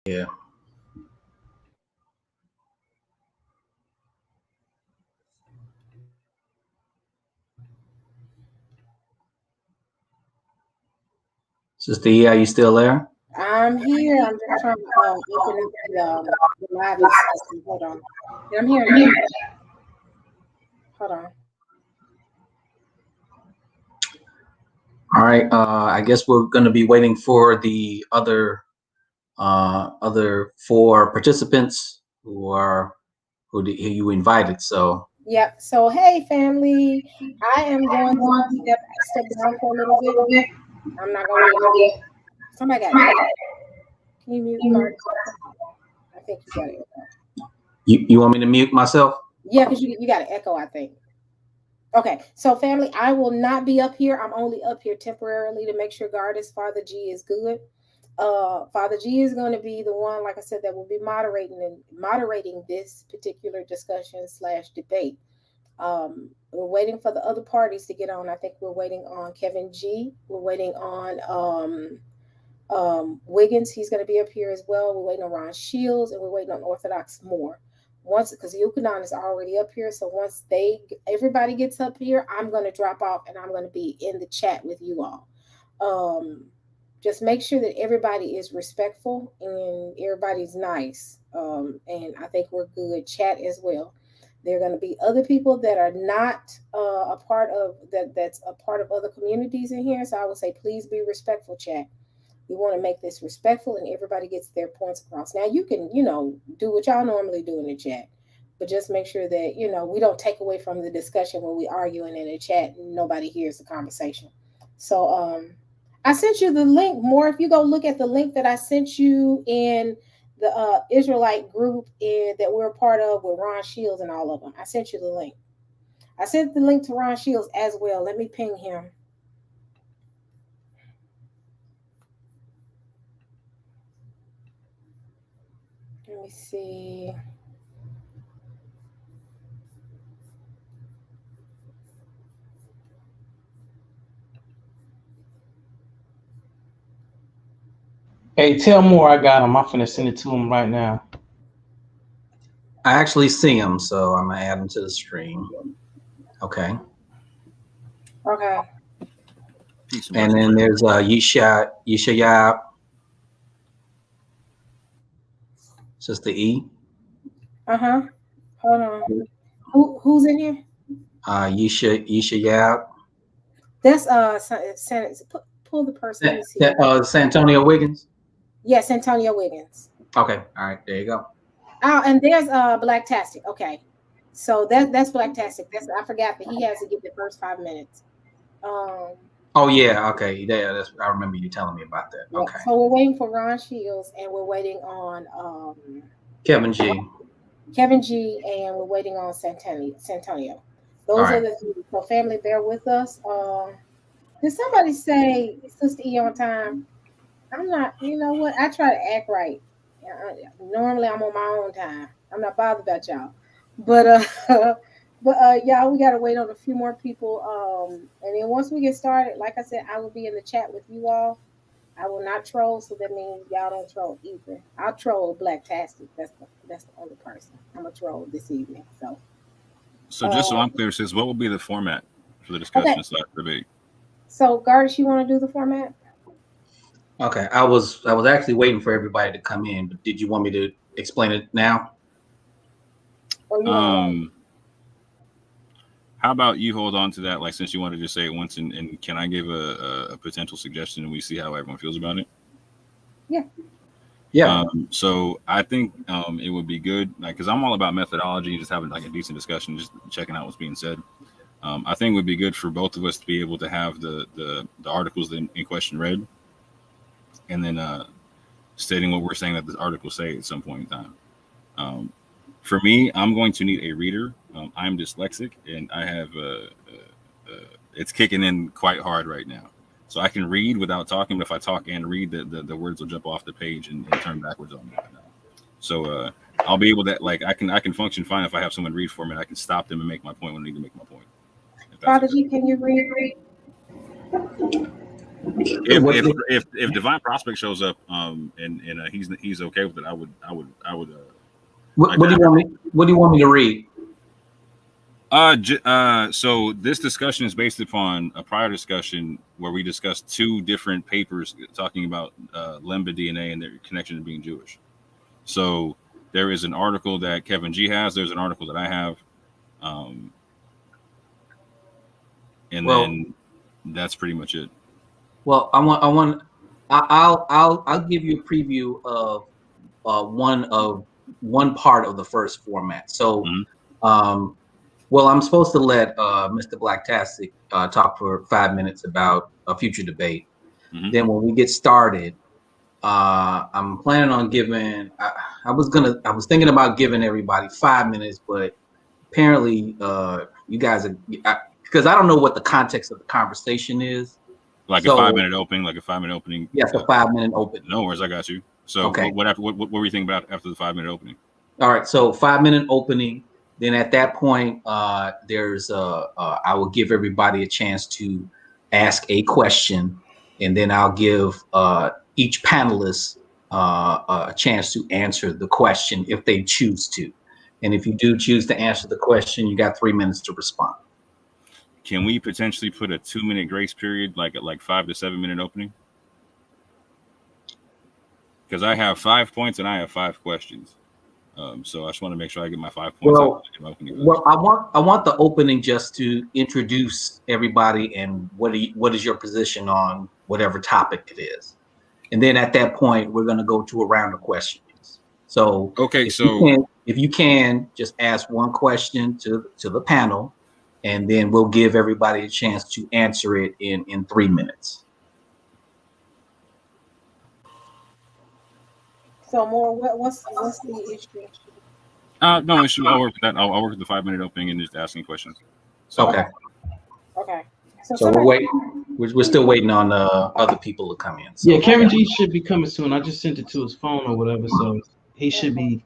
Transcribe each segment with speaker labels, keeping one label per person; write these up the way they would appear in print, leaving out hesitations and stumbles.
Speaker 1: Yeah. Sister E, are you still there?
Speaker 2: I'm here. I'm just trying to open up the live discussion. Hold on. I'm here. Hold on.
Speaker 1: All right. I guess we're going to be waiting for the other four participants who you invited. So.
Speaker 2: Yep. So hey, family. I am going to step down for a little bit. I'm not going to get. Somebody got it. Can you mute Garden? I think you got it.
Speaker 1: You want me to mute myself?
Speaker 2: Yeah, because you got an echo, I think. Okay, so family, I will not be up here. I'm only up here temporarily to make sure Goddess Father G is good. Father G is going to be the one, like I said, that will be moderating this particular discussion / debate. We're waiting for the other parties to get on. I think we're waiting on Kevin G. We're waiting on Wiggins. He's going to be up here as well. We're waiting on Ron Shields, and we're waiting on Orthodox Moore. Once, because Yahuchanan is already up here, so once everybody gets up here, I'm going to drop off and I'm going to be in the chat with you all. Just make sure that everybody is respectful and everybody's nice, and I think we're good. Chat as well. There are going to be other people that are not a part of that's a part of other communities in here, so I would say please be respectful, chat. We want to make this respectful and everybody gets their points across. Now you can, do what y'all normally do in the chat, but just make sure that, we don't take away from the discussion when we arguing in the chat and nobody hears the conversation. So I sent you the link. More, if you go look at the link that I sent you in the Israelite group that we're a part of with Ron Shields and all of them. I sent you the link. I sent the link to Ron Shields as well. Let me ping him. Let me see.
Speaker 3: Hey, tell Moore I got him. I'm finna send it to him right now.
Speaker 1: I actually see him, so I'm gonna add him to the stream. Okay.
Speaker 2: Okay.
Speaker 1: And then there's Yeshaya, Sister E.
Speaker 2: Hold on. Who's in here?
Speaker 1: Yeshaya.
Speaker 2: That's pull the person.
Speaker 1: Santonio Wiggins.
Speaker 2: Yes, Antonio Wiggins.
Speaker 1: Okay. All right. There you go.
Speaker 2: Oh, and there's Blacktastic. Okay. So that's Blacktastic. I forgot that he has to get the first 5 minutes.
Speaker 1: Oh yeah, okay. Yeah, I remember you telling me about that. Okay.
Speaker 2: So we're waiting for Ron Shields and we're waiting on
Speaker 1: Kevin G.
Speaker 2: And we're waiting on Santonio. Those are the three. So family, bear with us. Did somebody say Sister E on time? I'm not. You know what? I try to act right. Normally I'm on my own time. I'm not bothered about y'all. But y'all, we gotta wait on a few more people. And then once we get started, like I said, I will be in the chat with you all. I will not troll, so that means y'all don't troll either. I'll troll Blacktastic. That's the only person I'm gonna troll this evening.
Speaker 4: So just so I'm clear, sis, what will be the format for the discussion / debate?
Speaker 2: So, Gardish, you want to do the format?
Speaker 1: Okay, I was actually waiting for everybody to come in, but did you want me to explain it now?
Speaker 4: How about you hold on to that, like, since you wanted to say it once, and can I give a potential suggestion and we see how everyone feels about it?
Speaker 2: Yeah.
Speaker 4: So I think it would be good, like, because I'm all about methodology, just having like a decent discussion, just checking out what's being said. I think it would be good for both of us to be able to have the articles in question read, and then stating what we're saying that the articles say at some point in time. For me, I'm going to need a reader. I'm dyslexic, and I have it's kicking in quite hard right now. So I can read without talking, but if I talk and read, the words will jump off the page and turn backwards on me right now. So I'll be able to, like, I can function fine if I have someone read for me, and I can stop them and make my point when I need to make my point.
Speaker 2: Father G, can you read?
Speaker 4: If Divine Prospect shows up, and he's okay with it, I would.
Speaker 1: What do you want me? What do you want me to read?
Speaker 4: So this discussion is based upon a prior discussion where we discussed two different papers talking about Lemba DNA and their connection to being Jewish. So there is an article that Kevin G has. There's an article that I have, then that's pretty much it.
Speaker 1: Well, I'll give you a preview of one part of the first format. So, well, I'm supposed to let Mr. Blacktastic talk for 5 minutes about a future debate. Then when we get started, I'm planning on giving. I was thinking about giving everybody 5 minutes, but apparently you guys are, because I don't know what the context of the conversation is.
Speaker 4: Like a 5 minute opening,
Speaker 1: Yes, a 5 minute opening.
Speaker 4: No worries, I got you. So
Speaker 1: okay.
Speaker 4: What were you thinking about after the 5 minute opening?
Speaker 1: All right, so 5 minute opening. Then at that point, I will give everybody a chance to ask a question, and then I'll give each panelist a chance to answer the question if they choose to. And if you do choose to answer the question, you got 3 minutes to respond.
Speaker 4: Can we potentially put a 2 minute grace period, like 5 to 7 minute opening? Because I have 5 points and I have 5 questions. So I just want to make sure I get my 5 points.
Speaker 1: Well, I want the opening just to introduce everybody and what is your position on whatever topic it is, and then at that point we're going to go to a round of questions. So if you can just ask one question to the panel, and then we'll give everybody a chance to answer it in 3 minutes.
Speaker 2: So more, what's the issue?
Speaker 4: No issue. I'll work with that. I'll work with the 5 minute opening and just asking questions. So,
Speaker 1: okay.
Speaker 2: So
Speaker 1: we're waiting. We're still waiting on other people to come in. So.
Speaker 3: Yeah, Kevin G should be coming soon. I just sent it to his phone or whatever, so he should be.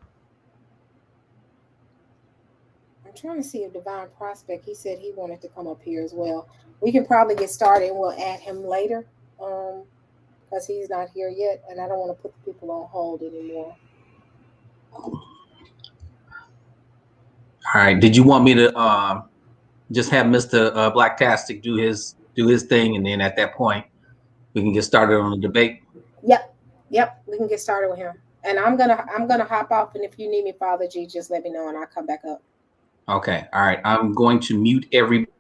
Speaker 2: I'm trying to see if Divine Prospect. He said he wanted to come up here as well. We can probably get started and we'll add him later. Because he's not here yet, and I don't want to put the people on hold anymore.
Speaker 1: All right. Did you want me to just have Mr. Blacktastic do his thing, and then at that point we can get started on the debate?
Speaker 2: Yep. We can get started with him, and I'm gonna hop off. And if you need me, Father G, just let me know, and I'll come back up.
Speaker 1: Okay. All right. I'm going to mute everybody.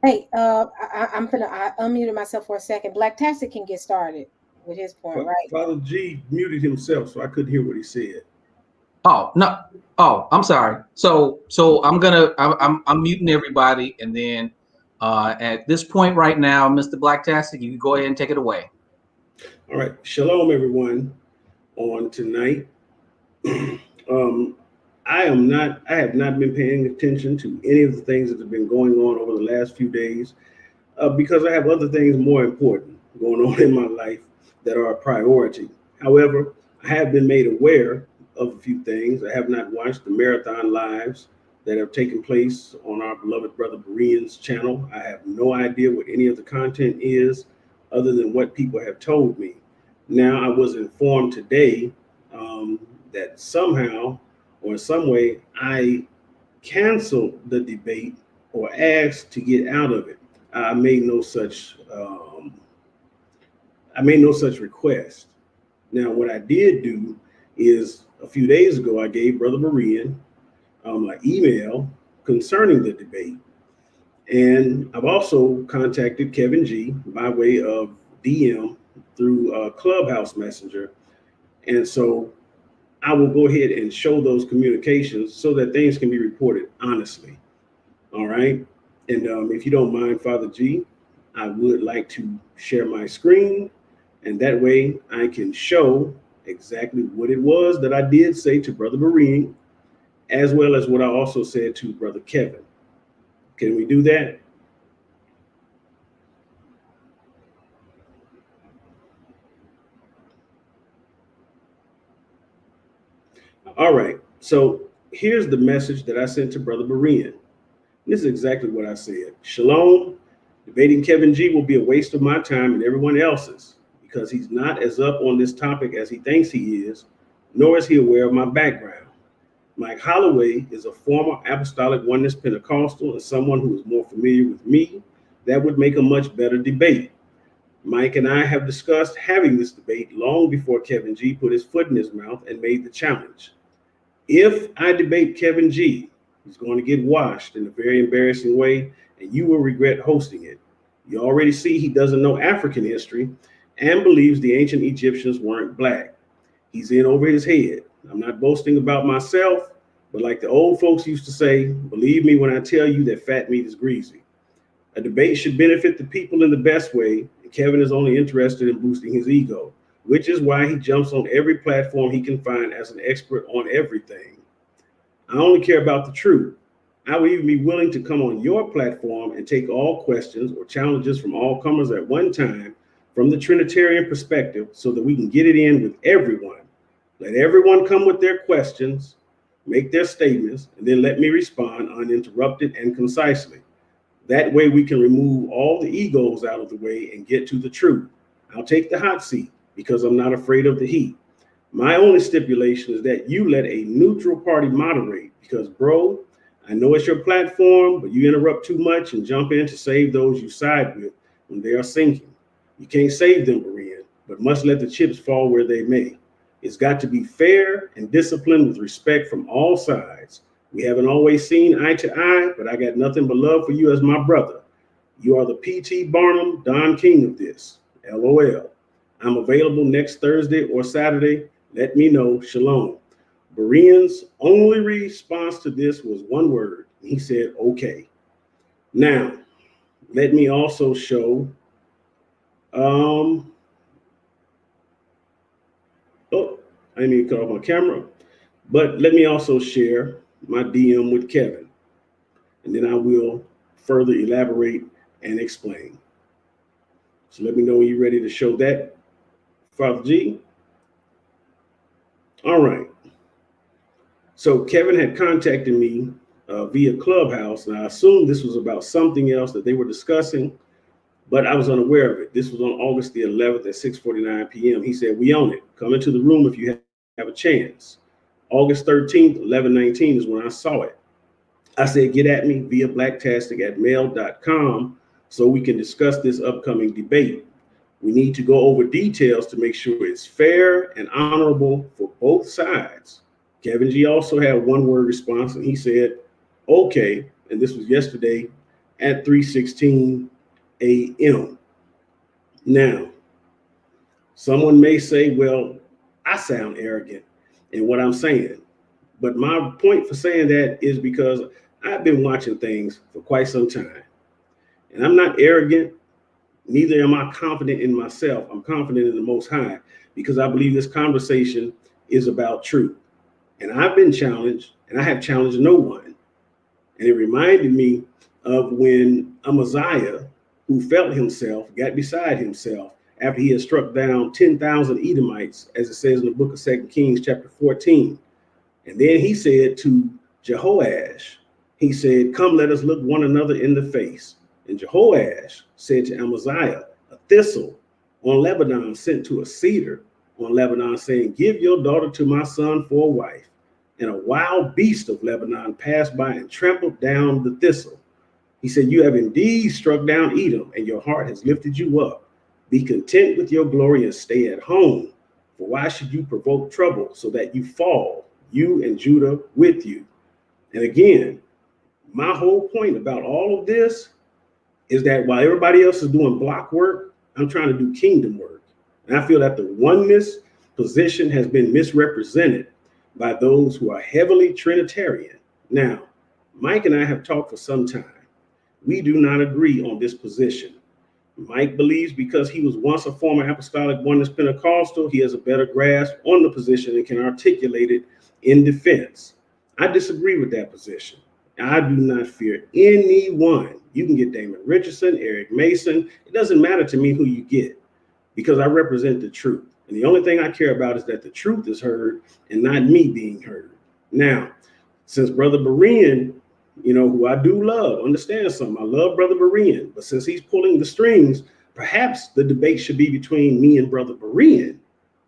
Speaker 2: Hey, I unmuted myself for a second. Blacktastic can get started with his point, right?
Speaker 5: Father G muted himself, so I couldn't hear what he said.
Speaker 1: Oh no! Oh, I'm sorry. So I'm muting everybody, and then at this point right now, Mr. Blacktastic, you can go ahead and take it away.
Speaker 5: All right, shalom, everyone. On tonight, I have not been paying attention to any of the things that have been going on over the last few days because I have other things more important going on in my life that are a priority. However, I have been made aware of a few things. I have not watched the marathon lives that have taken place on our beloved brother Berean's channel. I have no idea what any of the content is other than what people have told me. Now, I was informed today that somehow or in some way I canceled the debate or asked to get out of it. I made no such request. Now, what I did do is a few days ago, I gave Brother Berean an email concerning the debate. And I've also contacted Kevin G by way of DM through Clubhouse Messenger. And so I will go ahead and show those communications so that things can be reported honestly. All right. And if you don't mind, Father G, I would like to share my screen, and that way I can show exactly what it was that I did say to Brother Berean, as well as what I also said to Brother Kevin. Can we do that? All right. So here's the message that I sent to Brother Berean. This is exactly what I said. Shalom. Debating Kevin G will be a waste of my time and everyone else's because he's not as up on this topic as he thinks he is, nor is he aware of my background. Mike Holloway is a former Apostolic Oneness Pentecostal and someone who is more familiar with me. That would make a much better debate. Mike and I have discussed having this debate long before Kevin G put his foot in his mouth and made the challenge. If I debate Kevin G, he's going to get washed in a very embarrassing way, and you will regret hosting it. You already see he doesn't know African history and believes the ancient Egyptians weren't black. He's in over his head. I'm not boasting about myself, but like the old folks used to say, believe me when I tell you that fat meat is greasy. A debate should benefit the people in the best way, and Kevin is only interested in boosting his ego, which is why he jumps on every platform he can find as an expert on everything. I only care about the truth. I would even be willing to come on your platform and take all questions or challenges from all comers at one time from the Trinitarian perspective so that we can get it in with everyone. Let everyone come with their questions, make their statements, and then let me respond uninterrupted and concisely. That way we can remove all the egos out of the way and get to the truth. I'll take the hot seat because I'm not afraid of the heat. My only stipulation is that you let a neutral party moderate because, bro, I know it's your platform, but you interrupt too much and jump in to save those you side with when they are sinking. You can't save them, Berean, but must let the chips fall where they may. It's got to be fair and disciplined with respect from all sides. We haven't always seen eye to eye, but I got nothing but love for you as my brother. You are the P.T. Barnum, Don King of this. LOL. I'm available next Thursday or Saturday. Let me know. Shalom. Berean's only response to this was one word. He said, okay. Now, let me also show. I didn't even cut off my camera, but let me also share my DM with Kevin, and then I will further elaborate and explain. So let me know when you're ready to show that, Father G. All right. So Kevin had contacted me via Clubhouse, and I assumed this was about something else that they were discussing, but I was unaware of it. This was on August the 11th at 6:49 p.m. He said, we own it. Come into the room if you have a chance. August 13th, 11:19 is when I saw it. I said, get at me via blacktastic@mail.com so we can discuss this upcoming debate. We need to go over details to make sure it's fair and honorable for both sides. Kevin G also had one word response, and he said, okay. And this was yesterday at 3:16 a.m. Now, someone may say, well, I sound arrogant in what I'm saying. But my point for saying that is because I've been watching things for quite some time. And I'm not arrogant, neither am I confident in myself. I'm confident in the Most High because I believe this conversation is about truth. And I've been challenged, and I have challenged no one. And it reminded me of when Amaziah, who felt himself, got beside himself after he had struck down 10,000 Edomites, as it says in the book of 2 Kings chapter 14. And then he said to Jehoash, he said, come, let us look one another in the face. And Jehoash said to Amaziah, a thistle on Lebanon sent to a cedar on Lebanon, saying, give your daughter to my son for a wife. And a wild beast of Lebanon passed by and trampled down the thistle. He said, you have indeed struck down Edom, and your heart has lifted you up. Be content with your glory and stay at home. For why should you provoke trouble so that you fall, you and Judah with you? And again, my whole point about all of this is that while everybody else is doing block work, I'm trying to do kingdom work. And I feel that the oneness position has been misrepresented by those who are heavily Trinitarian. Now, Mike and I have talked for some time. We do not agree on this position. Mike believes because he was once a former Apostolic Oneness Pentecostal, he has a better grasp on the position and can articulate it in defense. I disagree with that position. I do not fear anyone. You can get Damon Richardson, Eric Mason. It doesn't matter to me who you get because I represent the truth. And the only thing I care about is that the truth is heard and not me being heard. Now, since Brother Berean, who I do love, understand something. I love Brother Berean, but since he's pulling the strings, perhaps the debate should be between me and Brother Berean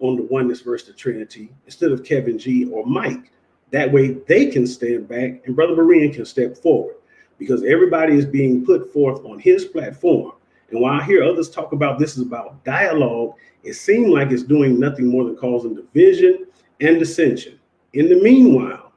Speaker 5: on the oneness versus the Trinity instead of Kevin G or Mike. That way they can stand back and Brother Berean can step forward, because everybody is being put forth on his platform. And while I hear others talk about this is about dialogue, it seems like it's doing nothing more than causing division and dissension. In the meanwhile,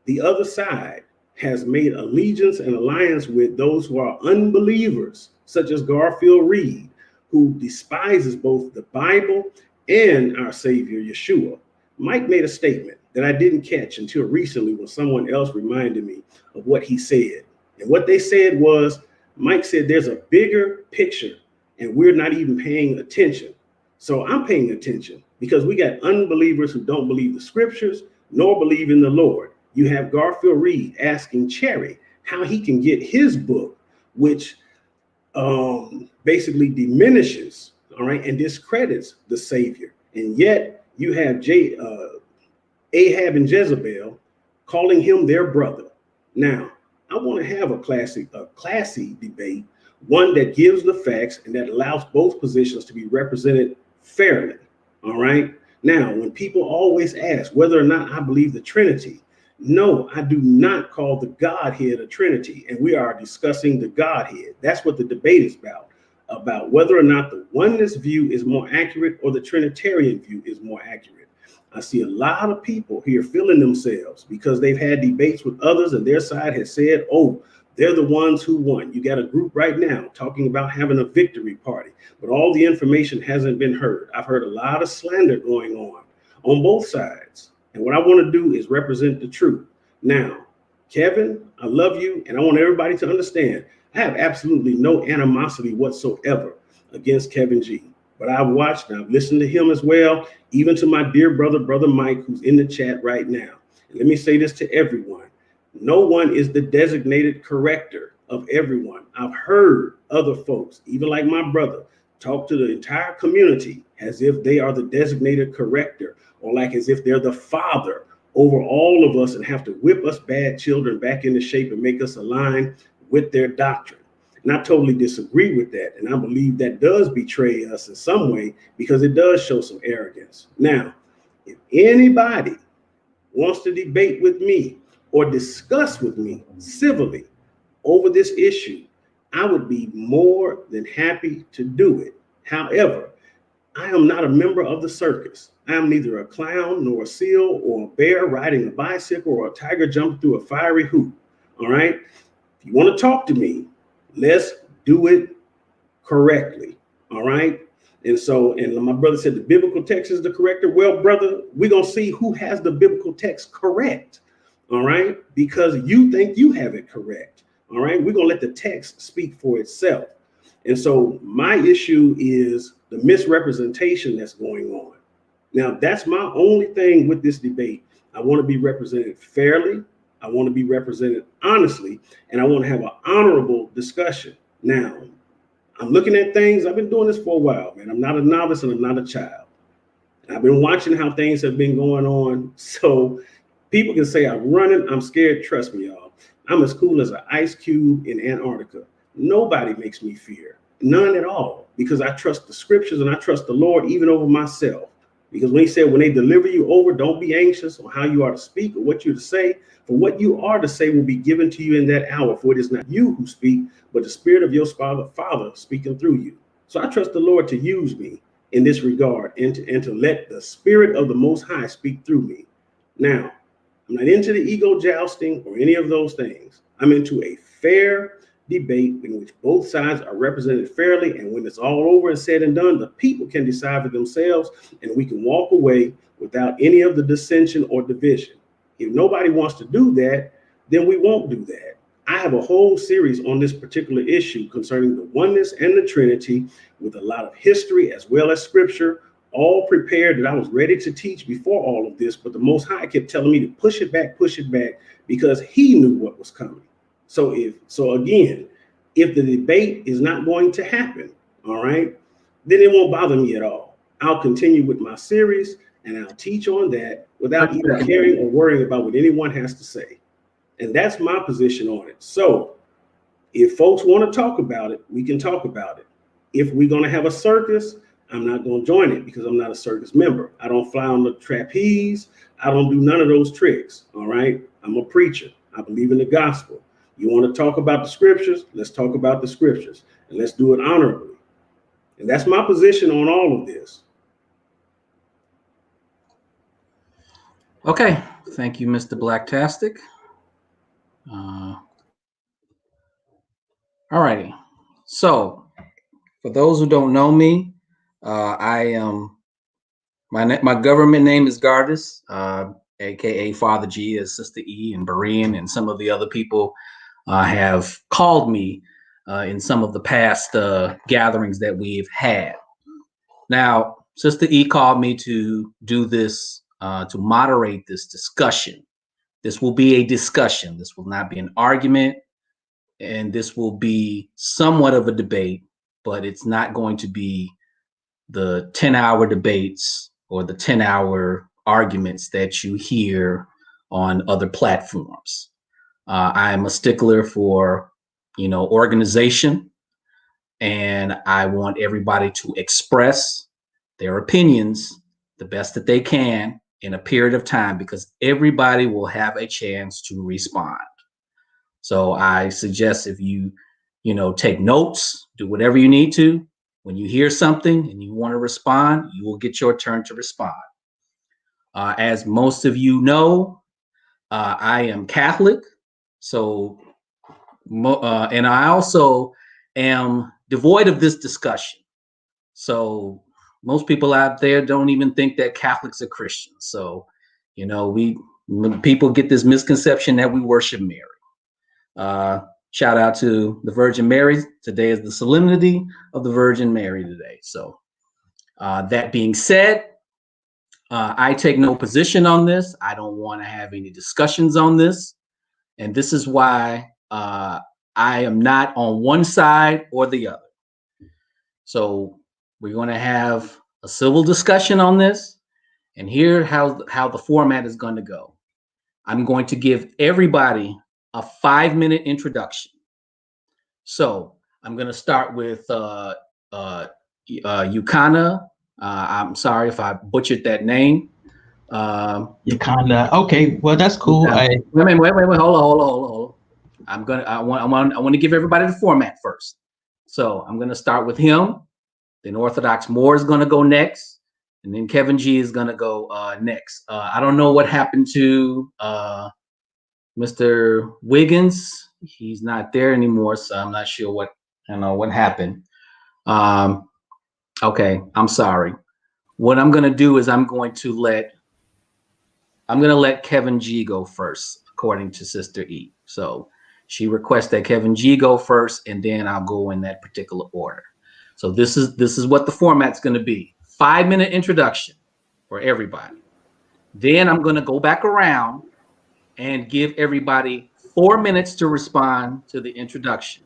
Speaker 5: the other side has made allegiance and alliance with those who are unbelievers, such as Garfield Reed, who despises both the Bible and our Savior, Yeshua. Mike made a statement that I didn't catch until recently when someone else reminded me of what he said. And what they said was, Mike said there's a bigger picture and we're not even paying attention. So I'm paying attention, because we got unbelievers who don't believe the scriptures nor believe in the Lord. You have Garfield Reed asking Cherry how he can get his book, which basically diminishes, all right, and discredits the Savior. And yet you have Ahab and Jezebel calling him their brother. Now, I want to have a classy debate, one that gives the facts and that allows both positions to be represented fairly. All right. Now, when people always ask whether or not I believe the Trinity, no, I do not call the Godhead a Trinity, and we are discussing the Godhead. That's what the debate is about whether or not the oneness view is more accurate or the Trinitarian view is more accurate. I see a lot of people here feeling themselves because they've had debates with others and their side has said, oh, they're the ones who won. You got a group right now talking about having a victory party, but all the information hasn't been heard. I've heard a lot of slander going on both sides. And what I want to do is represent the truth. Now, Kevin, I love you. And I want everybody to understand, I have absolutely no animosity whatsoever against Kevin G. But I've watched and I've listened to him as well, even to my dear brother, Brother Mike, who's in the chat right now. And let me say this to everyone. No one is the designated corrector of everyone. I've heard other folks, even like my brother, talk to the entire community as if they are the designated corrector, or like as if they're the father over all of us and have to whip us bad children back into shape and make us align with their doctrine. And I totally disagree with that. And I believe that does betray us in some way, because it does show some arrogance. Now, if anybody wants to debate with me or discuss with me civilly over this issue, I would be more than happy to do it. However, I am not a member of the circus. I am neither a clown nor a seal or a bear riding a bicycle or a tiger jumping through a fiery hoop. All right. If you want to talk to me, let's do it correctly. All right. And my brother said the biblical text is the corrector. Well, brother, we're going to see who has the biblical text correct. All right. Because you think you have it correct. All right. We're going to let the text speak for itself. And so my issue is the misrepresentation that's going on. Now, that's my only thing with this debate. I want to be represented fairly. I want to be represented honestly, and I want to have an honorable discussion. Now, I'm looking at things. I've been doing this for a while, man. I'm not a novice and I'm not a child. And I've been watching how things have been going on. So people can say I'm running. I'm scared. Trust me, y'all. I'm as cool as an ice cube in Antarctica. Nobody makes me fear. None at all. Because I trust the scriptures and I trust the Lord even over myself. Because when he said, when they deliver you over, don't be anxious on how you are to speak or what you're to say. For what you are to say will be given to you in that hour. For it is not you who speak, but the spirit of your Father speaking through you. So I trust the Lord to use me in this regard and to let the spirit of the Most High speak through me. Now, I'm not into the ego jousting or any of those things. I'm into a fair debate in which both sides are represented fairly, and when it's all over and said and done, the people can decide for themselves, and we can walk away without any of the dissension or division. If nobody wants to do that, then we won't do that. I have a whole series on this particular issue concerning the oneness and the Trinity with a lot of history as well as scripture, all prepared that I was ready to teach before all of this, but the Most High kept telling me to push it back, because he knew what was coming. So again, if the debate is not going to happen, all right, then it won't bother me at all. I'll continue with my series and I'll teach on that without even caring or worrying about what anyone has to say. And that's my position on it. So if folks want to talk about it, we can talk about it. If we're going to have a circus, I'm not going to join it because I'm not a circus member. I don't fly on the trapeze. I don't do none of those tricks. All right. I'm a preacher. I believe in the gospel. You want to talk about the scriptures? Let's talk about the scriptures and let's do it honorably. And that's my position on all of this.
Speaker 1: Okay. Thank you, Mr. Blacktastic. All righty. So for those who don't know me, I am my government name is Gardis, aka Father G, as Sister E and Berean and some of the other people have called me in some of the past gatherings that we've had. Now, Sister E called me to do this, to moderate this discussion. This will be a discussion. This will not be an argument. And this will be somewhat of a debate, but it's not going to be the 10-hour debates or the 10-hour arguments that you hear on other platforms. I am a stickler for, organization, and I want everybody to express their opinions the best that they can in a period of time, because everybody will have a chance to respond. So I suggest if you take notes, do whatever you need to. When you hear something and you want to respond, you will get your turn to respond. As most of you know, I am Catholic. So, and I also am devoid of this discussion. So most people out there don't even think that Catholics are Christians. So, people get this misconception that we worship Mary. Shout out to the Virgin Mary. Today is the solemnity of the Virgin Mary today. So that being said, I take no position on this. I don't want to have any discussions on this. And this is why I am not on one side or the other. So we're going to have a civil discussion on this. And here how the format is going to go. I'm going to give everybody a 5-minute introduction. So I'm going to start with Yahuchanan. I'm sorry if I butchered that name.
Speaker 3: Yahuchanan. Okay, well that's cool.
Speaker 1: Wait. Hold on. I want to give everybody the format first. So I'm going to start with him. Then Orthodox Moore is going to go next, and then Kevin G is going to go next. I don't know what happened to Mr. Wiggins. He's not there anymore, so I'm not sure what happened. Okay, I'm sorry. What I'm gonna do is I'm gonna let Kevin G go first, according to Sister E. So she requests that Kevin G go first, and then I'll go in that particular order. So this is what the format's gonna be: 5-minute introduction for everybody. Then I'm gonna go back around and give everybody 4 minutes to respond to the introduction.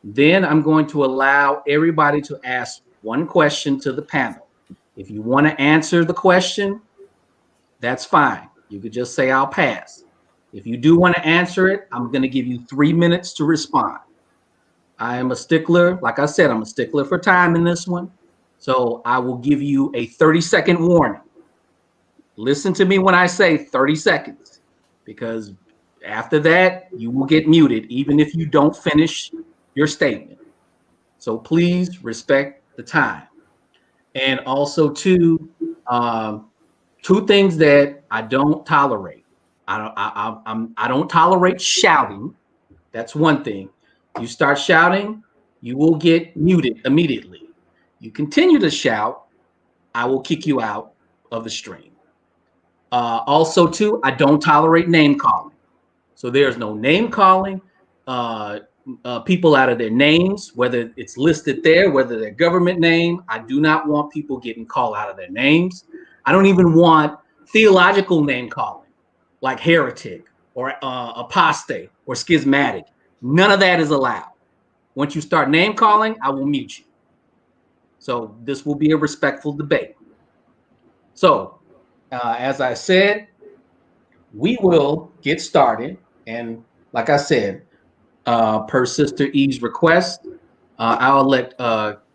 Speaker 1: Then I'm going to allow everybody to ask one question to the panel. If you want to answer the question, that's fine. You could just say, I'll pass. If you do want to answer it, I'm going to give you 3 minutes to respond. I am a stickler. Like I said, I'm a stickler for time in this one. So I will give you a 30-second warning. Listen to me when I say 30 seconds, because after that, you will get muted, even if you don't finish your statement. So please respect the time. And also, two things that I don't tolerate. I don't tolerate shouting. That's one thing. You start shouting, you will get muted immediately. You continue to shout, I will kick you out of the stream. Also, too, I don't tolerate name calling. So there's no name calling people out of their names, whether it's listed there, whether their government name. I do not want people getting called out of their names. I don't even want theological name calling, like heretic or apostate or schismatic. None of that is allowed. Once you start name calling, I will mute you. So this will be a respectful debate. So as I said, we will get started. And like I said, per Sister Eve's request, I'll let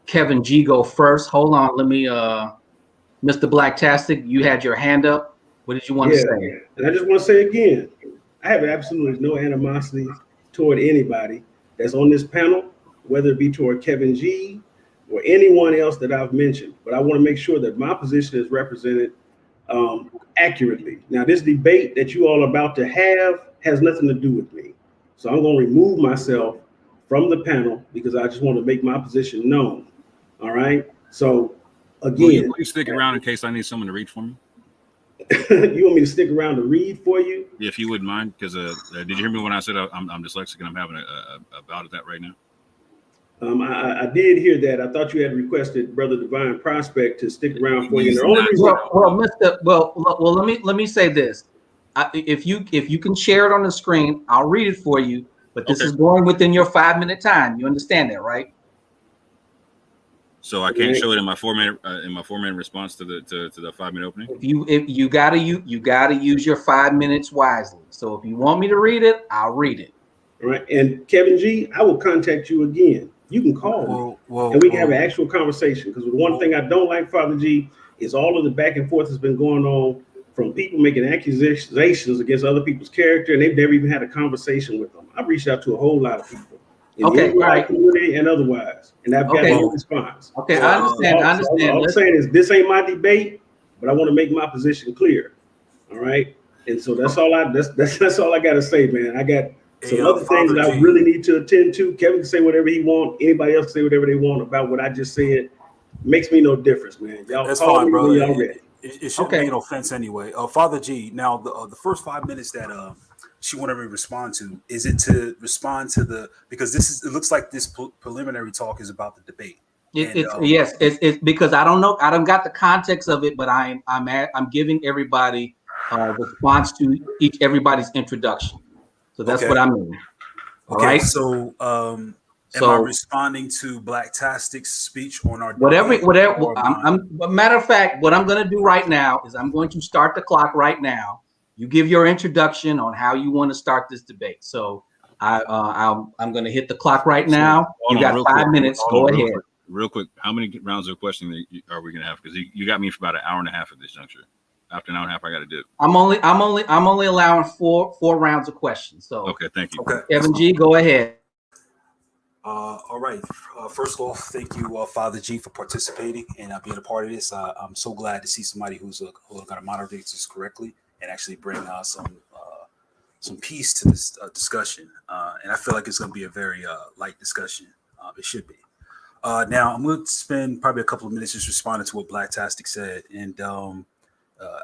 Speaker 1: Kevin G go first. Hold on, let me, Mr. Blacktastic, you had your hand up. What did you want to say?
Speaker 5: And I just want to say again, I have absolutely no animosity toward anybody that's on this panel, whether it be toward Kevin G or anyone else that I've mentioned. But I want to make sure that my position is represented accurately. Now, this debate that you all are about to have has nothing to do with me. So I'm going to remove myself from the panel because I just want to make my position known. All right. So again,
Speaker 4: will you stick around in case I need someone to read for me?
Speaker 5: You want me to stick around to read for you?
Speaker 4: If you wouldn't mind, because did you hear me when I said I'm dyslexic and I'm having a bout of that right now?
Speaker 5: I did hear that. I thought you had requested Brother Divine Prospect to stick around for you.
Speaker 1: Well, let me say this. If you can share it on the screen, I'll read it for you. But this is going within your 5-minute time. You understand that, right?
Speaker 4: So I can't show it in my 4-minute response to the 5-minute opening.
Speaker 1: If you gotta use your 5 minutes wisely. So if you want me to read it, I'll read it.
Speaker 5: All right. And Kevin G, I will contact you again. You can call me and we can have an actual conversation. Because the one thing I don't like, Father G, is all of the back and forth has been going on from people making accusations against other people's character, and they've never even had a conversation with them. I've reached out to a whole lot of people in the community and otherwise, and I've got no response.
Speaker 1: Okay, I understand.
Speaker 5: All I'm saying is this ain't my debate, but I want to make my position clear. All right, and so that's all I got to say, man. I got some other things that I really need to attend to. Kevin can say whatever he wants. Anybody else can say whatever they want about what I just said. Makes me no difference, man. Y'all
Speaker 6: that's
Speaker 5: call
Speaker 6: fine,
Speaker 5: me
Speaker 6: brother.
Speaker 5: when y'all ready.
Speaker 6: It shouldn't be an offense anyway. Father G, now the first 5 minutes that she wanted me to respond to, is it to respond to because it looks like this preliminary talk is about the debate.
Speaker 1: It's because I don't know, I don't got the context of it, but I'm giving everybody response to everybody's introduction. So that's what I mean. All right.
Speaker 6: So am I responding to Blacktastic's speech on our
Speaker 1: whatever? Matter of fact, what I'm going to do right now is I'm going to start the clock right now. You give your introduction on how you want to start this debate. So I'm going to hit the clock right now. You got 5 minutes. Go ahead.
Speaker 4: Real quick, how many rounds of questioning are we going to have? Because you got me for about an hour and a half at this juncture. After an hour and a half, I got to do it. I'm
Speaker 1: only allowing four rounds of questions. So
Speaker 4: okay, thank you.
Speaker 6: Okay,
Speaker 1: Kevin G, go ahead.
Speaker 6: All right. First off, thank you, Father G, for participating and being a part of this. I'm so glad to see somebody who's going to moderate this correctly and actually bring some peace to this discussion. And I feel like it's going to be a very light discussion. It should be. Now, I'm going to spend probably a couple of minutes just responding to what Blacktastic said. And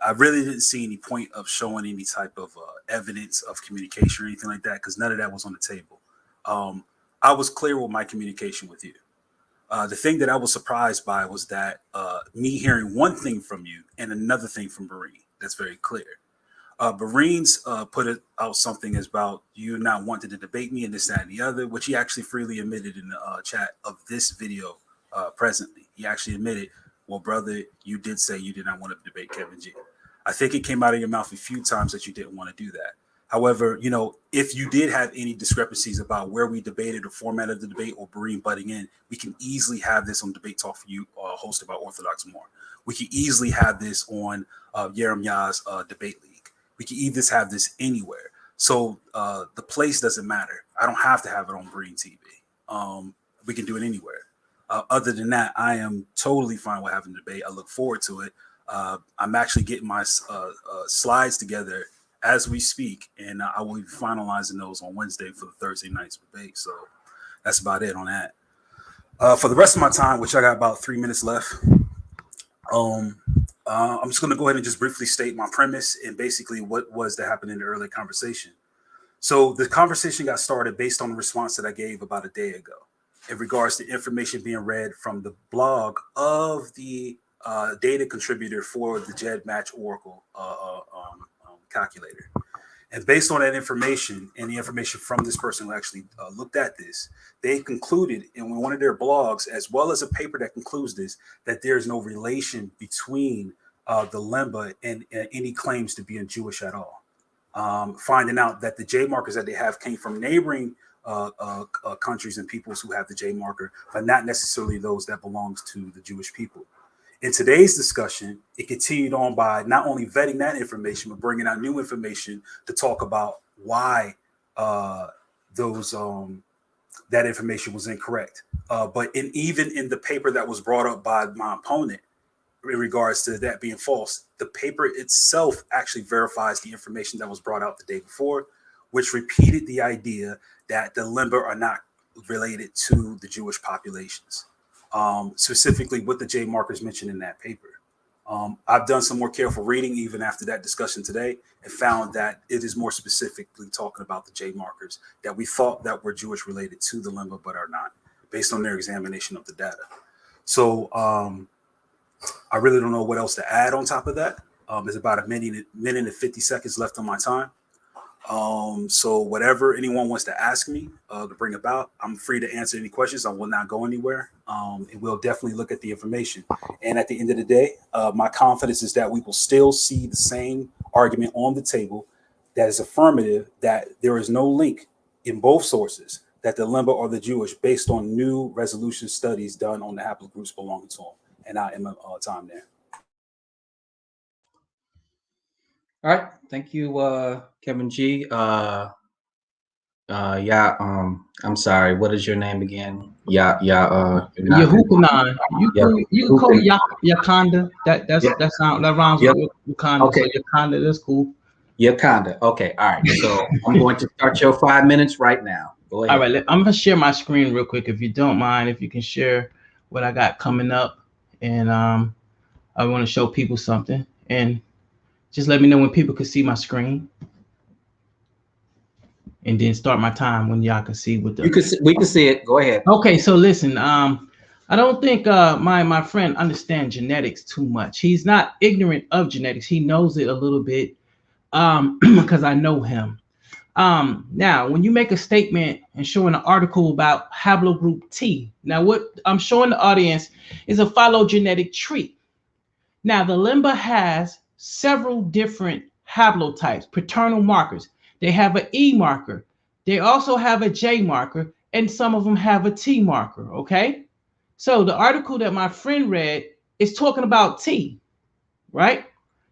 Speaker 6: I really didn't see any point of showing any type of evidence of communication or anything like that because none of that was on the table. I was clear with my communication with you. The thing that I was surprised by was that me hearing one thing from you and another thing from Bareen. That's very clear. Bareen's put out something about you not wanting to debate me and this, that, and the other, which he actually freely admitted in the chat of this video presently. He actually admitted, well, brother, you did say you did not want to debate Kevin G. I think it came out of your mouth a few times that you didn't want to do that. However, if you did have any discrepancies about where we debated the format of the debate or Bareen butting in, we can easily have this on Debate Talk for You, hosted by Orthodox More. We can easily have this on Yeremiah's Debate League. We can even have this anywhere. So the place doesn't matter. I don't have to have it on Bareen TV. We can do it anywhere. Other than that, I am totally fine with having a debate. I look forward to it. I'm actually getting my slides together as we speak, and I will be finalizing those on Wednesday for the Thursday night's debate. So that's about it on that. For the rest of my time, which I got about 3 minutes left, I'm just going to go ahead and just briefly state my premise and basically what was to happen in the earlier conversation. So the conversation got started based on the response that I gave about a day ago in regards to information being read from the blog of the data contributor for the JED Match Oracle calculator. And based on that information and the information from this person who actually looked at this, they concluded in one of their blogs, as well as a paper that concludes this, that there is no relation between the Lemba and any claims to being Jewish at all. Finding out that the J markers that they have came from neighboring countries and peoples who have the J marker, but not necessarily those that belongs to the Jewish people. In today's discussion, it continued on by not only vetting that information, but bringing out new information to talk about why that information was incorrect. But even in the paper that was brought up by my opponent, in regards to that being false, the paper itself actually verifies the information that was brought out the day before, which repeated the idea that the Lemba are not related to the Jewish populations, specifically with the J markers mentioned in that paper. I've done some more careful reading even after that discussion today and found that it is more specifically talking about the J markers that we thought that were Jewish related to the Lemba, but are not, based on their examination of the data. So I really don't know what else to add on top of that. There's about a minute and 50 seconds left on my time. So whatever anyone wants to ask me to bring about, I'm free to answer any questions. I will not go anywhere. And we'll definitely look at the information. And at the end of the day, my confidence is that we will still see the same argument on the table that is affirmative, that there is no link in both sources that the Lemba are the Jewish based on new resolution studies done on the haplogroups belonging to them. And I am time there.
Speaker 1: All right, thank you, Kevin G. I'm sorry. What is your name again?
Speaker 3: Yahuchanan. You can call me Yakanda. That rhymes with Wakanda.
Speaker 1: Okay.
Speaker 3: So Yakanda, that's cool.
Speaker 1: Yakanda. Okay. All right. So I'm going to start your 5 minutes right now. Go ahead.
Speaker 3: All right. I'm gonna share my screen real quick, if you don't mind. If you can share what I got coming up, and I want to show people something, and just let me know when people can see my screen, and then start my time when y'all can see what the.
Speaker 1: We can see it. Go ahead.
Speaker 3: Okay, so listen. I don't think my friend understands genetics too much. He's not ignorant of genetics. He knows it a little bit, because I know him. Now, when you make a statement and showing an article about haplogroup T, now what I'm showing the audience is a phylogenetic tree. Now, the Lemba has several different haplotypes, paternal markers. They have an E marker. They also have a J marker, and some of them have a T marker, okay? So the article that my friend read is talking about T, right?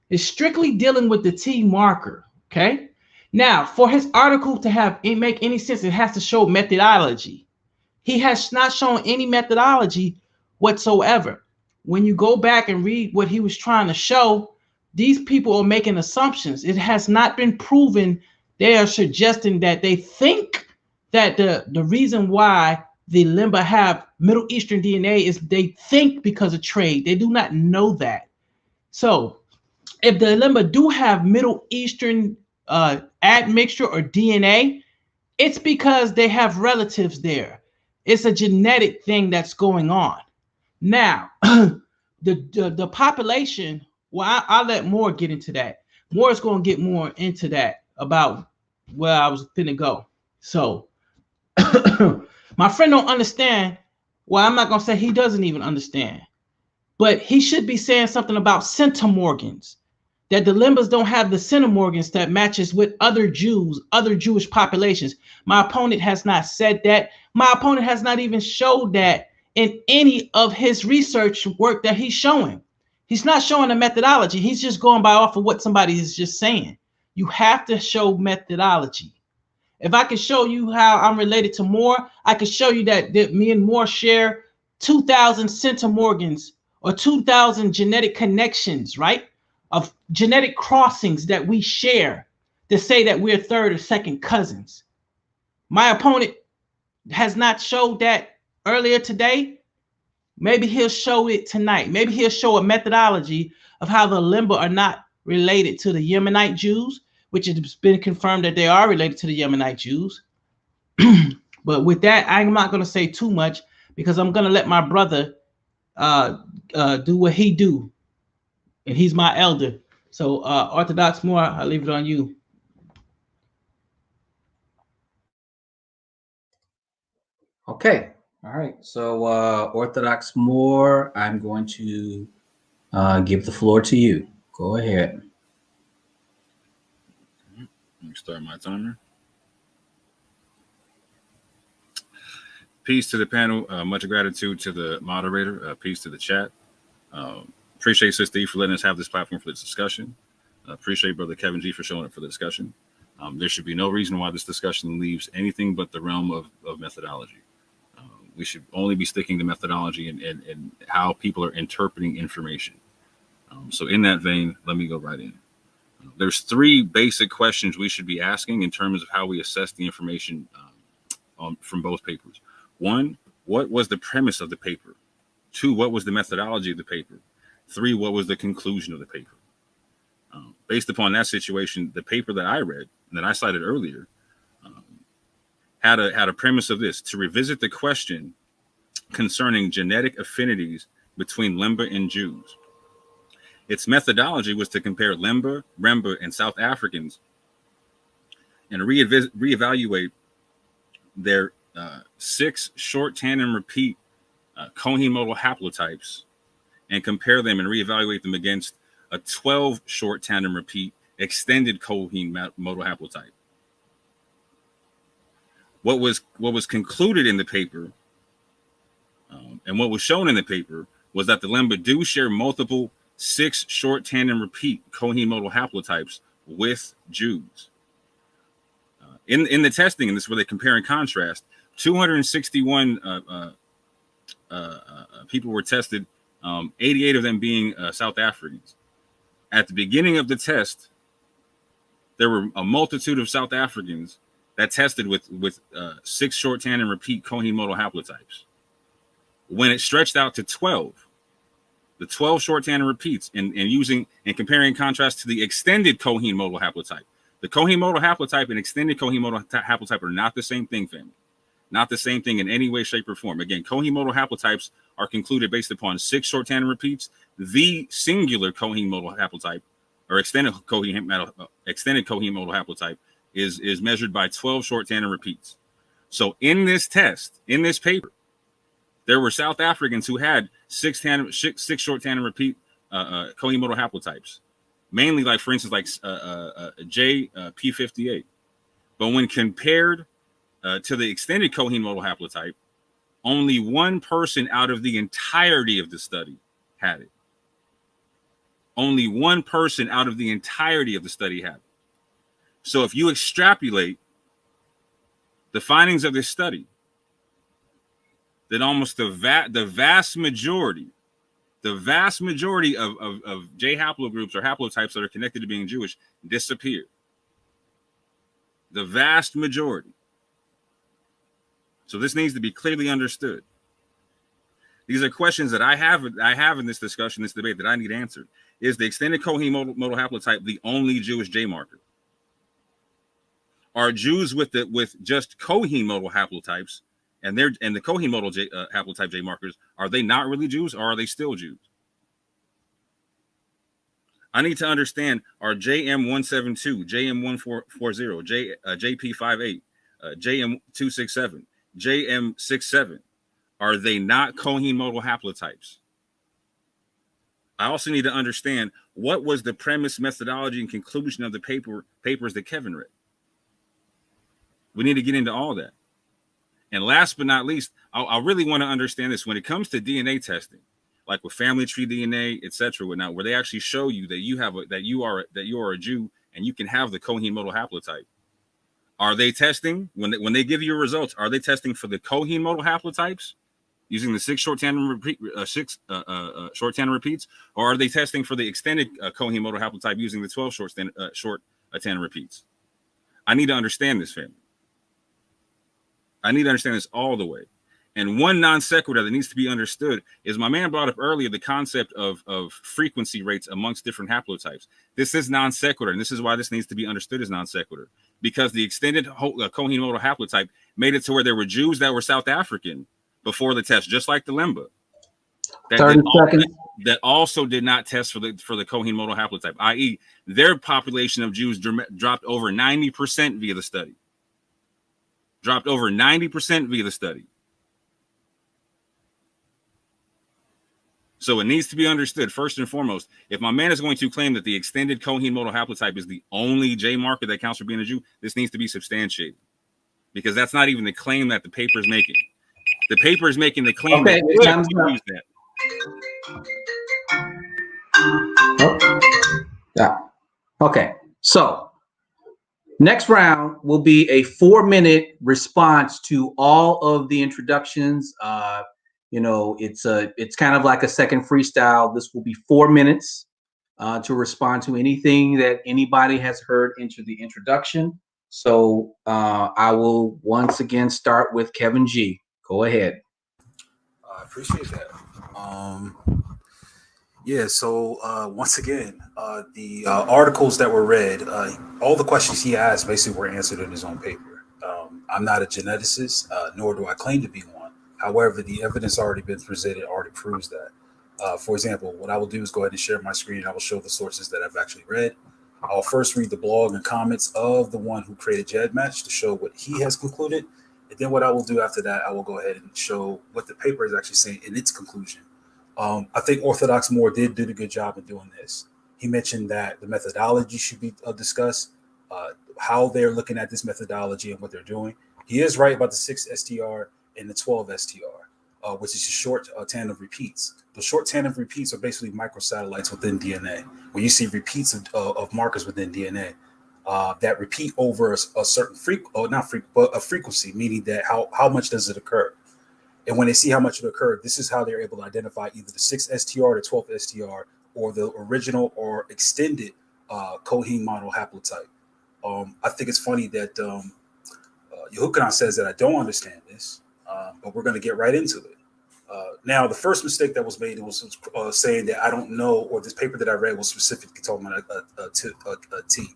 Speaker 3: It's strictly dealing with the T marker, okay? Now, for his article to make any sense, it has to show methodology. He has not shown any methodology whatsoever. When you go back and read what he was trying to show, these people are making assumptions. It has not been proven. They are suggesting that they think that the reason why the Lemba have Middle Eastern DNA is they think because of trade. They do not know that. So if the Lemba do have Middle Eastern admixture or DNA, it's because they have relatives there. It's a genetic thing that's going on. Now, the population, well, I'll let Moore get into that. Moore is going to get more into that about where I was finna go. So my friend don't understand. Well, I'm not going to say he doesn't even understand, but he should be saying something about centimorgans, that the Lembas don't have the centimorgans that matches with other Jews, other Jewish populations. My opponent has not said that. My opponent has not even showed that in any of his research work that he's showing. He's not showing a methodology. He's just going by off of what somebody is just saying. You have to show methodology. If I can show you how I'm related to Moore, I can show you that me and Moore share 2,000 centimorgans or 2,000 genetic connections, right? Of genetic crossings that we share to say that we're third or second cousins. My opponent has not showed that earlier today. Maybe he'll show it tonight. Maybe he'll show a methodology of how the Lemba are not related to the Yemenite Jews, which has been confirmed that they are related to the Yemenite Jews. But with that, I'm not going to say too much because I'm going to let my brother do what he do. And he's my elder. So Orthodox Moore, I'll leave it on you.
Speaker 1: Okay. All right. So Orthodox Moore, I'm going to give the floor to you. Go ahead.
Speaker 4: Let me start my timer. Peace to the panel. Much gratitude to the moderator. Peace to the chat. Appreciate Sista E for letting us have this platform for this discussion. Appreciate Brother Kevin G for showing up for the discussion. There should be no reason why this discussion leaves anything but the realm of methodology. We should only be sticking to methodology and how people are interpreting information. So in that vein, let me go right in. There's three basic questions we should be asking in terms of how we assess the information from both papers. One, what was the premise of the paper? Two, what was the methodology of the paper? Three, what was the conclusion of the paper? Based upon that situation, the paper that I read, and that I cited earlier, had a premise of this: to revisit the question concerning genetic affinities between Lemba and Jews. Its methodology was to compare Lemba, Remba, and South Africans and reevaluate their 6 short tandem repeat Cohen Modal Haplotypes and compare them and reevaluate them against a 12 short tandem repeat extended Cohen Modal Haplotype. What was concluded in the paper and what was shown in the paper was that the Lemba do share multiple 6 short tandem repeat Cohen Modal Haplotypes with Jews. In the testing, and this is where they compare and contrast, 261 people were tested, 88 of them being South Africans. At the beginning of the test, there were a multitude of South Africans that tested with 6 short tandem repeat Cohen Modal Haplotypes. When it stretched out to 12, the 12 short tandem repeats, and using and comparing and contrast to the extended Cohen Modal Haplotype. The Cohen Modal Haplotype and extended Cohen Modal Haplotype are not the same thing, family. Not the same thing in any way, shape, or form. Again, Cohen Modal Haplotypes are concluded based upon 6 short tandem repeats. The singular Cohen Modal Haplotype, or extended Cohen Modal Haplotype, is measured by 12 short tandem repeats. So in this test, in this paper, there were South Africans who had 6 short tandem repeat Cohen Modal Haplotypes, mainly, like, for instance, like JP58. But when compared to the extended Cohen Modal Haplotype, only one person out of the entirety of the study had it. Only one person out of the entirety of the study had it. So if you extrapolate the findings of this study, then almost the vast majority of J haplogroups or haplotypes that are connected to being Jewish disappear. The vast majority. So this needs to be clearly understood. These are questions that I have in this discussion, this debate, that I need answered. Is the extended Cohen Modal Haplotype the only Jewish J marker? Are Jews with just Cohen Modal Haplotypes and the Cohen Modal Haplotype J markers, are they not really Jews, or are they still Jews? I need to understand, are JM172, JM140, JP58, JM267, JM67, are they not Cohen Modal Haplotypes? I also need to understand, what was the premise, methodology, and conclusion of the papers that Kevin read? We need to get into all that. And last but not least, I really want to understand this when it comes to DNA testing, like with family tree DNA, etc., whatnot, where they actually show you that you are a Jew and you can have the Cohen Modal Haplotype. Are they testing when they give you results? Are they testing for the Cohen Modal Haplotypes using the 6 short tandem repeats, or are they testing for the extended Cohen Modal Haplotype using the 12 short tandem repeats? I need to understand this, family. I need to understand this all the way. And one non sequitur that needs to be understood is, my man brought up earlier the concept of frequency rates amongst different haplotypes. This is non sequitur, and this is why this needs to be understood as non sequitur, because the extended Cohen Modal Haplotype made it to where there were Jews that were South African before the test, just like the Lemba.
Speaker 1: 30 seconds.
Speaker 4: That also did not test for the Cohen Modal Haplotype, i.e., their population of Jews dropped over 90% via the study. Dropped over 90% via the study. So it needs to be understood, first and foremost, if my man is going to claim that the extended Cohen Modal Haplotype is the only J marker that counts for being a Jew, this needs to be substantiated. Because that's not even the claim that the paper is making. The paper is making the claim that you use that.
Speaker 1: Oh. Yeah. Okay. So next round will be a 4-minute response to all of the introductions. You know, it's kind of like a second freestyle. This will be 4 minutes to respond to anything that anybody has heard into the introduction. So I will once again start with Kevin G. Go ahead.
Speaker 6: I appreciate that. Yeah, so once again, the articles that were read, all the questions he asked basically were answered in his own paper. I'm not a geneticist, nor do I claim to be one. However, the evidence already been presented already proves that. For example, what I will do is go ahead and share my screen, and I will show the sources that I've actually read. I'll first read the blog and comments of the one who created GEDmatch to show what he has concluded. And then what I will do after that, I will go ahead and show what the paper is actually saying in its conclusion. I think Orthodox Moore did a good job in doing this. He mentioned that the methodology should be discussed, how they're looking at this methodology and what they're doing. He is right about the 6 STR and the 12 STR, which is a short tandem repeats. The short tandem repeats are basically microsatellites within DNA. When you see repeats of markers within DNA, that repeat over a certain a frequency, meaning that how much does it occur? And when they see how much it occurred, this is how they're able to identify either the 6 STR, the 12 STR, or the original or extended Cohen Modal Haplotype. I think it's funny that Yahuchanan says that I don't understand this, but we're going to get right into it. Now, the first mistake that was made was saying that I don't know, or this paper that I read was specifically talking about a T.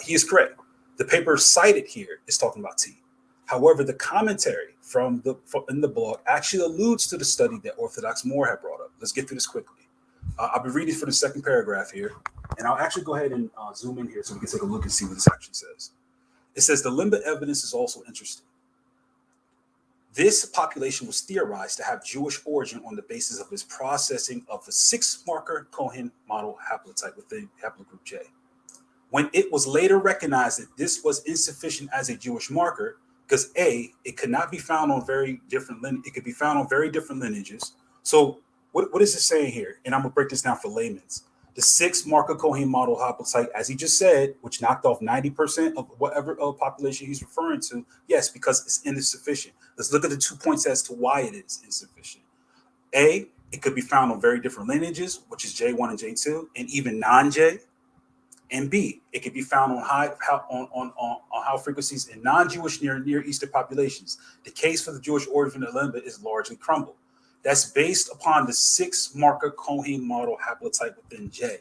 Speaker 6: He is correct. The paper cited here is talking about T. However, the commentary in the blog actually alludes to the study that Orthodox Moore had brought up. Let's get through this quickly. I'll be reading for the second paragraph here, and I'll actually go ahead and zoom in here so we can take a look and see what this actually says. It says the Lemba evidence is also interesting. This population was theorized to have Jewish origin on the basis of its processing of the 6-marker Cohen Modal Haplotype within Haplogroup J. When it was later recognized that this was insufficient as a Jewish marker, because A, it could not be found on very different lineages. So what is it saying here? And I'm gonna break this down for layman's. The 6-marker Cohen Modal Haplotype, as he just said, which knocked off 90% of whatever population he's referring to, yes, because it's insufficient. Let's look at the 2 points as to why it is insufficient. A, it could be found on very different lineages, which is J1 and J2, and even non-J. And B, it can be found on high frequencies in non-Jewish Near Eastern populations. The case for the Jewish origin of Lemba is largely crumbled. That's based upon the 6-marker Cohen Modal Haplotype within J.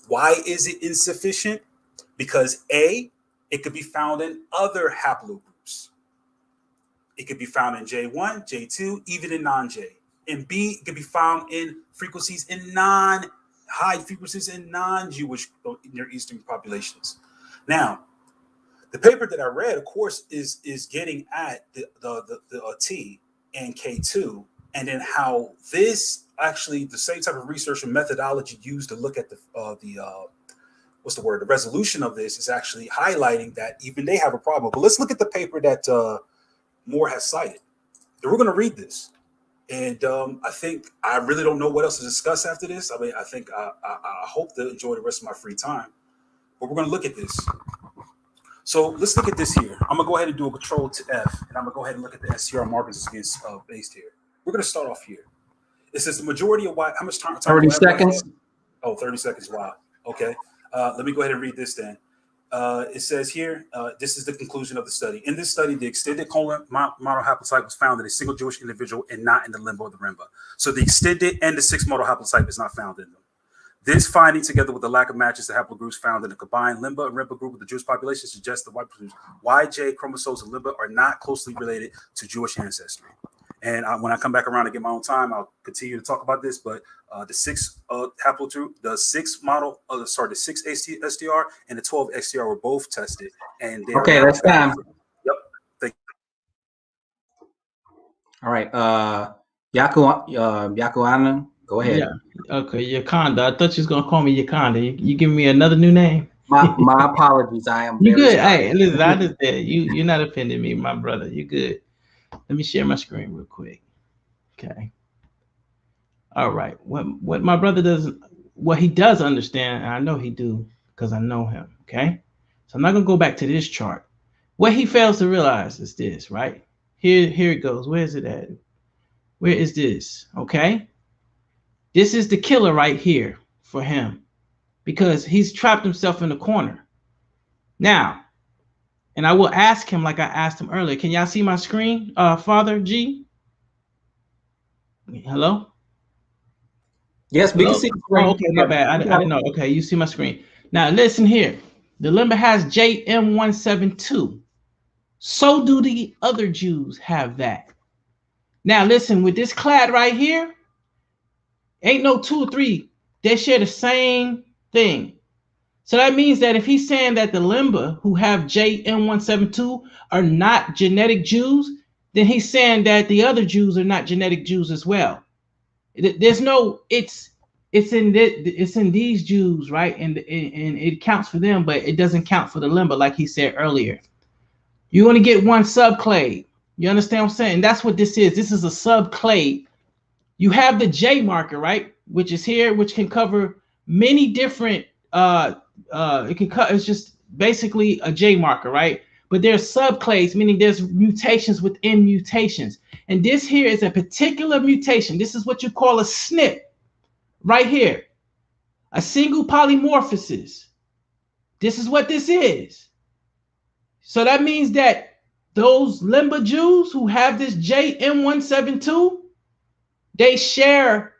Speaker 6: Why is it insufficient? Because A, it could be found in other haplogroups. It could be found in J1, J2, even in non-J. And B, it could be found in frequencies in high frequencies in non-Jewish Near Eastern populations. Now, the paper that I read, of course, is getting at the T and K2, and then how this actually the same type of research and methodology used to look at the resolution of this is actually highlighting that even they have a problem. But let's look at the paper that Moore has cited. And we're going to read this. And I think I really don't know what else to discuss after this. I mean, I think I hope to enjoy the rest of my free time. But we're going to look at this. So let's look at this here. I'm going to go ahead and do a Control to F, and I'm going to go ahead and look at the STR markers against based here. We're going to start off here. It says the majority of how much time
Speaker 1: 30 seconds.
Speaker 6: Oh, 30 seconds. Wow. Okay. Let me go ahead and read this then. It says here, this is the conclusion of the study. In this study, the extended Cohen Modal Haplotype was found in a single Jewish individual and not in the Lemba or the Lemba. So the extended and the 6 modal haplotype is not found in them. This finding, together with the lack of matches to haplogroups found in the combined Lemba and Lemba group of the Jewish population, suggests the YJ chromosomes of Lemba are not closely related to Jewish ancestry. And when I come back around and get my own time, I'll continue to talk about this. But the 6 haplotype, the 6 model, the 6 STR and the 12 STR were both tested. And
Speaker 1: okay, that's time.
Speaker 6: Yep. Thank you.
Speaker 1: All right. Yahuchanan, Go ahead.
Speaker 3: Yeah. Okay, Yakanda. I thought you was gonna call me Yakanda. You giving me another new name?
Speaker 1: My apologies. I am
Speaker 3: You
Speaker 1: very
Speaker 3: good?
Speaker 1: sorry.
Speaker 3: Hey, listen, I understand. You're not offending me, my brother. You good? Let me share my screen real quick. Okay. All right. What my brother doesn't, what he does understand, and I know he do because I know him. Okay. So I'm not gonna go back to this chart. What he fails to realize is this, right? Here it goes. Where is it at? Where is this? Okay. This is the killer right here for him because he's trapped himself in the corner. Now, and I will ask him like I asked him earlier. Can y'all see my screen, Father G? Hello?
Speaker 1: Yes, we can
Speaker 3: Hello?
Speaker 1: see the
Speaker 3: Oh,
Speaker 1: screen.
Speaker 3: okay, my bad. I didn't know. Okay, you see my screen. Now, listen here. The Lemba has JM172. So do the other Jews have that. Now, listen, with this clad right here, ain't no 2 or 3. They share the same thing. So that means that if he's saying that the Lemba who have JM172 are not genetic Jews, then he's saying that the other Jews are not genetic Jews as well. There's no, it's in these Jews, right? And it counts for them, but it doesn't count for the Lemba, like he said earlier. You want to get one subclade. You understand what I'm saying? That's what this is. This is a subclade. You have the J marker, right? Which is here, which can cover many different it's just basically a J marker, right? But there's subclades, meaning there's mutations within mutations. And this here is a particular mutation. This is what you call a SNP right here, a single polymorphosis. This is what this is. So that means that those Lemba Jews who have this JM172, they share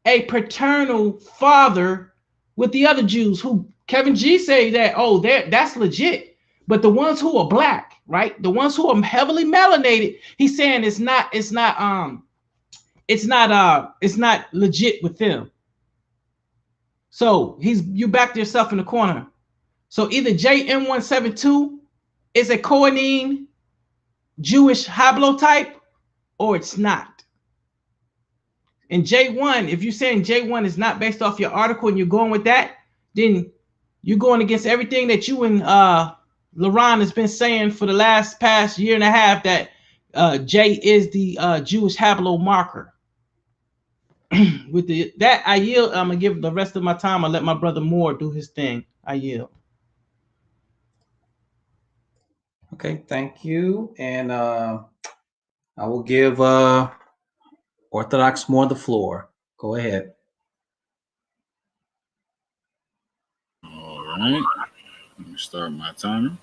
Speaker 3: a paternal father with the other Jews who Kevin G say that, oh, that's legit. But the ones who are black, right? The ones who are heavily melanated, he's saying it's not legit with them. So you backed yourself in the corner. So either JM172 is a Cohenine Jewish haplotype or it's not. And J1, if you're saying J1 is not based off your article and you're going with that, then you're going against everything that you and LaRon has been saying for the past year and a half, that J is the Jewish haplo marker. With that, I yield. I'm gonna give the rest of my time. I'll let my brother Moore do his thing. I yield.
Speaker 1: Okay, thank you. And I will give Orthodox Moore the floor. Go ahead.
Speaker 4: All right. Let me start my timer.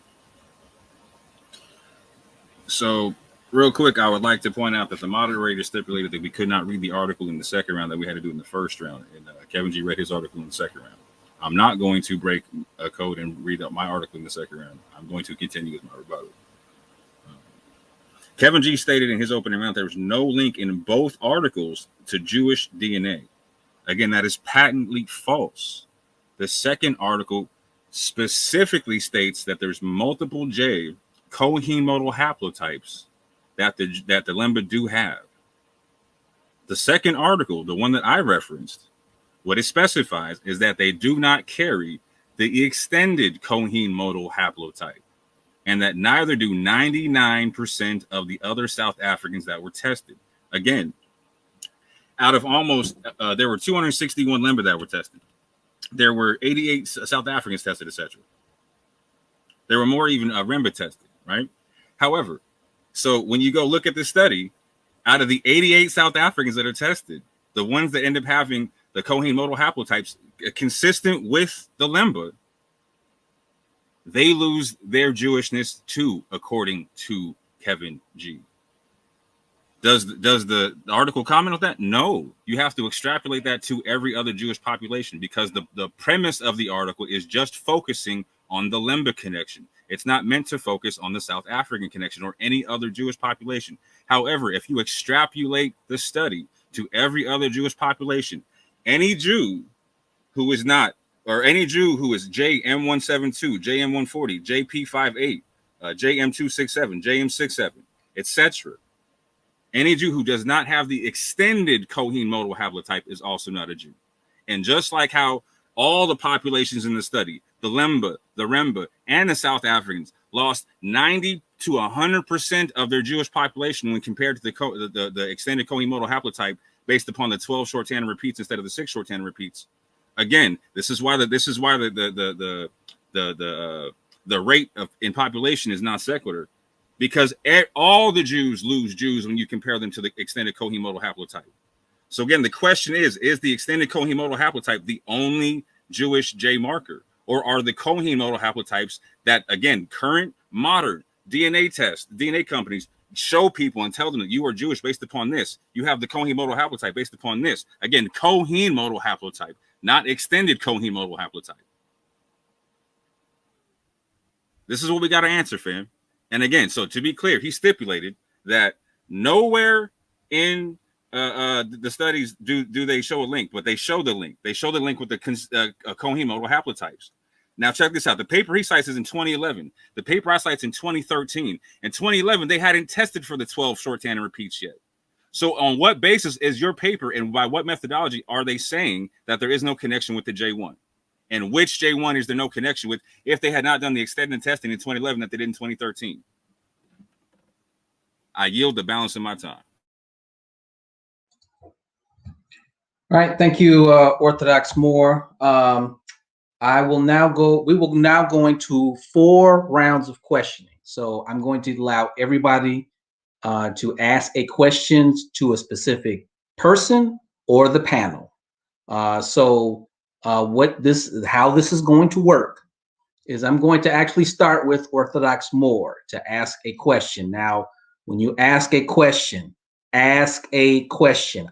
Speaker 4: So, real quick, I would like to point out that the moderator stipulated that we could not read the article in the second round that we had to do in the first round. And Kevin G read his article in the second round. I'm not going to break a code and read up my article in the second round. I'm going to continue with my rebuttal. Kevin G stated in his opening round there was no link in both articles to Jewish DNA. Again, that is patently false. The second article specifically states that there's multiple J Cohen Modal Haplotypes that the Lemba do have. The second article, the one that I referenced, what it specifies is that they do not carry the extended Cohen Modal Haplotype, and that neither do 99% of the other South Africans that were tested. Again, out of almost, there were 261 Lemba that were tested. There were 88 South Africans tested, etc. There were more even Remba tested, right? However, so when you go look at this study, out of the 88 South Africans that are tested, the ones that end up having the Cohen Modal Haplotypes consistent with the Lemba, they lose their Jewishness too, according to Kevin G. Does the article comment on that? No. You have to extrapolate that to every other Jewish population, because the premise of the article is just focusing on the Lemba connection. It's not meant to focus on the South African connection or any other Jewish population. However, if you extrapolate the study to every other Jewish population, any Jew who is not, or any Jew who is JM172, JM140, JP58, JM267, JM67, etc., Any Jew who does not have the extended Cohen Modal Haplotype is also not a Jew. And just like how all the populations in the study, the Lemba, the Remba, and the South Africans lost 90 to 100% of their Jewish population when compared to the extended Cohen Modal Haplotype based upon the 12 short tandem repeats instead of the 6 short tandem repeats. Again, this is why the rate of in population is not secular, because all the Jews lose Jews when you compare them to the extended Cohen Modal Haplotype. So again, the question is the extended Cohen Modal Haplotype the only Jewish J marker, or are the Cohen Modal Haplotypes that, again, current modern DNA tests, DNA companies show people and tell them that you are Jewish based upon this? You have the Cohen Modal Haplotype based upon this. Again, Cohen Modal Haplotype, not extended Cohen Modal Haplotype. This is what we got to answer, fam. And again, so to be clear, he stipulated that nowhere in the studies do they show a link, but they show the link. They show the link with the Cohen Modal Haplotypes. Now, check this out. The paper he cites is in 2011. The paper I cite is in 2013. In 2011, they hadn't tested for the 12 short tandem repeats yet. So on what basis is your paper, and by what methodology are they saying that there is no connection with the J1? And which J1 is there no connection with if they had not done the extended testing in 2011 that they did in 2013? I yield the balance of my time.
Speaker 1: All right, thank you, Orthodox Moore. We will now go into 4 rounds of questioning. So I'm going to allow everybody to ask a question to a specific person or the panel. How this is going to work is I'm going to actually start with Orthodox Moore to ask a question. Now, when you ask a question, I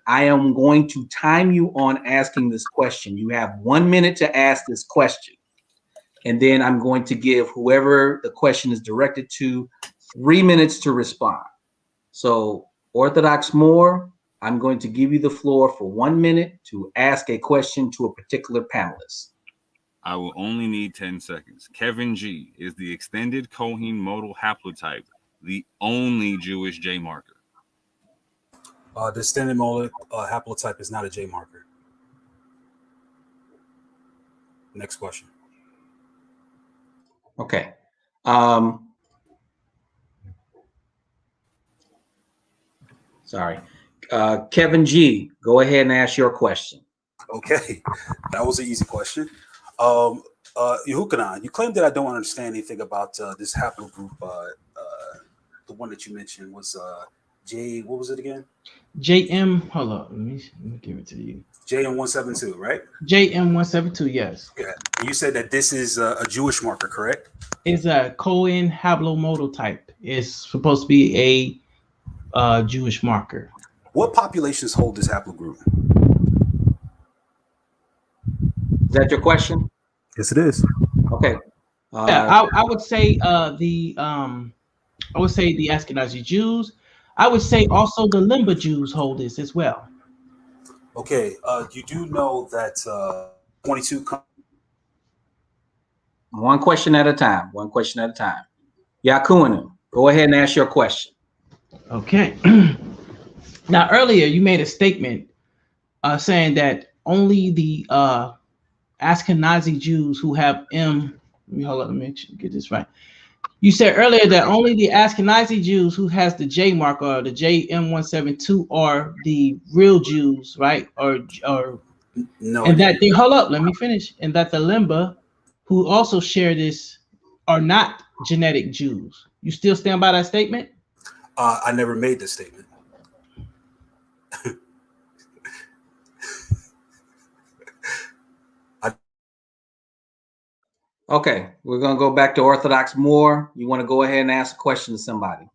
Speaker 1: am going to time you on asking this question. You have 1 minute to ask this question. And then I'm going to give whoever the question is directed to 3 minutes to respond. So Orthodox Moore, I'm going to give you the floor for 1 minute to ask a question to a particular panelist.
Speaker 4: I will only need 10 seconds. Kevin G, is the extended Cohen Modal Haplotype the only Jewish J marker?
Speaker 6: The extended modal haplotype is not a J marker. Next question.
Speaker 1: Okay. Sorry. Kevin G, go ahead and ask your question.
Speaker 6: Okay, that was an easy question. Yahuchanan, you claim that I don't understand anything about this haplogroup. The one that you mentioned was J. What was it again?
Speaker 3: JM. Hold on, let me give it to you.
Speaker 6: JM172, right?
Speaker 3: JM172. Yes.
Speaker 6: Yeah. And you said that this is a Jewish marker, correct?
Speaker 3: It's a Cohen Modal type. It's supposed to be a Jewish marker.
Speaker 6: What populations hold this haplogroup?
Speaker 1: Is that your question?
Speaker 6: Yes, it is.
Speaker 1: Okay.
Speaker 3: Yeah, I would say the Ashkenazi Jews. I would say also the Lemba Jews hold this as well.
Speaker 6: Okay. You do know that 22.
Speaker 1: One question at a time. Yahuchanan, go ahead and ask your question.
Speaker 3: Okay. Now, earlier you made a statement saying that only the Ashkenazi Jews who have M. Let me get this right. You said earlier that only the Ashkenazi Jews who has the J mark or the JM172 are the real Jews, right? Or
Speaker 6: no.
Speaker 3: And that they let me finish. And that the Lemba, who also share this, are not genetic Jews. You still stand by that statement?
Speaker 6: I never made this statement.
Speaker 1: Okay, we're going to go back to Orthodox Moore. You want to go ahead and ask a question to somebody?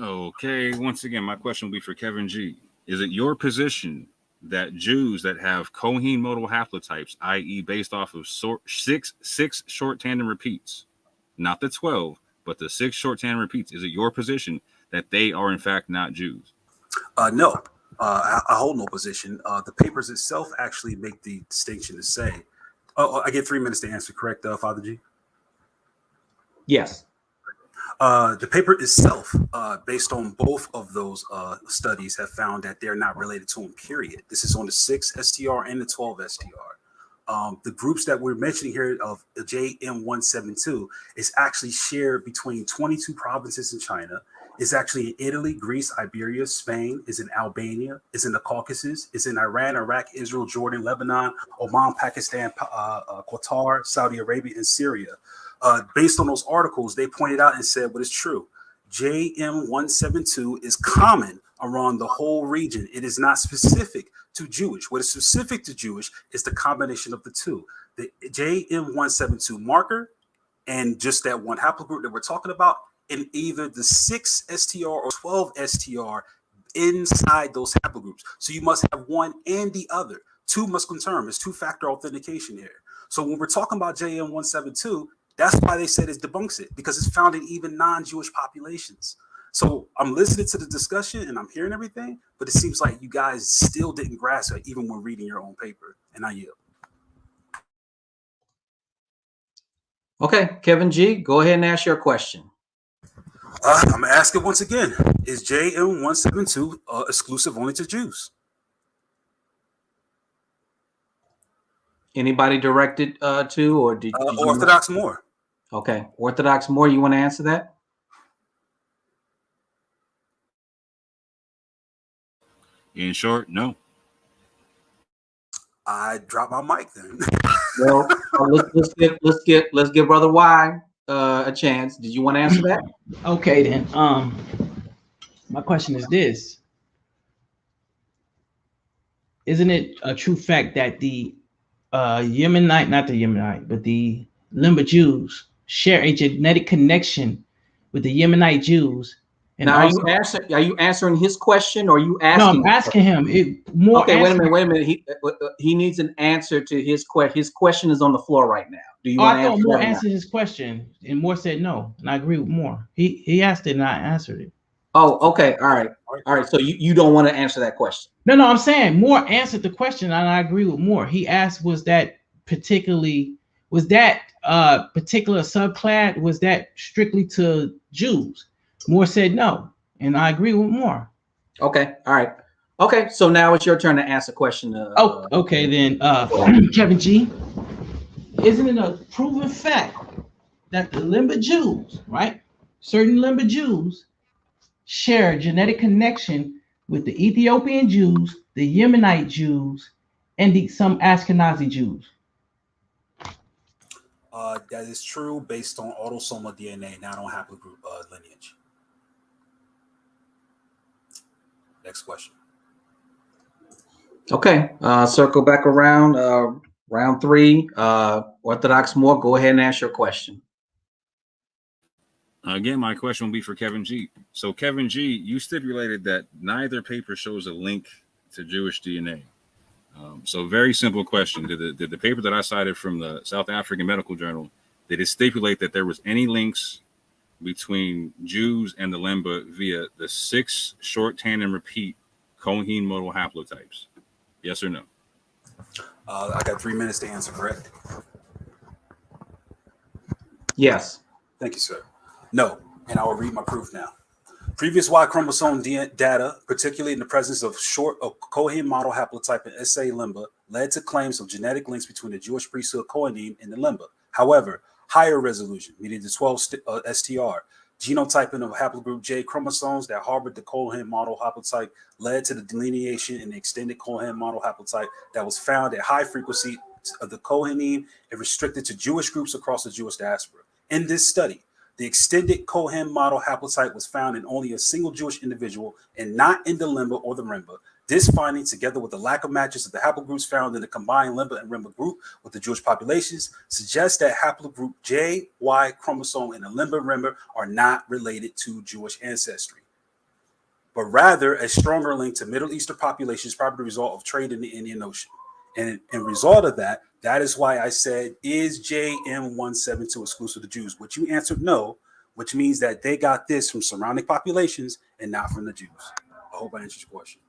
Speaker 4: Okay, once again, my question will be for Kevin G. Is it your position that Jews that have Cohen Modal Haplotypes, i.e. based off of six short tandem repeats, not the 12, but the 6 short tandem repeats, is it your position that they are in fact not Jews?
Speaker 6: No. I hold no position. The papers itself actually make the distinction to say, I get 3 minutes to answer, correct, Father G?
Speaker 1: Yes.
Speaker 6: The paper itself, based on both of those studies, have found that they're not related to them, period. This is on the 6 STR and the 12 STR. The groups that we're mentioning here of JM172 is actually shared between 22 provinces in China. It's actually in Italy, Greece, Iberia, Spain, is in Albania, is in the Caucasus, is in Iran, Iraq, Israel, Jordan, Lebanon, Oman, Pakistan, Qatar, Saudi Arabia, and Syria. Based on those articles, they pointed out and said what is true. JM172 is common around the whole region. It is not specific to Jewish. What is specific to Jewish is the combination of the two. The JM172 marker and just that one haplogroup that we're talking about in either the 6 STR or 12 STR inside those haplogroups. So you must have one and the other. Two must confirm. It's two-factor authentication here. So when we're talking about JM172, that's why they said it debunks it, because it's found in even non-Jewish populations. So I'm listening to the discussion and I'm hearing everything, but it seems like you guys still didn't grasp it even when reading your own paper. And I yield.
Speaker 1: Okay, Kevin G, go ahead and ask your question.
Speaker 6: I'm going to ask it once again. Is JM172 exclusive only to Jews?
Speaker 1: Anybody directed to, or did you
Speaker 6: Orthodox Moore?
Speaker 1: Okay, Orthodox Moore, you want to answer that?
Speaker 4: In short, no.
Speaker 6: I dropped my mic then.
Speaker 1: Well, let's give Brother Y a chance. Did you want to answer that?
Speaker 3: Okay, then. My question is this: isn't it a true fact that the Yemenite, not the Yemenite, but the Lemba Jews share a genetic connection with the Yemenite Jews? And
Speaker 1: now,
Speaker 3: also,
Speaker 1: are you answering his question, or are you asking?
Speaker 3: No, I'm asking him.
Speaker 1: Okay, wait a minute. He needs an answer to his question. His question is on the floor right now. Do you want to answer? I thought Moore answered
Speaker 3: his question, and Moore said no, and I agree with Moore. He asked it, and I answered it.
Speaker 1: Oh, okay, all right. So you don't want to answer that question?
Speaker 3: No, I'm saying Moore answered the question, and I agree with Moore. He asked, was that particular subclad, was that strictly to Jews? Moore said no, and I agree with Moore.
Speaker 1: Okay, all right. Okay, so now it's your turn to answer the question.
Speaker 3: Okay, then, Kevin G, isn't it a proven fact that the Lemba Jews, right, certain Lemba Jews share a genetic connection with the Ethiopian Jews, the Yemenite Jews, and some Ashkenazi Jews?
Speaker 6: That is true based on autosomal DNA, not on haplogroup lineage. Next question.
Speaker 1: Okay, circle back around. Round 3. Orthodox Moore, go ahead and ask your question.
Speaker 4: Again, my question will be for Kevin G. So, Kevin G, you stipulated that neither paper shows a link to Jewish DNA. So, very simple question: Did the paper that I cited from the South African Medical Journal, did it stipulate that there was any links between Jews and the Lemba via the 6 short tandem repeat Cohen Modal Haplotypes? Yes or no?
Speaker 6: I got 3 minutes to answer, correct?
Speaker 1: Yes.
Speaker 6: Thank you, sir. No, and I will read my proof now. Previous Y chromosome data, particularly in the presence of Cohen Modal Haplotype and SA Lemba, led to claims of genetic links between the Jewish priesthood Cohenim and the Lemba. However, higher resolution, meaning the 12 STR, genotyping of haplogroup J chromosomes that harbored the Cohen Modal Haplotype led to the delineation in the extended Cohen Modal Haplotype that was found at high frequency of the Cohenim and restricted to Jewish groups across the Jewish diaspora. In this study, the extended Cohen Modal Haplotype was found in only a single Jewish individual and not in the Lemba or the Remba. This finding, together with the lack of matches of the haplogroups found in the combined Lemba and Remba group with the Jewish populations, suggests that haplogroup J, Y chromosome and the Lemba and Remba are not related to Jewish ancestry, but rather a stronger link to Middle Eastern populations, probably the result of trade in the Indian Ocean. And in result of that, that is why I said, is JM172 exclusive to Jews? Which you answered no, which means that they got this from surrounding populations and not from the Jews. I hope I answered your question.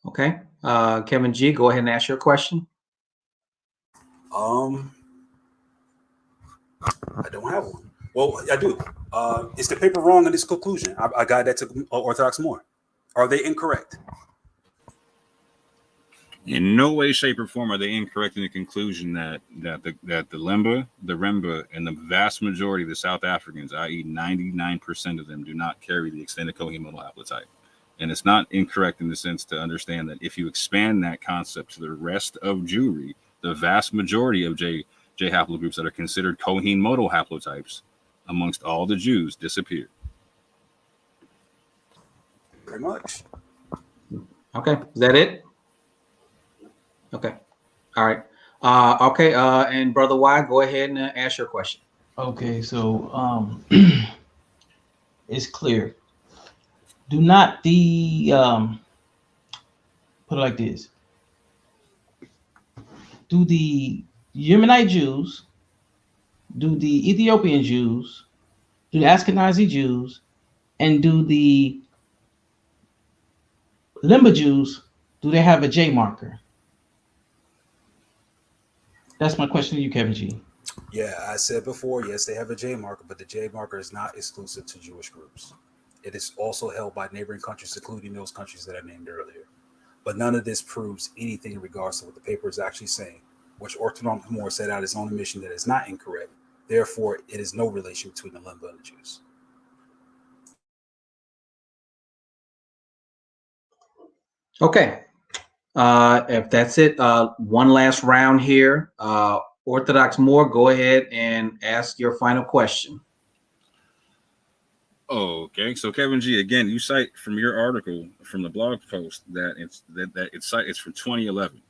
Speaker 1: Okay. Kevin G, go ahead and ask your question.
Speaker 6: I don't have one. Well, I do. Is the paper wrong in this conclusion? I got that to Orthodox more. Are they incorrect?
Speaker 4: In no way, shape, or form are they incorrect in the conclusion that the Lemba, the Remba, and the vast majority of the South Africans, i.e. 99% of them, do not carry the extended Cohen Modal Haplotype. And it's not incorrect in the sense to understand that if you expand that concept to the rest of Jewry, the vast majority of J haplogroups that are considered Cohen Modal Haplotypes amongst all the Jews disappear.
Speaker 6: Very much.
Speaker 1: Okay, is that it? Okay, all right. Okay, and Brother Y, go ahead and ask your question.
Speaker 3: Okay, so it's clear. Do not put it like this. Do the Yemenite Jews, do the Ethiopian Jews, do the Ashkenazi Jews, and do the Lemba Jews, do they have a J marker? That's my question to you, Kevin G.
Speaker 6: Yeah, I said before, yes, they have a J marker, but the J marker is not exclusive to Jewish groups. It is also held by neighboring countries, including those countries that I named earlier. But none of this proves anything in regards to what the paper is actually saying, which Orthodox Moore set out his own admission that is not incorrect. Therefore, it is no relation between the Lemba and the Jews.
Speaker 1: Okay, if that's it, one last round here. Orthodox Moore, go ahead and ask your final question.
Speaker 4: Okay, so Kevin G, again, you cite from your article from the blog post that it's from 2011.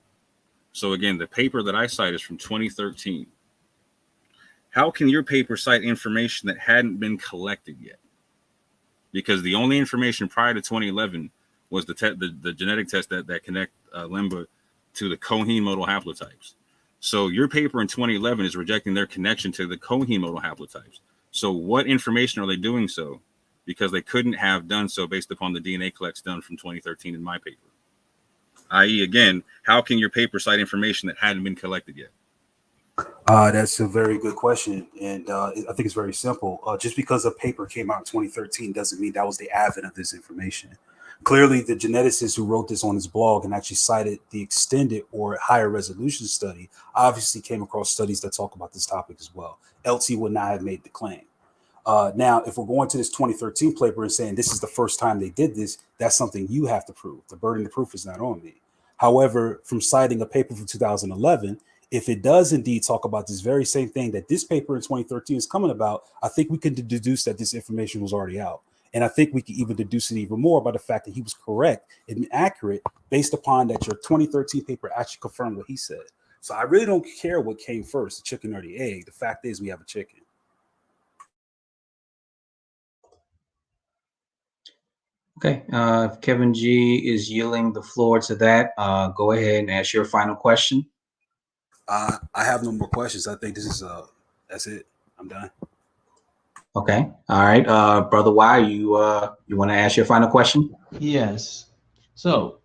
Speaker 4: So again, the paper that I cite is from 2013. How can your paper cite information that hadn't been collected yet? Because the only information prior to 2011 was the genetic test that connect Lemba to the Cohen Modal Haplotypes. So your paper in 2011 is rejecting their connection to the Cohen Modal Haplotypes. So what information are they doing so? Because they couldn't have done so based upon the DNA collects done from 2013 in my paper. I.e., again, how can your paper cite information that hadn't been collected yet?
Speaker 6: That's a very good question. And I think it's very simple. Just because a paper came out in 2013 doesn't mean that was the advent of this information. Clearly, the geneticist who wrote this on his blog and actually cited the extended or higher resolution study obviously came across studies that talk about this topic as well. LT would not have made the claim. Now, if we're going to this 2013 paper and saying this is the first time they did this, that's something you have to prove. The burden of proof is not on me. However, from citing a paper from 2011, if it does indeed talk about this very same thing that this paper in 2013 is coming about, I think we can deduce that this information was already out. And I think we can even deduce it even more by the fact that he was correct and accurate based upon that your 2013 paper actually confirmed what he said. So I really don't care what came first, the chicken or the egg. The fact is we have a chicken.
Speaker 1: Okay, if Kevin G is yielding the floor to that, go ahead and ask your final question.
Speaker 6: I have no more questions. I think this is that's it. I'm done.
Speaker 1: Okay, all right, Brother Y, you want to ask your final question?
Speaker 3: Yes. So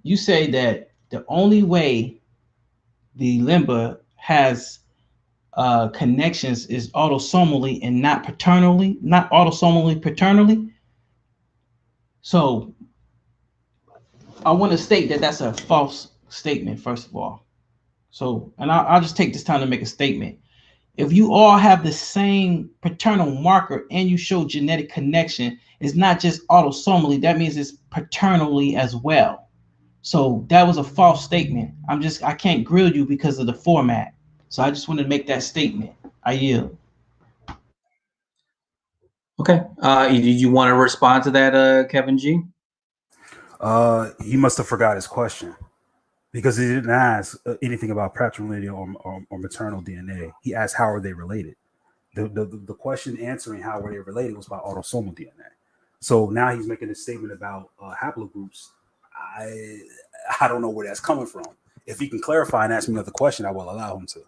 Speaker 3: you say that the only way the Lemba has connections is autosomally and not paternally, not autosomally paternally. So I want to state that that's a false statement, first of all. So, and I'll just take this time to make a statement. If you all have the same paternal marker and you show genetic connection, it's not just autosomally, that means it's paternally as well. So that was a false statement. I can't grill you because of the format. So I just wanted to make that statement. I yield.
Speaker 1: Okay, did you want to respond to that, Kevin G?
Speaker 6: He must have forgot his question because he didn't ask anything about patrilineal or maternal DNA. He asked how are they related. The question answering how were they related was about autosomal DNA. So now he's making a statement about haplogroups. I don't know where that's coming from. If he can clarify and ask me another question, I will allow him to.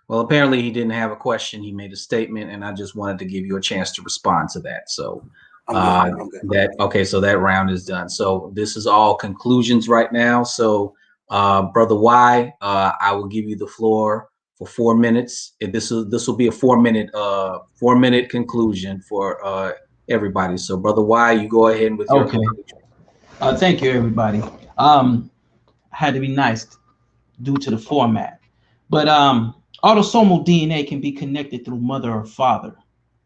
Speaker 1: Well, apparently he didn't have a question. He made a statement, and I just wanted to give you a chance to respond to that. So
Speaker 6: I'm good.
Speaker 1: so that round is done. So this is all conclusions right now. So Brother Y, I will give you the floor for 4 minutes. And this will be a 4-minute conclusion for everybody. So, Brother Y, you go ahead with your conclusion.
Speaker 3: Thank you, everybody. I had to be nice due to the format, but autosomal DNA can be connected through mother or father.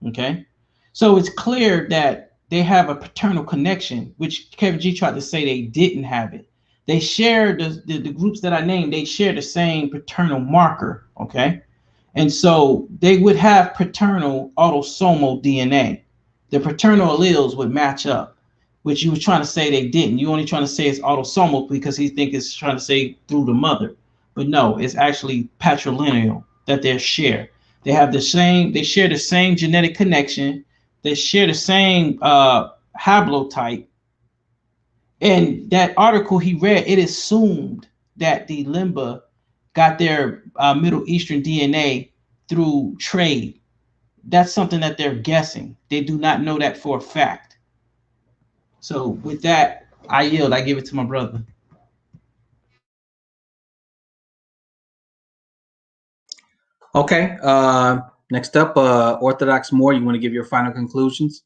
Speaker 3: Okay, so it's clear that they have a paternal connection, which Kevin G tried to say they didn't have it. They share the groups that I named. They share the same paternal marker. Okay, and so they would have paternal autosomal DNA. The paternal alleles would match up, which you were trying to say they didn't. You only trying to say it's autosomal because he think it's trying to say through the mother. But no, it's actually patrilineal that they share. They have the same, they share the same genetic connection. They share the same haplotype. And that article he read, it assumed that the Lemba got their Middle Eastern DNA through trade. That's something that they're guessing. They do not know that for a fact. So with that, I yield. I give it to my brother.
Speaker 1: Okay. Next up, Orthodox Moore, you want to give your final conclusions?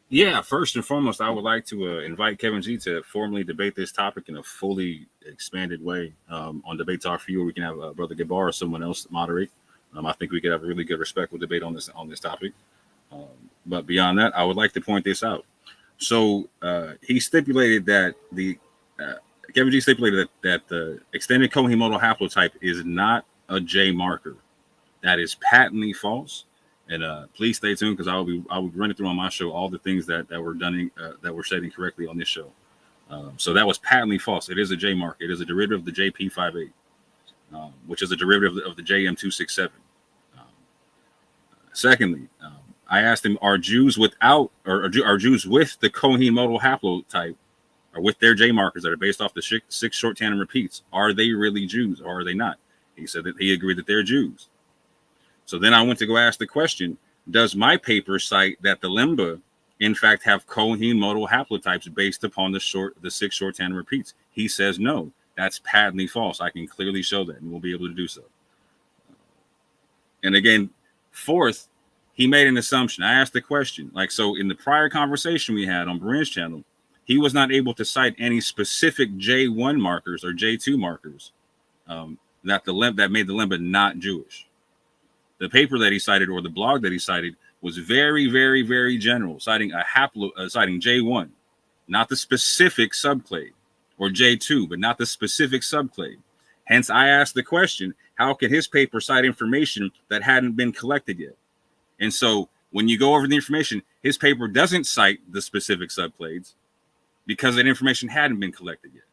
Speaker 4: Yeah, first and foremost, I would like to invite Kevin G to formally debate this topic in a fully expanded way on Debate Talk for You. We can have Brother Gabar or someone else moderate. I think we could have a really good, respectful debate on this topic. But beyond that, I would like to point this out. So he stipulated that Kevin G stipulated that the extended Cohen Modal Haplotype is not a J marker. That is patently false. And please stay tuned because I will be running through on my show all the things that were done that were said incorrectly on this show. So that was patently false. It is a J marker. It is a derivative of the JP58, which is a derivative of the JM267. Secondly, I asked him, are Jews without or are Jews with the Cohen Modal Haplotype or with their J markers that are based off the 6 short tandem repeats, are they really Jews or are they not? He said that he agreed that they're Jews. So then I went to go ask the question, does my paper cite that the Lemba, in fact, have Cohen Modal Haplotypes based upon the 6 short tandem repeats? He says no, that's patently false. I can clearly show that and we'll be able to do so. And again, fourth, he made an assumption. I asked the question, so in the prior conversation we had on Brian's channel, he was not able to cite any specific J1 markers or J2 markers that made the Lemba not Jewish. The paper that he cited or the blog that he cited was very, very, very general, citing citing J1, not the specific subclade, or J2, but not the specific subclade. Hence, I asked the question, how can his paper cite information that hadn't been collected yet? And so when you go over the information, his paper doesn't cite the specific subclades because that information hadn't been collected yet.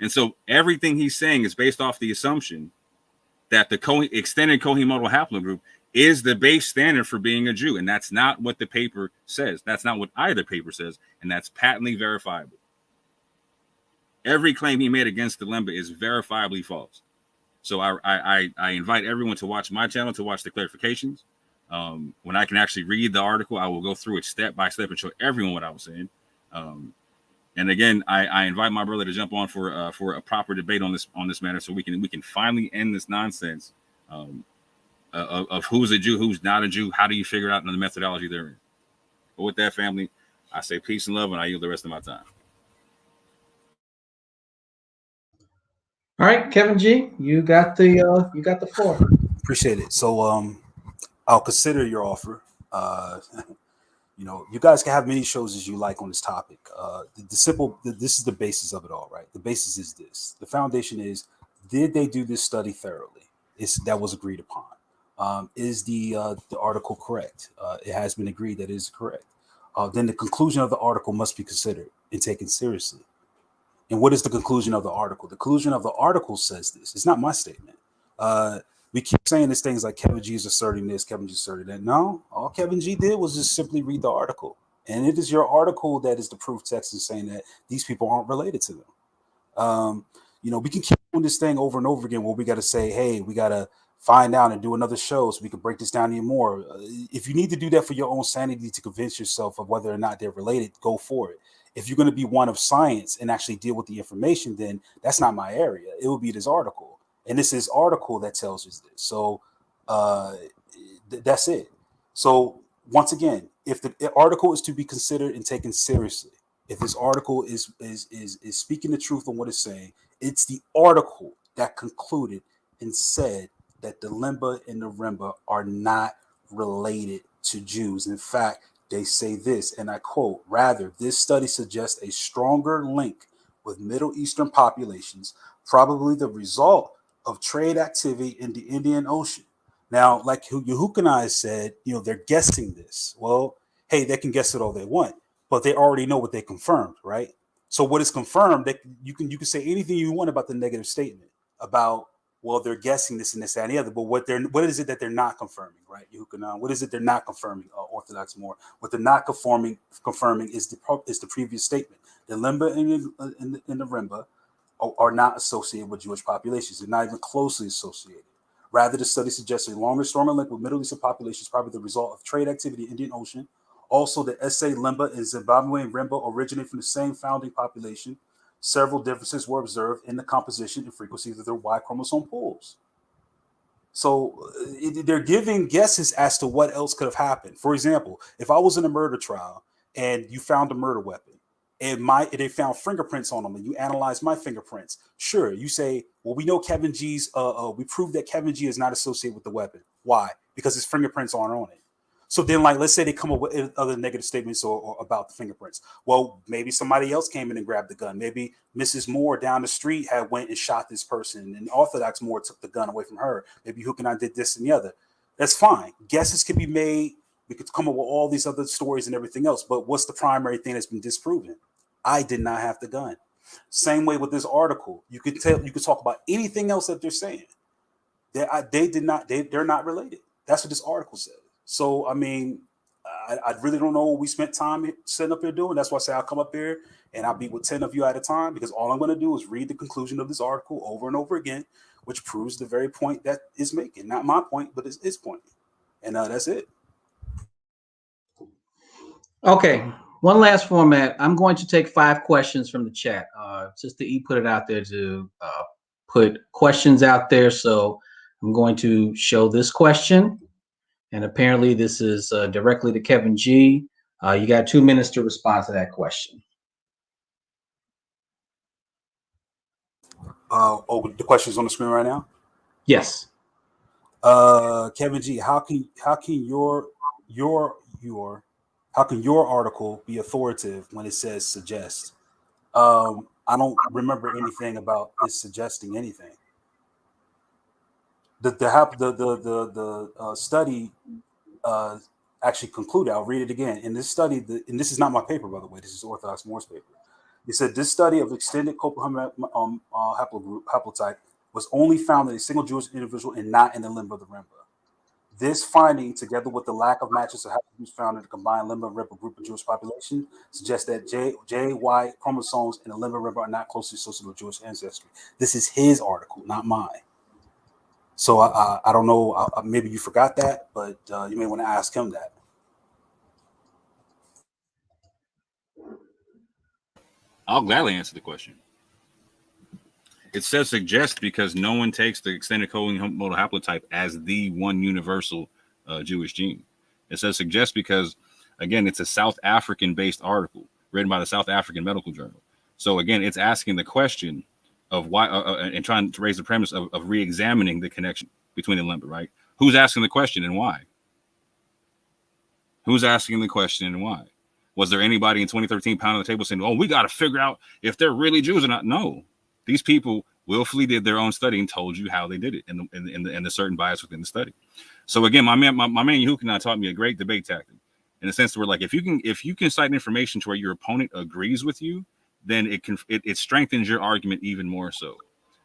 Speaker 4: And so everything he's saying is based off the assumption that the extended Cohen Modal Haplogroup is the base standard for being a Jew. And that's not what the paper says. That's not what either paper says. And that's patently verifiable. Every claim he made against the Lemba is verifiably false. So I invite everyone to watch my channel to watch the clarifications. When I can actually read the article, I will go through it step by step and show everyone what I was saying. And again, I invite my brother to jump on for a proper debate on this matter, so we can finally end this nonsense of who's a Jew, who's not a Jew. How do you figure out the methodology they're in? But with that, family, I say peace and love, and I yield the rest of my time.
Speaker 1: All right, Kevin G, you got the floor.
Speaker 6: Appreciate it. So I'll consider your offer. You guys can have many shows as you like on this topic. This is the basis of it all, right? The basis is this. The foundation is, did they do this study thoroughly? That was agreed upon. Is the article correct? It has been agreed that it is correct. Then the conclusion of the article must be considered and taken seriously. And what is the conclusion of the article? The conclusion of the article says this. It's not my statement. We keep saying these things like Kevin G is asserting this, Kevin G is asserting that. No, all Kevin G did was just simply read the article. And it is your article that is the proof text in saying that these people aren't related to them. We can keep doing this thing over and over again where we got to say, hey, we got to find out and do another show so we can break this down even more. If you need to do that for your own sanity to convince yourself of whether or not they're related, go for it. If you're going to be one of science and actually deal with the information, then that's not my area. It will be this article. And this is article that tells us this. So that's it. So once again, if the article is to be considered and taken seriously, if this article is speaking the truth on what it's saying, it's the article that concluded and said that the Lemba and the Remba are not related to Jews. In fact, they say this, and I quote, rather, this study suggests a stronger link with Middle Eastern populations, probably the result of trade activity in the Indian Ocean. Now, like Yahuchanan said, they're guessing this. Well, hey, they can guess it all they want, but they already know what they confirmed, right? So what is confirmed, that you can say anything you want about the negative statement about, well, they're guessing this and this and the other, but what is it that they're not confirming, right? Yahuchanan, what is it they're not confirming? Orthodox more. What they're not confirming is the previous statement. The Lemba and the Remba are not associated with Jewish populations. They're not even closely associated. Rather, the study suggests a longer, stronger link with Middle Eastern populations, probably the result of trade activity in the Indian Ocean. Also, the SA Lemba and Zimbabwean Remba originate from the same founding population. Several differences were observed in the composition and frequency of their Y chromosome pools. So they're giving guesses as to what else could have happened. For example, if I was in a murder trial and you found a murder weapon and they found fingerprints on them and you analyze my fingerprints, sure, you say, well, we know Kevin G's, we proved that Kevin G is not associated with the weapon. Why? Because his fingerprints aren't on it. So then, like, let's say they come up with other negative statements or about the fingerprints. Well, maybe somebody else came in and grabbed the gun. Maybe Mrs. Moore down the street had went and shot this person, and Orthodox Moore took the gun away from her. Maybe Yahuchanan did this and the other. That's fine. Guesses can be made. We could come up with all these other stories and everything else. But what's the primary thing that's been disproven? I did not have the gun. Same way with this article. You could talk about anything else that they're saying. They're not related. That's what this article says. So, I mean, I really don't know what we spent time sitting up here doing. That's why I say I'll come up here and I'll be with 10 of you at a time, because all I'm going to do is read the conclusion of this article over and over again, which proves the very point that is making. Not my point, but it's his point. And that's it.
Speaker 1: Okay. One last format. I'm going to take 5 questions from the chat. Sister E put it out there to put questions out there. So I'm going to show this question. And apparently this is directly to Kevin G. You got 2 minutes to respond to that question.
Speaker 6: The question's on the screen right now?
Speaker 1: Yes.
Speaker 6: Kevin G, how can your article be authoritative when it says suggest? I don't remember anything about it suggesting anything. The study actually concluded. I'll read it again. In this study, and this is not my paper, by the way. This is Orthodox Moore's paper. It said this study of extended Cohen Haplogroup haplotype was only found in a single Jewish individual and not in the Lemba of the Remba. This finding, together with the lack of matches of haplogroups found in the combined Lemba and Remba group of Jewish population, suggests that JY chromosomes in the Lemba and Remba are not closely associated with Jewish ancestry. This is his article, not mine. So I don't know. Maybe you forgot that, but you may want to ask him that.
Speaker 4: I'll gladly answer the question. It says suggest because no one takes the extended Cohen Modal Haplotype as the one universal Jewish gene. It says suggest because, again, it's a South African-based article written by the South African Medical Journal. So, again, it's asking the question of why and trying to raise the premise of re-examining the connection between the Lemba, right? Who's asking the question and why? Who's asking the question and why? Was there anybody in 2013 pounding the table saying, oh, we got to figure out if they're really Jews or not? No. These people willfully did their own study and told you how they did it and the certain bias within the study. So again, my man Yahuchanan taught me a great debate tactic in the sense that we're like, if you can cite information to where your opponent agrees with you, then it strengthens your argument even more so.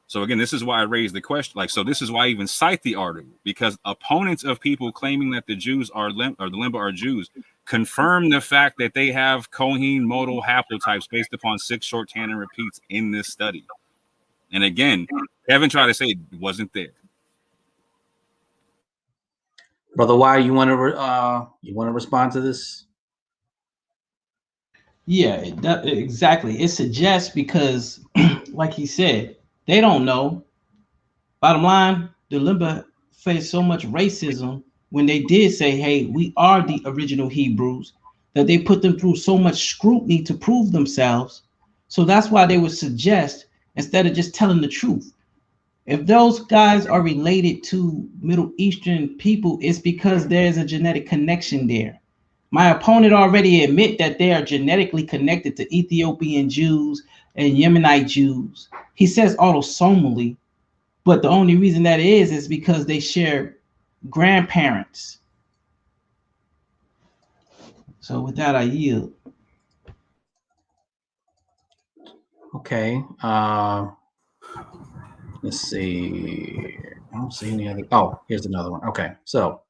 Speaker 4: So again, this is why I raised the question. So this is why I even cite the article, because opponents of people claiming that the Jews are the Lemba are Jews confirm the fact that they have Cohen Modal Haplotypes based upon 6 short tandem repeats in this study. And again, Kevin tried to say it wasn't there.
Speaker 1: Brother Y, you want to respond to this?
Speaker 3: Yeah, exactly. It suggests because, like he said, they don't know. Bottom line, the Lemba faced so much racism when they did say, hey, we are the original Hebrews, that they put them through so much scrutiny to prove themselves. So that's why they would suggest, instead of just telling the truth, if those guys are related to Middle Eastern people, it's because there's a genetic connection there. My opponent already admit that they are genetically connected to Ethiopian Jews and Yemenite Jews. He says autosomally, but the only reason that is because they share grandparents. So with that, I yield.
Speaker 1: Okay. Let's see. I don't see any other. Oh, here's another one. Okay. So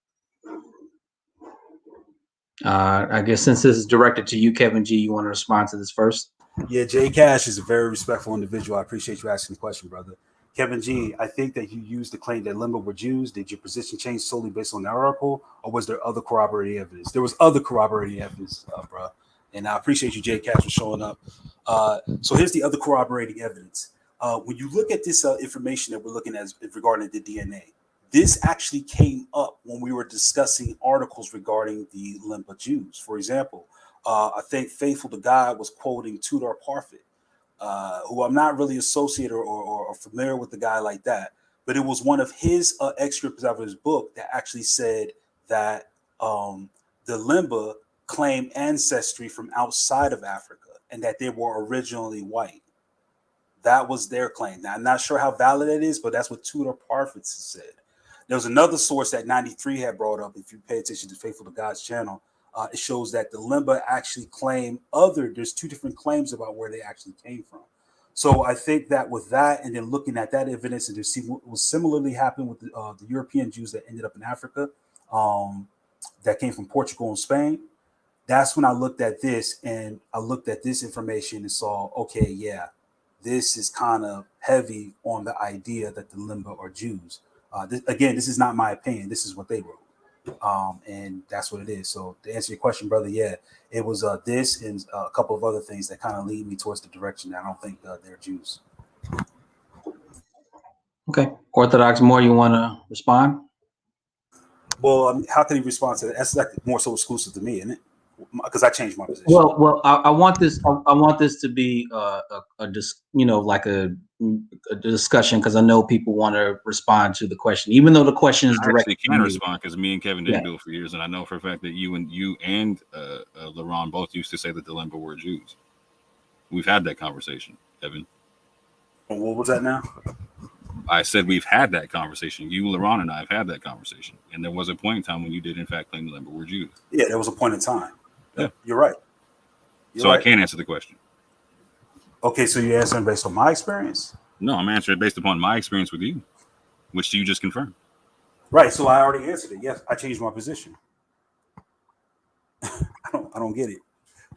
Speaker 1: I guess since this is directed to you, Kevin G, you want to respond to this first?
Speaker 6: Yeah, Jay Cash is a very respectful individual. I appreciate you asking the question, brother. Kevin G, I think that you used the claim that Lemba were Jews. Did your position change solely based on the article, or was there other corroborating evidence? There was other corroborating evidence, bro. And I appreciate you, Jay Cash, for showing up. So here's the other corroborating evidence. When you look at this information that we're looking at regarding the DNA, this actually came up when we were discussing articles regarding the Lemba Jews. For example, I think Faithful to God was quoting Tudor Parfit, who I'm not really associated or familiar with the guy like that, but it was one of his excerpts out of his book that actually said that the Lemba claimed ancestry from outside of Africa and that they were originally white. That was their claim. Now, I'm not sure how valid it is, but that's what Tudor Parfit said. There was another source that 93 had brought up. If you pay attention to Faithful to God's channel, it shows that the Lemba actually claim there's two different claims about where they actually came from. So I think that with that, and then looking at that evidence and to see what was similarly happened with the European Jews that ended up in Africa, that came from Portugal and Spain, that's when I looked at this and I looked at this information and saw, okay, yeah, this is kind of heavy on the idea that the Lemba are Jews. This is not my opinion. This is what they wrote. And that's what it is. So to answer your question, brother, yeah, it was this and a couple of other things that kind of lead me towards the direction that I don't think they're Jews.
Speaker 1: Okay. Orthodox More, you want to respond?
Speaker 6: Well, how can he respond to that? That's like more so exclusive to me, isn't it? Because I changed my position.
Speaker 1: Well, I want this. I want this to be like a discussion because I know people want to respond to the question, even though the question is directed.
Speaker 4: I can respond because me and Kevin didn't do it for years, and I know for a fact that you and LaRon both used to say that the Lemba were Jews. We've had that conversation, Kevin.
Speaker 6: What was that now?
Speaker 4: I said we've had that conversation. You, LaRon, and I have had that conversation, and there was a point in time when you did, in fact, claim the Lemba were Jews.
Speaker 6: Yeah, there was a point in time.
Speaker 4: Yeah,
Speaker 6: you're right.
Speaker 4: I can't answer the question.
Speaker 6: Okay, so you're answering based on my experience?
Speaker 4: No, I'm answering based upon my experience with you, which you just confirmed.
Speaker 6: Right, so I already answered it. Yes, I changed my position. I don't get it.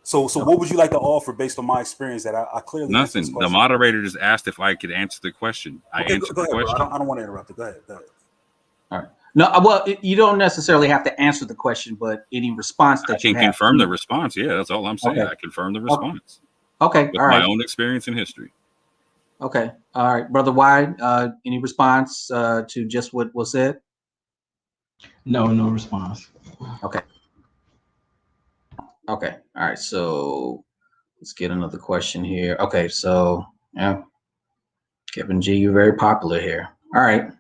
Speaker 6: So what would you like to offer based on my experience that I clearly
Speaker 4: nothing? The moderator just asked if I could answer the question. I answered the question.
Speaker 6: I don't want to interrupt it. Go ahead.
Speaker 1: All right. No, well, you don't necessarily have to answer the question, but any response that you
Speaker 4: can confirm the response. Yeah, that's all I'm saying. Okay. I confirm the response.
Speaker 1: Okay.
Speaker 4: With my own experience in history.
Speaker 1: Okay. All right, Brother Wide, any response to just what was said?
Speaker 3: No response.
Speaker 1: Okay. Okay. All right. So let's get another question here. Okay. So yeah, Kevin G, you're very popular here. All right.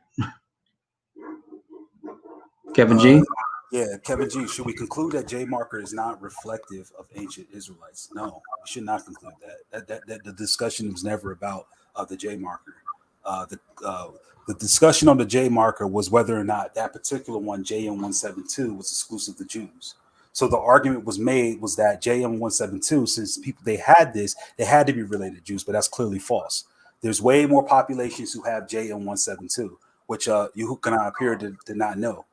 Speaker 1: Kevin G?
Speaker 6: Yeah, Kevin G. Should we conclude that J marker is not reflective of ancient Israelites? No, we should not conclude that. That the discussion was never about the J marker. The discussion on the J marker was whether or not that particular one, JM172, was exclusive to Jews. So the argument was made was that JM172, since they had this, they had to be related to Jews, but that's clearly false. There's way more populations who have JM172, which Yahuchanan appeared to not know.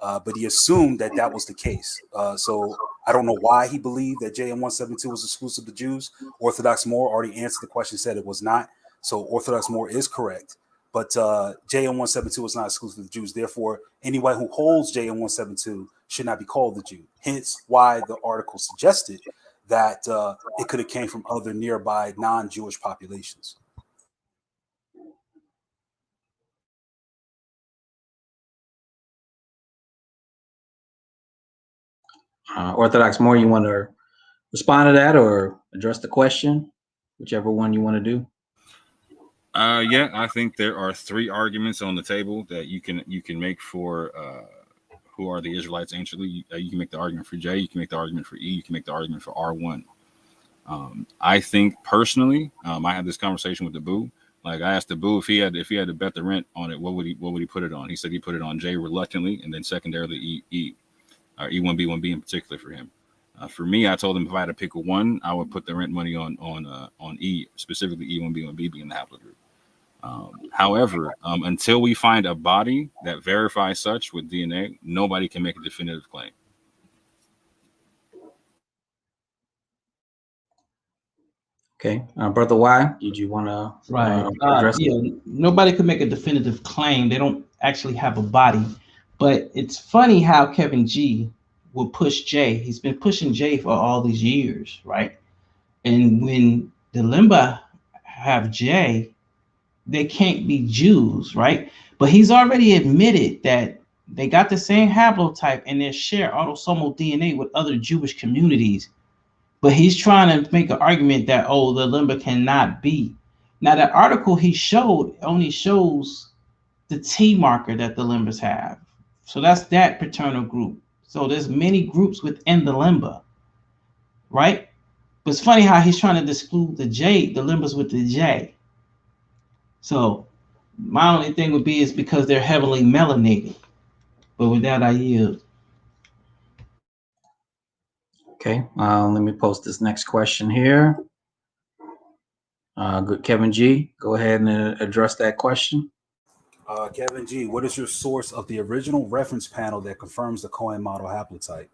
Speaker 6: But he assumed that was the case. So I don't know why he believed that JM172 was exclusive to Jews. Orthodox More already answered the question, said it was not. So Orthodox More is correct. But JM172 is not exclusive to Jews. Therefore, anyone who holds JM172 should not be called the Jew. Hence why the article suggested that it could have came from other nearby non-Jewish populations.
Speaker 1: Orthodox More, you want to respond to that or address the question, whichever one you want to do?
Speaker 4: Yeah, I think there are three arguments on the table that you can make for who are the Israelites anciently. You can make the argument for J, you can make the argument for E, you can make the argument for R1. I think personally, I had this conversation with the Boo. Like I asked the Boo if he had to bet the rent on it, what would he put it on? He said he put it on J reluctantly, and then secondarily E, or E1B1B in particular for him. For me, I told him if I had to pick one, I would put the rent money on E, specifically E1B1B being the haplogroup. However, until we find a body that verifies such with DNA, nobody can make a definitive claim.
Speaker 1: Okay, Brother Y, did you want to address it?
Speaker 3: Nobody could make a definitive claim. They don't actually have a body. But it's funny how Kevin G will push J. He's been pushing J for all these years, right? And when the Lemba have J, they can't be Jews, right? But he's already admitted that they got the same haplotype and they share autosomal DNA with other Jewish communities. But he's trying to make an argument that, oh, the Lemba cannot be. Now, the article he showed only shows the T marker that the Lembas have. So that's that paternal group. So there's many groups within the Lemba, right? But it's funny how he's trying to exclude the J, the Lembas with the J. So my only thing would be is because they're heavily melanated. But with that, I yield.
Speaker 1: Okay, let me post this next question here. Good, Kevin G, go ahead and address that question.
Speaker 6: Kevin G, what is your source of the original reference panel that confirms the Cohen Modal Haplotype?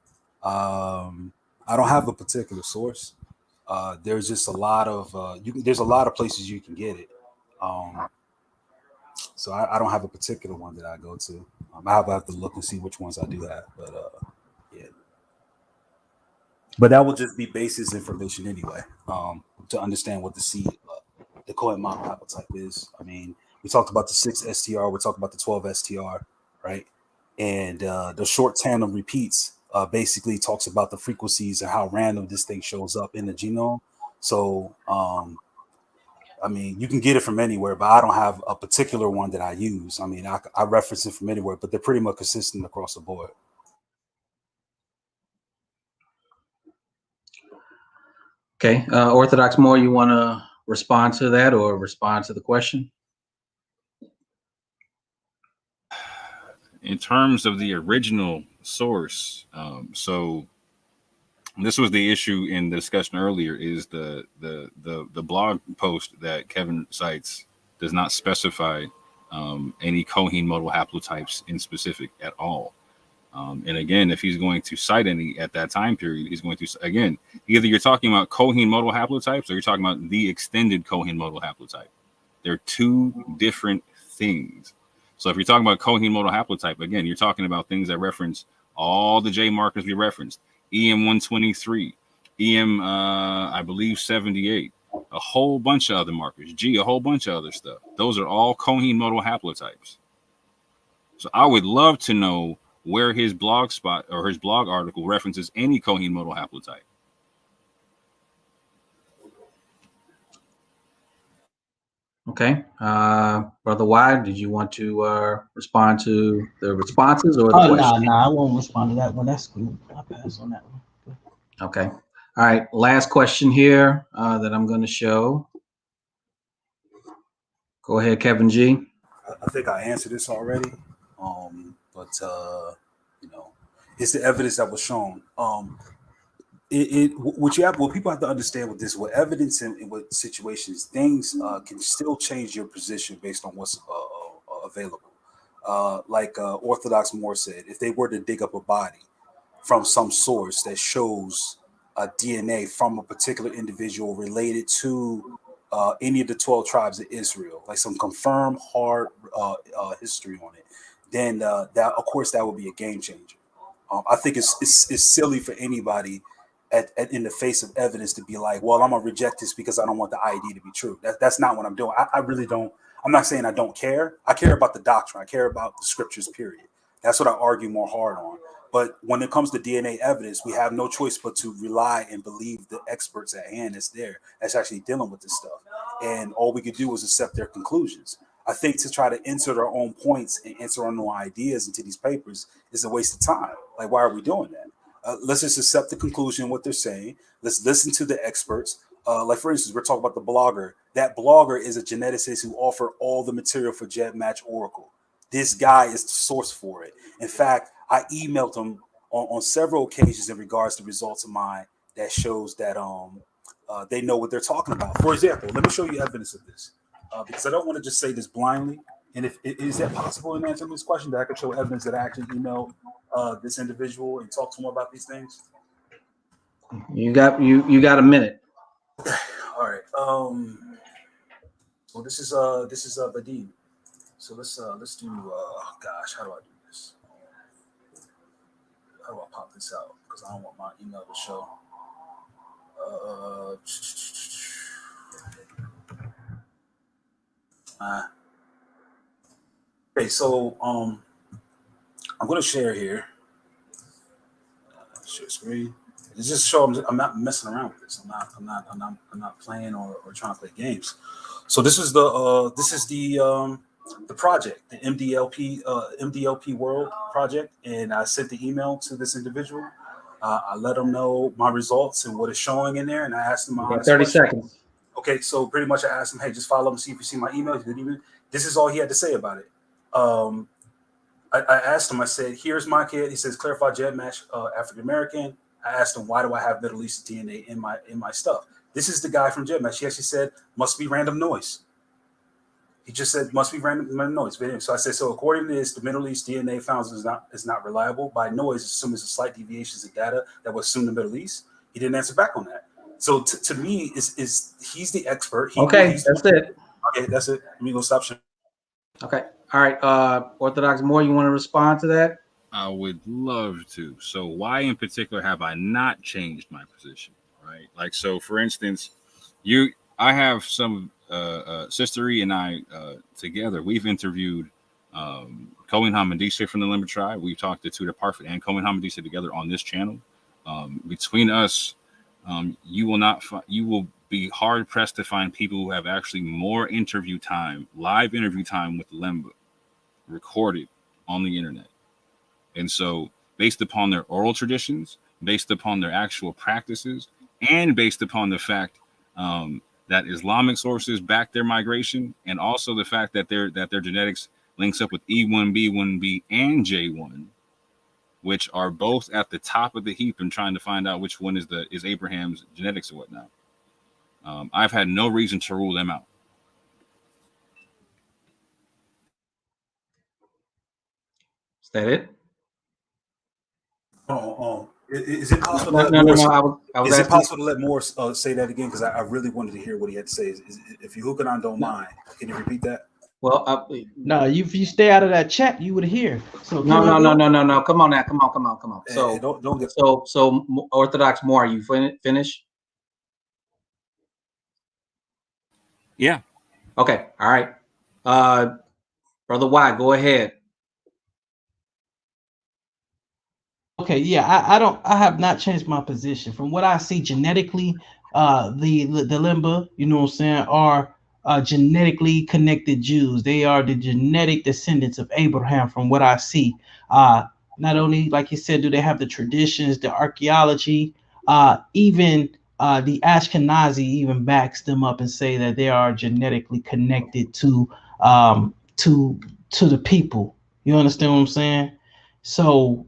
Speaker 6: I don't have a particular source. There's just a lot of there's a lot of places you can get it. So I don't have a particular one that I go to. I have to look and see which ones I do have, but yeah. But that will just be basis information anyway, to understand what the Cohen Modal Haplotype is. I mean, we talked about the 6 STR, we're talking about the 12 STR, right? And the short tandem repeats basically talks about the frequencies and how random this thing shows up in the genome. So, I mean, you can get it from anywhere, but I don't have a particular one that I use. I mean, I reference it from anywhere, but they're pretty much consistent across the board.
Speaker 1: Okay, Orthodox More, you want to respond to that or respond to the question?
Speaker 4: In terms of the original source, so this was the issue in the discussion earlier, is the blog post that Kevin cites does not specify any Cohen Modal Haplotypes in specific at all. And again, if he's going to cite any at that time period, he's going to, again, either you're talking about Cohen Modal Haplotypes or you're talking about the extended Cohen Modal Haplotype. They're two different things. So if you're talking about Cohen Modal Haplotype, again, you're talking about things that reference all the J markers we referenced, EM123, EM, I believe 78, a whole bunch of other markers, G, a whole bunch of other stuff. Those are all Cohen Modal Haplotypes. So I would love to know where his blog spot or his blog article references any Cohen Modal Haplotype.
Speaker 1: Okay, Brother Y, did you want to respond to the responses or the question?
Speaker 3: No, I won't respond to that one. That's cool. I'll pass on that one.
Speaker 1: Okay, all right. Last question here that I'm going to show. Go ahead, Kevin G.
Speaker 6: I think I answered this already, but you know, it's the evidence that was shown. What people have to understand with this, with evidence and with situations, things can still change your position based on what's available. Like Orthodox Moore said, if they were to dig up a body from some source that shows DNA from a particular individual related to any of the 12 tribes of Israel, like some confirmed hard history on it, then that, of course, that would be a game changer. I think it's silly for anybody in the face of evidence to be like, well, I'm gonna reject this because I don't want the ID to be true. That's not what I'm doing. I really don't. I'm not saying I don't care. I care about the doctrine. I care about the scriptures, period. That's what I argue more hard on. But when it comes to DNA evidence, we have no choice but to rely and believe the experts at hand that's actually dealing with this stuff. And all we could do is accept their conclusions. I think to try to insert our own points and insert our own ideas into these papers is a waste of time. Like, why are we doing that? Let's just accept the conclusion, what they're saying. Let's listen to the experts. Like, for instance, we're talking about the blogger. That blogger is a geneticist who offered all the material for GEDmatch Oracle. This guy is the source for it. In fact, I emailed him on several occasions in regards to results of mine that shows that they know what they're talking about. For example, let me show you evidence of this because I don't want to just say this blindly. And if is that possible in answering this question that I could show evidence that I actually emailed this individual and talk to him about these things?
Speaker 1: You got a minute.
Speaker 6: All right. So this is Vadim. So let's do gosh, how do I do this? How do I pop this out? Because I don't want my email to show. Okay, so I'm gonna share here. Share screen. It's just show I'm not messing around with this. I'm not playing or trying to play games. So this is the project, the MDLP World project, and I sent the email to this individual. I let him know my results and what is showing in there, and I asked him.
Speaker 1: 30 seconds.
Speaker 6: Okay, so pretty much I asked him, hey, just follow up and see if you see my email. He didn't even. This is all he had to say about it. I asked him. I said, "Here's my kid." He says, "Clarify GEDmatch African American." I asked him, "Why do I have Middle Eastern DNA in my stuff?" This is the guy from GEDmatch. He actually said, "Must be random noise." He just said, "Must be random noise." So I said, "So according to this, the Middle East DNA found is not reliable. By noise, assuming it's a slight deviations of data that was assumed in the Middle East." He didn't answer back on that. So to me, is he's the expert.
Speaker 1: That's it.
Speaker 6: Okay, that's it. Let me go stop sharing.
Speaker 1: Okay. All right. Orthodox Moore, you want to respond to that?
Speaker 4: I would love to. So why in particular have I not changed my position? Right. Like, so for instance, I have some Sistery and I together, we've interviewed Cohen Hamadisa from the Lemba tribe. We've talked to Tudor Parfit and Cohen Hamadisa together on this channel. Between us, you will be hard pressed to find people who have actually more interview time, live interview time with Lemba, recorded on the internet. And so based upon their oral traditions, based upon their actual practices, and based upon the fact that Islamic sources back their migration, and also the fact that their genetics links up with E1B, 1B, and J1, which are both at the top of the heap and trying to find out which one is Abraham's genetics or whatnot. I've had no reason to rule them out.
Speaker 1: Is that it?
Speaker 6: Is it possible?
Speaker 1: No.
Speaker 6: Is it possible to let Morris say that again? Because I really wanted to hear what he had to say. If Yahuchanan don't mind, can you repeat that?
Speaker 1: Well,
Speaker 3: no, if you stay out of that chat, you would hear. So
Speaker 1: no. Come on now. Come on. So
Speaker 6: don't get.
Speaker 1: So Orthodox Moore, are you finished?
Speaker 4: Yeah.
Speaker 1: Okay. All right. Brother Y, go ahead.
Speaker 3: Okay, yeah, I have not changed my position. From what I see genetically, the Lemba, you know what I'm saying, are genetically connected Jews. They are the genetic descendants of Abraham from what I see. Not only, like you said, do they have the traditions, the archaeology, even the Ashkenazi even backs them up and say that they are genetically connected to the people. You understand what I'm saying? So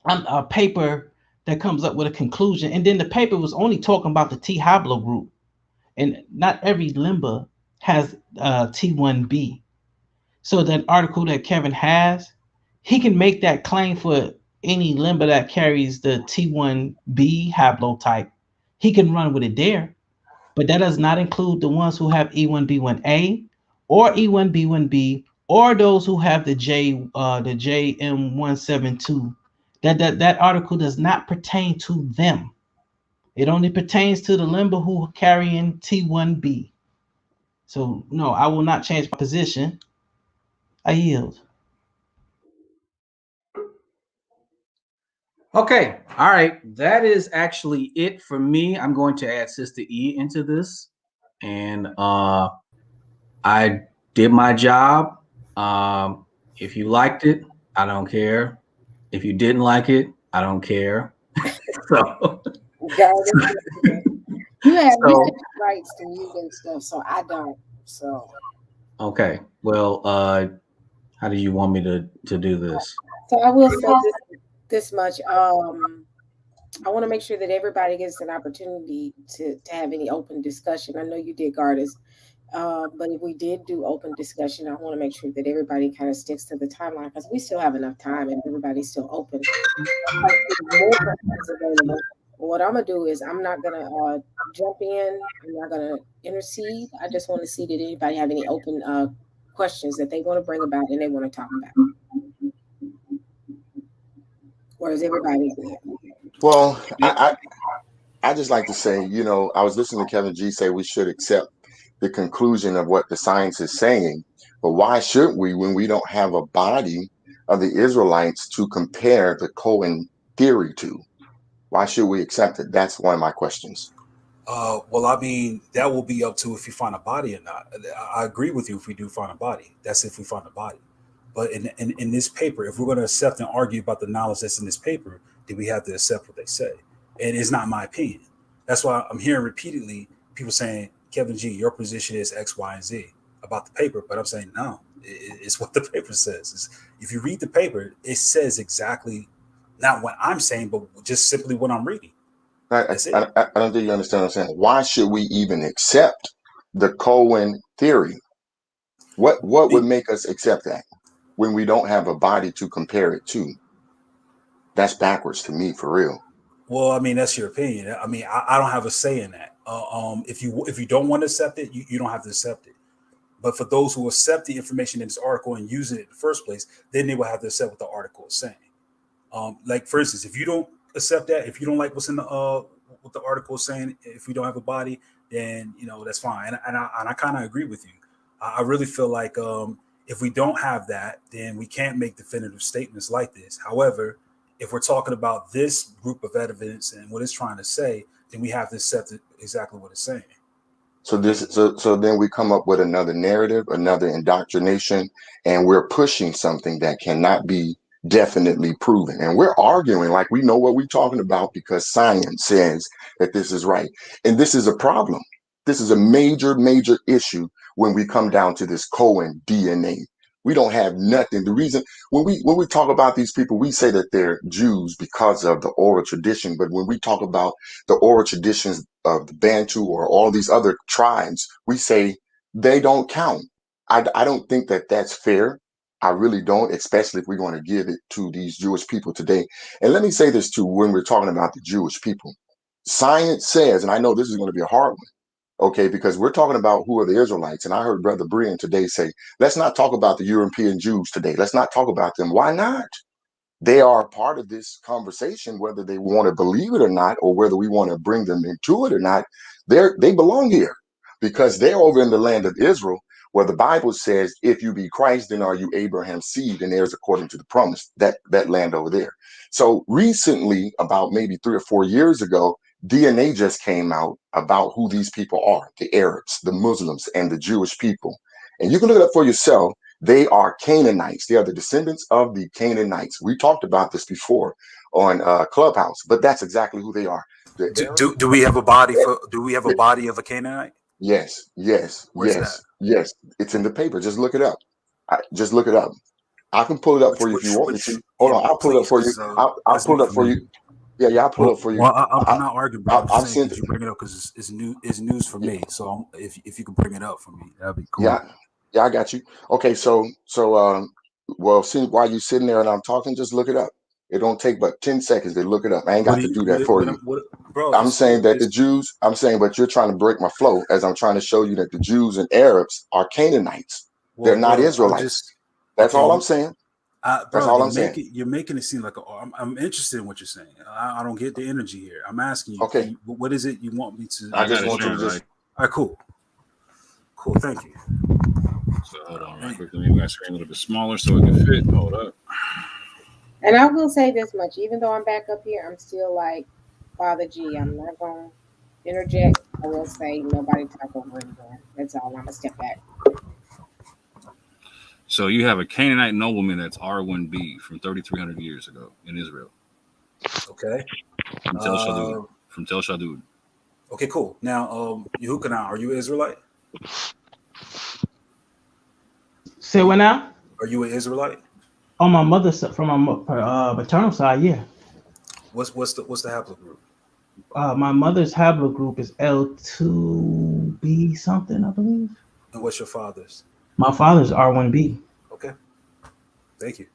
Speaker 3: a paper that comes up with a conclusion, and then the paper was only talking about the T Haplogroup, and not every Lemba has T1B. So that article that Kevin has, he can make that claim for any Lemba that carries the T1B haplotype. He can run with it there, but that does not include the ones who have E1B1A or E1B1B or those who have the JM172. That article does not pertain to them. It only pertains to the Lemba who are carrying T1B. So no, I will not change my position. I yield.
Speaker 1: Okay. All right. That is actually it for me. I'm going to add Sister E into this. And I did my job. If you liked it, I don't care. If you didn't like it, I don't care. So
Speaker 2: you have rights to mute and stuff, so I don't. So
Speaker 1: okay. Well, how do you want me to do this?
Speaker 2: So I will say this much. I want to make sure that everybody gets an opportunity to have any open discussion. I know you did, Gardis, but if we did do open discussion, I want to make sure that everybody kind of sticks to the timeline because we still have enough time and everybody's still open. What I'm gonna do is I'm not gonna jump in. I'm not gonna intercede. I just want to see did anybody have any open questions that they want to bring about and they want to talk about. Or is everybody there?
Speaker 7: Well, I just like to say, you know, I was listening to Kevin G say we should accept the conclusion of what the science is saying, but why should we when we don't have a body of the Israelites to compare the Cohen theory to? Why should we accept it? That's one of my questions.
Speaker 6: Well, I mean, that will be up to if you find a body or not. I agree with you if we do find a body. That's if we find a body. But in this paper, if we're going to accept and argue about the knowledge that's in this paper, then we have to accept what they say. And it's not my opinion. That's why I'm hearing repeatedly people saying, Kevin G, your position is X, Y, and Z about the paper. But I'm saying, no, it's what the paper says. If you read the paper, it says exactly not what I'm saying, but just simply what I'm reading.
Speaker 7: I don't think you understand what I'm saying. Why should we even accept the Cohen theory? What would make us accept that when we don't have a body to compare it to? That's backwards to me, for real.
Speaker 6: Well, I mean, that's your opinion. I mean, I don't have a say in that. If you don't want to accept it, you don't have to accept it. But for those who accept the information in this article and use it in the first place, then they will have to accept what the article is saying. Like, for instance, if you don't accept that, if you don't like what's in the what the article is saying, if we don't have a body, then that's fine. And I kind of agree with you. I really feel like if we don't have that, then we can't make definitive statements like this. However, if we're talking about this group of evidence and what it's trying to say, then we have to accept exactly what it's saying.
Speaker 7: So then we come up with another narrative, another indoctrination, and we're pushing something that cannot be definitely proven. And we're arguing like we know what we're talking about because science says that this is right. And this is a problem. This is a major, major issue when we come down to this Cohen DNA. We don't have nothing. The reason when we talk about these people, we say that they're Jews because of the oral tradition. But when we talk about the oral traditions of the Bantu or all these other tribes, we say they don't count. I don't think that that's fair. I really don't, especially if we're going to give it to these Jewish people today. And let me say this too, when we're talking about the Jewish people, science says, and I know this is going to be a hard one, okay, because we're talking about who are the Israelites. And I heard Brother Brian today say, let's not talk about the European Jews today. Let's not talk about them. Why not? They are part of this conversation, whether they want to believe it or not, or whether we want to bring them into it or not. They belong here because they're over in the land of Israel, where the Bible says, if you be Christ, then are you Abraham's seed and heirs according to the promise, that land over there. So recently, about maybe 3 or 4 years ago, DNA just came out about who these people are, the Arabs, the Muslims, and the Jewish people. And you can look it up for yourself. They are Canaanites. They are the descendants of the Canaanites. We talked about this before on Clubhouse, but that's exactly who they are.
Speaker 6: Do we have a body of a Canaanite?
Speaker 7: Yes.
Speaker 6: Where's that?
Speaker 7: Yes. It's in the paper. Just look it up. Just look it up. I can pull it up for you if you want me to. Hold on, I'll pull it up for you. I'll pull it up for you. Yeah, I'll pull it up for you.
Speaker 6: Well, I'm not arguing, but I'm saying
Speaker 7: that
Speaker 6: you bring it up because it's news for me. So if you can bring it up for me, that'd be cool.
Speaker 7: Yeah, I got you. Okay, so well, see, while you're sitting there and I'm talking, just look it up. It don't take but 10 seconds to look it up. I ain't got to do that for you.
Speaker 6: Bro,
Speaker 7: I'm saying that the Jews, but you're trying to break my flow as I'm trying to show you that the Jews and Arabs are Canaanites. They're not Israelites. That's all I'm saying. That's
Speaker 6: Bro,
Speaker 7: all I'm saying.
Speaker 6: you're making it seem like I'm interested in what you're saying. I don't get the energy here. I'm asking you,
Speaker 7: Okay.
Speaker 6: what is it you want me to?
Speaker 7: I just want you to just.
Speaker 6: All right, cool. Thank you.
Speaker 4: So hold on, right quick. Let me make my screen a little bit smaller so it can fit. Hold up.
Speaker 2: And I will say this much: even though I'm back up here, I'm still like Father G. I'm not going to interject. I will say nobody talk over anyone. That's all. I'm gonna step back.
Speaker 4: So you have a Canaanite nobleman that's R1B from 3,300 years ago in Israel.
Speaker 6: Okay.
Speaker 4: From Tel Shadud.
Speaker 6: Okay, cool. Now, Yahuchanan, are you Israelite?
Speaker 3: Say what now?
Speaker 6: Are you an Israelite?
Speaker 3: On my mother's from my maternal side, yeah.
Speaker 6: What's the haplogroup?
Speaker 3: My mother's haplogroup is L2B something, I believe.
Speaker 6: And what's your father's?
Speaker 3: My father's R1B.
Speaker 6: Okay. Thank you.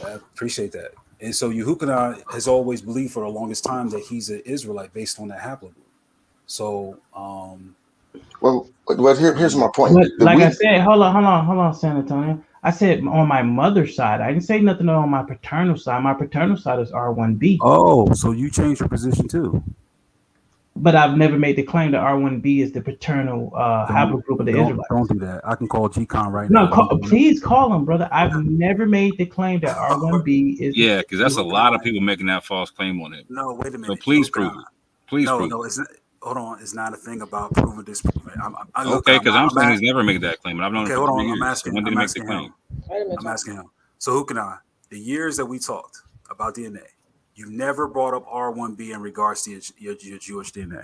Speaker 6: I appreciate that. And so Yahuchanan has always believed for the longest time that he's an Israelite based on that haplogroup. So,
Speaker 7: Well, here's my point.
Speaker 3: But I said, hold on, San Antonio. I said on my mother's side. I didn't say nothing on my paternal side. My paternal side is R1B.
Speaker 6: Oh, so you changed your position too?
Speaker 3: But I've never made the claim that R1B is the paternal haplogroup of the Israelites.
Speaker 6: Don't do that. I can call G-Con right now.
Speaker 3: Please call him, brother. I've never made the claim that R1B is.
Speaker 4: Yeah, because that's a lot of people making that false claim on it.
Speaker 6: No, wait a minute.
Speaker 4: So please prove it. Please prove it.
Speaker 6: No, it's not. Hold on. It's not a thing about proving this.
Speaker 4: Okay, because I'm saying he's never made that claim. I've known him for 3 years.
Speaker 6: I'm asking,
Speaker 4: when did he make the claim?
Speaker 6: I'm asking him. So Yahuchanan, the years that we talked about DNA, you never brought up R1B in regards to your Jewish DNA.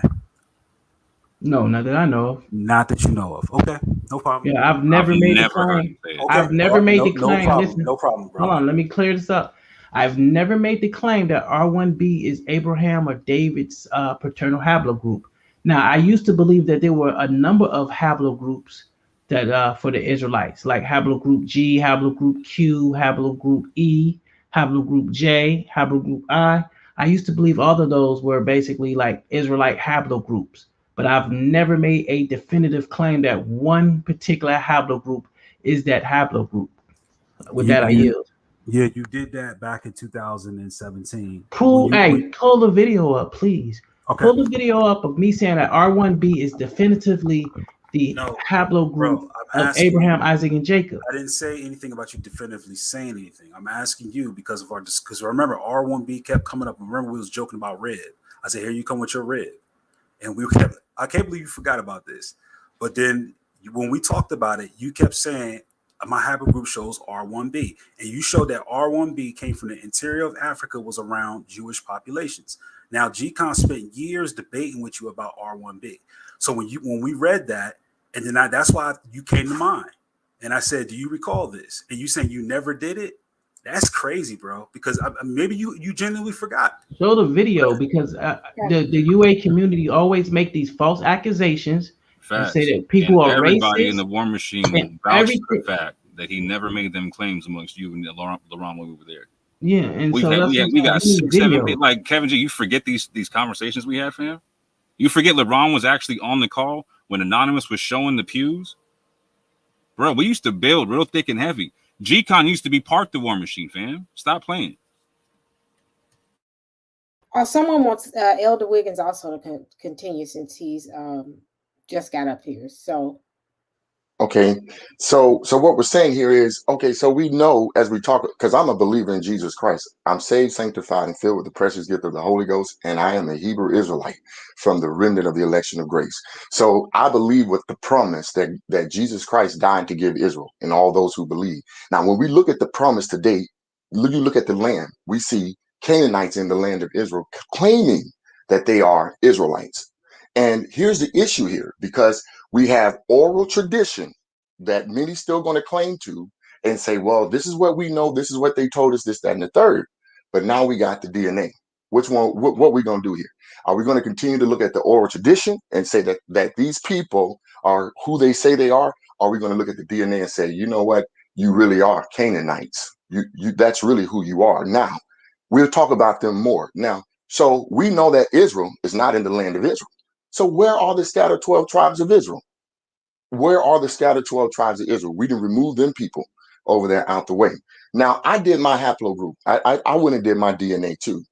Speaker 3: No, not that I know of.
Speaker 6: Not that you know of. Okay, no problem.
Speaker 3: Yeah, I've never made the claim. I've never made the claim.
Speaker 6: No problem, bro.
Speaker 3: Hold on, let me clear this up. I've never made the claim that R1B is Abraham or David's paternal haplogroup. Now, I used to believe that there were a number of haplogroups that for the Israelites, like haplogroup G, haplogroup Q, haplogroup E, haplogroup J, haplogroup I. I used to believe all of those were basically like Israelite haplogroups, but I've never made a definitive claim that one particular haplogroup is that haplogroup. With that, I yield.
Speaker 6: Yeah, you did that back in 2017.
Speaker 3: Pull the video up, please. Okay. Pull the video up of me saying that R1B is definitively the haplogroup of Abraham, Isaac, and Jacob.
Speaker 6: I didn't say anything about you definitively saying anything. I'm asking you because remember R1B kept coming up. Remember we was joking about rib. I said, here you come with your rib. And I can't believe you forgot about this. But then when we talked about it, you kept saying my haplogroup shows R1B. And you showed that R1B came from the interior of Africa, was around Jewish populations. Now, G-Con spent years debating with you about R1B. So when we read that, and then that's why you came to mind. And I said, do you recall this? And you saying you never did it? That's crazy, bro. Because maybe you genuinely forgot.
Speaker 3: Show the video because the UA community always make these false accusations. And say that people are
Speaker 4: everybody
Speaker 3: racist.
Speaker 4: In the War Machine vouched for the fact that he never made them claims amongst you and LaRon when we were there.
Speaker 3: Yeah, and
Speaker 4: we got 6, 7 people. Like Kevin G, you forget these conversations we had, fam. You forget LeBron was actually on the call when Anonymous was showing the pews. Bro, we used to build real thick and heavy. G-Con used to be part of the War Machine, fam. Stop playing.
Speaker 2: Someone wants Elder Wiggins also to continue since he's just got up here. So
Speaker 7: okay, so what we're saying here is, okay, so we know as we talk, because I'm a believer in Jesus Christ. I'm saved, sanctified, and filled with the precious gift of the Holy Ghost, and I am a Hebrew Israelite from the remnant of the election of grace. So I believe with the promise that Jesus Christ died to give Israel and all those who believe. Now, when we look at the promise today, you look at the land, we see Canaanites in the land of Israel claiming that they are Israelites. And here's the issue here, because we have oral tradition that many still going to claim to and say, well, this is what we know. This is what they told us, this, that, and the third. But now we got the DNA. Which one, what are we going to do here? Are we going to continue to look at the oral tradition and say that these people are who they say they are? Or are we going to look at the DNA and say, you know what? You really are Canaanites. That's really who you are. Now, we'll talk about them more. Now, so we know that Israel is not in the land of Israel. So where are the scattered 12 tribes of Israel? Where are the scattered 12 tribes of Israel? We didn't remove them people over there out the way. Now, I did my haplogroup. I went and did my DNA too.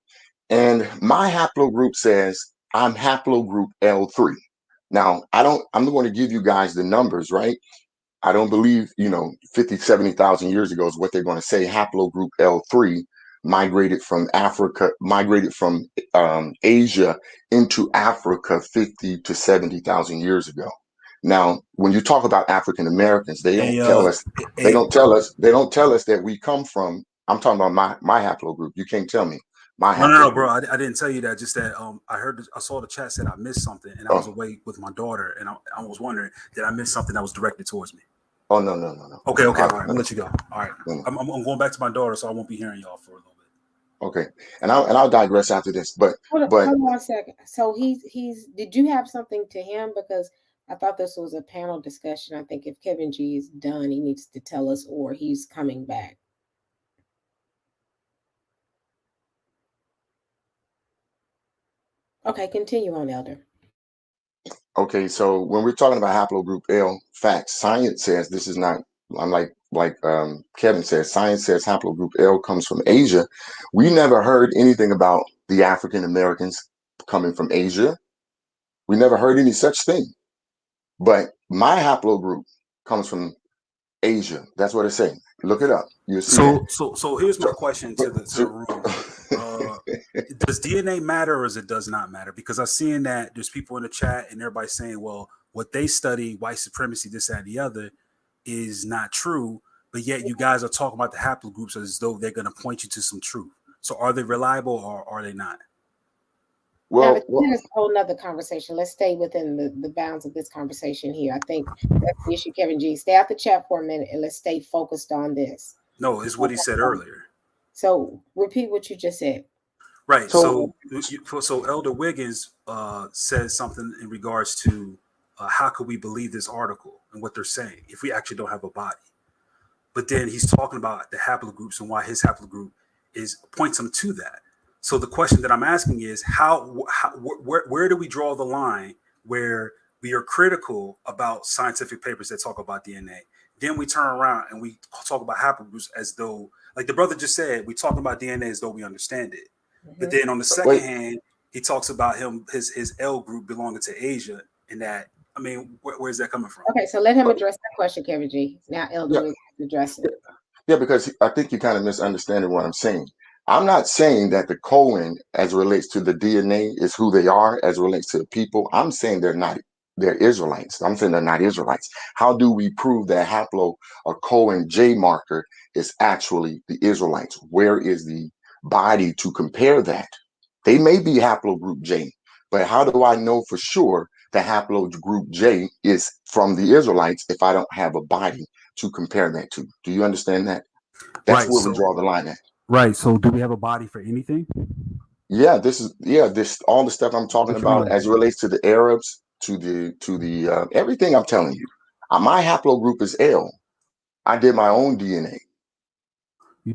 Speaker 7: And my haplogroup says I'm haplogroup L3. Now, I'm going to give you guys the numbers, right? I don't believe, 50, 70,000 years ago is what they're going to say. Haplogroup L3 migrated from Asia into Africa 50 to 70,000 years ago. Now, when you talk about African Americans, they don't tell us that we come from. I'm talking about my haplogroup. You can't tell me my haplogroup.
Speaker 6: No, bro. I didn't tell you that. Just that I saw the chat said I missed something, and I was away with my daughter, and I was wondering, did I miss something that was directed towards me?
Speaker 7: Oh, no.
Speaker 6: Okay. All right, I'll let you go. All right, I'm going back to my daughter, so I won't be hearing y'all for a little bit.
Speaker 7: Okay, and I'll digress after this, but
Speaker 2: hold on a second. So he's did you have something to him? Because I thought this was a panel discussion. I think if Kevin G is done, he needs to tell us, or he's coming back. Okay, continue on, Elder.
Speaker 7: Okay, so when we're talking about haplogroup L, facts, science says this is not, like Kevin says, science says haplogroup L comes from Asia. We never heard anything about the African Americans coming from Asia. We never heard any such thing. But my haplogroup comes from Asia. That's what it's saying. Look it up. You'll see.
Speaker 6: So here's my question to the room. Does DNA matter or does not matter? Because I'm seeing that there's people in the chat and everybody's saying, well, what they study, white supremacy, this, that, and the other, is not true. But yet you guys are talking about the haplogroups as though they're going to point you to some truth. So are they reliable or are they not?
Speaker 2: Well, that's a whole nother conversation. Let's stay within the bounds of this conversation here. I think that's the issue, Kevin G. Stay out the chat for a minute and let's stay focused on this.
Speaker 6: No, it's what he said earlier.
Speaker 2: So repeat what you just said.
Speaker 6: Right. So Elder Wiggins says something in regards to how could we believe this article and what they're saying if we actually don't have a body? But then he's talking about the haplogroups and why his haplogroup points him to that. So the question that I'm asking is where do we draw the line where we are critical about scientific papers that talk about DNA? Then we turn around and we talk about haplogroups as though, like the brother just said, we talk about DNA as though we understand it. Mm-hmm. But then on the second hand, he talks about his L group belonging to Asia, and that, I mean, where's that coming from?
Speaker 2: Okay, so let him address that question, Kevin G. Now Elder will address it.
Speaker 7: Yeah, because I think you kind of misunderstanding what I'm saying. I'm not saying that the Cohen, as it relates to the DNA, is who they are as it relates to the people. I'm saying they're Israelites. I'm saying they're not Israelites. How do we prove that a Cohen J marker is actually the Israelites? Where is the body to compare that? They may be haplogroup J, but how do I know for sure the haplogroup J is from the Israelites if I don't have a body to compare that to? Do you understand that? That's where we draw the line at.
Speaker 6: Right. So do we have a body for anything?
Speaker 7: Yeah, this all the stuff I'm talking about as it relates to the Arabs, to the everything I'm telling you. My haplogroup is L. I did my own DNA.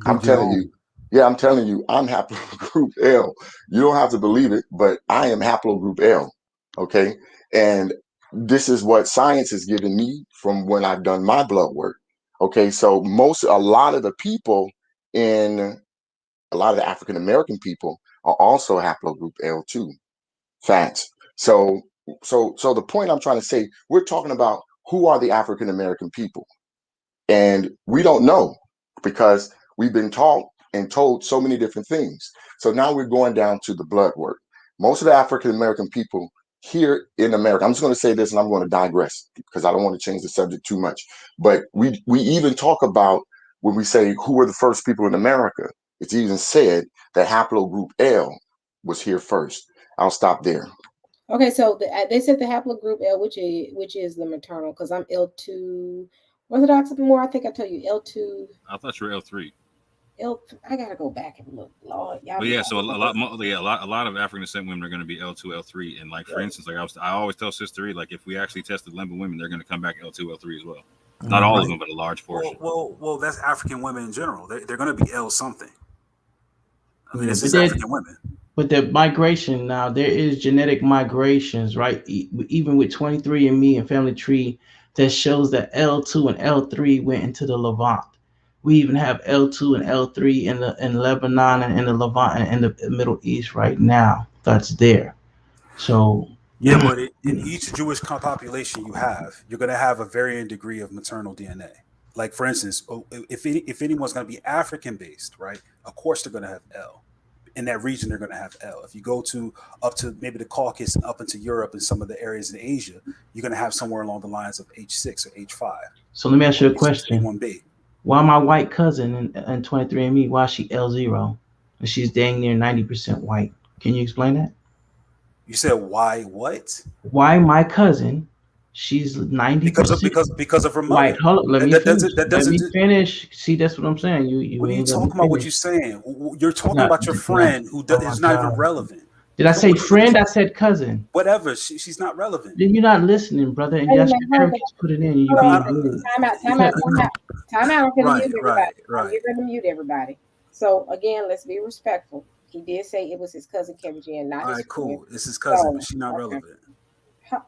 Speaker 7: I'm telling you, I'm haplogroup L. You don't have to believe it, but I am haplogroup L. Okay. And this is what science has given me from when I've done my blood work. Okay. So a lot of the African American people are also haplogroup L2. Facts. So the point I'm trying to say, we're talking about who are the African American people. And we don't know because we've been taught and told so many different things. So now we're going down to the blood work. Most of the African American people here in America, I'm just going to say this and I'm going to digress because I don't want to change the subject too much. But we even talk about when we say who were the first people in America, it's even said that haplogroup L was here first. I'll stop there.
Speaker 2: Okay, so they said the haplogroup L, which is the maternal, because I'm L2 Orthodox more. I think I told you L2.
Speaker 4: I thought you were L3.
Speaker 2: I gotta go back and look. Lord,
Speaker 4: but yeah, so a lot of African descent women are going to be L2, L3, and like for instance, like I always tell Sista, like if we actually tested Lemba women, they're going to come back L2, L3 as well. Not all of them, but a large portion.
Speaker 6: Well, that's African women in general. They're going to be L something. I mean, it's just African women.
Speaker 3: But the migration now, there is genetic migrations, right? Even with 23andMe and Family Tree, that shows that L2 and L3 went into the Levant. We even have L2 and L3 in Lebanon and in the Levant and in the Middle East right now. That's there. So
Speaker 6: yeah, but in each Jewish population you're going to have a varying degree of maternal DNA. Like for instance, if anyone's going to be African based, right? Of course they're going to have L. In that region, they're going to have L. If you go up to maybe the Caucasus and up into Europe and some of the areas in Asia, you're going to have somewhere along the lines of H6 or H5.
Speaker 3: So let me ask you a question.
Speaker 6: H1B.
Speaker 3: Why my white cousin in 23andMe, why is she L0? And she's dang near 90% white. Can you explain that?
Speaker 6: You said why what?
Speaker 3: Why my cousin, she's 90%
Speaker 6: because of her mother.
Speaker 3: White. Hold on, let me finish. See, that's what I'm saying.
Speaker 6: What are you talking about? What you're saying? You're talking about your friend who is not even relevant.
Speaker 3: Did I say friend? I said cousin.
Speaker 6: Whatever. She's not relevant.
Speaker 3: Then you're not listening, brother. And that's your just put it in. You
Speaker 2: time out. I'm going to mute everybody.
Speaker 6: Right.
Speaker 2: I'm going to mute everybody. So again, let's be respectful. He did say it was his cousin Kevin G and not his friend.
Speaker 6: Cool. It's his cousin, but she's not relevant.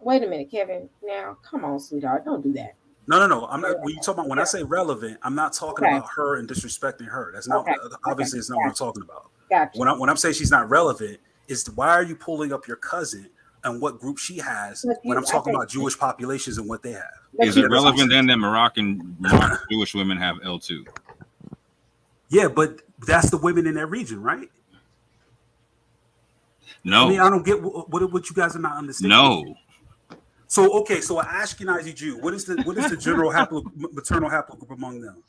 Speaker 2: Wait a minute, Kevin. Now, come on, sweetheart. Don't do that.
Speaker 6: No. I'm not. When you talk about when I say relevant, I'm not talking about her and disrespecting her. That's not obviously it's not what I'm talking about.
Speaker 2: Gotcha.
Speaker 6: When I'm saying she's not relevant, is why are you pulling up your cousin and what group she has when I'm talking about Jewish populations and what they have?
Speaker 4: Is it relevant then that Moroccan Jewish women have L2?
Speaker 6: Yeah, but that's the women in that region, right?
Speaker 4: No.
Speaker 6: I mean, I don't get what you guys are not understanding.
Speaker 4: No.
Speaker 6: So okay, so an Ashkenazi Jew, what is the general maternal haplogroup among them?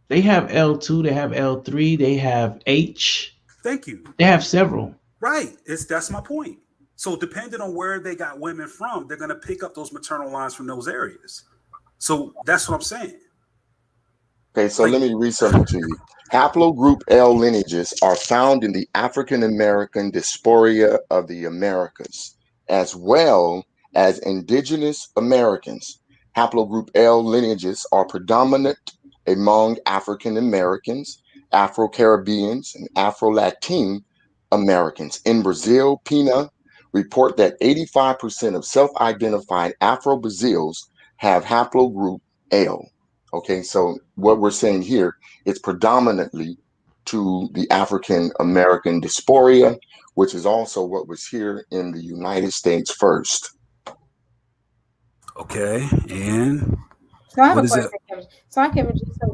Speaker 3: They have L2, they have L3, they have H.
Speaker 6: Thank you.
Speaker 3: They have several.
Speaker 6: Right. That's my point. So depending on where they got women from, they're gonna pick up those maternal lines from those areas. So that's what I'm saying.
Speaker 7: Okay, so let me read something to you. Haplogroup L lineages are found in the African American diaspora of the Americas, as well as indigenous Americans. Haplogroup L lineages are predominant among African Americans, Afro-Caribbeans, and Afro-Latin Americans. In Brazil, PINA report that 85% of self-identified Afro-Brazils have haplogroup L. Okay, so what we're saying here, it's predominantly to the African American diaspora, which is also what was here in the United States first.
Speaker 6: Okay, and
Speaker 2: so I have a question. So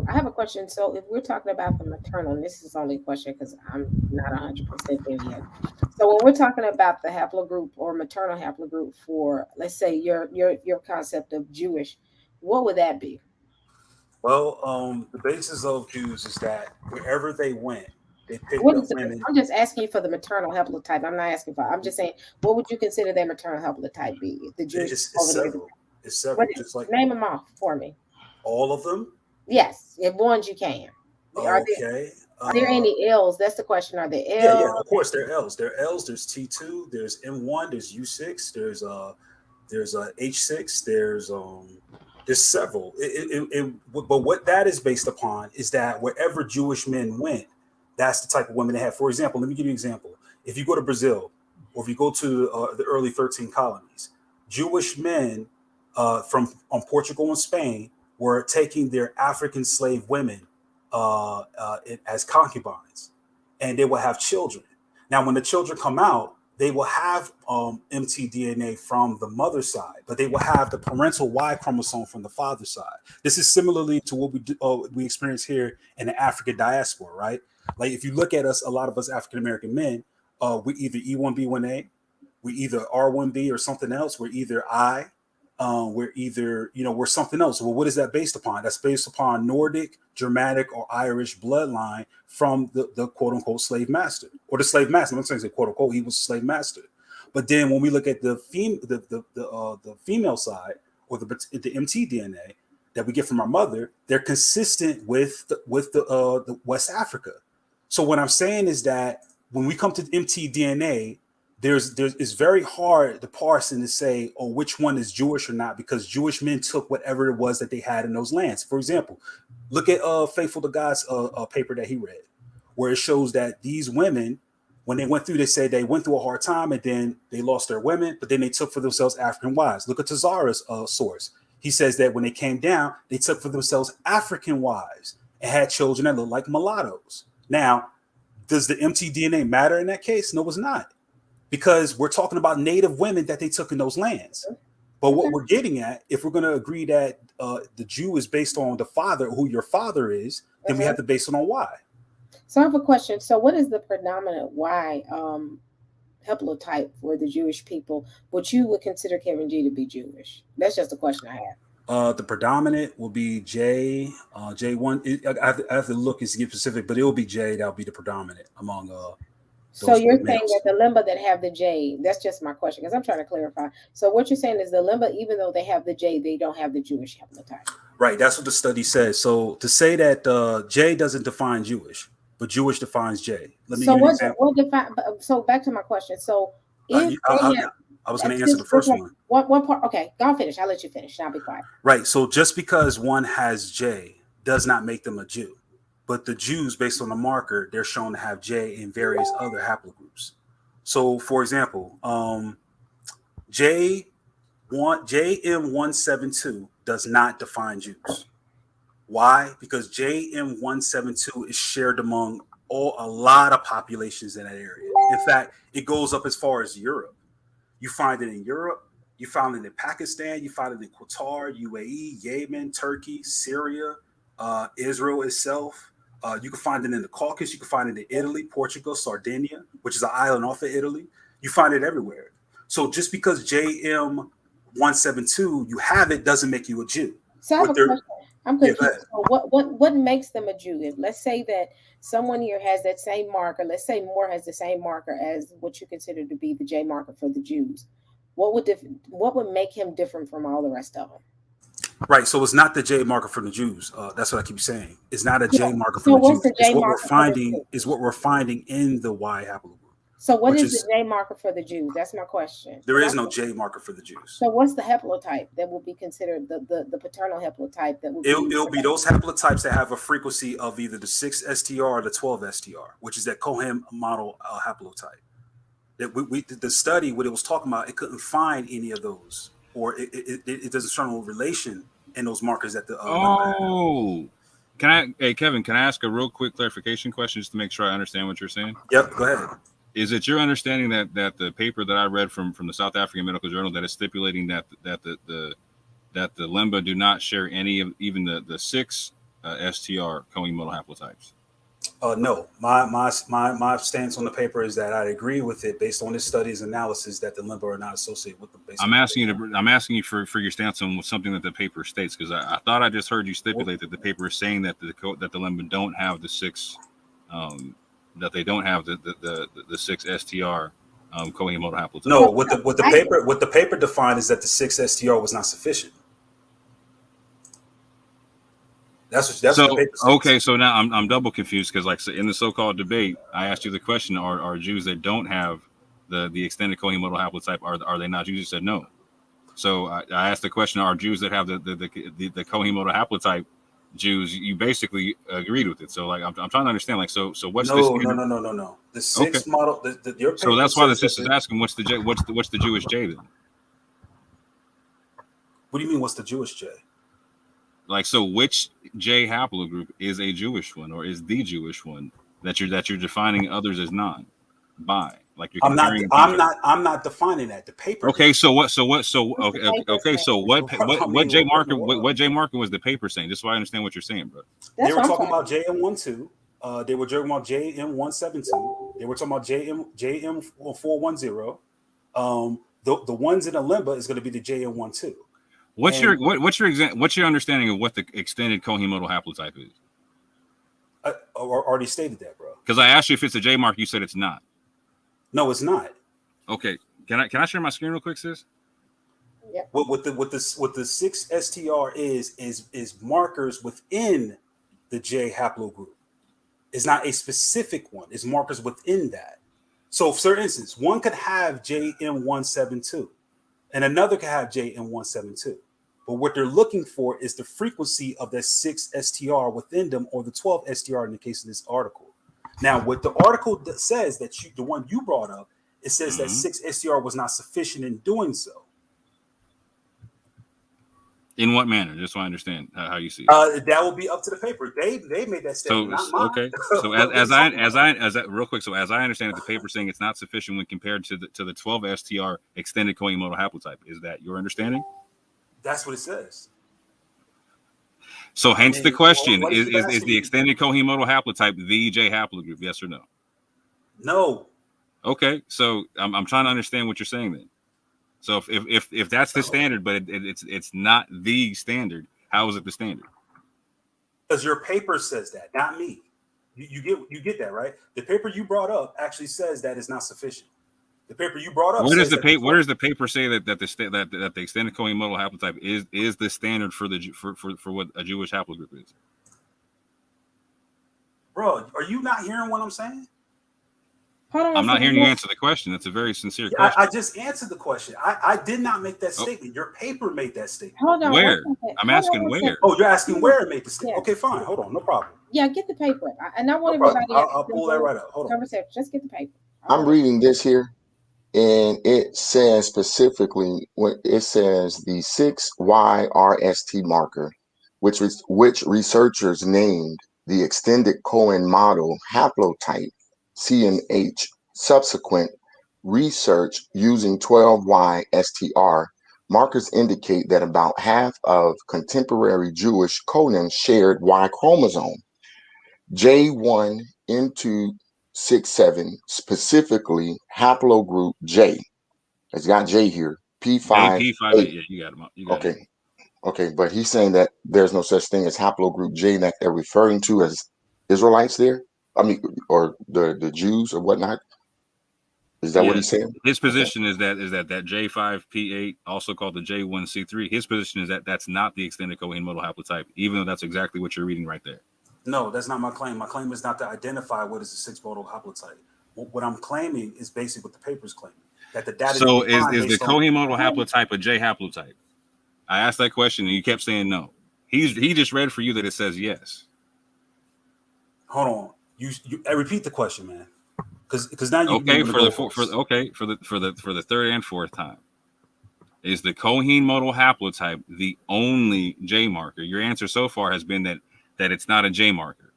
Speaker 2: I have a question. So if we're talking about the maternal, and this is only a question because I'm not 100% there yet. So when we're talking about the haplogroup or maternal haplogroup for, let's say, your concept of Jewish, what would that be?
Speaker 6: Well, the basis of Jews is that wherever they went, they picked up women.
Speaker 2: I'm just asking you for the maternal haplotype. I'm not asking for. I'm just saying, what would you consider their maternal haplotype be? The Jewish.
Speaker 6: It's several. Just like
Speaker 2: name them off for me.
Speaker 6: All of them.
Speaker 2: Yes, if ones you can.
Speaker 6: Okay.
Speaker 2: Are there any L's? That's the question. Are there L's?
Speaker 6: Yeah, of course there are L's. There are L's. There's T2. There's M1. There's U6. There's H6. There's several. But what that is based upon is that wherever Jewish men went, that's the type of women they have. For example, let me give you an example. If you go to Brazil, or if you go to the early 13 colonies, Jewish men from Portugal and Spain were taking their African slave women as concubines, and they will have children. Now, when the children come out, they will have mtDNA from the mother's side, but they will have the parental Y chromosome from the father's side. This is similarly to what we experience here in the African diaspora, right? Like if you look at us, a lot of us African American men, we either E1B1A, we either R1B or something else. We're either I, we're either, we're something else. Well, what is that based upon? That's based upon Nordic, Germanic, or Irish bloodline from the quote unquote slave master or the slave master. I'm not saying quote unquote, he was a slave master. But then when we look at the female side or the mtDNA that we get from our mother, they're consistent with the West Africa. So what I'm saying is that when we come to mtDNA, it's very hard to parse and to say, oh, which one is Jewish or not, because Jewish men took whatever it was that they had in those lands. For example, look at Faithful to God's paper that he read, where it shows that these women, when they went through, they said they went through a hard time and then they lost their women, but then they took for themselves African wives. Look at Tazara's source. He says that when they came down, they took for themselves African wives and had children that looked like mulattoes. Now, does the mtDNA matter in that case? No, it's not. Because we're talking about native women that they took in those lands. But what we're getting at, if we're going to agree that the Jew is based on the father, who your father is, then we have to base it on why.
Speaker 2: So I have a question. So what is the predominant Y haplotype for the Jewish people, which you would consider Kevin G to be Jewish? That's just a question I have.
Speaker 6: The predominant will be J, J1. I have to look and get specific, but it will be J. That'll be the predominant among
Speaker 2: so you're saying that the Lemba that have the J, that's just my question, because I'm trying to clarify. So what you're saying is the Lemba, even though they have the J, they don't have the Jewish haplotype.
Speaker 6: Right. That's what the study says. So to say that J doesn't define Jewish, but Jewish defines J. Let me give you an example.
Speaker 2: What define? So back to my question. So if
Speaker 6: I was going to answer the first one.
Speaker 2: What part? Okay, go finish. I'll let you finish. I'll be quiet.
Speaker 6: Right. So just because one has J does not make them a Jew. But the Jews, based on the marker, they're shown to have J in various other haplogroups. So, for example, JM172 does not define Jews. Why? Because JM172 is shared among a lot of populations in that area. In fact, it goes up as far as Europe. You find it in Europe. You find it in Pakistan. You find it in Qatar, UAE, Yemen, Turkey, Syria, Israel itself. You can find it in the Caucasus. You can find it in Italy, Portugal, Sardinia, which is an island off of Italy. You find it everywhere. So just because JM172 you have it doesn't make you a Jew.
Speaker 2: So I have a question. I'm confused. Yeah, so what makes them a Jew? If let's say that someone here has that same marker, let's say Moore has the same marker as what you consider to be the J marker for the Jews, what would make him different from all the rest of them?
Speaker 6: Right. So it's not the J marker for the Jews. That's what I keep saying. It's not a J marker for the Jews. It's what we're finding is what we're finding in the Y haplogroup.
Speaker 2: So what is the J marker for the Jews? That's my question.
Speaker 6: There is no J marker for the Jews.
Speaker 2: So what's the haplotype that will be considered the paternal haplotype that will
Speaker 6: it'll be those haplotypes that have a frequency of either the 6 STR or the 12 STR, which is that Cohen Modal Haplotype. That the study, what it was talking about, it couldn't find any of those, or it doesn't show no relation in those markers that the
Speaker 4: Hey Kevin, can I ask a real quick clarification question just to make sure I understand what you're saying?
Speaker 6: Yep, go ahead.
Speaker 4: Is it your understanding that the paper that I read from the South African Medical Journal that is stipulating that the Lemba do not share any of even the 6 STR Cohen Modal Haplotypes?
Speaker 6: No, my stance on the paper is that I agree with it based on this study's analysis that the Lemba are not associated with the basic.
Speaker 4: I'm asking you for your stance on something that the paper states, because I thought I just heard you stipulate that the paper is saying that the Lemba don't have the 6 that they don't have the 6 STR Cohen Modal Haplotype.
Speaker 6: No, what the paper defined is that the 6 STR was not sufficient. That's what the paper says.
Speaker 4: Okay, so now I'm double confused, because like in the so-called debate, I asked you the question: Are Jews that don't have the extended Cohen Modal Haplotype are they not Jews? You said no. So I asked the question: Are Jews that have the Cohen Modal Haplotype Jews? You basically agreed with it. So like I'm trying to understand. Like so what's
Speaker 6: no. The 6 model. Your
Speaker 4: so that's why the sister's asking what's the Jewish J then?
Speaker 6: What do you mean? What's the Jewish J?
Speaker 4: Like, so which J haplogroup is a Jewish one, or is the Jewish one that you're defining others as not by? Like you're
Speaker 6: I'm not defining that. The paper.
Speaker 4: Okay, so what J marker? What J marker was the paper saying? Just so I understand what you're saying, bro.
Speaker 6: They were talking about JM12. They were talking about JM172. They were talking about JM410. The ones in the Lemba is going to be the JM12.
Speaker 4: What's your understanding of what the extended Cohen Modal Haplotype is?
Speaker 6: I already stated that, bro.
Speaker 4: Because I asked you if it's a J mark, you said it's not.
Speaker 6: No, it's not.
Speaker 4: Okay, can I share my screen real quick, sis?
Speaker 2: Yeah.
Speaker 6: What the 6 STR is markers within the J haplogroup. It's not a specific one. It's markers within that. So, for instance, one could have JM172. And another can have JM172. But what they're looking for is the frequency of that 6 STR within them, or the 12 STR in the case of this article. Now, what the article that says that the one you brought up, it says that 6 STR was not sufficient in doing so.
Speaker 4: In what manner? Just so I understand how you see it.
Speaker 6: That will be up to the paper. They made that statement, not mine.
Speaker 4: Okay. So as I real quick. So as I understand it, the paper saying it's not sufficient when compared to the 12 STR extended Cohen Modal Haplotype. Is that your understanding?
Speaker 6: That's what it says.
Speaker 4: So hence the question: is the extended Cohen Modal Haplotype the J haplogroup? Yes or no?
Speaker 6: No.
Speaker 4: Okay. So I'm trying to understand what you're saying then. So if that's the standard, but it's not the standard, how is it the standard?
Speaker 6: Because your paper says that, not me. You get that, right? The paper you brought up actually says that is not sufficient. The paper you brought up.
Speaker 4: Where does the paper say that the extended Cohen Modal Haplotype is the standard for what a Jewish haplogroup is?
Speaker 6: Bro, are you not hearing what I'm saying?
Speaker 4: I'm not hearing you answer the question. It's a very sincere question.
Speaker 6: I just answered the question. I did not make that statement. Your paper made that statement.
Speaker 2: Hold on.
Speaker 4: Where? I'm asking where.
Speaker 6: Oh, you're asking where it made the statement. Okay, fine. Hold on. No problem.
Speaker 2: Yeah, get the paper. And I want everybody
Speaker 6: I'll pull that right up. Hold on.
Speaker 2: Conversation. Just get the paper.
Speaker 7: I'm reading this here, and it says specifically what it says: the 6YRST marker, which researchers named the extended Cohen Modal Haplotype (CMH). Subsequent research using 12Y-STR markers indicate that about half of contemporary Jewish Cohens shared Y chromosome. J1N267, specifically haplogroup J. It's got J here. P5.
Speaker 4: P58. Yeah, you got him.
Speaker 7: Okay. Okay, but he's saying that there's no such thing as haplogroup J that they're referring to as Israelites there. I mean, or the Jews or whatnot. Is that what he's saying?
Speaker 4: His position is that J5P8, also called the J1C3. His position is that that's not the extended Cohen Modal Haplotype, even though that's exactly what you're reading right there.
Speaker 6: No, that's not my claim. My claim is not to identify what is the 6 modal haplotype. What I'm claiming is basically what the paper's claiming. That the data.
Speaker 4: So is the Cohen Modal Haplotype a J haplotype? I asked that question and you kept saying no. He just read for you that it says yes.
Speaker 6: Hold on. You repeat the question, man. Because now you
Speaker 4: for the third and fourth time. Is the Cohen Modal Haplotype the only J marker? Your answer so far has been that it's not a J marker.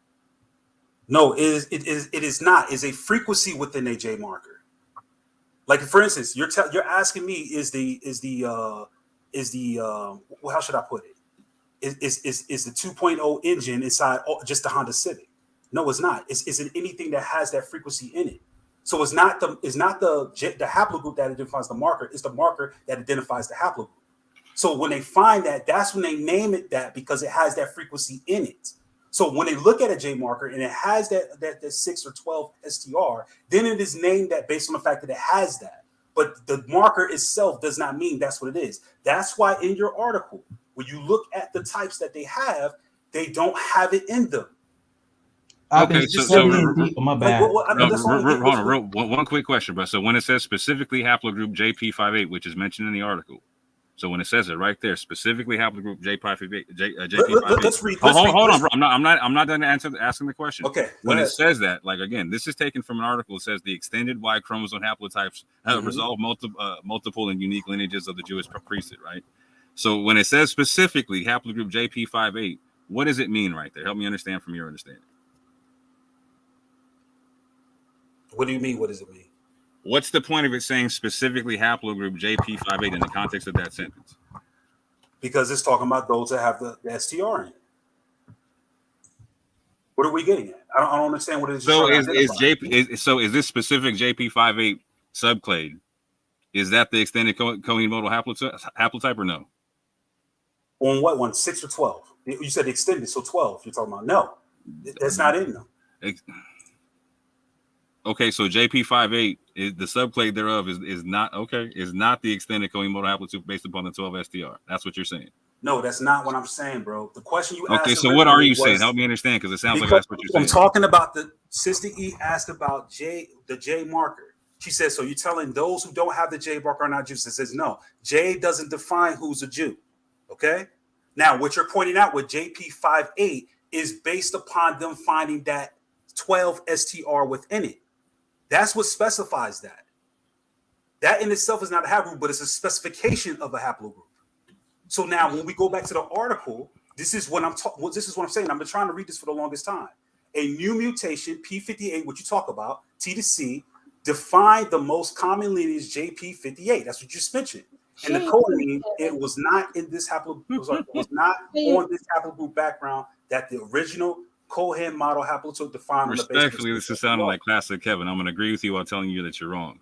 Speaker 6: No, it is not. It's a frequency within a J marker. Like for instance, you're asking me is the how should I put it? Is the 2.0 engine inside just the Honda Civic? No, it's not. It's in anything that has that frequency in it. So it's not the haplogroup that identifies the marker. It's the marker that identifies the haplogroup. So when they find that, that's when they name it that because it has that frequency in it. So when they look at a J marker and it has that 6 or 12 STR, then it is named that based on the fact that it has that. But the marker itself does not mean that's what it is. That's why in your article, when you look at the types that they have, they don't have it in them.
Speaker 3: Okay, my bad.
Speaker 4: One quick question, bro. So when it says specifically haplogroup JP58, which is mentioned in the article, so when it says it right there, specifically haplogroup JP58,
Speaker 6: let's read.
Speaker 4: Hold on, bro. I'm not done asking the question.
Speaker 6: Okay.
Speaker 4: When it says that, like again, this is taken from an article. It says the extended Y chromosome haplotypes have resolved multiple and unique lineages of the Jewish priesthood, right? So when it says specifically haplogroup JP58, what does it mean right there? Help me understand from your understanding.
Speaker 6: What do you mean? What does it mean?
Speaker 4: What's the point of it saying specifically haplogroup JP58 in the context of that sentence?
Speaker 6: Because it's talking about those that have the STR in it. What are we getting at? I don't understand what it is.
Speaker 4: So is this specific JP58 subclade? Is that the extended Cohen Modal haplotype or no?
Speaker 6: On what one? 6 or 12? You said extended, so 12. You're talking about no. That's not in them.
Speaker 4: Okay, so JP58 is the subclade thereof is not the extended Cohen Modal haplotype based upon the 12 STR. That's what you're saying.
Speaker 6: No, that's not what I'm saying, bro. The question you asked.
Speaker 4: Okay, so what are you saying? Help me understand, because it sounds like that's what you're saying.
Speaker 6: I'm talking about the Sista E asked about the J marker. She says, so you're telling those who don't have the J marker are not Jews? It says no. J doesn't define who's a Jew. Okay. Now, what you're pointing out with JP58 is based upon them finding that 12 STR within it. That's what specifies that. That in itself is not a haplogroup, but it's a specification of a haplogroup. So now when we go back to the article, this is what I'm saying. I've been trying to read this for the longest time. A new mutation, P58, what you talk about, T to C, defined the most common lineage JP58. That's what you just mentioned. And the choline, it was not in this haplogroup, was not on this haplogroup background that the original Cohen Modal Haplotype defined.
Speaker 4: Respectfully, this is sounding like classic Kevin. I'm going to agree with you while telling you that you're wrong.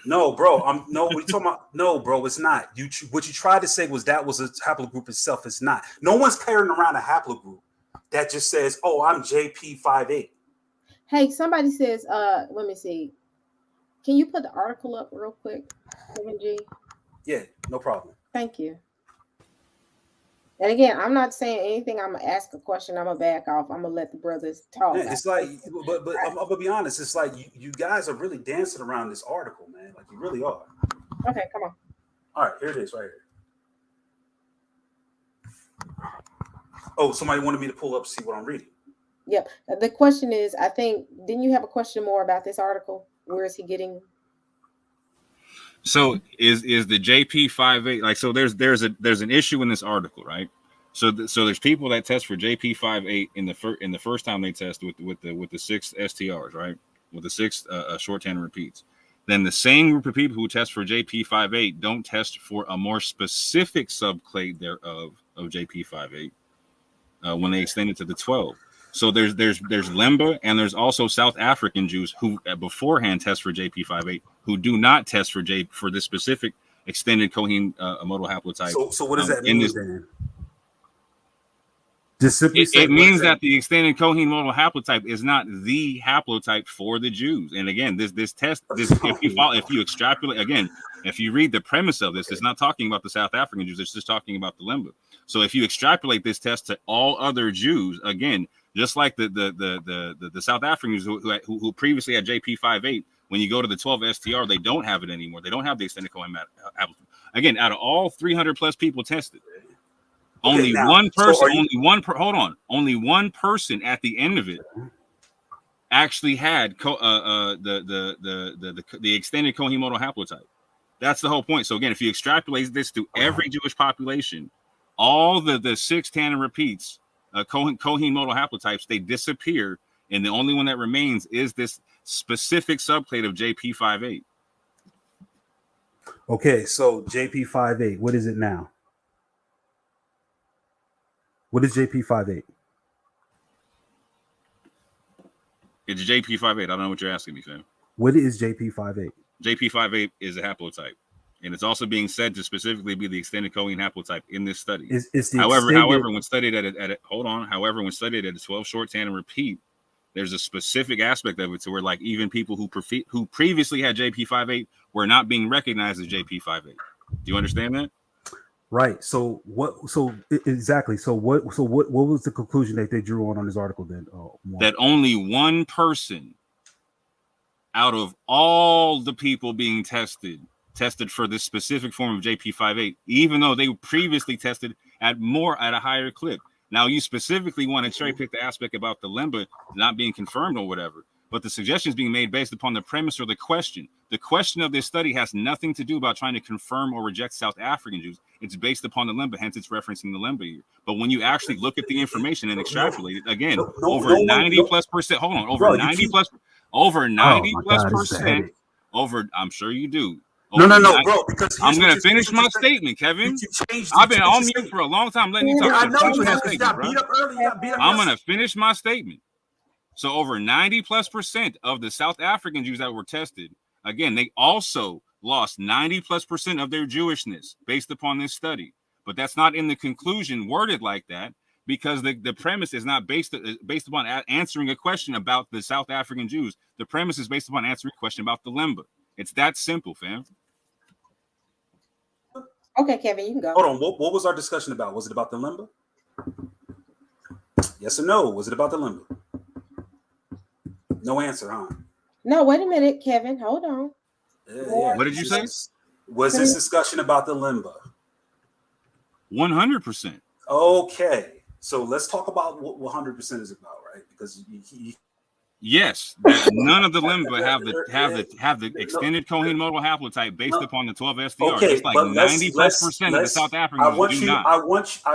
Speaker 6: No, bro. What are you talking about? No, bro, it's not. What you tried to say was that was a haplogroup itself. It's not. No one's carrying around a haplogroup that just says, "Oh, I'm JP58."
Speaker 2: Hey, somebody says, let me see. Can you put the article up real quick, Kevin G?
Speaker 6: Yeah, no problem.
Speaker 2: Thank you. And again, I'm not saying anything. I'm gonna ask a question. I'm gonna back off. I'm gonna let the brothers talk.
Speaker 6: Yeah, it's like, but I'm gonna be honest. It's like you guys are really dancing around this article, man. Like you really are.
Speaker 2: Okay, come on.
Speaker 6: All right, here it is, right here. Oh, somebody wanted me to pull up to see what I'm reading.
Speaker 2: Yep. The question is, I think, didn't you have a question more about this article? Where is he getting?
Speaker 4: So is the JP58 like, so there's an issue in this article, right? So there's people that test for JP58 in the first time they test with the 6 STRs, right? With the 6 short tandem repeats. Then the same group of people who test for JP58 don't test for a more specific subclade thereof of JP58 when they extend it to the 12. So there's Lemba, and there's also South African Jews who beforehand test for JP58 who do not test for this specific extended Cohen Modal Haplotype.
Speaker 6: So what does that mean then?
Speaker 4: It means that the extended Cohen Modal Haplotype is not the haplotype for the Jews. And again, this test, if you extrapolate, again, if you read the premise of this, it's not talking about the South African Jews, it's just talking about the Lemba. So if you extrapolate this test to all other Jews, again, just like the South Africans who previously had JP58, when you go to the 12 STR, they don't have it anymore. They don't have the extended Cohen Haplotype. Again, out of all 300 plus people tested, only one person at the end of it actually had the extended Cohen Modal Haplotype. That's the whole point. So again, if you extrapolate this to every Jewish population, all the 6 tandem repeats, Cohen Modal Haplotypes, they disappear, and the only one that remains is this specific subclade of JP58.
Speaker 6: Okay, so JP58, what is it now? What is JP58?
Speaker 4: It's JP58. I don't know what you're asking me, fam.
Speaker 6: What is JP58?
Speaker 4: JP58 is a haplotype, and it's also being said to specifically be the extended Cohen haplotype in this study. However, when studied at a 12 short tandem repeat, there's a specific aspect of it to where, like, even people who previously had JP58 were not being recognized as JP58. Do you understand that?
Speaker 6: Right. So what? So exactly. So what? So what was the conclusion that they drew on this article then?
Speaker 4: That only one person out of all the people being tested for this specific form of JP58, even though they previously tested at a higher clip. Now, you specifically want to cherry pick the aspect about the Lemba not being confirmed or whatever, but the suggestion is being made based upon the premise or the question. The question of this study has nothing to do about trying to confirm or reject South African Jews. It's based upon the Lemba, hence it's referencing the Lemba here. But when you actually look at the information and extrapolate it, again, over 90+%, hold on, over 90+%, I'm sure you do.
Speaker 6: No, bro, because
Speaker 4: I'm going to finish my statement, Kevin. I've been on mute for a long time letting you talk.
Speaker 6: I know you have, because you got beat up earlier.
Speaker 4: I'm going to finish my statement. So over 90+% of the South African Jews that were tested, again, they also lost 90+% of their Jewishness based upon this study. But that's not in the conclusion worded like that, because the premise is not based upon answering a question about the South African Jews. The premise is based upon answering a question about the Lemba. It's that simple, fam.
Speaker 2: Okay, Kevin, you can go.
Speaker 6: Hold on. What was our discussion about? Was it about the Lemba? Yes or no? Was it about the Lemba? No answer, huh?
Speaker 2: No, wait a minute, Kevin. Hold on.
Speaker 6: Yeah.
Speaker 4: What did you say?
Speaker 6: Was this discussion about the Lemba?
Speaker 4: 100%.
Speaker 6: Okay. So let's talk about what 100% is about, right? Because
Speaker 4: Yes, that none of the Lemba have the extended Cohen Modal Haplotype based upon the 12 SDR.
Speaker 6: Okay,
Speaker 4: just like 90+% of the South Africans do not.
Speaker 6: I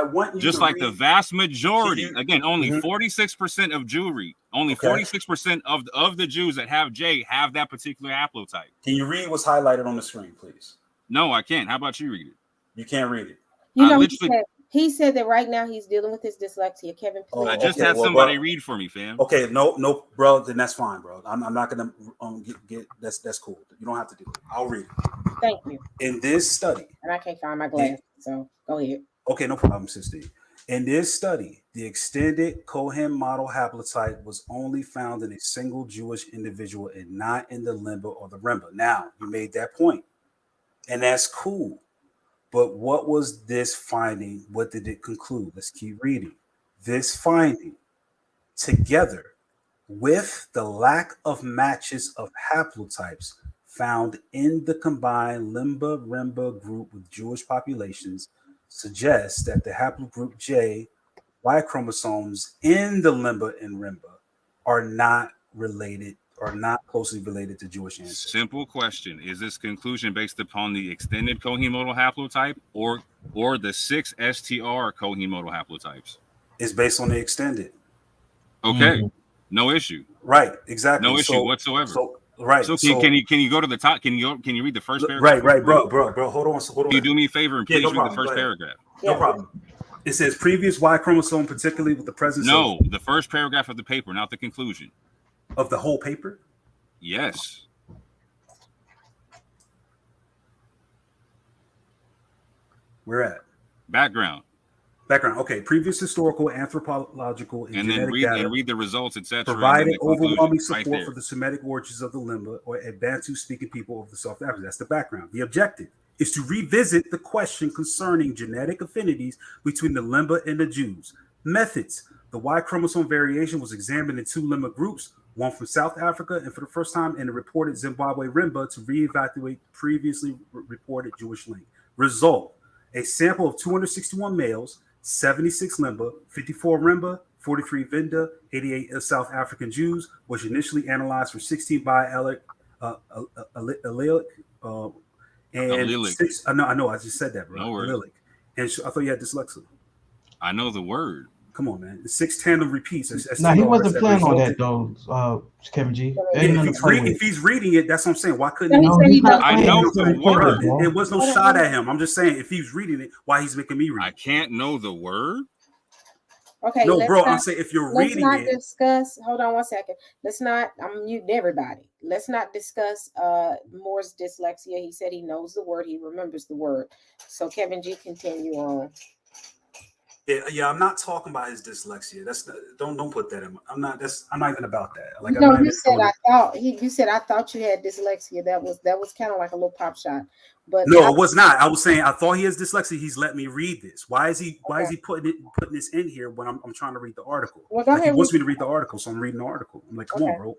Speaker 6: want you
Speaker 4: just
Speaker 6: to
Speaker 4: like
Speaker 6: read,
Speaker 4: the vast majority. Again, only 46% of Jewry, only 46% of the Jews that have J have that particular haplotype.
Speaker 6: Can you read what's highlighted on the screen, please?
Speaker 4: No, I can't. How about you read it?
Speaker 6: You can't read it.
Speaker 2: You know, he said that right now he's dealing with his dyslexia. Kevin, please.
Speaker 4: I just had somebody read for me, fam.
Speaker 6: Okay, no, bro. Then that's fine, bro. I'm not gonna get that's cool. You don't have to do it. I'll read it.
Speaker 2: Thank you.
Speaker 6: In this study,
Speaker 2: and I can't find my glasses, so go ahead.
Speaker 6: Okay, no problem, Sista. In this study, the extended Cohen Modal Haplotype was only found in a single Jewish individual and not in the Lemba or the Remba. Now, you made that point, and that's cool. But what was this finding? What did it conclude? Let's keep reading. This finding, together with the lack of matches of haplotypes found in the combined Lemba-Remba group with Jewish populations, suggests that the haplogroup J Y chromosomes in the Lemba and Remba are not related or not closely related to Jewish ancestors.
Speaker 4: Simple question. Is this conclusion based upon the extended Cohen Modal Haplotype or the 6 STR Cohen Modal Haplotypes?
Speaker 6: It's based on the extended.
Speaker 4: Okay. No issue.
Speaker 6: Right, exactly.
Speaker 4: No issue whatsoever.
Speaker 6: Right.
Speaker 4: So can you go to the top? Can you read the first paragraph?
Speaker 6: Right, bro. Hold on.
Speaker 4: Can you do me a favor and please read the first paragraph?
Speaker 6: No problem. It says previous Y chromosome, particularly with the presence
Speaker 4: of the first paragraph of the paper, not the conclusion.
Speaker 6: Of the whole paper?
Speaker 4: Yes.
Speaker 6: Where at?
Speaker 4: Background.
Speaker 6: Okay. Previous historical, anthropological, and genetic data
Speaker 4: read the results, etc.
Speaker 6: Provided overwhelming support for the Semitic origins of the Lemba or a Bantu-speaking people of the South Africa. That's the background. The objective is to revisit the question concerning genetic affinities between the Lemba and the Jews. Methods. The Y chromosome variation was examined in 2 Lemba groups, one from South Africa and for the first time in the reported Zimbabwe Remba to reevaluate previously reported Jewish link. Result. A sample of 261 males, 76 Lemba, 54 Remba, 43 Vinda, 88 South African Jews was initially analyzed for 16 biallelic and 6. I know. I just said that, bro.
Speaker 4: No
Speaker 6: allelic. And I thought you had dyslexia.
Speaker 4: I know the word.
Speaker 6: Come on, man. 6 tandem repeats.
Speaker 3: No, he wasn't planning on that, though, Kevin G.
Speaker 6: If he's reading it, that's what I'm saying. Why couldn't he?
Speaker 4: I know the word.
Speaker 6: It was no shot at him. I'm just saying, if he's reading it, why he's making me read it?
Speaker 4: I can't know the word.
Speaker 2: Okay.
Speaker 6: No, bro, I'm saying if you're reading it.
Speaker 2: Let's not discuss. Hold on one second. Let's not. I'm muting everybody. Let's not discuss Moore's dyslexia. He said he knows the word. He remembers the word. So Kevin G, continue on.
Speaker 6: Yeah, I'm not talking about his dyslexia. That's don't put that in. I'm not even about that. Like,
Speaker 2: no, you said I thought you had dyslexia. That was kind of like a little pop shot. But
Speaker 6: no, it was not. I was saying I thought he has dyslexia. He's let me read this. Why is he putting this in here when I'm trying to read the article?
Speaker 2: Well, go ahead.
Speaker 6: He wants me to read the article, so I'm reading the article. I'm like, come on, bro.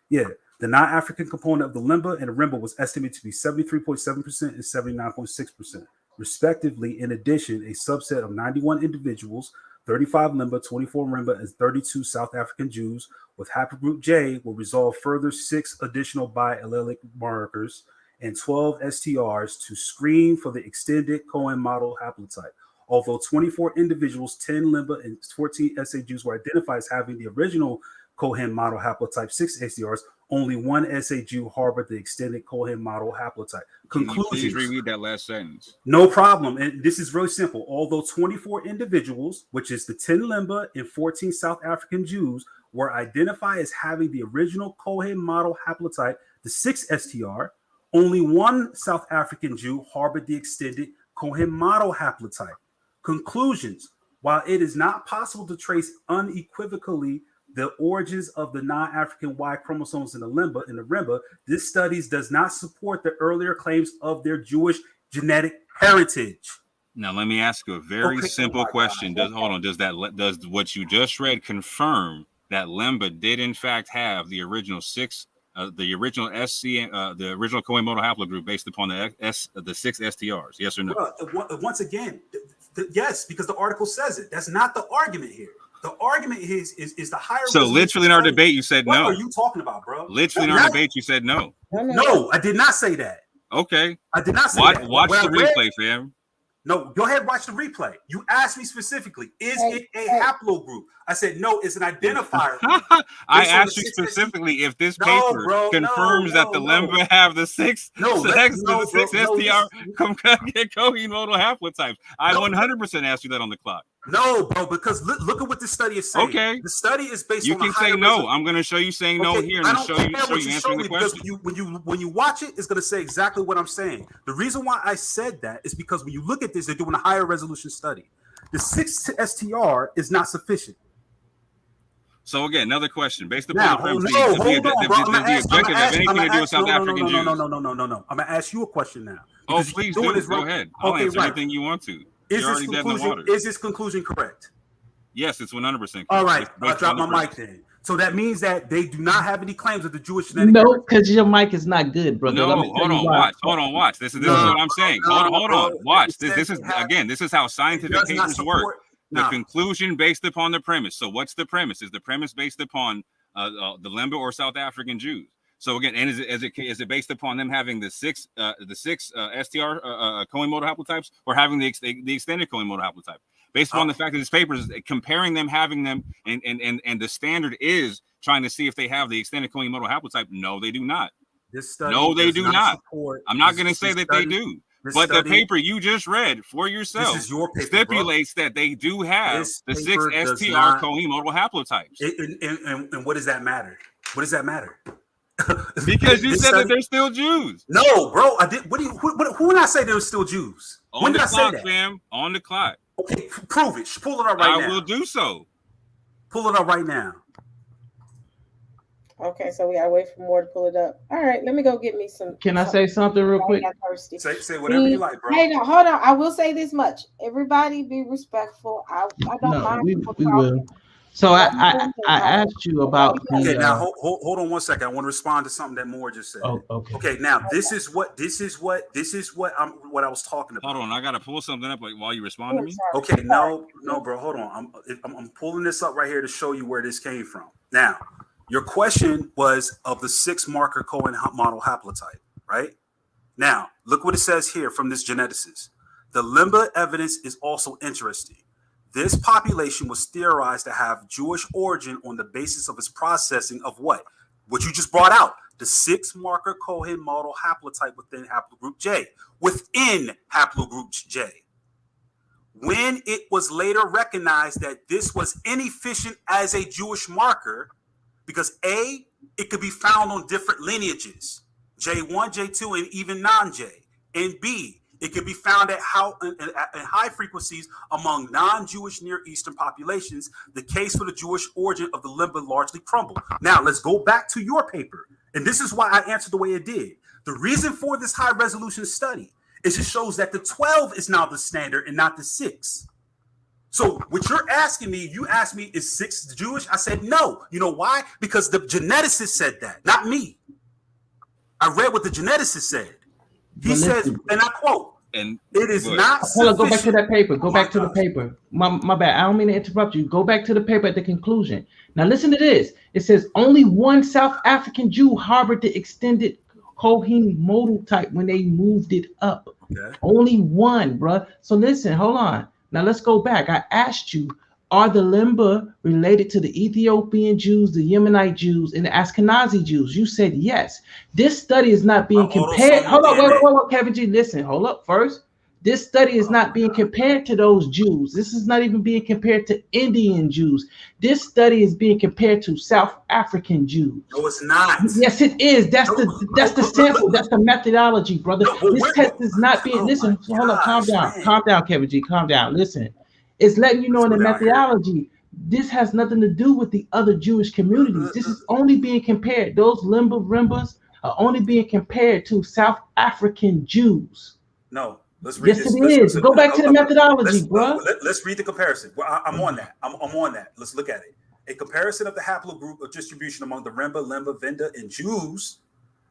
Speaker 6: Yeah. The non-African component of the Lemba and the Remba was estimated to be 73.7% and 79.6%. Respectively. In addition, a subset of 91 individuals, 35 Lemba, 24 Remba, and 32 South African Jews with haplogroup J will resolve further 6 additional biallelic markers and 12 STRs to screen for the extended Cohen Modal Haplotype. Although 24 individuals, 10 Lemba, and 14 SA Jews were identified as having the original Cohen Modal Haplotype 6 STRs, only 1 SA Jew harbored the extended Cohen Modal Haplotype. Conclusions.
Speaker 4: Please reread that last sentence.
Speaker 6: No problem. And this is really simple. Although 24 individuals, which is the 10 Lemba and 14 South African Jews, were identified as having the original Cohen Modal Haplotype, the 6 STR, only 1 South African Jew harbored the extended Cohen Modal Haplotype. Conclusions. While it is not possible to trace unequivocally the origins of the non-African Y chromosomes in the Lemba and the Remba, this studies does not support the earlier claims of their Jewish genetic heritage.
Speaker 4: Now, let me ask you a very simple question. Does what you just read confirm that Lemba did in fact have the original 6, the original SC, the original Cohen Modal Haplogroup based upon the 6 STRs? Yes or no?
Speaker 6: Once again, yes, because the article says it. That's not the argument here. The argument is the higher.
Speaker 4: So literally in our debate, you said no.
Speaker 6: What are you talking about, bro?
Speaker 4: Literally in our debate, you said no.
Speaker 6: No, I did not say that.
Speaker 4: Okay.
Speaker 6: I did not say that.
Speaker 4: Watch the replay, fam.
Speaker 6: No, go ahead and watch the replay. You asked me specifically, is it a haplogroup? I said, no, it's an identifier.
Speaker 4: I asked you specifically if this paper confirms that the Lemba have the six STR Cohen Modal Haplotypes. I 100% asked you that on the clock.
Speaker 6: No, bro, because look at what the study is saying. Okay. The study is based on
Speaker 4: You can say no. I'm going to show you saying no here and show you answering the question.
Speaker 6: When you watch it, it's going to say exactly what I'm saying. The reason why I said that is because when you look at this, they're doing a higher resolution study. The 6 STR is not sufficient.
Speaker 4: So again, another question based upon the objective have anything to do with South African Jews?
Speaker 6: No. I'm going to ask you a question now.
Speaker 4: Oh, please do. Go ahead. I'll answer anything you want to.
Speaker 6: Is this conclusion correct?
Speaker 4: Yes, it's 100% correct.
Speaker 6: All right, I'll drop my mic then. So that means that they do not have any claims of the Jewish genetic.
Speaker 3: No, because your mic is not good, brother.
Speaker 4: No, hold on, watch. This is what I'm saying. Hold on, watch. This is how scientific papers work. The conclusion based upon the premise. So what's the premise? Is the premise based upon the Lemba or South African Jews? So again, and is it based upon them having the six STR Cohen Modal Haplotypes or having the extended Cohen Modal Haplotype? Based upon the fact that this paper is comparing them having them, and the standard is trying to see if they have the extended Cohen Modal Haplotype. No, they do not. No, they do not. I'm not going to say that they do. But the paper you just read for yourself stipulates that they do have the 6 STR Cohen Modal Haplotypes.
Speaker 6: And what does that matter? What does that matter?
Speaker 4: Because you said that they're still Jews.
Speaker 6: No, bro. I did. Who did I say they were still Jews?
Speaker 4: When did I say that? Fam, on the clock.
Speaker 6: Okay, prove it. Pull it up right now.
Speaker 4: I will do so.
Speaker 6: Pull it up right now.
Speaker 2: Okay, so we gotta wait for more to pull it up. All right, let me go get me some.
Speaker 3: Can I say something real quick?
Speaker 6: Say whatever you like, bro.
Speaker 2: Hey, no, hold on. I will say this much. Everybody be respectful. I don't mind.
Speaker 3: We will. So I asked you about.
Speaker 6: Okay, now hold on 1 second. I want to respond to something that Moore just said.
Speaker 3: Oh, okay.
Speaker 6: Okay, now this is what I was talking about.
Speaker 4: Hold on, I gotta pull something up while you respond to me.
Speaker 6: Okay, no, bro, hold on. I'm pulling this up right here to show you where this came from. Now, your question was of the 6 marker Cohen Modal Haplotype, right? Now, look what it says here from this geneticist. The Lemba evidence is also interesting. This population was theorized to have Jewish origin on the basis of its processing of what you just brought out, the 6 marker Cohen Modal Haplotype within Haplogroup J, within Haplogroup J. When it was later recognized that this was inefficient as a Jewish marker, because A, it could be found on different lineages, J1, J2, and even non-J, and B, it could be found at high frequencies among non-Jewish Near Eastern populations. The case for the Jewish origin of the Lemba largely crumbled. Now, let's go back to your paper. And this is why I answered the way it did. The reason for this high resolution study is it shows that the 12 is now the standard and not the 6. So what you're asking me, you asked me, is 6 Jewish? I said, no. You know why? Because the geneticist said that, not me. I read what the geneticist said. He says, and I quote, and it is not sufficient.
Speaker 3: Go back to that paper. Go back to the paper. My bad. I don't mean to interrupt you. Go back to the paper at the conclusion. Now listen to this. It says only one South African Jew harbored the extended Cohen modal type when they moved it up. Okay. Only one, bruh. So listen, hold on. Now let's go back. I asked you, are the Lemba related to the Ethiopian Jews, the Yemenite Jews, and the Ashkenazi Jews? You said yes. This study is not being compared. Hold up, wait, Kevin G. Listen, hold up first. This study is not being compared to those Jews. This is not even being compared to Indian Jews. This study is being compared to South African Jews.
Speaker 6: No, it's not.
Speaker 3: Yes, it is. That's the sample. That's the methodology, brother. This test is not being. Listen, hold up, calm down, Kevin G. Calm down. Listen. It's letting you know in the methodology, this has nothing to do with the other Jewish communities. This is only being compared. Those Rembas are only being compared to South African Jews.
Speaker 6: No, let's read this.
Speaker 3: Yes, it is. Go back to the methodology, bro.
Speaker 6: Let's read the comparison. Well, I'm on that. I'm on that. Let's look at it. A comparison of the haplogroup of distribution among the Remba, Lemba, Venda, and Jews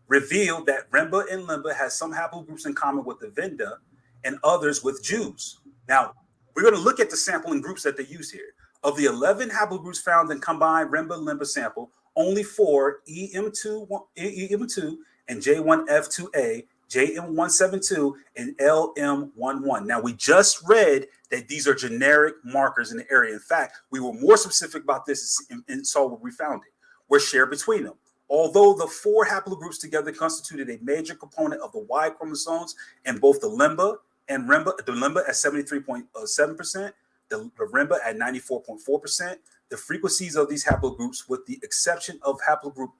Speaker 6: revealed that Remba and Lemba has some haplogroups in common with the Venda and others with Jews. Now, we're going to look at the sampling groups that they use here. Of the 11 haplogroups found in combined Lemba sample, only 4 EM2 and J1F2A, JM172, and LM11. Now, we just read that these are generic markers in the area. In fact, we were more specific about this and saw where we found it. We're shared between them. Although the 4 haplogroups together constituted a major component of the Y chromosomes in both the Lemba and Remba, the Lemba at 73.7%, the Remba at 94.4%, the frequencies of these haplogroups, with the exception of haplogroup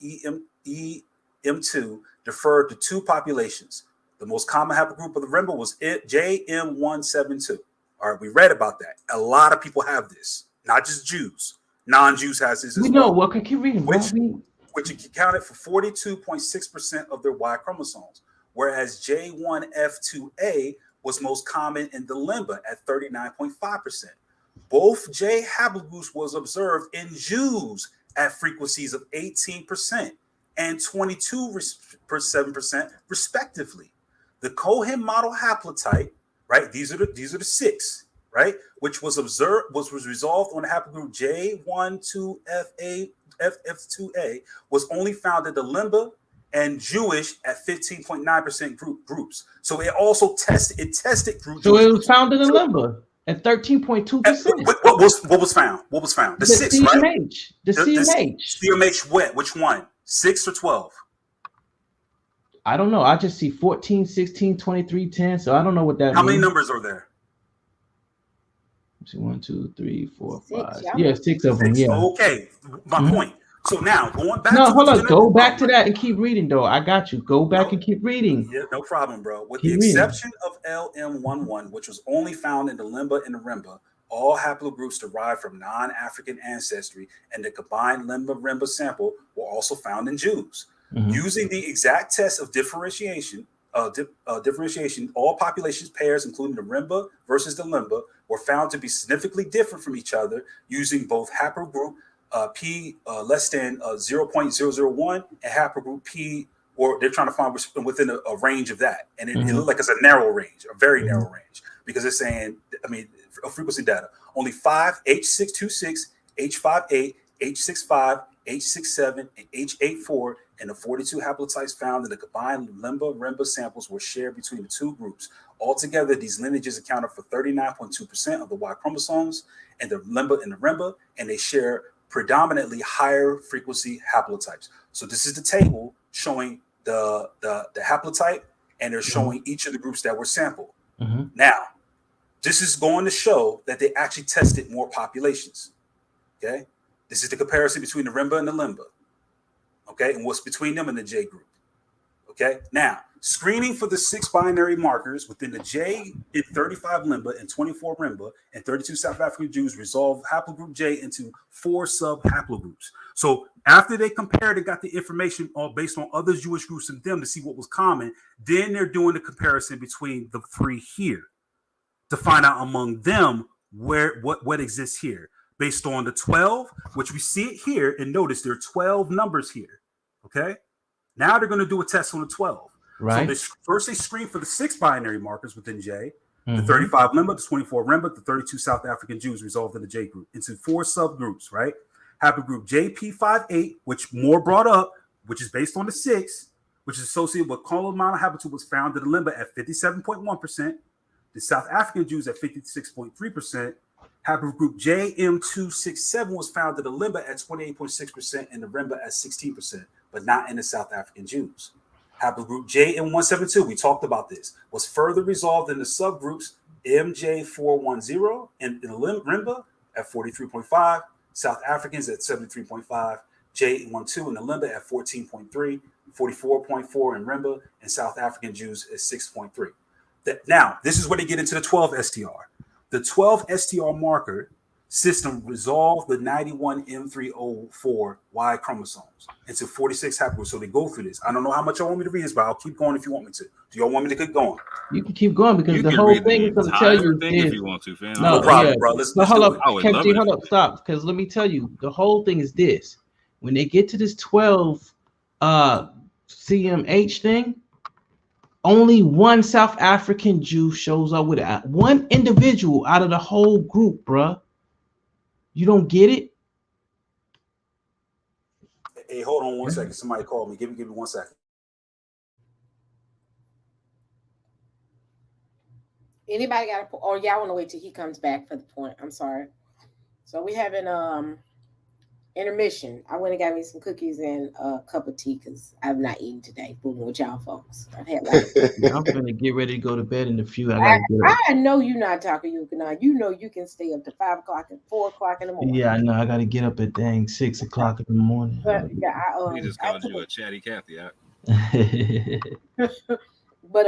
Speaker 6: EM2, differed to 2 populations. The most common haplogroup of the Remba was JM172. All right, we read about that. A lot of people have this, not just Jews. Non-Jews has this as well.
Speaker 3: We know. Well, keep reading.
Speaker 6: Which accounted for 42.6% of their Y chromosomes, whereas J1F2A was most common in the Lemba at 39.5%. Both J haplogroups was observed in Jews at frequencies of 18% and 22.7% respectively. The Cohen Modal Haplotype, right? These are the 6, right? Which was resolved on the haplogroup J12F2A, was only found in the Lemba and Jewish at 15.9% groups. So it also tested groups.
Speaker 3: So it was found in the Lemba at 13.2%.
Speaker 6: What was found? What was found? The 6,
Speaker 3: CMH,
Speaker 6: right?
Speaker 3: The CMH.
Speaker 6: CMH what? Which one? 6 or 12?
Speaker 3: I don't know. I just see 14, 16, 23, 10. So I don't know what that means.
Speaker 6: How many numbers are there?
Speaker 3: See, 1, 2, 3, 4, 5.
Speaker 2: 6,
Speaker 3: Yeah, 6 of them. Yeah.
Speaker 6: Okay. My point. So now going back.
Speaker 3: No, hold on. Go back to that and keep reading, though. I got you. Go back and keep reading.
Speaker 6: Yeah, no problem, bro. With
Speaker 3: Keep
Speaker 6: the exception of LM11, which was only found in the Lemba and the Remba, all haplogroups derived from non-African ancestry, and the combined Lemba-Remba sample were also found in Jews. Using the exact test of differentiation, all populations pairs, including the Remba versus the Lemba, were found to be significantly different from each other using both haplogroup P less than 0.001 and haplogroup P, or they're trying to find within a range of that. And it looked like it's a narrow range, a very narrow range, because it's saying, frequency data, only 5 H626, H58, H65, H67, and H84, and the 42 haplotypes found in the combined Lemba-Remba samples were shared between the 2 groups. Altogether, these lineages accounted for 39.2% of the Y chromosomes and the Lemba and the Remba, and they share predominantly higher frequency haplotypes. So this is the table showing the haplotype, and they're showing each of the groups that were sampled. Now, this is going to show that they actually tested more populations. Okay, this is the comparison between the Remba and the Lemba. Okay, and what's between them and the J group. Okay, now screening for the 6 binary markers within the J in 35 Lemba and 24 Remba and 32 South African Jews resolved haplogroup J into 4 sub haplogroups. So after they compared and got the information all based on other Jewish groups and them to see what was common, then they're doing the comparison between the 3 here to find out among them what exists here based on the 12, which we see it here, and notice there are 12 numbers here. Okay, now they're going to do a test on the 12.
Speaker 3: Right.
Speaker 6: So first they screen for the 6 binary markers within J, the 35 Lemba, the 24 Remba, the 32 South African Jews resolved in the J group into 4 subgroups, right? Haplogroup JP58, which more brought up, which is based on the 6, which is associated with Cohen Modal Haplotype, was found in the Lemba at 57.1%, the South African Jews at 56.3%. Haplogroup JM267 was found in the Lemba at 28.6% and the Remba at 16%, but not in the South African Jews. Haplogroup JM172, we talked about this, was further resolved in the subgroups MJ410 and in the Remba at 43.5, South Africans at 73.5, J12 in the Lemba at 14.3, 44.4 in Remba, and South African Jews at 6.3. Now, this is where they get into the 12 STR. The 12 STR marker system resolved the 91M304 Y chromosomes into 46 haplogroups. So they go through this. I don't know how much y'all want me to read this, but I'll keep going if you want me to. Do y'all want me to keep going?
Speaker 3: You can keep going because the whole thing is going to tell you
Speaker 4: if you want to, fam.
Speaker 6: No problem, bro. Let's
Speaker 3: hold up,
Speaker 4: Kempty,
Speaker 3: hold up, stop. Because let me tell you, the whole thing is this: when they get to this 12 CMH thing, only one South African Jew shows up with it. One individual out of the whole group, bruh. You don't get it?
Speaker 6: Hey, hold on 1 second. Somebody called me. Give me 1 second.
Speaker 2: Anybody got a, or y'all want to wait till he comes back for the point? I'm sorry. So we having intermission. I went and got me some cookies and a cup of tea because I've not eaten today. Fooling with y'all folks. I've had
Speaker 3: I'm gonna get ready to go to bed in a few.
Speaker 2: I know you're not talking, Yahuchanan. You know you can stay up to 5 o'clock and 4 o'clock in the morning.
Speaker 3: Yeah, I know. I gotta get up at dang 6 o'clock in the morning.
Speaker 2: But yeah,
Speaker 4: he just called you a chatty Cathy.
Speaker 2: But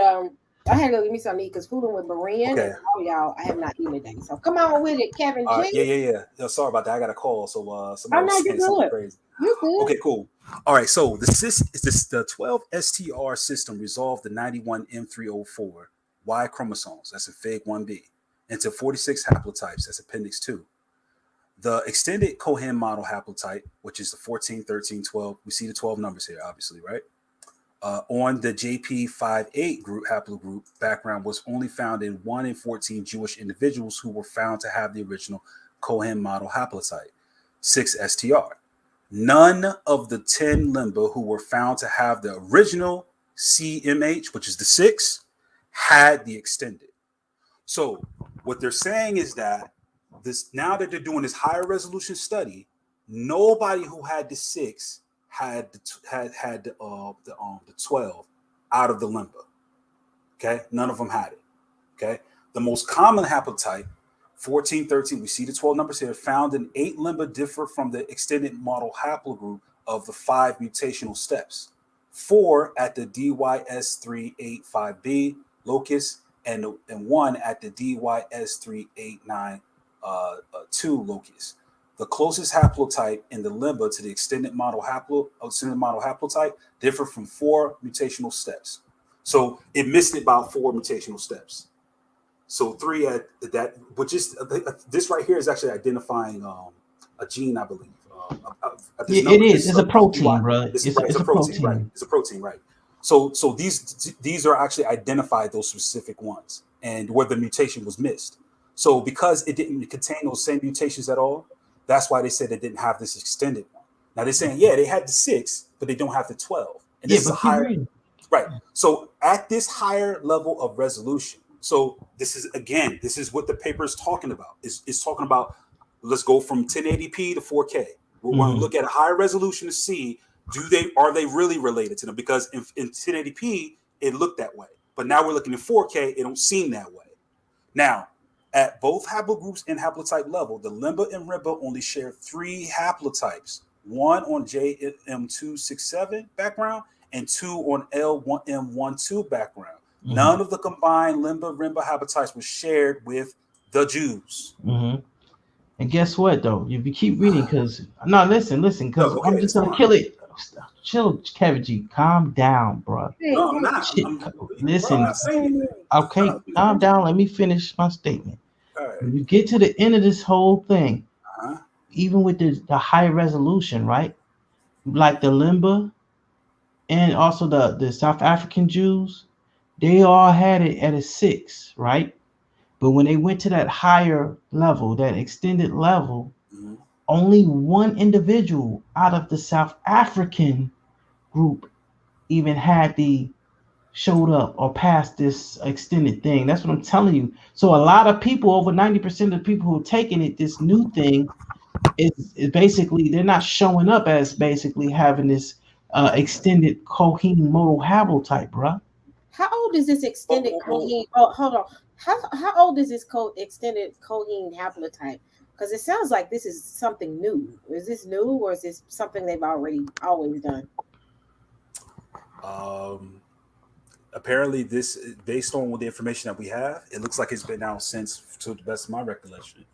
Speaker 2: I had to go get me something to eat because fooling with Marianne and all y'all, I have not eaten today. So come on with it, Kevin G.
Speaker 6: Yeah. Sorry about that. I got a call, so
Speaker 2: somebody was saying something crazy. You're good.
Speaker 6: Okay, cool. All right, so the 12 STR system resolved the 91 M304 Y chromosomes, that's a Fig 1b, into 46 haplotypes, that's Appendix 2. The extended Cohen Modal Haplotype, which is the 14, 13, 12, we see the 12 numbers here, obviously, right? On the JP58 group haplogroup background was only found in 1 in 14 Jewish individuals who were found to have the original Cohen Modal Haplotype, 6 STR. None of the 10 Lemba who were found to have the original CMH, which is the 6, had the extended. So what they're saying is that now that they're doing this higher resolution study, nobody who had the 6 had the 12 out of the Lemba. Okay, none of them had it. Okay, the most common haplotype, 14, 13, we see the 12 numbers here, found in 8 Lemba differ from the extended model haplogroup of the 5 mutational steps. 4 at the DYS385B locus and 1 at the DYS3892 locus. The closest haplotype in the Lemba to the extended model haplotype differ from 4 mutational steps. So it missed it about 4 mutational steps. So 3 at that, which is this right here is actually identifying a gene, I believe.
Speaker 3: It is. It's a protein, bro. It's a protein,
Speaker 6: right? It's a protein, right? So these are actually identified, those specific ones, and where the mutation was missed. So because it didn't contain those same mutations at all, that's why they said it didn't have this extended one. Now they're saying, yeah, they had the 6, but they don't have the 12. And this is a higher, right? So at this higher level of resolution, so this is what the paper is talking about. It's talking about, let's go from 1080p to 4K. We're going to look at a higher resolution to see, are they really related to them? Because in 1080p, it looked that way. But now we're looking at 4K, it don't seem that way. Now, at both haplogroups and haplotype level, the Lemba and Rimba only share 3 haplotypes, 1 on JM267 background and 2 on L1M12 background. None of the combined Lemba-Rimba haplotypes were shared with the Jews.
Speaker 3: And guess what, though? If you keep reading, because listen, because I'm just gonna kill it. Chill, Kevin G. Calm down, bro.
Speaker 6: No, I'm not.
Speaker 3: Listen. Okay, calm down. Let me finish my statement.
Speaker 6: Right.
Speaker 3: When you get to the end of this whole thing, even with the high resolution, right? Like the Lemba and also the South African Jews, they all had it at a 6, right? But when they went to that higher level, that extended level, only 1 individual out of the South African group even showed up or passed this extended thing. That's what I'm telling you. So a lot of people, over 90% of the people who are taking it, this new thing is basically, they're not showing up as basically having this extended Cohen Modal Haplotype, bro.
Speaker 2: How old is this extended Cohen? Oh, hold on. How old is this extended Cohen haplotype? Because it sounds like this is something new. Is this new, or is this something they've always done?
Speaker 6: Apparently, this, based on the information that we have, it looks like it's been out since, to the best of my recollection,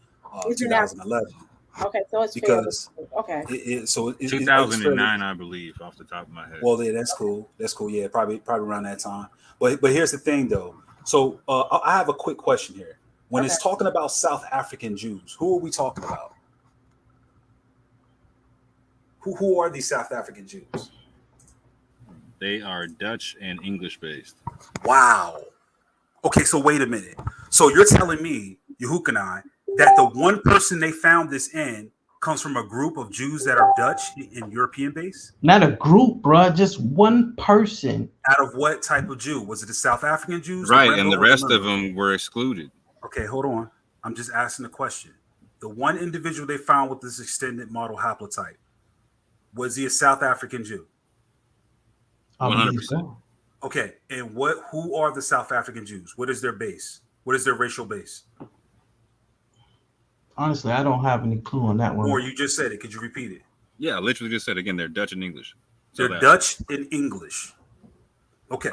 Speaker 6: 2011.
Speaker 2: Okay, so it's
Speaker 6: because
Speaker 2: okay.
Speaker 4: 2009, I believe, off the top of my head.
Speaker 6: Well, yeah, that's cool. That's cool. Yeah, probably around that time. But here's the thing, though. So I have a quick question here. When it's talking about South African Jews, who are we talking about? Who are these South African Jews?
Speaker 4: They are Dutch and English based.
Speaker 6: Wow. Okay, so wait a minute. So you're telling me, Yahuchanan, that the one person they found this in comes from a group of Jews that are Dutch and European based?
Speaker 3: Not a group, bro. Just one person.
Speaker 6: Out of what type of Jew? Was it the South African Jews?
Speaker 4: Right, and the rest of them were excluded.
Speaker 6: Okay, hold on. I'm just asking the question. The one individual they found with this extended model haplotype, was he a South African Jew?
Speaker 4: 100%.
Speaker 6: Okay, and who are the South African Jews? What is their base? What is their racial base?
Speaker 3: Honestly, I don't have any clue on that one.
Speaker 6: Or you just said it. Could you repeat it?
Speaker 4: Yeah, I literally just said again, they're Dutch and English.
Speaker 6: They're Dutch and English. Okay.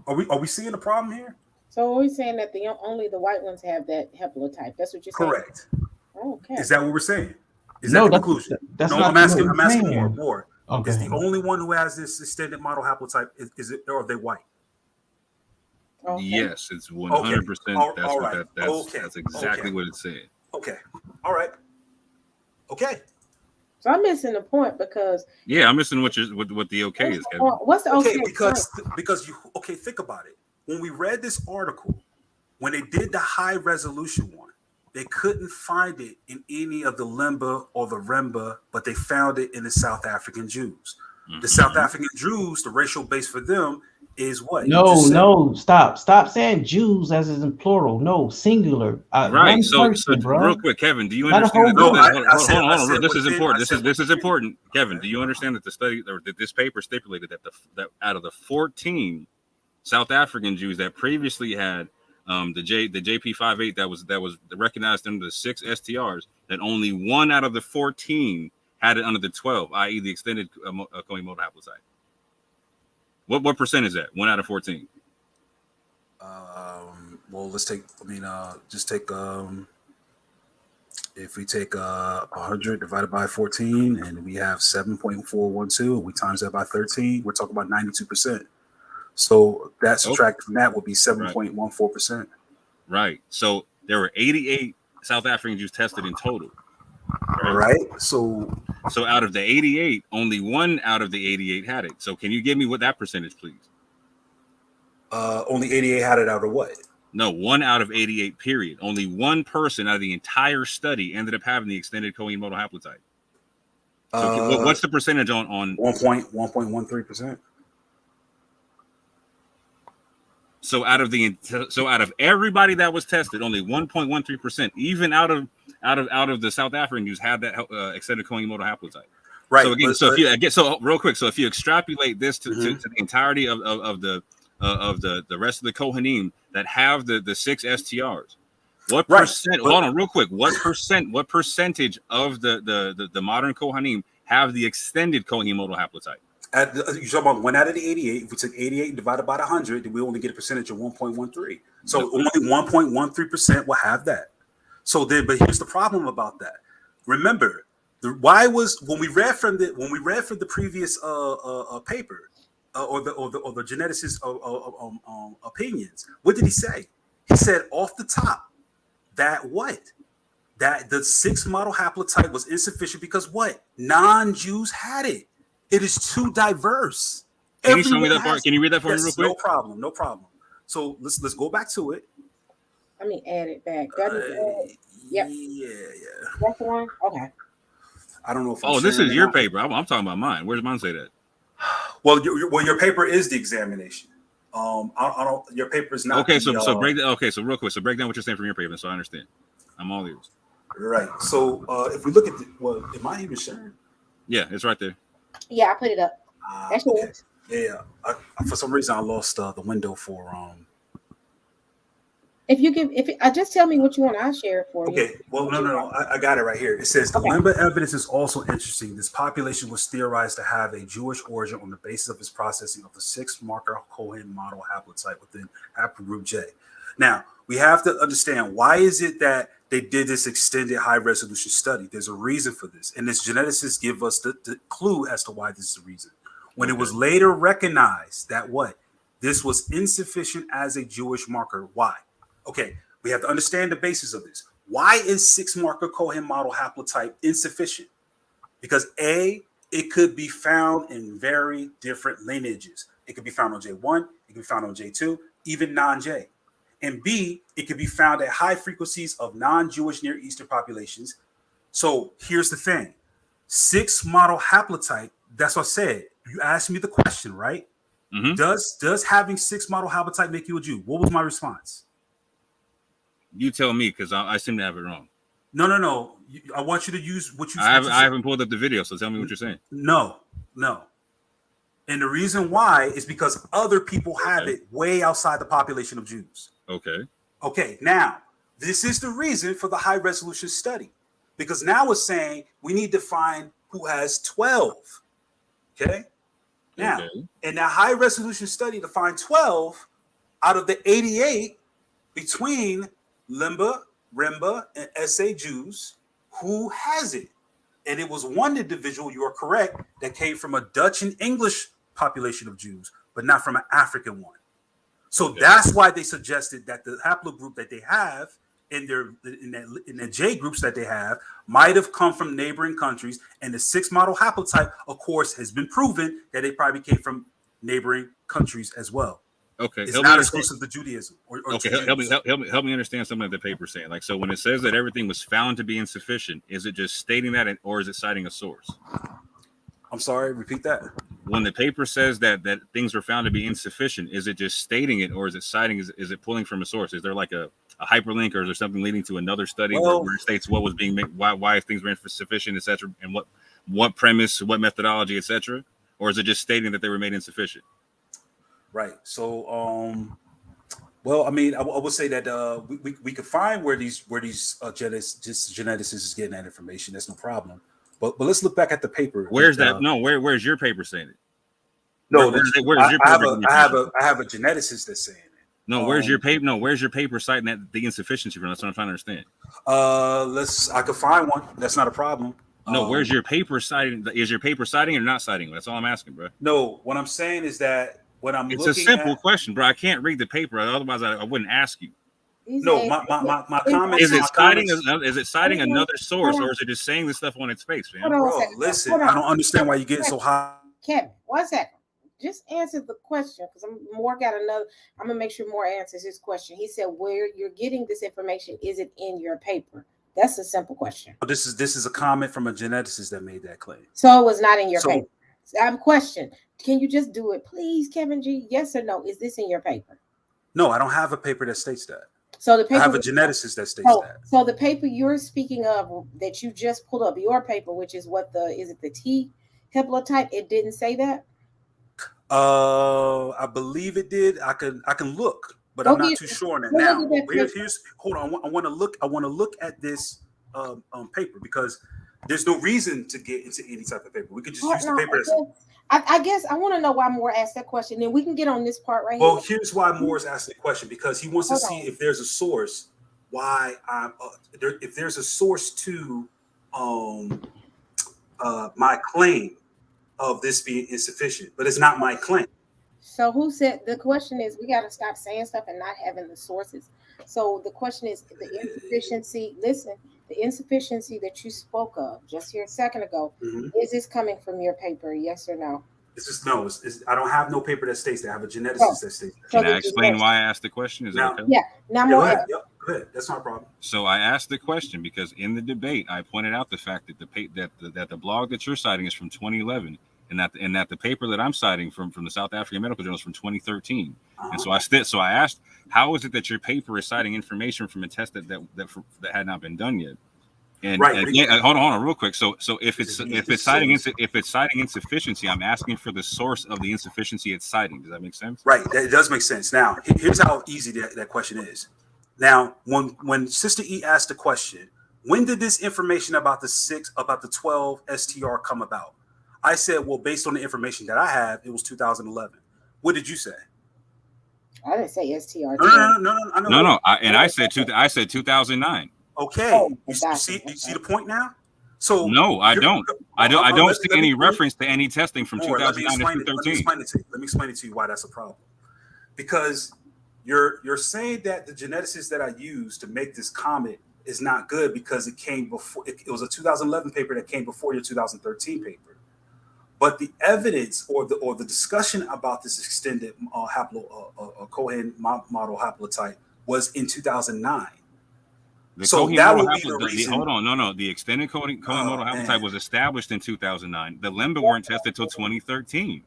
Speaker 6: Are we seeing a problem here?
Speaker 2: So are we saying that only the white ones have that haplotype? That's what you're saying?
Speaker 6: Correct.
Speaker 2: Okay.
Speaker 6: Is that what we're saying? Is
Speaker 3: No,
Speaker 6: that the conclusion?
Speaker 3: That's
Speaker 6: no,
Speaker 3: not
Speaker 6: I'm asking
Speaker 3: saying.
Speaker 6: more.
Speaker 3: Okay.
Speaker 6: Is the only one who has this extended model haplotype, is it, or are they white?
Speaker 2: Okay.
Speaker 4: Yes, it's 100%. That's exactly what it's saying.
Speaker 6: Okay. All right. Okay.
Speaker 2: So I'm missing the point because
Speaker 4: I'm missing what the okay is, Kevin.
Speaker 2: What's the okay?
Speaker 6: Because you think about it. When we read this article, when they did the high resolution one, they couldn't find it in any of the Lemba or the Remba, but they found it in the South African Jews. The South African Jews, the racial base for them is what?
Speaker 3: No, stop saying Jews as in plural. No, singular.
Speaker 4: Right. So real quick, Kevin, do you understand? Hold on. This is important. This is important, Kevin. Do you understand that the study or that this paper stipulated that out of the 14 South African Jews that previously had the JP58 that was recognized under the 6 STRs, that only 1 out of the 14 had it under the 12, i.e., the extended Cohen Modal Haplotype. What percent is that? 1 out of 14.
Speaker 6: Well, let's take. Just take. If we take 100 divided by 14, and we have 7.412, and we times that by 13, we're talking about 92%. So that subtract from that would be 7.14%.
Speaker 4: Right. So there were 88 South African Jews tested in total.
Speaker 6: Right. So
Speaker 4: out of the 88, only 1 out of the 88 had it. So can you give me what that percentage, please?
Speaker 6: Only 88 had it out of what?
Speaker 4: No, 1 out of 88, period. Only 1 person out of the entire study ended up having the extended Cohen Modal Haplotype. So what's the percentage on
Speaker 6: 1.13%?
Speaker 4: So out of everybody that was tested, only 1.13%, even out of the South African Jews, had that extended Cohen Modal Haplotype.
Speaker 6: Right.
Speaker 4: So again, real quick, so if you extrapolate this to the entirety of the rest of the Kohanim that have the 6 STRs, what percent? Hold on, real quick. What percentage of the modern Kohanim have the extended Cohen Modal Haplotype?
Speaker 6: You're talking about 1 out of the 88. If we took 88 divided by 100, then we only get a percentage of 1.13. So only 1.13% will have that. So then, but here's the problem about that. Remember, when we read from the previous paper or the geneticist opinions, what did he say? He said off the top that the 6 model haplotype was insufficient because non-Jews had it. It is too diverse.
Speaker 4: Can you show me that part? Can you read that for me real quick?
Speaker 6: No problem. So let's go back to it.
Speaker 2: Let me add it back. Yep.
Speaker 6: Yeah.
Speaker 2: That's the one. Okay.
Speaker 6: I don't know if.
Speaker 4: This is your paper. I'm talking about mine. Where's mine say that?
Speaker 6: Well, your paper is the examination. I don't. Your paper is not.
Speaker 4: Okay, so break that. Okay, so real quick, so break down what you're saying from your paper, so I understand. I'm all ears.
Speaker 6: Right. So if we look at am I even sharing?
Speaker 4: Yeah, it's right there.
Speaker 2: Yeah, I put it up. That's
Speaker 6: okay. Yeah. For some reason, I lost the window for
Speaker 2: just tell me what you want, I'll share it for you.
Speaker 6: Okay. Well, no. I got it right here. It says the Lemba evidence is also interesting. This population was theorized to have a Jewish origin on the basis of its processing of the 6-marker Cohen Modal Haplotype within Haplogroup J. Now, we have to understand, why is it that they did this extended high resolution study? There's a reason for this. And this geneticists give us the clue as to why this is the reason. When it was later recognized that this was insufficient as a Jewish marker. Why? Okay, we have to understand the basis of this. Why is 6-marker Cohen Modal Haplotype insufficient? Because it could be found in very different lineages. It could be found on J1, it could be found on J2, even non-J. and B, it can be found at high frequencies of non-Jewish Near Eastern populations. So here's the thing. 6 model haplotype, that's what I said. You asked me the question, right?
Speaker 4: Mm-hmm.
Speaker 6: Does having 6 model haplotype make you a Jew? What was my response?
Speaker 4: You tell me, because I seem to have it wrong.
Speaker 6: No. I want you to use what you.
Speaker 4: I haven't pulled up the video, so tell me what you're saying.
Speaker 6: No. And the reason why is because other people have it way outside the population of Jews. Okay. Now, this is the reason for the high resolution study, because now it's saying we need to find who has 12. Okay. Now, in that high resolution study to find 12 out of the 88 between Lemba, Remba, and SA Jews, who has it? And it was one individual, you are correct, that came from a Dutch and English population of Jews, but not from an African one. So that's why they suggested that the haplogroup that they have in their J groups that they have might have come from neighboring countries. And the 6 model haplotype, of course, has been proven that they probably came from neighboring countries as well.
Speaker 4: Okay,
Speaker 6: it's not exclusive to Judaism.
Speaker 4: Help me understand something that the paper's saying. Like, so when it says that everything was found to be insufficient, is it just stating that, or is it citing a source?
Speaker 6: I'm sorry, repeat that.
Speaker 4: When the paper says that things were found to be insufficient, is it just stating it, or is it citing? Is it pulling from a source? Is there like a hyperlink, or is there something leading to another study where it states what was being made, why things were insufficient, etc., and what premise, what methodology, etc., or is it just stating that they were made insufficient?
Speaker 6: Right. So, well, I mean, I would say that we could find where these geneticists is getting that information. That's no problem. But let's look back at the paper.
Speaker 4: Where's that? No, where's your paper saying it?
Speaker 6: No, where's your paper? I have a geneticist that's saying it.
Speaker 4: No, where's your paper? No, where's your paper citing that the insufficiency from? That's what I'm trying to understand.
Speaker 6: I could find one. That's not a problem.
Speaker 4: No, where's your paper citing? Is your paper citing or not citing? That's all I'm asking, bro.
Speaker 6: No, what I'm saying is that when I'm
Speaker 4: it's a simple question, bro. I can't read the paper, otherwise I wouldn't ask you.
Speaker 6: No, my comment
Speaker 4: is it citing another source, or is it just saying this stuff on its face, man?
Speaker 6: Bro, listen, I don't understand why you're getting so high.
Speaker 2: Kevin, 1 second. Just answer the question, because I'm gonna make sure Moore answers his question. He said, where you're getting this information, is it in your paper? That's a simple question.
Speaker 6: This is a comment from a geneticist that made that claim.
Speaker 2: So it was not in your paper. I have a question. Can you just do it, please, Kevin G? Yes or no? Is this in your paper?
Speaker 6: No, I don't have a paper that states that.
Speaker 2: So the paper,
Speaker 6: I have a geneticist that states that.
Speaker 2: So the paper you're speaking of that you just pulled up, your paper, which is the T haplotype, it didn't say that?
Speaker 6: I believe it did. I can look, but I'm not too sure on that now. Here's hold on. I want to look at this paper, because there's no reason to get into any type of paper. We could just use the paper.
Speaker 2: I guess I want to know why Moore asked that question. Then we can get on this part right
Speaker 6: here. Well, here's why Moore's asked the question, because he wants to see if there's a source. Why I'm if there's a source to my claim of this being insufficient, but it's not my claim.
Speaker 2: So who said the question is? We got to stop saying stuff and not having the sources. So the question is the insufficiency. Listen. The insufficiency that you spoke of just here a second ago, is this coming from your paper? Yes or no?
Speaker 6: It's just no. I don't have no paper that states that. I have a geneticist that states that.
Speaker 4: Can I explain why I asked the question? Is that okay?
Speaker 2: Yeah. Now
Speaker 6: go ahead. That's not a problem.
Speaker 4: So I asked the question because in the debate I pointed out the fact that the blog that you're citing is from 2011, and that the paper that I'm citing from the South African Medical Journal is from 2013. And so I asked, how is it that your paper is citing information from a test that had not been done yet? And hold on real quick. So if it's citing insufficiency, I'm asking for the source of the insufficiency it's citing. Say make sense?
Speaker 6: Right. That does make sense. Now, here's how easy that question is. Now, when Sister E asked the question, when did this information about the 12 STR come about? I said, well, based on the information that I have, it was 2011. What did you say?
Speaker 2: I didn't say STR.
Speaker 6: No.
Speaker 4: I said 2009.
Speaker 6: Okay. You see the point now? So
Speaker 4: no, I don't. I don't see any reference to any testing from 2009 to 2013.
Speaker 6: Let me explain it to you why that's a problem. Because you're saying that the geneticist that I used to make this comment is not good because it came before. It was a 2011 paper that came before your 2013 paper. But the evidence or the discussion about this extended Cohen Modal Haplotype was in 2009.
Speaker 4: The
Speaker 6: So
Speaker 4: Cohen
Speaker 6: that
Speaker 4: Modal
Speaker 6: would be the reason.
Speaker 4: Hold on, no. The extended Cohen Modal Haplotype was established in 2009. The Lemba weren't tested until 2013.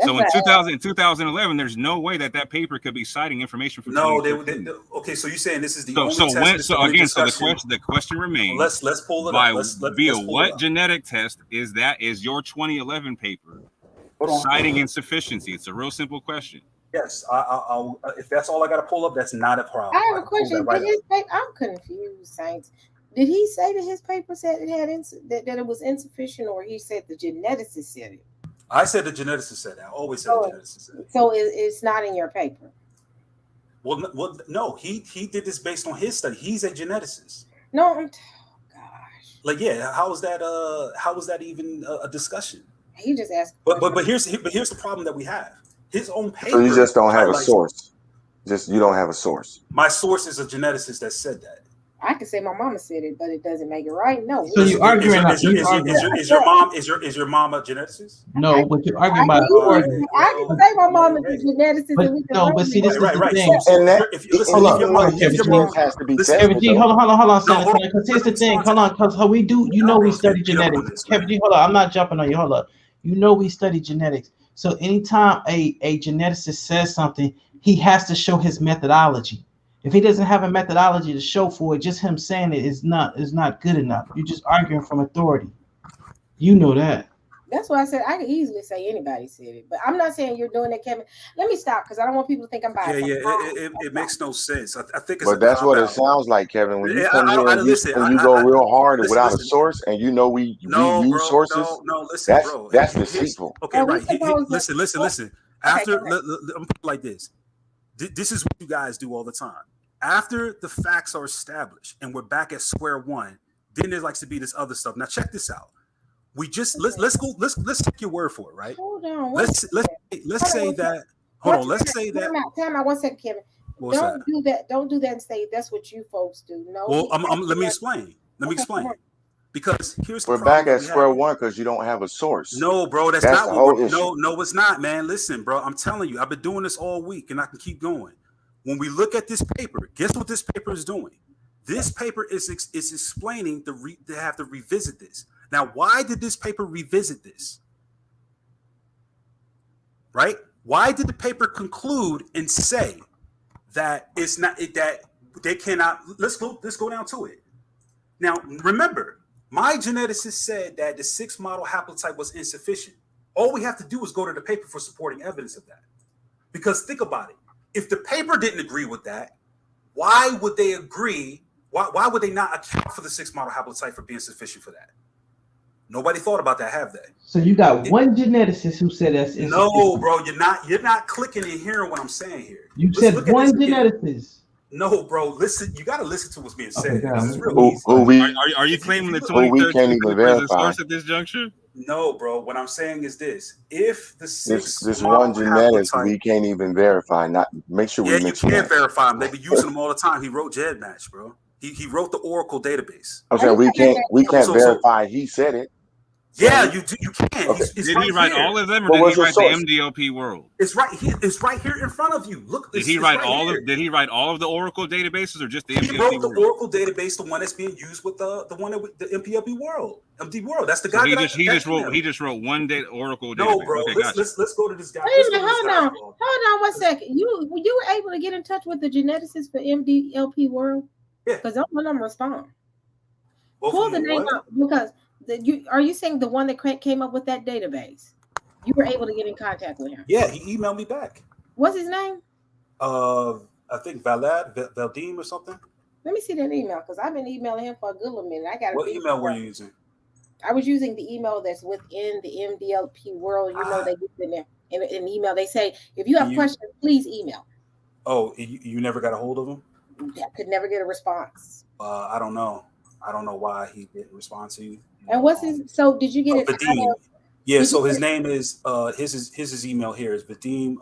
Speaker 4: So in 2011, there's no way that paper could be citing information from.
Speaker 6: No, okay. So you're saying this is the only test.
Speaker 4: The question remains.
Speaker 6: Well, let's pull it up. Let's
Speaker 4: what genetic test is your 2011 paper citing insufficiency? It's a real simple question.
Speaker 6: Yes, I'll if that's all I got to pull up, that's not a problem.
Speaker 2: I have a question. I'm confused, Saints. Did he say that his paper said it had that it was insufficient, or he said the geneticist said it?
Speaker 6: I said the geneticist said that. I always said the geneticist said it.
Speaker 2: So it's not in your paper.
Speaker 6: Well, no. He did this based on his study. He's a geneticist.
Speaker 2: No, gosh.
Speaker 6: Like, yeah. How was that even a discussion?
Speaker 2: He just asked.
Speaker 6: But here's the problem that we have. His own paper.
Speaker 7: So you just don't have a source. You don't have a source.
Speaker 6: My source is a geneticist that said that.
Speaker 2: I could say my mama said it, but it doesn't make it right. No.
Speaker 3: So you arguing?
Speaker 6: Is your mom a geneticist?
Speaker 3: No, but you're arguing about authority.
Speaker 2: I can say my mom is a geneticist.
Speaker 3: But see, this is the thing.
Speaker 7: And that
Speaker 3: Kevin G, hold on, because here's the thing. Hold on, because we do. We study genetics. Kevin G, hold on. I'm not jumping on you. Hold up. We study genetics. So anytime a geneticist says something, he has to show his methodology. If he doesn't have a methodology to show for it, just him saying it is not good enough. You're just arguing from authority. You know that.
Speaker 2: That's why I said I could easily say anybody said it, but I'm not saying you're doing that, Kevin. Let me stop because I don't want people to think I'm biased.
Speaker 6: It makes no sense. I think it's.
Speaker 7: But that's what it sounds like, Kevin. When you come here and you go real hard without a source, and we use sources.
Speaker 6: No, listen, bro.
Speaker 7: That's deceitful.
Speaker 6: Okay, right. Listen. After let me put it like this. This is what you guys do all the time. After the facts are established and we're back at square one, then there likes to be this other stuff. Now check this out. We just let's take your word for it, right?
Speaker 2: Hold on.
Speaker 6: Let's say that. Hold on. Let's say that.
Speaker 2: Time out 1 second, Kevin. Don't do that. Don't do that and say that's what you folks do. No.
Speaker 6: Well, let me explain. Because here's
Speaker 7: we're back at square one because you don't have a source.
Speaker 6: No, bro, that's not the whole issue. No, it's not, man. Listen, bro, I'm telling you, I've been doing this all week, and I can keep going. When we look at this paper, guess what this paper is doing? This paper is explaining they have to revisit this. Now, why did this paper revisit this? Right? Why did the paper conclude and say that it's not that they cannot? Let's go down to it. Now, remember, my geneticist said that the 6 model haplotype was insufficient. All we have to do is go to the paper for supporting evidence of that. Because think about it. If the paper didn't agree with that, why would they agree? Why would they not account for the 6 model haplotype for being sufficient for that? Nobody thought about that, have they?
Speaker 3: So you got one geneticist who said that's insufficient.
Speaker 6: No, bro, you're not clicking and hearing what I'm saying here.
Speaker 3: You said one geneticist.
Speaker 6: No, bro. Listen, you got to listen to what's being said.
Speaker 3: Okay,
Speaker 6: this is really easy.
Speaker 4: Are you claiming the 2013 is a source at this juncture?
Speaker 6: No, bro. What I'm saying is this: if the 6
Speaker 7: this one genetic we can't even verify. Not make sure we mention
Speaker 6: you can't verify them. They be using them all the time. He wrote GEDmatch, bro. He wrote the Oracle database.
Speaker 7: I'm saying we can't verify. He said it.
Speaker 6: Yeah, you do. You can.
Speaker 7: Okay.
Speaker 4: Did he write all of them, or did he write the MDLP world?
Speaker 6: It's right here. It's right here in front of you. Look.
Speaker 4: Did he write all of? Did he write all of the Oracle databases, or just the MDLP
Speaker 6: world? He wrote
Speaker 4: world?
Speaker 6: the Oracle database, the one that's being used with the one with the MPLP world, MD world. That's the guy.
Speaker 4: So he just wrote one Oracle database.
Speaker 6: No, bro.
Speaker 4: Okay,
Speaker 6: let's go to this guy.
Speaker 2: Wait a minute, hold on 1 second. You were able to get in touch with the geneticist for MDLP world?
Speaker 6: Yeah.
Speaker 2: Because I'm gonna respond.
Speaker 6: Well,
Speaker 2: pull the name up because. Are you saying the one that came up with that database? You were able to get in contact with him?
Speaker 6: Yeah, he emailed me back.
Speaker 2: What's his name?
Speaker 6: I think Valdim or something.
Speaker 2: Let me see that email because I've been emailing him for a good little minute.
Speaker 6: What email were you using?
Speaker 2: I was using the email that's within the MDLP world. You know, they get in there in an email. They say if you have questions, please email.
Speaker 6: Oh, you never got a hold of him?
Speaker 2: I could never get a response.
Speaker 6: I don't know. I don't know why he didn't respond to you.
Speaker 2: And what's his? So did you get it?
Speaker 6: Vadim. Yeah. So his name is his email here is Vadim.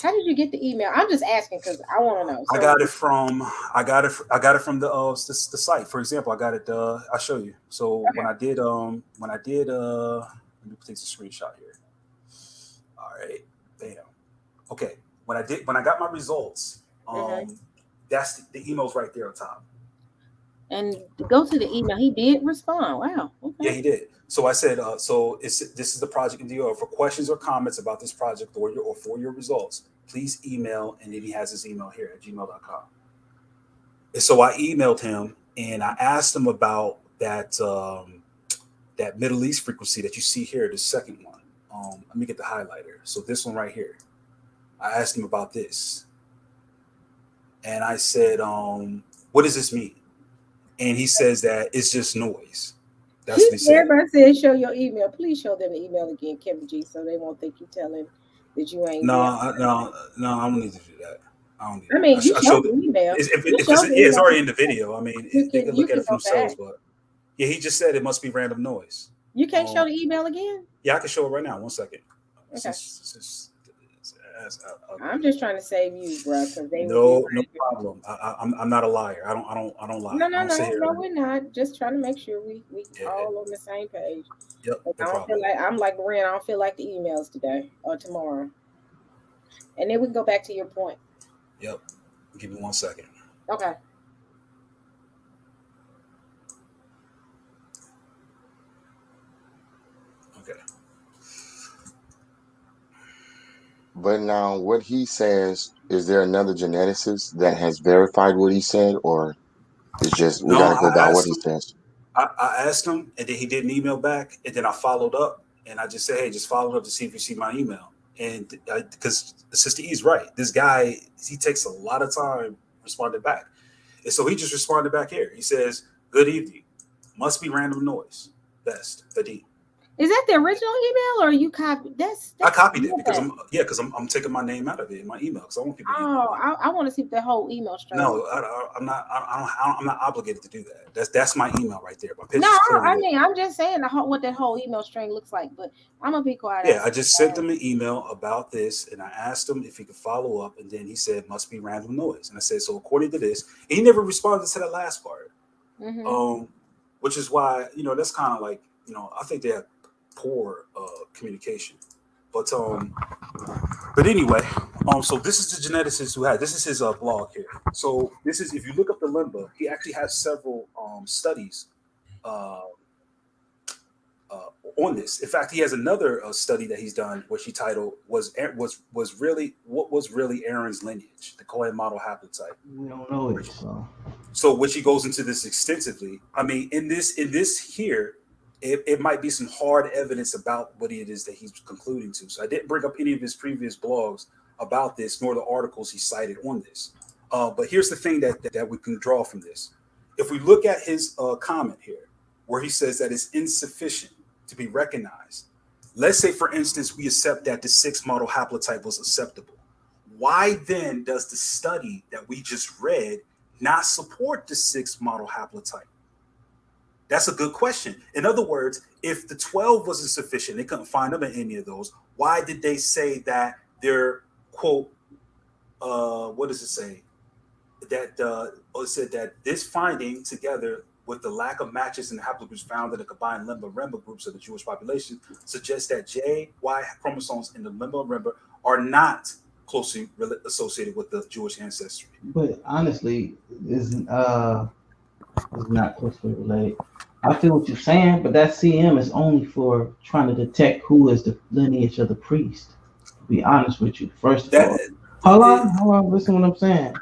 Speaker 2: How did you get the email? I'm just asking because I want to know.
Speaker 6: So, I got it from the site. For example, I got it. I'll show you. So okay. when I did let me take the screenshot here. All right. Bam. Okay. When I got my results, That's the email's right there on top.
Speaker 2: And go to the email. He did respond. Wow. Okay.
Speaker 6: Yeah, he did. So I said, this is the project in DO. For questions or comments about this project or for your results, please email. And then he has his email here at gmail.com. And so I emailed him and I asked him about that that Middle East frequency that you see here, the second one. Let me get the highlighter. So this one right here. I asked him about this. And I said, what does this mean? And he says that it's just noise. That's what he said.
Speaker 2: Everybody said, show your email. Please show them the email again, Kevin G, so they won't think you telling that you ain't.
Speaker 6: No, I don't need to do that.
Speaker 2: You showed the email.
Speaker 6: It's already in the video. I mean, they can look at it for themselves.
Speaker 2: Back.
Speaker 6: But yeah, he just said it must be random noise.
Speaker 2: You can't show the email again?
Speaker 6: Yeah, I can show it right now. 1 second.
Speaker 2: Okay. I'm just trying to save you, bro.
Speaker 6: No problem. I'm not a liar. I don't lie.
Speaker 2: No, we're not. Just trying to make sure we all on the same page.
Speaker 6: Yep.
Speaker 2: I'm like Ren. I don't feel like the emails today or tomorrow. And then we can go back to your point.
Speaker 6: Yep. Give me 1 second.
Speaker 2: Okay.
Speaker 7: But now what he says, is there another geneticist that has verified what he said, or it's just we gotta go by what he says?
Speaker 6: I asked him and then he didn't email back, and then I followed up and I just said, hey, just follow up to see if you see my email. And because Sister E's right, this guy, he takes a lot of time responding back. And so he just responded back here. He says, good evening. Must be random noise. Best, Vadim.
Speaker 2: Is that the original email or you copied? That's
Speaker 6: I copied it because I'm taking my name out of it in my email because I want people.
Speaker 2: I want to see the whole email string.
Speaker 6: No, I'm not obligated to do that. That's my email right there.
Speaker 2: I'm just saying what that whole email string looks like. But I'm gonna be quiet.
Speaker 6: Yeah, I just sent him an email about this, and I asked him if he could follow up, and then he said must be random noise, and I said so according to this, and he never responded to that last part, which is why that's kind of like I think they have poor communication, but anyway, so this is the geneticist who had this is his blog here. So this is, if you look up the Lemba, he actually has several studies on this. In fact, he has another study that he's done, which he titled was really Aaron's lineage, the Cohen Modal Haplotype.
Speaker 3: We don't know it,
Speaker 6: so which he goes into this extensively. I mean, in this here. It might be some hard evidence about what it is that he's concluding to. So I didn't bring up any of his previous blogs about this, nor the articles he cited on this. But here's the thing that we can draw from this. If we look at his comment here, where he says that it's insufficient to be recognized, let's say, for instance, we accept that the 6 model haplotype was acceptable. Why then does the study that we just read not support the 6 model haplotype? That's a good question. In other words, if the 12 wasn't sufficient, they couldn't find them in any of those, why did they say that they're, quote, what does it say? That it said that this finding, together with the lack of matches in the haplogroups found in the combined Lemba groups of the Jewish population, suggests that JY chromosomes in the Lemba are not closely associated with the Jewish ancestry.
Speaker 3: But honestly, is not closely related. I feel what you're saying, but that CM is only for trying to detect who is the lineage of the priest. To be honest with you, first of all, hold on, listen to what I'm saying.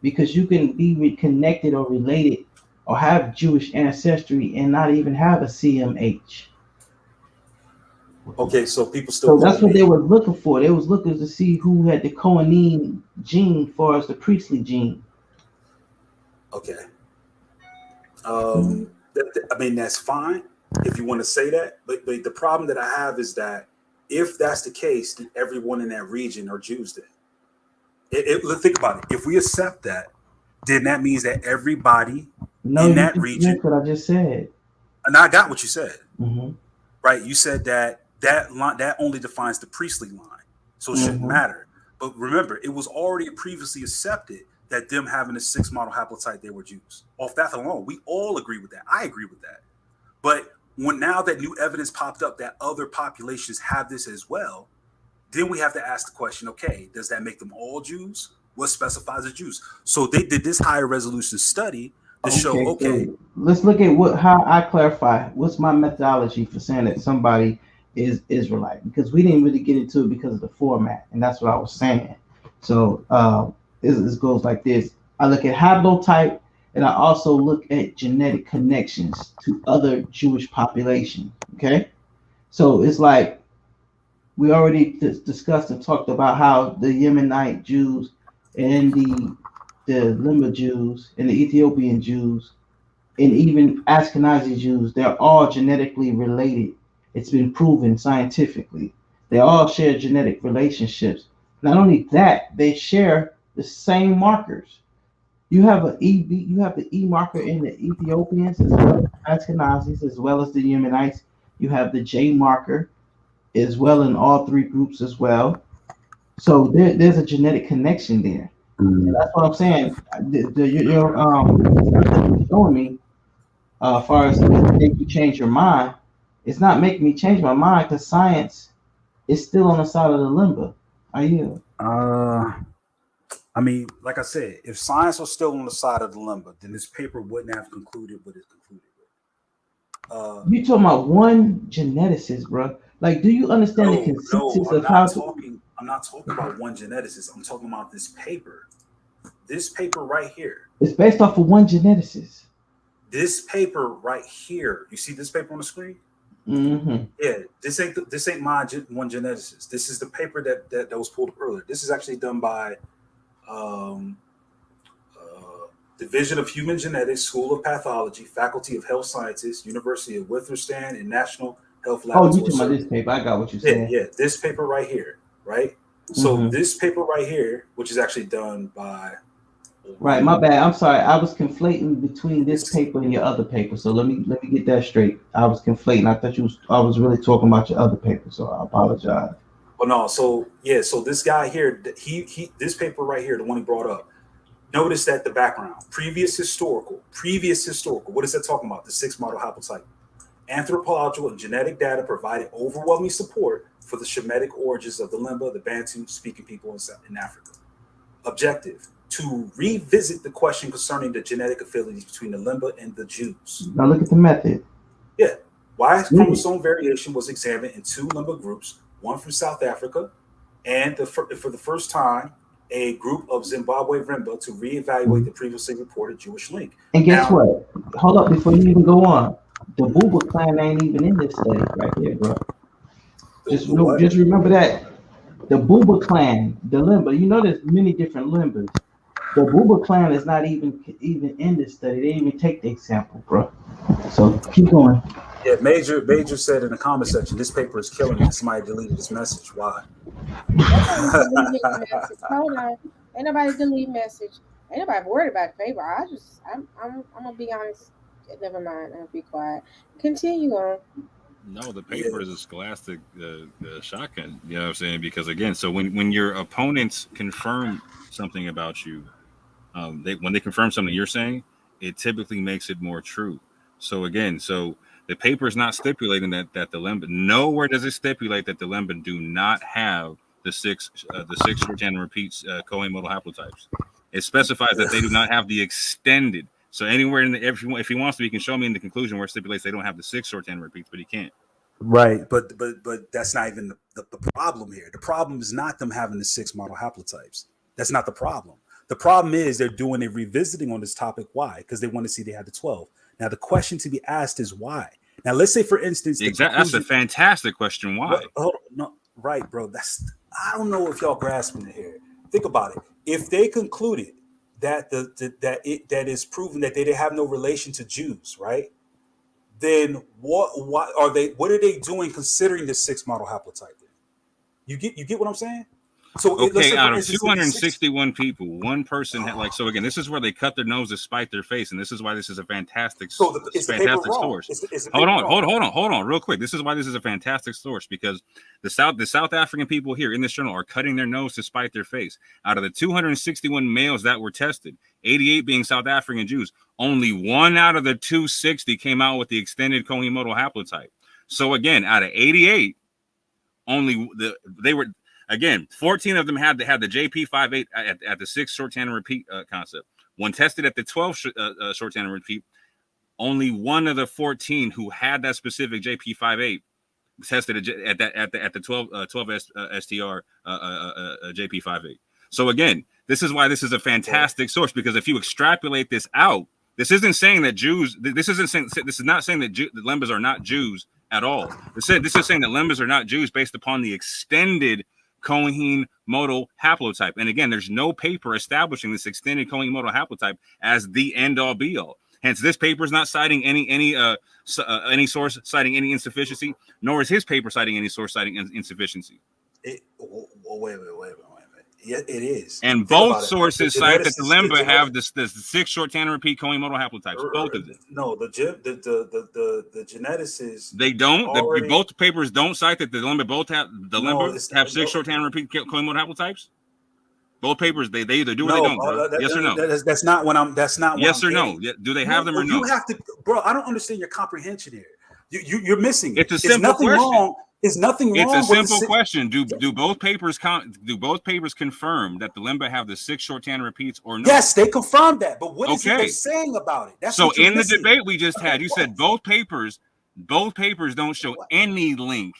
Speaker 3: Because you can be connected or related or have Jewish ancestry and not even have a CMH.
Speaker 6: Okay, so people still.
Speaker 3: So that's what they were looking for. They was looking to see who had the Cohenine gene for as the priestly gene.
Speaker 6: Okay. I mean, that's fine if you want to say that, but the problem that I have is that if that's the case, then everyone in that region are Jews. Then think about it. If we accept that, then that means that everybody in that region.
Speaker 3: That's what I just said.
Speaker 6: And I got what you said.
Speaker 3: Mm-hmm.
Speaker 6: Right? You said that line that only defines the priestly line, so it shouldn't matter. But remember, it was already previously accepted that them having a 6 model haplotype, they were Jews. Off that alone, we all agree with that. I agree with that. But now that new evidence popped up that other populations have this as well, then we have to ask the question, okay, does that make them all Jews? what specifies a Jews. So they did this higher resolution study to show, okay.
Speaker 3: So let's look at how I clarify. What's my methodology for saying that somebody is Israelite? Because we didn't really get into it because of the format, and that's what I was saying. So this goes like this. I look at haplotype, and I also look at genetic connections to other Jewish population. Okay, so it's like we already discussed and talked about how the Yemenite Jews and the Lemba Jews and the Ethiopian Jews and even Ashkenazi Jews, they're all genetically related. It's been proven scientifically. They all share genetic relationships. Not only that, they share the same markers. You have the E marker in the Ethiopians as well as Ashkenazis, as well as the Yemenites. You have the J marker as well in all three groups as well. So there's a genetic connection there. That's what I'm saying. You're showing me, as far as make you change your mind, it's not making me change my mind because science is still on the side of the Lemba. Are you?
Speaker 6: I mean, like I said, if science was still on the side of the Lemba, then this paper wouldn't have concluded what it concluded with.
Speaker 3: You talking about one geneticist, bro? Like, do you understand the consensus of how?
Speaker 6: I'm not talking about one geneticist. I'm talking about this paper. This paper right here.
Speaker 3: It's based off of one geneticist.
Speaker 6: This paper right here. You see this paper on the screen?
Speaker 3: Mm-hmm.
Speaker 6: Yeah. This ain't my one geneticist. This is the paper that was pulled up earlier. This is actually done by Division of Human Genetics, School of Pathology, Faculty of Health Sciences, University of Witwatersrand, and National Health Laboratory.
Speaker 3: Oh, you talking about this paper? I got what you're saying.
Speaker 6: Yeah, this paper right here, right? So this paper right here, which is actually done by.
Speaker 3: Right, my bad. I'm sorry. I was conflating between this paper and your other paper. So let me get that straight. I was conflating. I thought I was really talking about your other paper. So I apologize.
Speaker 6: Well, no. So yeah. So this guy here, this paper right here, the one he brought up. Notice that the background, previous historical. What is that talking about? The 6 model haplotype. Anthropological and genetic data provided overwhelming support for the Shemitic origins of the Lemba, the Bantu-speaking people in Africa. Objective: to revisit the question concerning the genetic affinities between the Lemba and the Jews.
Speaker 3: Now look at the method.
Speaker 6: Yeah. Y chromosome variation was examined in 2 Lemba groups, one from South Africa, and for the first time, a group of Zimbabwe Rimba to reevaluate the previously reported Jewish link.
Speaker 3: And guess what? Hold up before you even go on. The Buba clan ain't even in this study right here, bro. Just remember that. The Buba clan, the Lemba, you know there's many different Lembas. The Buba clan is not even in this study. They didn't even take the example, bro. So keep going.
Speaker 6: Yeah, Major said in the comment section, this paper is killing me. Somebody deleted this message. Why?
Speaker 2: Hold on. Ain't nobody delete message. Ain't nobody worried about the paper. I'm gonna be honest. Never mind. I'll be quiet. Continue on.
Speaker 4: No, the paper is a scholastic shotgun. You know what I'm saying? Because again, so when your opponents confirm something about you, when they confirm something you're saying, it typically makes it more true. So again, the paper is not stipulating that the Lemba. Nowhere does it stipulate that the Lemba do not have the six short-hand repeats Cohen Modal Haplotypes. It specifies that they do not have the extended. So anywhere if he wants to, he can show me in the conclusion where it stipulates they don't have the 6 short-hand repeats, but he can't.
Speaker 6: Right, but that's not even the problem here. The problem is not them having the 6 model haplotypes. That's not the problem. The problem is they're doing a revisiting on this topic. Why? Because they want to see they had the 12. Now the question to be asked is why. Now let's say, for instance,
Speaker 4: that's a fantastic question. Why?
Speaker 6: No, right, bro. I don't know if y'all grasping it here. Think about it. If they concluded that that is proven that they have no relation to Jews, right? Then what are they doing considering the 6 model haplotype? You get what I'm saying? So
Speaker 4: okay, out of 261 people, one person had so again, this is where they cut their nose to spite their face, and this is why this is a fantastic source. Hold on, real quick. This is why this is a fantastic source, because the South African people here in this journal are cutting their nose to spite their face. Out of the 261 males that were tested, 88 being South African Jews, only 1 out of the 260 came out with the extended Cohen Modal Haplotype. So again, out of 88, only they were. Again, 14 of them had the JP58 at the 6 short tandem repeat concept. When tested at the 12 short tandem repeat, only one of the 14 who had that specific JP58 tested at the 12 STR JP58. So again, this is why this is a fantastic source, because if you extrapolate this out, this isn't saying that Jews. This is not saying that the Lembas are not Jews at all. This is saying that Lembas are not Jews based upon the extended Cohen Modal Haplotype. And again, there's no paper establishing this extended Cohen Modal Haplotype as the end all be all. Hence, this paper is not citing any source citing any insufficiency, nor is his paper citing any source citing insufficiency.
Speaker 6: Wait a minute. Yeah, it is.
Speaker 4: And both sources cite that the Lemba have the 6 short tandem repeat Cohen Modal Haplotypes. Both of them.
Speaker 6: No, the geneticists.
Speaker 4: They don't. Both papers don't cite that the Lemba have 6 short tandem repeat Cohen Modal Haplotypes. Both papers, they either do or they don't, bro. Yes or no?
Speaker 6: That's not what I'm. That's not. What
Speaker 4: yes
Speaker 6: I'm
Speaker 4: or no? Do they have them or no?
Speaker 6: You have to, bro. I don't understand your comprehension here. You're missing it.
Speaker 4: It's a simple question.
Speaker 6: Wrong. It's nothing wrong.
Speaker 4: It's a simple question. Do both papers confirm that the Lemba have the 6 short tandem repeats or no?
Speaker 6: Yes, they confirmed that. But what is it they're saying about it? That's
Speaker 4: so in the debate we just had, you said both papers don't show any link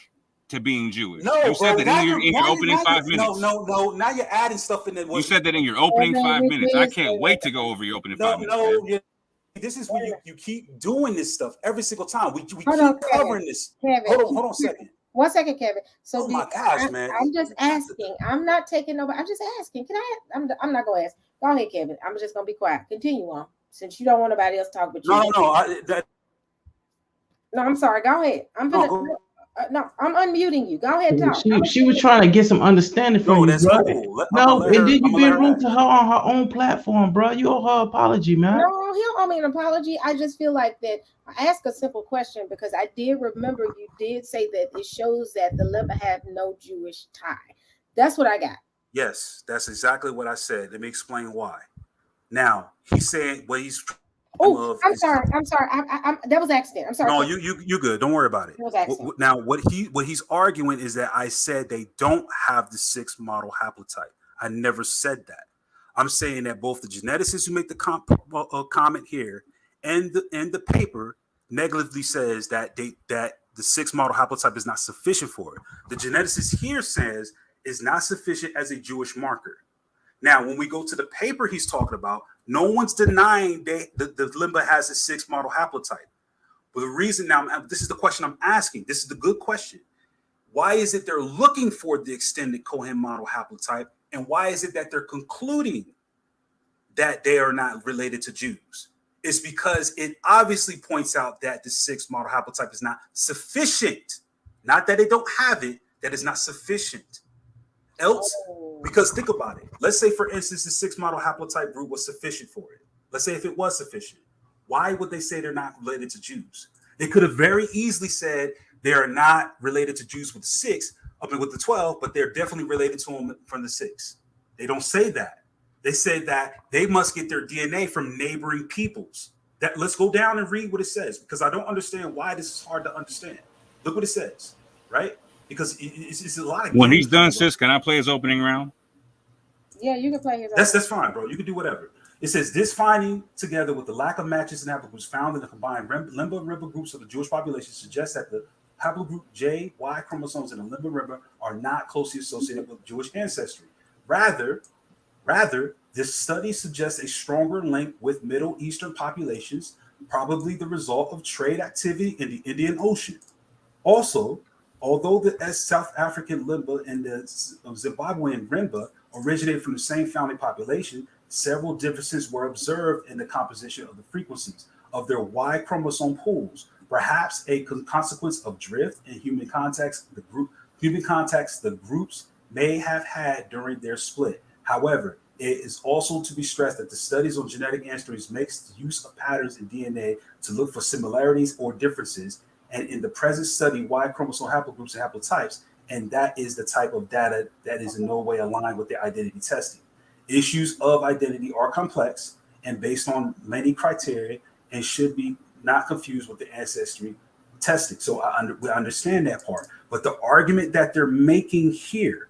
Speaker 4: to being Jewish.
Speaker 6: No,
Speaker 4: you said
Speaker 6: bro,
Speaker 4: that in your opening 5 minutes.
Speaker 6: No. Now you're adding stuff in there.
Speaker 4: You said that in your opening 5 minutes. I can't wait to go over your opening 5 minutes.
Speaker 6: This is where you keep doing this stuff every single time. We keep covering this.
Speaker 2: Kevin,
Speaker 6: hold on a second.
Speaker 2: 1 second, Kevin. So,
Speaker 6: oh my gosh, man!
Speaker 2: I'm just asking. I'm not taking over. I'm just asking. Can I? I'm not going to ask. Go ahead, Kevin. I'm just going to be quiet. Continue on, since you don't want nobody else to talk. But
Speaker 6: no.
Speaker 2: No, I'm sorry. Go ahead. I'm unmuting you. Go ahead, talk.
Speaker 3: She was trying to get some understanding from you, bro.
Speaker 6: Cool.
Speaker 3: No, and then you being rude to her on her own platform, bro. You owe her apology, man.
Speaker 2: No, he don't owe me an apology. I just feel like that. I asked a simple question because I did remember you did say that it shows that the Lemba have no Jewish tie. That's what I got.
Speaker 6: Yes, that's exactly what I said. Let me explain why. Now he said what he's.
Speaker 2: Oh, I'm sorry. I that was accident. I'm sorry.
Speaker 6: No, you good. Don't worry about it. Now, what he's arguing is that I said they don't have the 6 model haplotype. I never said that. I'm saying that both the geneticists who make the comment here and the paper negatively says that the 6 model haplotype is not sufficient for it. The geneticist here says is not sufficient as a Jewish marker. Now, when we go to the paper he's talking about, no one's denying the Lemba has a 6 model haplotype. But the reason this is the question I'm asking. This is the good question. Why is it they're looking for the extended Cohen model haplotype? And why is it that they're concluding that they are not related to Jews? It's because it obviously points out that the 6 model haplotype is not sufficient. Not that they don't have it, that is not sufficient. Else, because think about it. Let's say, for instance, the 6 model haplotype group was sufficient for it. Let's say if it was sufficient. Why would they say they're not related to Jews? They could have very easily said they are not related to Jews with the 6, with the 12, but they're definitely related to them from the 6. They don't say that. They say that they must get their DNA from neighboring peoples. Let's go down and read what it says, because I don't understand why this is hard to understand. Look what it says, right? Because it's a lot of.
Speaker 4: When he's done, sis, can I play his opening round?
Speaker 2: Yeah, you can play his.
Speaker 6: That's fine, bro. You can do whatever. It says this finding, together with the lack of matches and haplogroups found in the combined Lemba and Rimba groups of the Jewish population, suggests that the haplogroup J, Y chromosomes in the Lemba Rimba are not closely associated with Jewish ancestry. Rather, this study suggests a stronger link with Middle Eastern populations, probably the result of trade activity in the Indian Ocean. Also, although the South African Lemba and the Zimbabwean Rimba originated from the same family population, several differences were observed in the composition of the frequencies of their Y chromosome pools, perhaps a consequence of drift in human contacts the groups may have had during their split. However, it is also to be stressed that the studies on genetic ancestry makes use of patterns in DNA to look for similarities or differences. And in the present study, Y chromosome haplogroups and haplotypes, and that is the type of data that is in no way aligned with the identity testing. Issues of identity are complex and based on many criteria and should be not confused with the ancestry testing. So we understand that part. But the argument that they're making here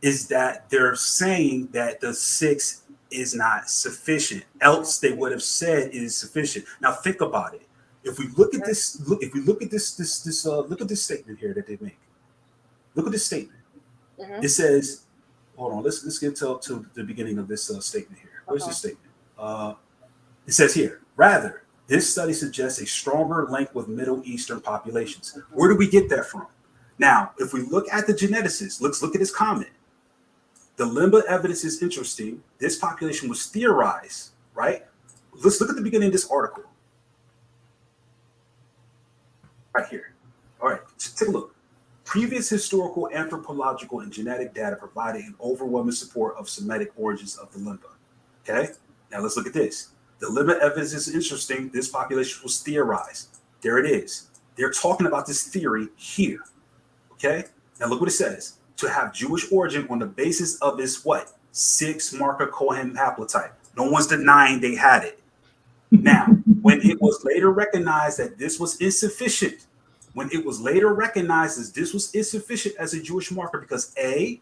Speaker 6: is that they're saying that the 6 is not sufficient. Else they would have said it is sufficient. Now think about it. If we look at this, look at this statement here that they make. Look at this statement. It says, hold on, let's get to the beginning of this statement here. Where's this statement? It says here, rather, this study suggests a stronger link with Middle Eastern populations. Where do we get that from? Now, if we look at the geneticist, let's look at his comment. The Lemba evidence is interesting. This population was theorized, right? Let's look at the beginning of this article. Right here. All right, take a look. Previous historical, anthropological, and genetic data provided an overwhelming support of Semitic origins of the Lemba. Okay, now let's look at this. The Lemba evidence is interesting. This population was theorized. There it is. They're talking about this theory here. Okay, now look what it says. To have Jewish origin on the basis of this what? 6 marker Cohen haplotype. No one's denying they had it. Now, when it was later recognized that this was insufficient, as a Jewish marker because A,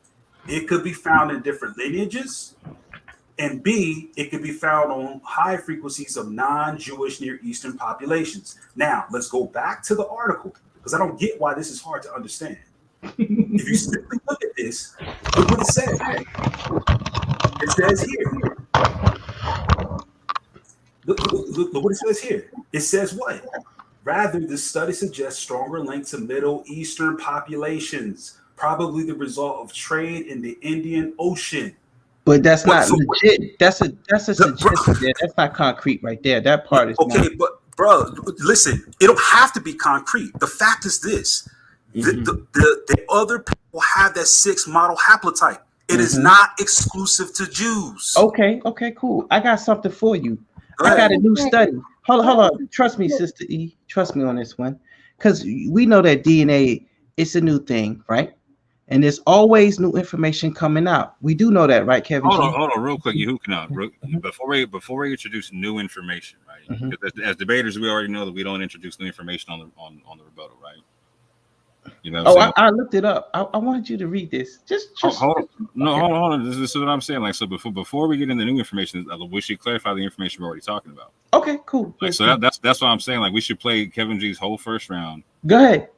Speaker 6: it could be found in different lineages, and B, it could be found on high frequencies of non-Jewish Near Eastern populations. Now, let's go back to the article because I don't get why this is hard to understand. If you simply look at this, look what it says. It says here. Look what it says here. It says what? Rather, the study suggests stronger links to Middle Eastern populations, probably the result of trade in the Indian Ocean.
Speaker 3: But that's not legit. That's a suggestion there. That's not concrete right there. That part is
Speaker 6: okay.
Speaker 3: Not.
Speaker 6: But bro, listen, it don't have to be concrete. The fact is this: the other people have that 6 model haplotype. It is not exclusive to Jews.
Speaker 3: Okay, cool. I got something for you. I got a new study. Hold on. Trust me, Sister E. Trust me on this one. Because we know that DNA, it's a new thing, right? And there's always new information coming out. We do know that, right, Kevin?
Speaker 4: Hold on, real quick, Yahuchanan. Before we introduce new information, right? Because as debaters, we already know that we don't introduce new information on the rebuttal, right? You know.
Speaker 3: I looked it up. I wanted you to read this. Just
Speaker 4: hold on. This is what I'm saying. Like, so before we get into new information, we should clarify the information we're already talking about.
Speaker 3: Okay, cool.
Speaker 4: Like, so that's what I'm saying. Like, we should play Kevin G's whole first round.
Speaker 3: Go ahead.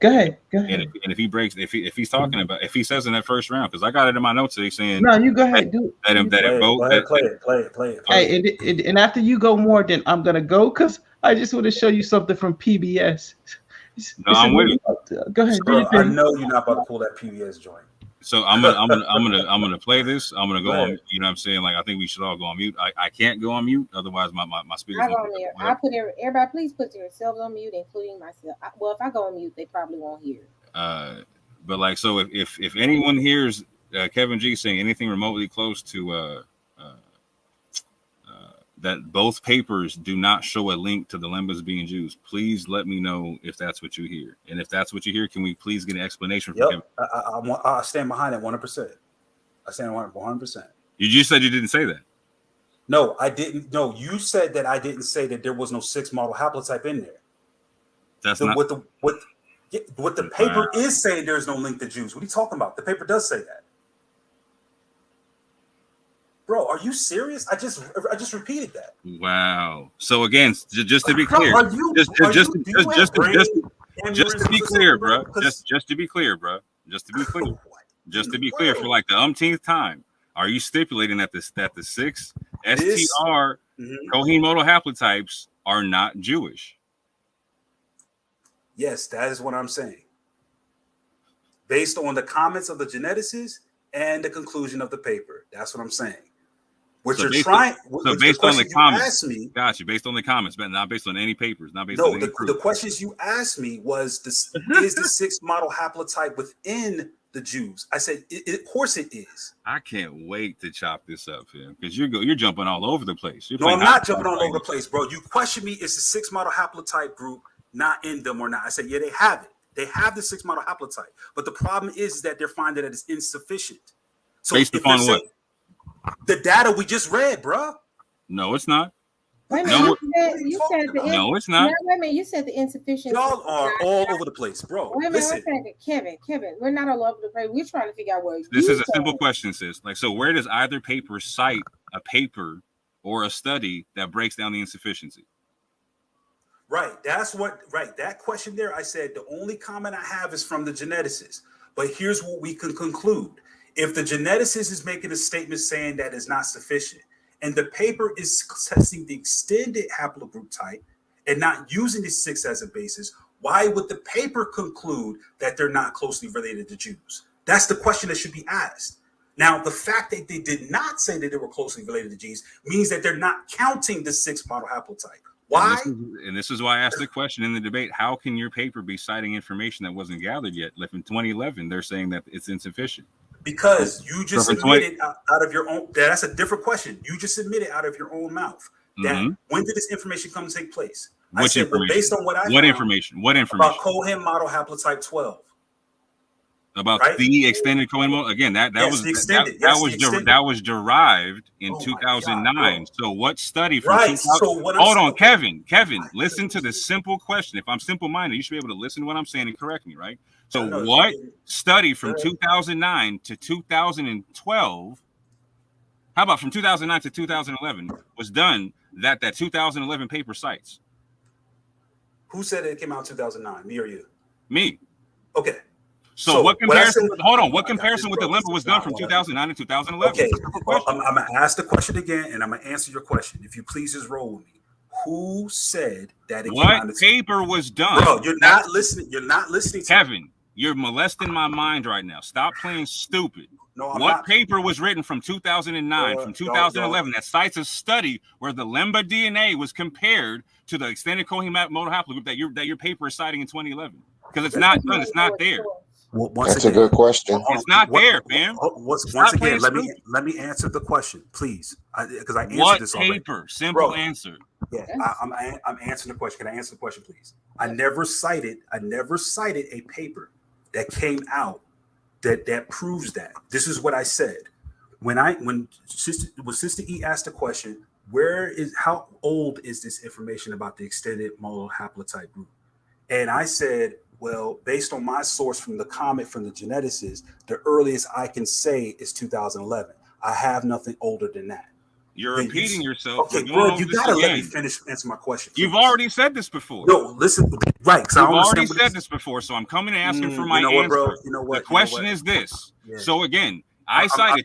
Speaker 4: And if he breaks, if he's talking about, if he says in that first round, because I got it in my notes that he's saying.
Speaker 3: No, you go ahead.
Speaker 6: Play it.
Speaker 3: Hey, and after you go more, then I'm gonna go because I just want to show you something from PBS.
Speaker 4: No, I'm with you.
Speaker 3: Go ahead.
Speaker 6: I know you're not about to pull that PBS joint.
Speaker 4: So I'm gonna play this. I'm gonna go on. You know what I'm saying? Like, I think we should all go on mute. I can't go on mute, otherwise my speakers.
Speaker 2: I go on mute. I put everybody. Please put yourselves on mute, including myself. Well, if I go on mute, they probably won't hear.
Speaker 4: But like, so if anyone hears Kevin G saying anything remotely close to that both papers do not show a link to the Lembas being Jews, please let me know if that's what you hear. And if that's what you hear, can we please get an explanation from Kevin?
Speaker 6: I stand behind that 100%. I stand behind 100%.
Speaker 4: You just said you didn't say that.
Speaker 6: No, I didn't. No, you said that I didn't say that there was no 6 model haplotype in there.
Speaker 4: That's not
Speaker 6: what the paper is saying. There's no link to Jews. What are you talking about? The paper does say that. Bro, are you serious? I just repeated that.
Speaker 4: Wow. So again, just to be clear, just to be clear, bro. Just to be clear, for like the umpteenth time, are you stipulating that the 6 STR Cohen Modal Haplotypes are not Jewish?
Speaker 6: Yes, that is what I'm saying. Based on the comments of the geneticists and the conclusion of the paper, that's what I'm saying. Based on the comments, got you. Based on the comments, but not based on any papers, not based on any proof. The questions you asked me was, is the 6 model haplotype within the Jews? I said, of course it is.
Speaker 4: I can't wait to chop this up, fam, because you're jumping all over the place.
Speaker 6: No, I'm not jumping all over the place, bro. You question me, is the 6 model haplotype group not in them or not? I said, yeah, they have it. They have the 6 model haplotype, but the problem is that they're finding that it's insufficient. So
Speaker 4: based upon what?
Speaker 6: The data we just read, bro.
Speaker 4: No, it's not.
Speaker 2: Wait a
Speaker 4: No,
Speaker 2: minute, you said the
Speaker 4: no, it's not.
Speaker 2: wait a minute, you said the insufficiency.
Speaker 6: Y'all are all over the place, bro.
Speaker 2: Wait a minute,
Speaker 6: Listen.
Speaker 2: Kevin, we're not all over the place. We're trying to figure out what
Speaker 4: This is a simple question, sis. Like, so where does either paper cite a paper or a study that breaks down the insufficiency?
Speaker 6: Right. That's what, right. That question there, I said the only comment I have is from the geneticist. But here's what we can conclude. If the geneticist is making a statement saying that is not sufficient, and the paper is testing the extended haplogroup type and not using the 6 as a basis, why would the paper conclude that they're not closely related to Jews? That's the question that should be asked. Now, the fact that they did not say that they were closely related to Jews means that they're not counting the 6 model haplotype. Why?
Speaker 4: And this is why I asked the question in the debate: how can your paper be citing information that wasn't gathered yet? Like in 2011, they're saying that it's insufficient.
Speaker 6: Because you just admitted out of your own. That's a different question. You just admitted out of your own mouth that when did this information come to take place?
Speaker 4: Which
Speaker 6: I said, well, based on what I found,
Speaker 4: information? What information?
Speaker 6: About Cohen Modal Haplotype 12.
Speaker 4: About the extended Cohen model again. That was derived in 2009. So what study from?
Speaker 6: Right. So what?
Speaker 4: Hold on, Kevin. Listen to the simple question. If I'm simple-minded, you should be able to listen to what I'm saying and correct me, right? So what study from 2009 to 2012? How about from 2009 to 2011 was done that 2011 paper cites?
Speaker 6: Who said it came out in 2009? Me or you?
Speaker 4: Me.
Speaker 6: Okay.
Speaker 4: So what comparison? Hold on. What comparison with the Lemba was done from 2009 to 2011?
Speaker 6: Okay. Well, I'm gonna ask the question again, and I'm gonna answer your question. If you please, just roll with me. Who said that?
Speaker 4: What paper was done?
Speaker 6: Bro, you're not listening. You're not listening,
Speaker 4: Kevin. You're molesting my mind right now. Stop playing stupid.
Speaker 6: No,
Speaker 4: what paper was written from 2009, from 2011 that cites a study where the Lemba DNA was compared to the extended Cohen Modal Haplotype that your paper is citing in 2011? Because it's not done. It's not there.
Speaker 6: Well,
Speaker 7: that's a good question.
Speaker 4: It's not there, fam.
Speaker 6: Once again, let me answer the question, please, because I answered
Speaker 4: what
Speaker 6: this already.
Speaker 4: Paper? Simple answer.
Speaker 6: Yeah, I'm answering the question. Can I answer the question, please? I never cited a paper that came out that proves that. This is what I said when Sister E asked the question, how old is this information about the extended modal haplotype group? And I said, well, based on my source from the comment from the geneticist, the earliest I can say is 2011. I have nothing older than that.
Speaker 4: You're repeating yourself.
Speaker 6: Okay, bro, you gotta let me finish answer my question.
Speaker 4: You've already said this before.
Speaker 6: No, listen, right?
Speaker 4: You've already said this before, so I'm coming and asking for my answer.
Speaker 6: Bro, you know what?
Speaker 4: The question is this. Yeah. So again, I cited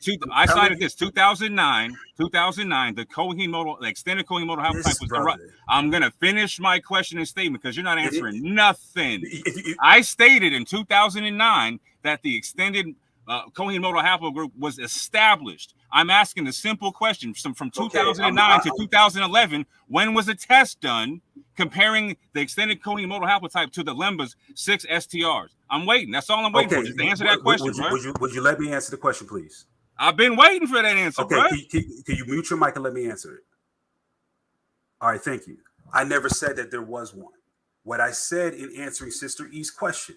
Speaker 4: this 2009, the Cohen Modal, the extended Cohen Modal Haplotype was correct. I'm gonna finish my question and statement because you're not answering nothing. I stated in 2009 that the extended Cohen Modal Haplogroup was established. I'm asking the simple question from 2009 to 2011. When was a test done comparing the extended Cohen Modal Haplotype to the Lemba's 6 STRs? I'm waiting. That's all I'm waiting for. Just to answer that question.
Speaker 6: Would you let me answer the question, please?
Speaker 4: I've been waiting for that answer.
Speaker 6: Okay, can you mute your mic and let me answer it? All right, thank you. I never said that there was one. What I said in answering Sister E's question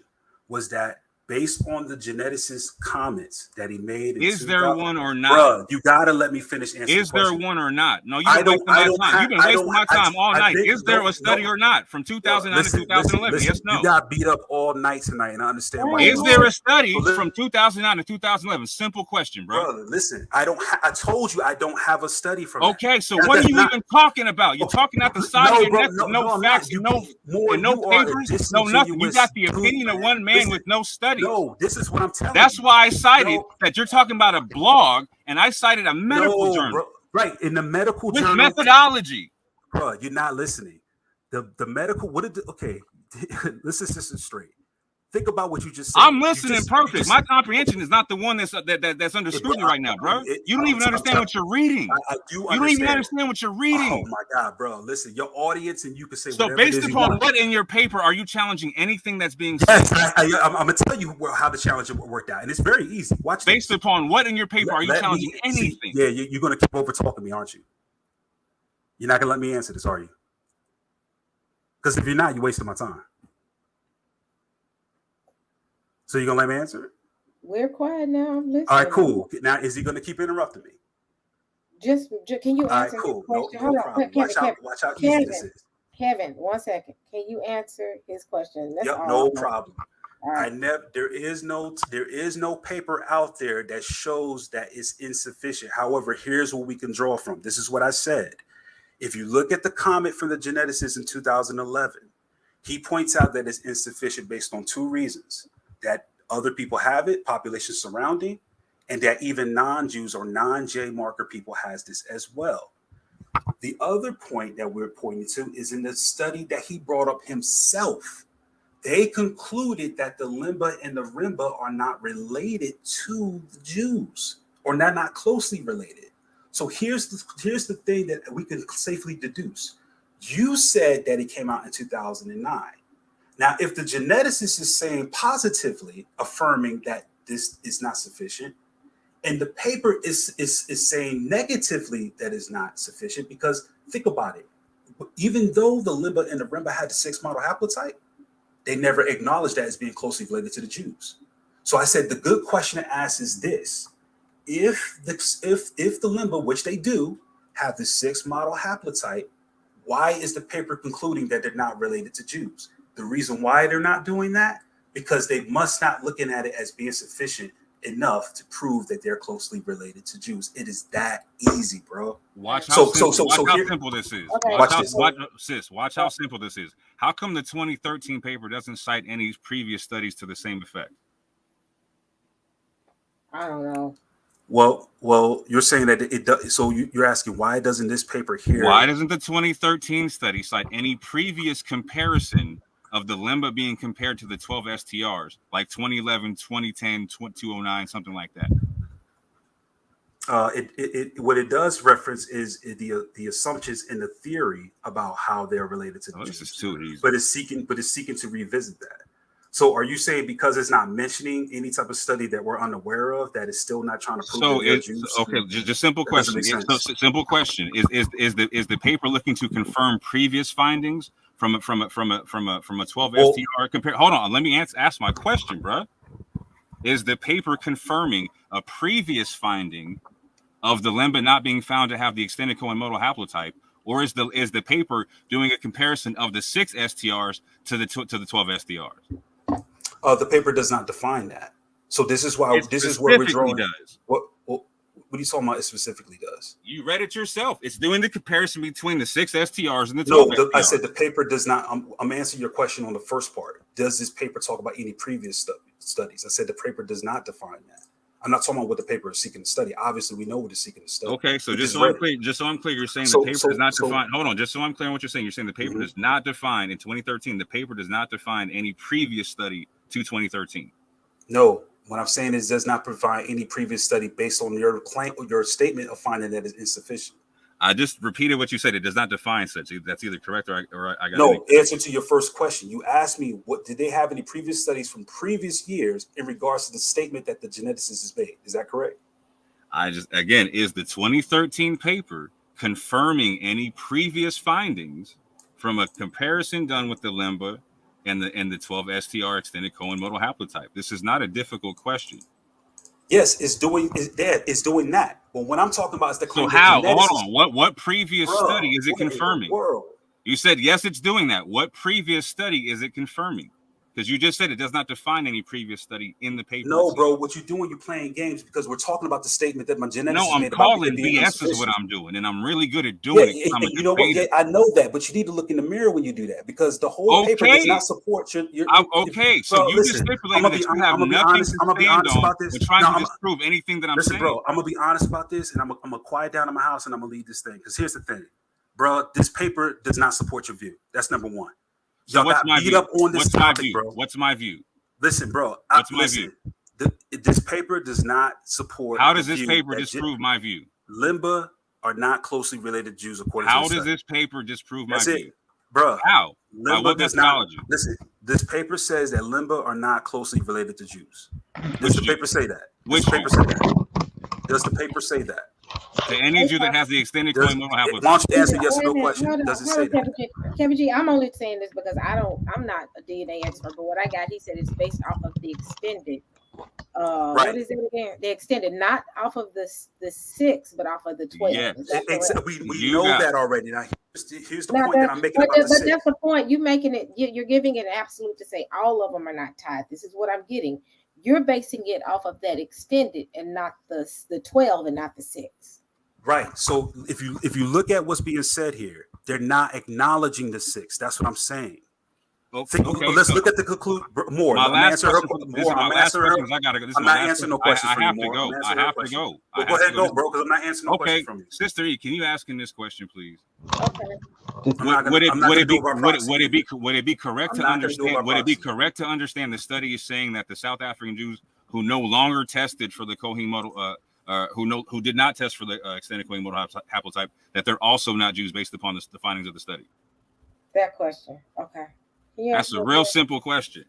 Speaker 6: was that based on the geneticist's comments that he made,
Speaker 4: is there one or not?
Speaker 6: Bro, you gotta let me finish answering.
Speaker 4: Is there one or not? No, you've been wasting my time all night. Is there a study or not from 2009 to 2011? Yes, no.
Speaker 6: You got beat up all night tonight, and I understand why.
Speaker 4: Is there a study from 2009 to 2011? Simple question, bro.
Speaker 6: Brother, listen, I told you I don't have a study from.
Speaker 4: Okay, so what are you even talking about? You're talking out the side of your neck with no facts, no papers, no nothing. You got the opinion of one man with no study.
Speaker 6: No, this is what I'm telling you.
Speaker 4: That's why I cited that you're talking about a blog, and I cited a medical journal.
Speaker 6: Bro, right, in the medical
Speaker 4: with
Speaker 6: journal.
Speaker 4: Methodology.
Speaker 6: Bro, you're not listening. The medical, okay, listen straight. Think about what you just said.
Speaker 4: I'm listening perfect. My comprehension is not the one that's under scrutiny right now, bro. You don't even understand what you're reading.
Speaker 6: I do
Speaker 4: understand. You don't even understand what you're reading.
Speaker 6: Oh my God, bro. Listen, your audience and you can say
Speaker 4: so based upon what in your paper are you challenging anything that's being said?
Speaker 6: Yes, I'm going to tell you how the challenge worked out. And it's very easy. Watch this.
Speaker 4: Based upon what in your paper are you challenging anything?
Speaker 6: Yeah, you're going to keep over talking me, aren't you? You're not going to let me answer this, are you? Because if you're not, you're wasting my time. So you're gonna let me answer it?
Speaker 2: We're quiet now. I'm listening.
Speaker 6: All right, cool. Now, is he gonna keep interrupting me?
Speaker 2: Just can you
Speaker 6: All right,
Speaker 2: answer
Speaker 6: cool.
Speaker 2: his
Speaker 6: No,
Speaker 2: question?
Speaker 6: no
Speaker 2: Hold on,
Speaker 6: problem.
Speaker 2: Kevin,
Speaker 6: Watch how easy this is.
Speaker 2: Kevin, 1 second. Can you answer his question? That's
Speaker 6: Yep,
Speaker 2: all.
Speaker 6: no problem.
Speaker 2: All right.
Speaker 6: There is no paper out there that shows that it's insufficient. However, here's what we can draw from. This is what I said. If you look at the comment from the geneticist in 2011, he points out that it's insufficient based on two reasons: that other people have it, population surrounding, and that even non-Jews or non-J marker people has this as well. The other point that we're pointing to is in the study that he brought up himself. They concluded that the Lemba and the Rimba are not related to the Jews, or not closely related. So here's the thing that we can safely deduce. You said that it came out in 2009. Now, if the geneticist is saying positively, affirming that this is not sufficient, and the paper is saying negatively that is not sufficient, because think about it. Even though the Lemba and the Rimba had the 6 model haplotype, they never acknowledged that as being closely related to the Jews. So I said the good question to ask is this: if the Lemba, which they do, have the 6 model haplotype, why is the paper concluding that they're not related to Jews? The reason why they're not doing that, because they must not looking at it as being sufficient enough to prove that they're closely related to Jews. It is that easy, bro.
Speaker 4: Watch how simple this is.
Speaker 2: Okay.
Speaker 4: Watch how simple this is. How come the 2013 paper doesn't cite any previous studies to the same effect?
Speaker 2: I don't know.
Speaker 6: Well, you're saying that it does. So you're asking, why doesn't this paper here?
Speaker 4: Why doesn't the 2013 study cite any previous comparison of the Lemba being compared to the 12 STRs, like 2011, 2010, 2009, something like that?
Speaker 6: What it does reference is the assumptions in the theory about how they're related to the Jews.
Speaker 4: This is too easy.
Speaker 6: But it's seeking to revisit that. So are you saying because it's not mentioning any type of study that we're unaware of, that it's still not trying to prove that they're Jews?
Speaker 4: Okay, just simple question. Simple question: Is the paper looking to confirm previous findings from a 12 STR compare? Hold on, let me ask my question, bro. Is the paper confirming a previous finding of the Lemba not being found to have the extended Cohen Modal Haplotype, or is the paper doing a comparison of the 6 STRs to the 12 STRs?
Speaker 6: The paper does not define that. So this is why where we're drawing. What are you talking about? It specifically does.
Speaker 4: You read it yourself. It's doing the comparison between the 6 STRs and the 12 STRs.
Speaker 6: I said the paper does not. I'm answering your question on the first part. Does this paper talk about any previous studies? I said the paper does not define that. I'm not talking about what the paper is seeking to study. Obviously, we know what it's seeking to study.
Speaker 4: Okay, so just so I'm clear, you're saying the paper does not define. Hold on, just so I'm clear on what you're saying. You're saying the paper does not define in 2013. The paper does not define any previous study to 2013.
Speaker 6: No, what I'm saying is does not provide any previous study based on your claim or your statement of finding that is insufficient.
Speaker 4: I just repeated what you said. It does not define such. That's either correct or I got
Speaker 6: no. Answer to your first question. You asked me, what did they have any previous studies from previous years in regards to the statement that the geneticist has made? Is that correct?
Speaker 4: Is the 2013 paper confirming any previous findings from a comparison done with the Lemba and the 12 STR extended Cohen Modal Haplotype? This is not a difficult question.
Speaker 6: Yes, it's doing that. But when I'm talking about is the
Speaker 4: claim. So how? Hold on. What previous study is it confirming? You said yes, it's doing that. What previous study is it confirming? Because you just said it does not define any previous study in the paper.
Speaker 6: No, bro. What you're doing, you're playing games because we're talking about the statement that my geneticist
Speaker 4: made. No, I'm calling BS is what I'm doing, and I'm really good at doing it.
Speaker 6: You know what? Yeah, I know that, but you need to look in the mirror when you do that because the whole paper does not support your.
Speaker 4: Okay, so you just stipulated that you have nothing to stand on. We're trying to disprove anything that I'm saying.
Speaker 6: Bro, I'm gonna be honest about this, and I'm gonna quiet down in my house, and I'm gonna lead this thing. Because here's the thing, bro. This paper does not support your view. That's number one.
Speaker 4: So what's my view? What's my view?
Speaker 6: Listen, bro.
Speaker 4: What's my view?
Speaker 6: This paper does not support.
Speaker 4: How does this paper disprove my view?
Speaker 6: Lemba are not closely related to Jews, according to
Speaker 4: How does this paper disprove my view?
Speaker 6: Bro.
Speaker 4: How?
Speaker 6: Lemba
Speaker 4: what methodology?
Speaker 6: Listen, this paper says that Lemba are not closely related to Jews. Does the paper say that? Does the paper say that?
Speaker 4: To any Jew that has the extended Cohen Modal Haplotype.
Speaker 6: Why don't you answer yes or no question? Does it say that?
Speaker 2: Kevin G, I'm only saying this because I'm not a DNA expert, but what I got, he said it's based off of the extended What is it again? They extended not off of the 6, but off of the 12.
Speaker 4: Yeah,
Speaker 6: we know that already. Now here's the point that I'm making about the 6.
Speaker 2: That's the point. You making it. You're giving it an absolute to say all of them are not tied. This is what I'm getting. You're basing it off of that extended and not the 12 and not the 6.
Speaker 6: Right. So if you look at what's being said here, they're not acknowledging the 6. That's what I'm saying. Okay, let's look at the conclusion more.
Speaker 4: My last question.
Speaker 6: I'm not answering no questions from you.
Speaker 4: I have to go.
Speaker 6: Go ahead and go, bro, because I'm not answering no questions from you.
Speaker 4: Sister E, can you ask him this question, please?
Speaker 2: Okay.
Speaker 4: Would it be correct to understand? Would it be correct to understand the study is saying that the South African Jews who no longer tested for the Cohen model, who did not test for the extended Cohen modal haplotype, that they're also not Jews based upon the findings of the study?
Speaker 2: That question. Okay.
Speaker 4: That's a real simple question.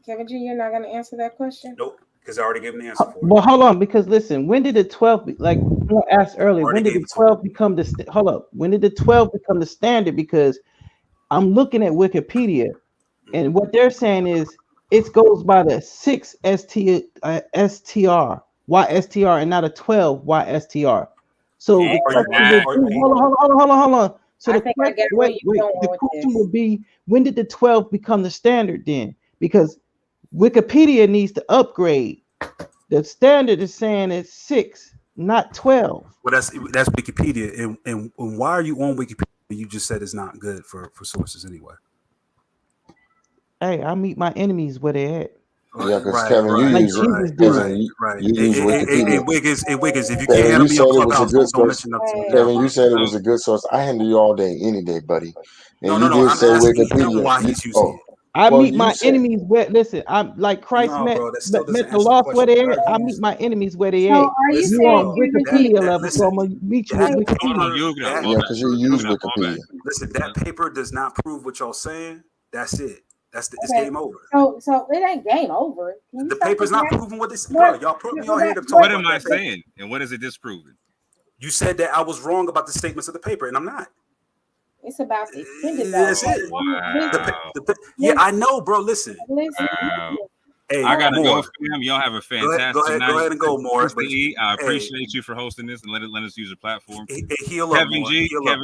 Speaker 2: Kevin G, you're not going to answer that question?
Speaker 6: Nope, because I already gave an answer for it.
Speaker 3: Well, hold on, because listen, when did the 12 like I asked earlier? When did the 12 become the hold up? When did the 12 become the standard? Because I'm looking at Wikipedia, and what they're saying is it goes by the 6 STR, YSTR, and not a 12 YSTR. So hold on. So the question would be, when did the 12 become the standard then? Because Wikipedia needs to upgrade. The standard is saying it's 6, not 12.
Speaker 6: Well, that's Wikipedia. And why are you on Wikipedia? You just said it's not good for sources anyway.
Speaker 3: Hey, I meet my enemies where they at.
Speaker 7: Yeah, because Kevin, you use Wikipedia.
Speaker 6: Wiggins, if you can't handle me on Clubhouse, don't mention up to me.
Speaker 7: Kevin, you said it was a good source. I handle you all day, any day, buddy. And
Speaker 6: no, I'm asking him why he's using it.
Speaker 3: I meet my enemies where. Listen, I'm like Christ met the lost where they at. I meet my enemies where they at. You on Wikipedia level, so I'm gonna meet you with Wikipedia.
Speaker 7: Yeah, because you use Wikipedia.
Speaker 6: Listen, that paper does not prove what y'all saying. That's it. It's game over.
Speaker 2: So it ain't game over.
Speaker 6: The paper's not proving what this. Bro, y'all put me on here to talk.
Speaker 4: What am I saying? And what is it disproving?
Speaker 6: You said that I was wrong about the statements of the paper, and I'm not.
Speaker 2: It's about the extended.
Speaker 6: That's it. Wow. Yeah, I know, bro. Listen.
Speaker 4: Wow. Hey, I gotta go, fam. Y'all have a fantastic night.
Speaker 6: Go ahead and go, Morris.
Speaker 4: I appreciate you for hosting this and let us use your platform.
Speaker 6: Kevin G.
Speaker 2: Check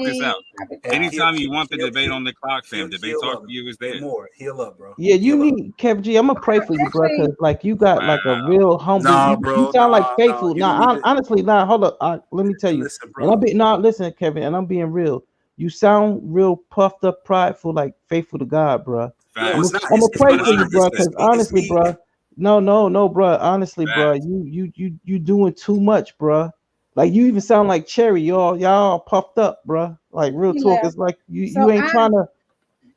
Speaker 4: this out. Anytime you want the debate on the clock, fam, debate talk to you is there.
Speaker 6: Heal up, bro.
Speaker 3: Yeah, you need Kevin G. I'm gonna pray for you, bro, because like you got like a real humble. You sound like faithful. Honestly, hold up. Let me tell you. Listen, Kevin, and I'm being real. You sound real puffed up, prideful, like faithful to God, bro. I'm gonna pray for you, bro, because honestly, bro, no, bro, honestly, bro, you doing too much, bro. Like you even sound like Cherry, y'all puffed up, bro. Like real talk, it's like you ain't trying to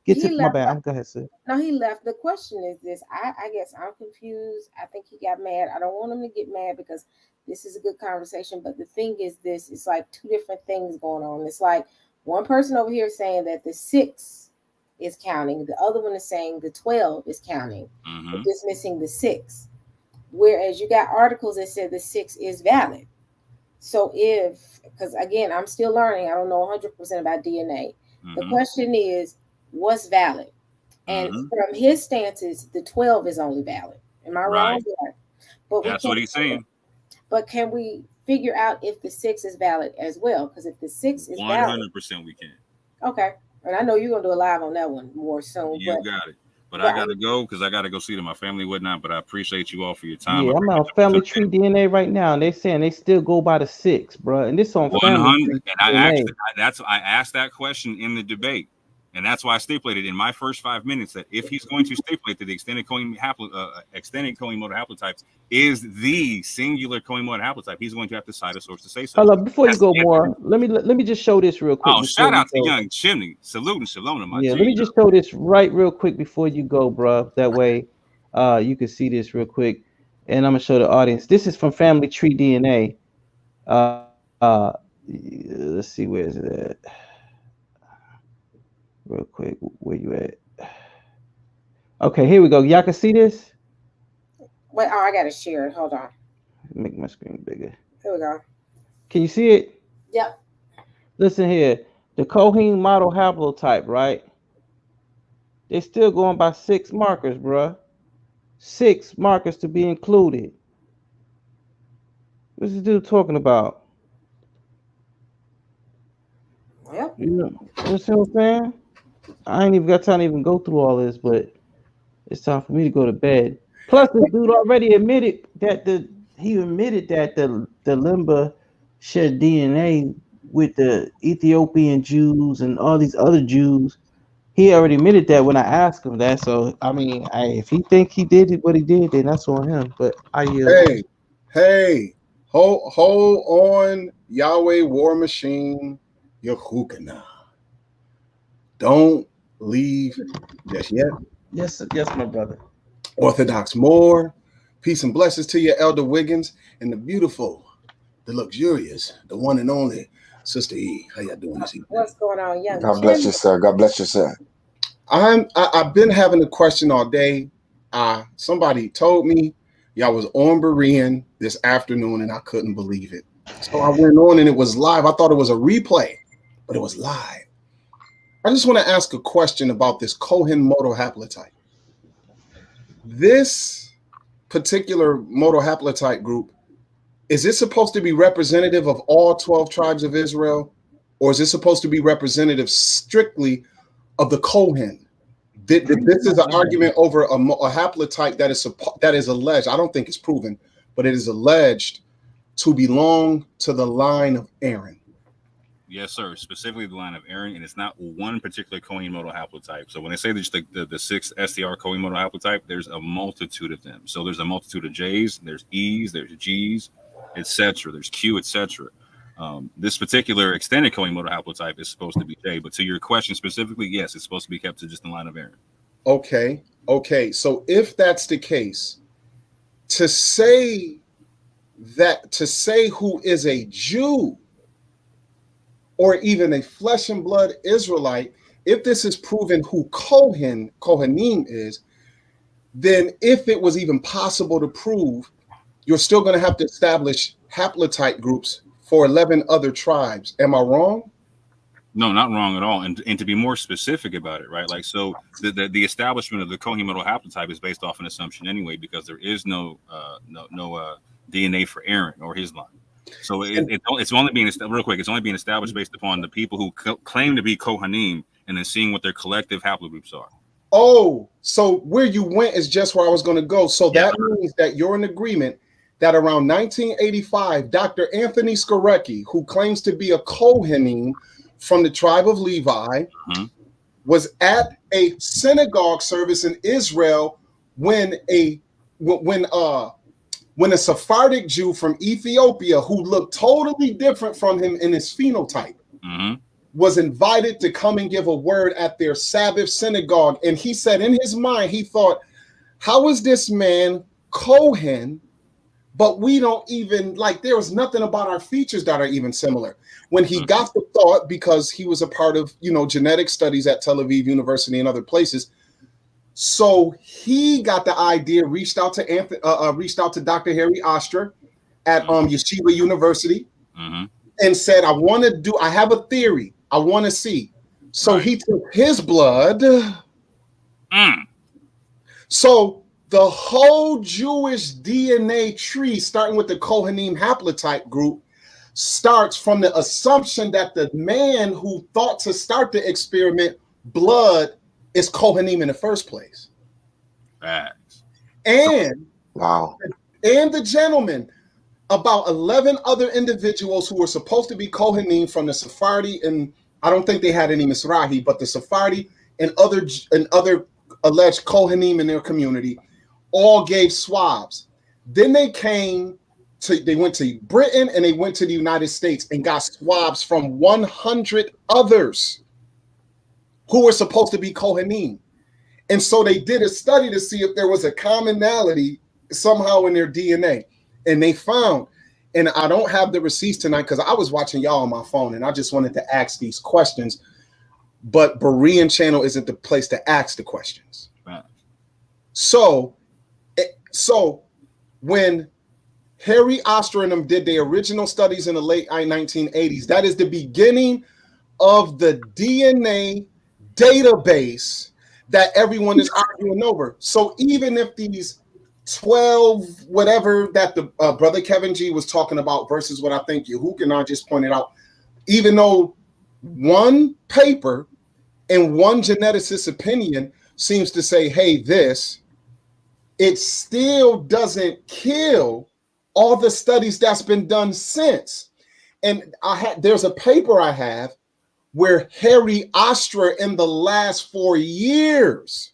Speaker 3: get to my bad. Go ahead, sir.
Speaker 2: No, he left. The question is this: I guess I'm confused. I think he got mad. I don't want him to get mad because this is a good conversation. But the thing is, this it's like two different things going on. It's like one person over here saying that the 6 is counting. The other one is saying the 12 is counting, but just missing the 6. Whereas you got articles that said the 6 is valid. So because again, I'm still learning. I don't know 100% about DNA. The question is, what's valid? And from his stances, the 12 is only valid. Am I wrong? Yeah. But
Speaker 4: that's what he's saying.
Speaker 2: But can we figure out if the 6 is valid as well? Because if the 6 is
Speaker 4: 100% we can.
Speaker 2: Okay. And I know you're going to do a live on that one more soon.
Speaker 4: You got it. But I got to go because I got to go see to my family and whatnot. But I appreciate you all for your time.
Speaker 3: Yeah, I'm on Family Tree DNA right now. And they're saying they still go by the 6, bro. And this on
Speaker 4: 100. And I asked that question in the debate. And that's why I stipulated in my first 5 minutes that if he's going to stipulate that the extended Cohen Modal Haplotype is the singular Cohen Modal Haplotype, he's going to have to cite a source to say so.
Speaker 3: Hold up, before you go more, let me just show this real quick.
Speaker 4: Oh, shout out to Young Chimney. Salute and shalom to my
Speaker 3: let me just show this real quick before you go, bro. That way you can see this real quick. And I'm going to show the audience. This is from Family Tree DNA. Let's see, where is it at? Real quick, where you at? Okay, here we go. Y'all can see this?
Speaker 2: Wait, I gotta share it. Hold on.
Speaker 3: Make my screen bigger.
Speaker 2: Here we go.
Speaker 3: Can you see it?
Speaker 2: Yep.
Speaker 3: Listen here. The Cohen Modal Haplotype, right? They still going by 6 markers, bruh. 6 markers to be included. What's this dude talking about?
Speaker 2: Yep.
Speaker 3: You know what I'm saying? I ain't even got time to even go through all this, but it's time for me to go to bed. Plus, the dude already admitted that the Lemba shared DNA with the Ethiopian Jews and all these other Jews. He already admitted that when I asked him that. So I mean, if he think he did what he did, then that's on him. But
Speaker 8: Hey, hold on, Yahweh War Machine, Yahuchanan. Don't leave just yet.
Speaker 3: Yes, my brother.
Speaker 8: Orthodox Moore, peace and blessings to you, Elder Wiggins, and the beautiful, the luxurious, the one and only Sister E. How y'all doing this evening?
Speaker 2: What's going on, young?
Speaker 7: God bless you, sir. God bless you, sir.
Speaker 8: I've been having a question all day. Somebody told me y'all was on Berean this afternoon, and I couldn't believe it. So I went on, and it was live. I thought it was a replay, but it was live. I just want to ask a question about this Cohen Modal Haplotype. This particular modal haplotype group, is it supposed to be representative of all 12 tribes of Israel, or is it supposed to be representative strictly of the Cohen? This is an argument over a haplotype that is alleged. I don't think it's proven, but it is alleged to belong to the line of Aaron.
Speaker 4: Yes, sir. Specifically the line of Aaron, and it's not one particular Cohen Modal Haplotype. So when they say there's the 6 STR Cohen Modal Haplotype, there's a multitude of them. So there's a multitude of J's, there's E's, there's G's, etc. There's Q, etc. This particular extended Cohen Modal Haplotype is supposed to be J, but to your question specifically, yes, it's supposed to be kept to just the line of Aaron.
Speaker 8: Okay. So if that's the case, to say who is a Jew or even a flesh and blood Israelite, if this is proven who Kohanim is, then if it was even possible to prove, you're still going to have to establish haplotype groups for 11 other tribes. Am I wrong?
Speaker 4: No, not wrong at all. And to be more specific about it, right? Like, so the establishment of the Cohen Modal Haplotype is based off an assumption anyway, because there is no DNA for Aaron or his line. So it's only being real quick. It's only being established based upon the people who claim to be Kohanim, and then seeing what their collective haplogroups are.
Speaker 8: Oh, so where you went is just where I was going to go. So that means that you're in agreement that around 1985, Dr. Anthony Skorecki, who claims to be a Kohanim from the tribe of Levi, was at a synagogue service in Israel when a Sephardic Jew from Ethiopia, who looked totally different from him in his phenotype, was invited to come and give a word at their Sabbath synagogue. And he said in his mind, he thought, how is this man Cohen, but we don't even, like, there was nothing about our features that are even similar. When he got the thought, because he was a part of, genetic studies at Tel Aviv University and other places, so he got the idea, reached out to Dr. Harry Oster at Yeshiva University, and said, I have a theory. I want to see. So he took his blood. So the whole Jewish DNA tree, starting with the Kohanim haplotype group, starts from the assumption that the man who thought to start the experiment, blood, is Kohanim in the first place. And the gentleman, about 11 other individuals who were supposed to be Kohanim from the Sephardi, and I don't think they had any Mizrahi, but the Sephardi and other alleged Kohanim in their community, all gave swabs. Then they went to Britain and they went to the United States and got swabs from 100 others who were supposed to be Kohanim. And so they did a study to see if there was a commonality somehow in their DNA. And they found, and I don't have the receipts tonight because I was watching y'all on my phone and I just wanted to ask these questions, but Berean channel isn't the place to ask the questions. So when Harry Oster and them did their original studies in the late 1980s, that is the beginning of the DNA database that everyone is arguing over. So even if these 12 whatever that the brother Kevin G was talking about versus what I think Yahuchanan just pointed out, even though one paper and one geneticist's opinion seems to say, hey, this, it still doesn't kill all the studies that's been done since. And there's a paper I have where Harry Ostra in the last 4 years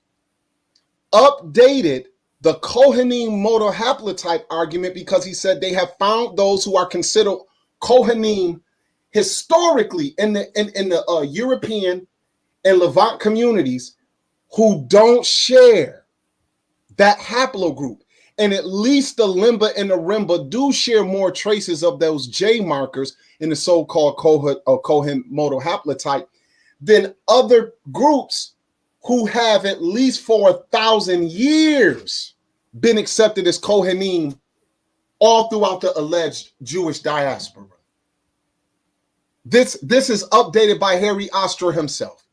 Speaker 8: updated the Cohen Modal Haplotype argument because he said they have found those who are considered Cohen historically in the European and Levant communities who don't share that haplogroup. And at least the Lemba and the Remba do share more traces of those J markers in the so-called Cohen Modal Haplotype than other groups who have at least for 1,000 years been accepted as Kohanim all throughout the alleged Jewish diaspora. This is updated by Harry Ostra himself.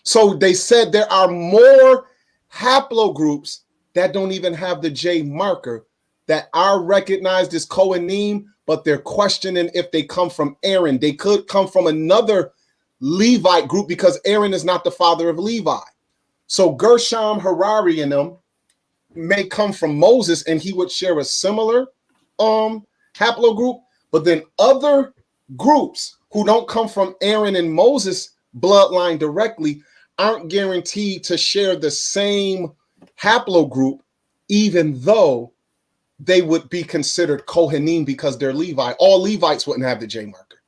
Speaker 8: So they said there are more haplogroups that don't even have the J marker that are recognized as Kohanim, but they're questioning if they come from Aaron. They could come from another Levite group because Aaron is not the father of Levi. So Gershom, Harari, and them may come from Moses, and he would share a similar haplogroup. But then other groups who don't come from Aaron and Moses bloodline directly aren't guaranteed to share the same haplogroup, even though they would be considered Kohanim because they're Levi. All Levites wouldn't have the J marker.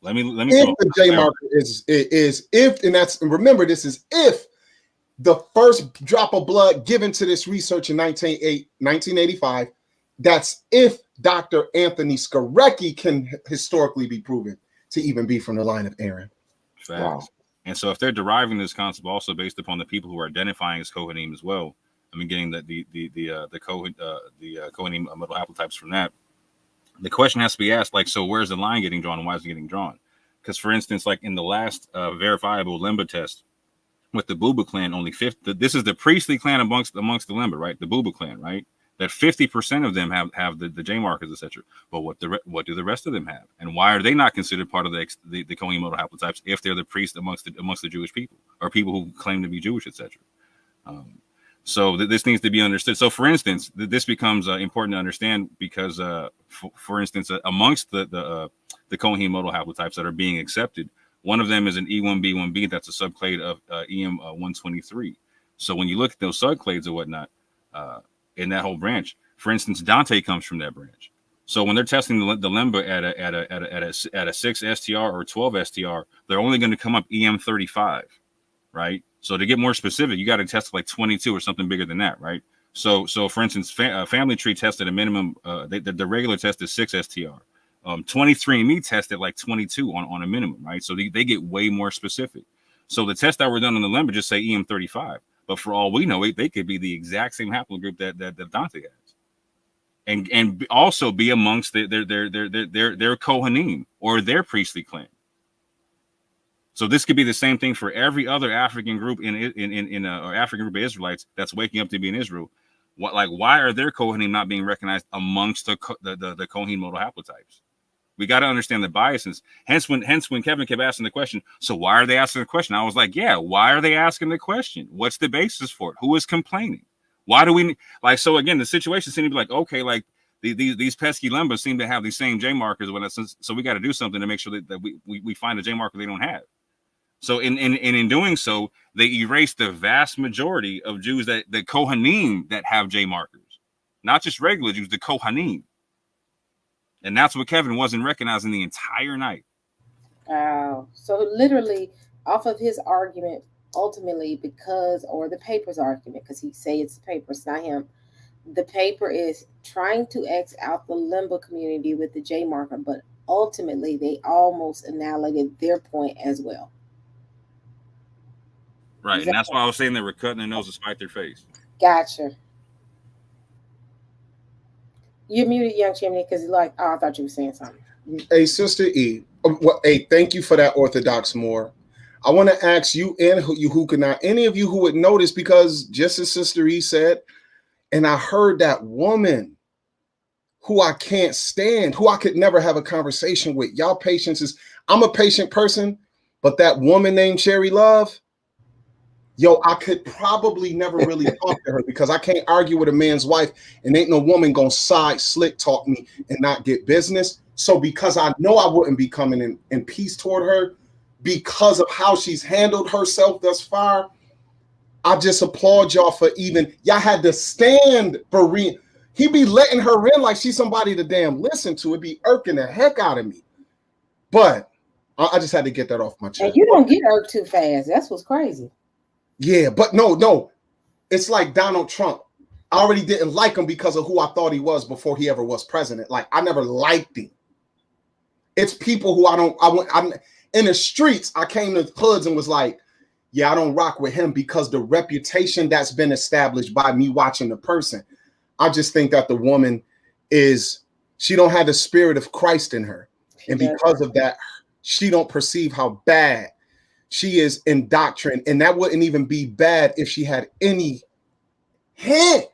Speaker 4: Let me.
Speaker 8: If the J marker is if, and that's, and remember, this is if the first drop of blood given to this research in 1985. That's if Dr. Anthony Skarecki can historically be proven to even be from the line of Aaron.
Speaker 4: Facts. Wow. And so if they're deriving this concept also based upon the people who are identifying as Kohanim as well, I mean, getting the Cohen Modal Haplotypes from that, the question has to be asked, like, so where's the line getting drawn and why is it getting drawn? Because, for instance, like in the last verifiable Lemba test with the Buba clan, only 50. This is the priestly clan amongst the Lemba, right? The Buba clan, right? That 50% of them have the J markers, etc. But what do the rest of them have, and why are they not considered part of the Cohen Modal Haplotypes if they're the priests amongst the Jewish people or people who claim to be Jewish, etc. So this needs to be understood. So, for instance, this becomes important to understand because, for instance, amongst the Cohen Modal Haplotypes that are being accepted, one of them is an E1B1B that's a subclade of EM123. So when you look at those subclades or whatnot, in that whole branch, for instance, Dante comes from that branch. So when they're testing the Lemba at a 6 STR or 12 STR, they're only going to come up EM35, right? So to get more specific, you got to test like 22 or something bigger than that, right? So for instance, Family Tree tested a minimum. The regular test is 6 STR. 23andMe tested like 22 on a minimum, right? So they get way more specific. So the tests that were done on the Lemba just say EM35. But for all we know, they could be the exact same haplogroup that Dante has, and also be amongst their Kohanim or their priestly clan. So this could be the same thing for every other African group or African group of Israelites that's waking up to be in Israel. Why are their Kohanim not being recognized amongst the Cohen Modal Haplotypes? We got to understand the biases. Hence when Kevin kept asking the question, so why are they asking the question? I was like, yeah, why are they asking the question? What's the basis for it? Who is complaining? Why do we like? So again, the situation seemed to be like, okay, like these pesky Lembas seem to have these same J markers. So we got to do something to make sure that we find a J marker they don't have. So in doing so, they erase the vast majority of Jews the Kohanim that have J markers, not just regular Jews, the Kohanim. And that's what Kevin wasn't recognizing the entire night.
Speaker 2: So literally off of his argument, ultimately or the paper's argument, because he say it's the paper, it's not him. The paper is trying to X out the Lemba community with the J marker, but ultimately they almost annihilated their point as well.
Speaker 4: Right, and that's why I was saying they were cutting their nose to spite their face.
Speaker 2: Gotcha. You're muted, young chimney, because I thought you were saying something.
Speaker 8: Hey, Sister E. Hey, thank you for that Orthodox Moor. I want to ask you and Yahuchanan, any of you who would notice, because just as Sister E said, and I heard that woman who I can't stand, who I could never have a conversation with. Y'all patience is, I'm a patient person, but that woman named Cherry Love, yo, I could probably never really talk to her because I can't argue with a man's wife and ain't no woman gonna slick talk me and not get business. So because I know I wouldn't be coming in peace toward her because of how she's handled herself thus far, I just applaud y'all for even, y'all had to stand Berean. He be letting her in like she's somebody to damn listen to. It be irking the heck out of me. But I just had to get that off my chest.
Speaker 2: And you don't get irked too fast. That's what's crazy.
Speaker 8: Yeah, but no. It's like Donald Trump. I already didn't like him because of who I thought he was before he ever was president. Like, I never liked him. It's people who I'm in the streets. I came to hoods and was like, yeah, I don't rock with him because the reputation that's been established by me watching the person. I just think that the woman she don't have the spirit of Christ in her. And because of that, she don't perceive how bad she is in doctrine. And that wouldn't even be bad if she had any hint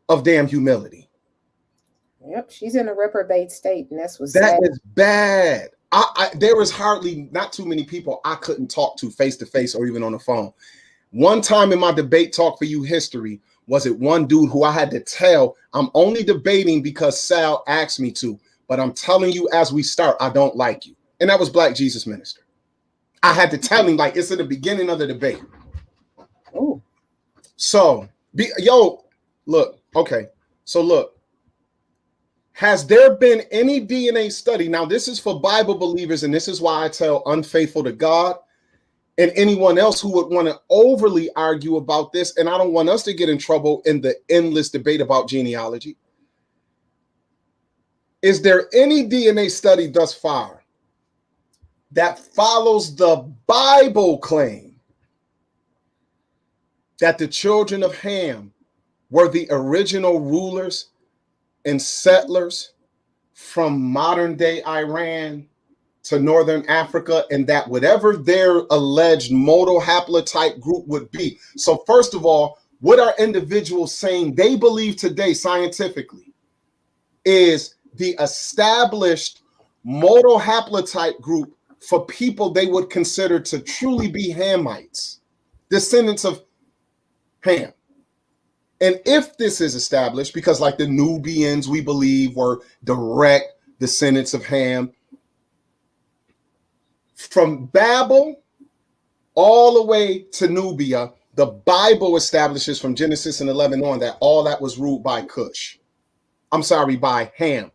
Speaker 8: of damn humility.
Speaker 2: Yep, she's in a reprobate state, and that's what's
Speaker 8: that is bad. There was hardly not too many people I couldn't talk to face to face or even on the phone. One time in my debate talk for you history, was it one dude who I had to tell, I'm only debating because Sal asked me to, but I'm telling you as we start, I don't like you. And that was Black Jesus Minister. I had to tell him, like, it's at the beginning of the debate.
Speaker 2: Oh.
Speaker 8: So, look, okay. So look, has there been any DNA study? Now, this is for Bible believers, and this is why I tell unfaithful to God and anyone else who would want to overly argue about this, and I don't want us to get in trouble in the endless debate about genealogy. Is there any DNA study thus far that follows the Bible claim that the children of Ham were the original rulers and settlers from modern day Iran to Northern Africa, and that whatever their alleged modal haplotype group would be? So first of all, what are individuals saying they believe today scientifically is the established modal haplotype group for people they would consider to truly be Hamites, descendants of Ham. And if this is established, because like the Nubians, we believe were direct descendants of Ham, from Babel all the way to Nubia, the Bible establishes from Genesis and 11 on that all that was ruled by by Ham.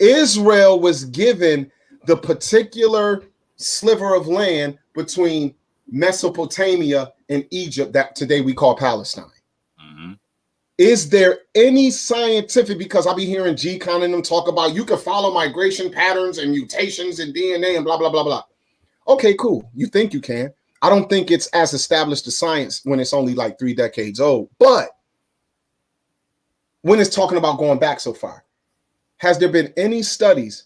Speaker 8: Israel was given the particular sliver of land between Mesopotamia and Egypt that today we call Palestine. Mm-hmm. Is there any scientific, because I'll be hearing G-Con and them talk about you can follow migration patterns and mutations in DNA and blah, blah, blah, blah. Okay, cool. You think you can. I don't think it's as established as science when it's only like 3 decades old. But when it's talking about going back so far, has there been any studies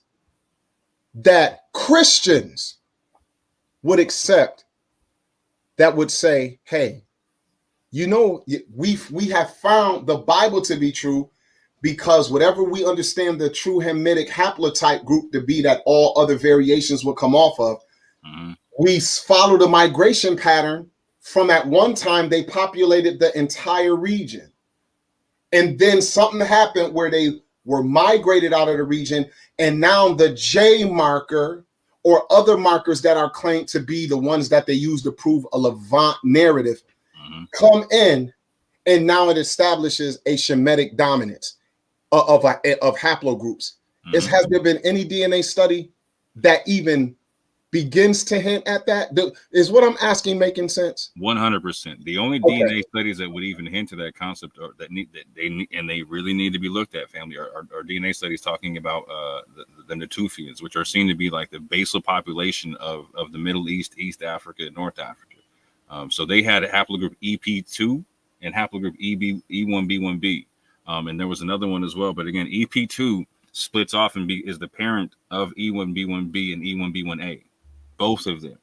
Speaker 8: that Christians would accept that would say, hey, you know, we have found the Bible to be true because whatever we understand the true Hamitic haplotype group to be that all other variations will come off of, mm-hmm. We follow the migration pattern from at one time they populated the entire region. And then something happened where they were migrated out of the region, and now the J marker or other markers that are claimed to be the ones that they use to prove a Levant narrative mm-hmm. come in, and now it establishes a Shemitic dominance of haplogroups. Mm-hmm. Has there been any DNA study that even begins to hint at that? Is what I'm asking making sense?
Speaker 4: 100%. The only DNA studies that would even hint to that concept, or they really need to be looked at, family, are DNA studies talking about the Natufians, which are seen to be like the basal population of the Middle East, East Africa, and North Africa. So they had a haplogroup EP2 and haplogroup E1B1B, and there was another one as well. But again, EP2 splits off and is the parent of E1B1B and E1B1A. Both of them.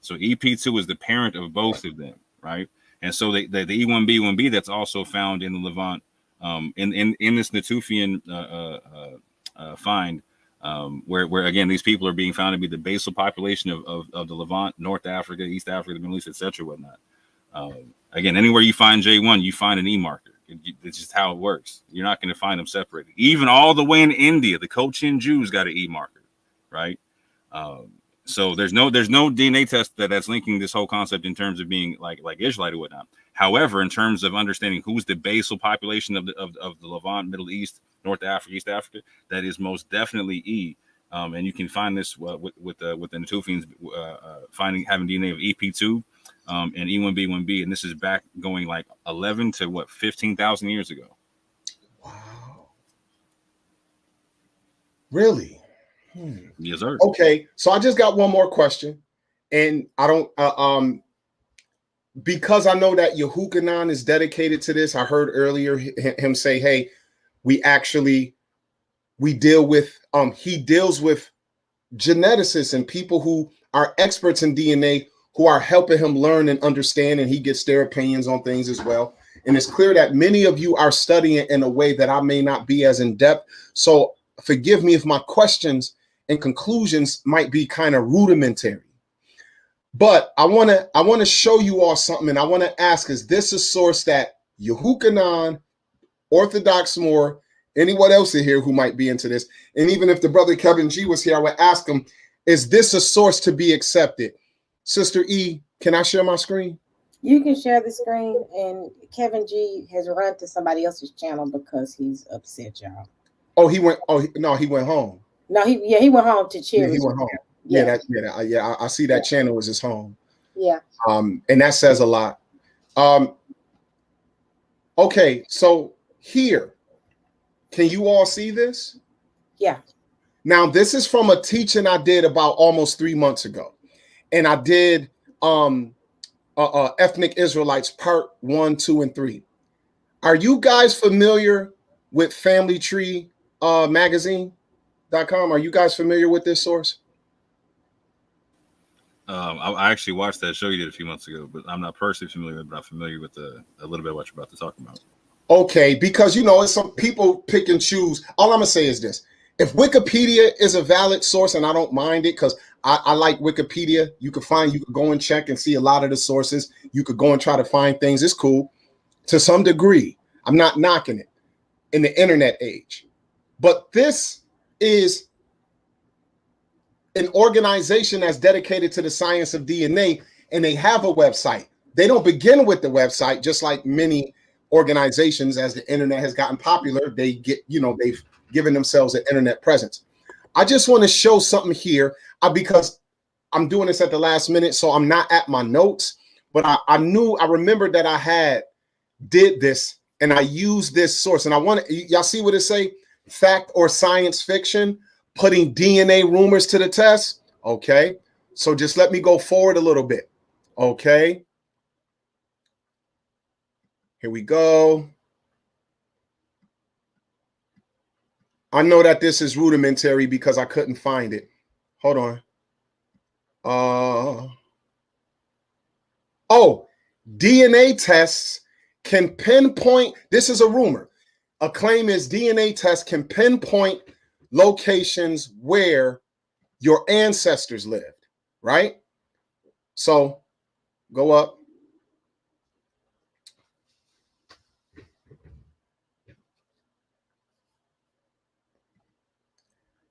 Speaker 4: So EP2 is the parent of both of them, right? And so the E1B1B that's also found in the Levant, in this Natufian find, where again these people are being found to be the basal population of the Levant, North Africa, East Africa, the Middle East, etc., whatnot. Again, anywhere you find J1, you find an E marker. It's just how it works. You're not going to find them separated. Even all the way in India, the Cochin Jews got an E marker, right? So there's no DNA test that's linking this whole concept in terms of being like Israelite or whatnot. However, in terms of understanding who's the basal population of the Levant, Middle East, North Africa, East Africa, that is most definitely E. And you can find this with the Natufians having DNA of EP2 and E1B1B, and this is back going like 11 to 15,000 years ago.
Speaker 8: Wow, really?
Speaker 4: Yes, sir.
Speaker 8: Okay, so I just got one more question, and I don't because I know that Yahuchanan is dedicated to this. I heard earlier him say, "Hey, we deal with he deals with geneticists and people who are experts in DNA who are helping him learn and understand, and he gets their opinions on things as well. And it's clear that many of you are studying in a way that I may not be as in depth. So forgive me if my questions and conclusions might be kind of rudimentary. But I want to show you all something, and I want to ask, is this a source that Yahuchanan, Orthodox Moor, anyone else in here who might be into this, and even if the brother Kevin G was here, I would ask him, is this a source to be accepted? Sister E, can I share my screen?
Speaker 2: You can share the screen, and Kevin G has run to somebody else's channel because he's upset, y'all.
Speaker 8: Oh, he went home.
Speaker 2: No, he went home to cheer.
Speaker 8: Yeah, he went home. Yeah, I see that channel was his home.
Speaker 2: Yeah.
Speaker 8: And that says a lot. Okay, so here, can you all see this?
Speaker 2: Yeah.
Speaker 8: Now, this is from a teaching I did about almost 3 months ago. And I did Ethnic Israelites part 1, 2, and 3. Are you guys familiar with Family Tree magazine.com? Are you guys familiar with this source?
Speaker 4: I actually watched that show you did a few months ago, but I'm not personally familiar with it, but I'm familiar with a little bit of what you're about to talk about. Okay, because it's some people pick and choose. All I'm gonna say is this: if Wikipedia is a valid source, and I don't mind it because I like Wikipedia, you could go and check and see a lot of the sources. You could go and try to find things. It's cool to some degree. I'm not knocking it in the internet age, but this is an organization that's dedicated to the science of DNA, and they have a website. They don't begin with the website, just like many organizations. As the internet has gotten popular, they've given themselves an internet presence. I just want to show something here because I'm doing this at the last minute, so I'm not at my notes, but I remembered that I did this, and I used this source, and y'all see what it say? Fact or science fiction, putting DNA rumors to the test. Okay, so just let me go forward a little bit. Okay, here we go. I know that this is rudimentary because I couldn't find it. Hold on. DNA tests can pinpoint. This is a rumor. A claim is DNA tests can pinpoint locations where your ancestors lived, right? So go up.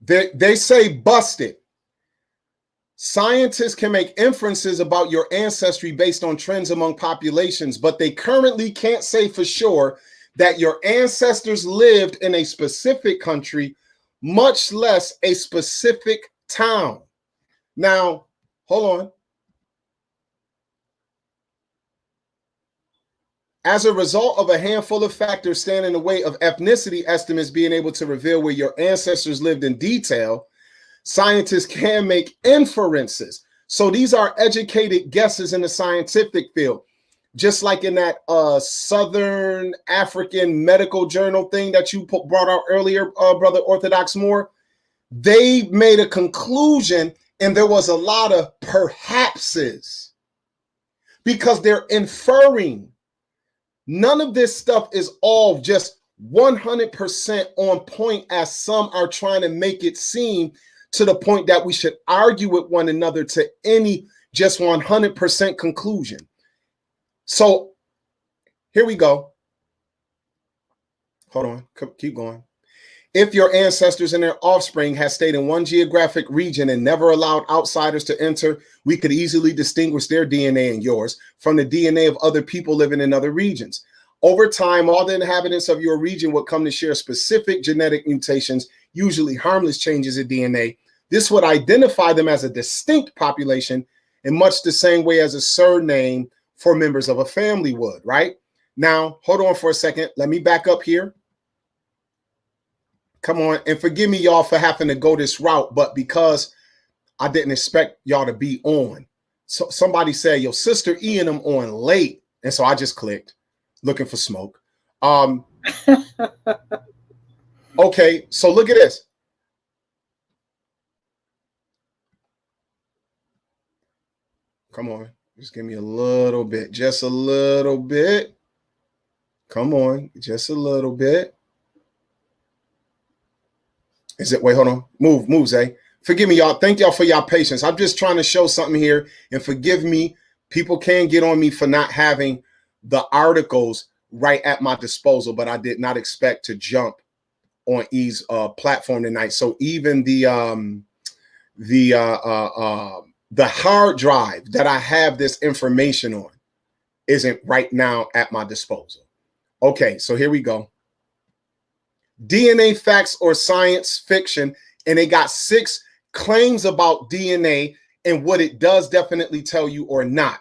Speaker 4: They say busted. Scientists can make inferences about your ancestry based on trends among populations, but they currently can't say for sure that your ancestors lived in a specific country, much less a specific town. Now, hold on. As a result of a handful of factors standing in the way of ethnicity estimates being able to reveal where your ancestors lived in detail, scientists can make inferences. So these are educated guesses in the scientific field. Just like in that Southern African Medical Journal thing that you brought out earlier, Brother Orthodox Moore, they made a conclusion
Speaker 8: And there was a lot of perhapses because they're inferring. None of this stuff is all just 100% on point, as some are trying to make it seem, to the point that we should argue with one another to any just 100% conclusion. So here we go. Hold on, keep going. If your ancestors and their offspring had stayed in one geographic region and never allowed outsiders to enter, we could easily distinguish their DNA and yours from the DNA of other people living in other regions. Over time, all the inhabitants of your region would come to share specific genetic mutations, usually harmless changes in DNA. This would identify them as a distinct population in much the same way as a surname for members of a family would, right? Now, hold on for a second. Let me back up here. Come on, and forgive me, y'all, for having to go this route, but because I didn't expect y'all to be on. So somebody said, your sister E and them on late. And so I just clicked, looking for smoke. Okay, so look at this. Come on, just give me a little bit, just a little bit. Come on, just a little bit. Is it? Wait, hold on. Move, Zay. Forgive me, y'all. Thank y'all for y'all patience. I'm just trying to show something here, and forgive me. People can get on me for not having the articles right at my disposal, but I did not expect to jump on E's platform tonight. So even the hard drive that I have this information on isn't right now at my disposal. Okay, so here we go. DNA facts or science fiction, and they got 6 claims about DNA and what it does definitely tell you or not.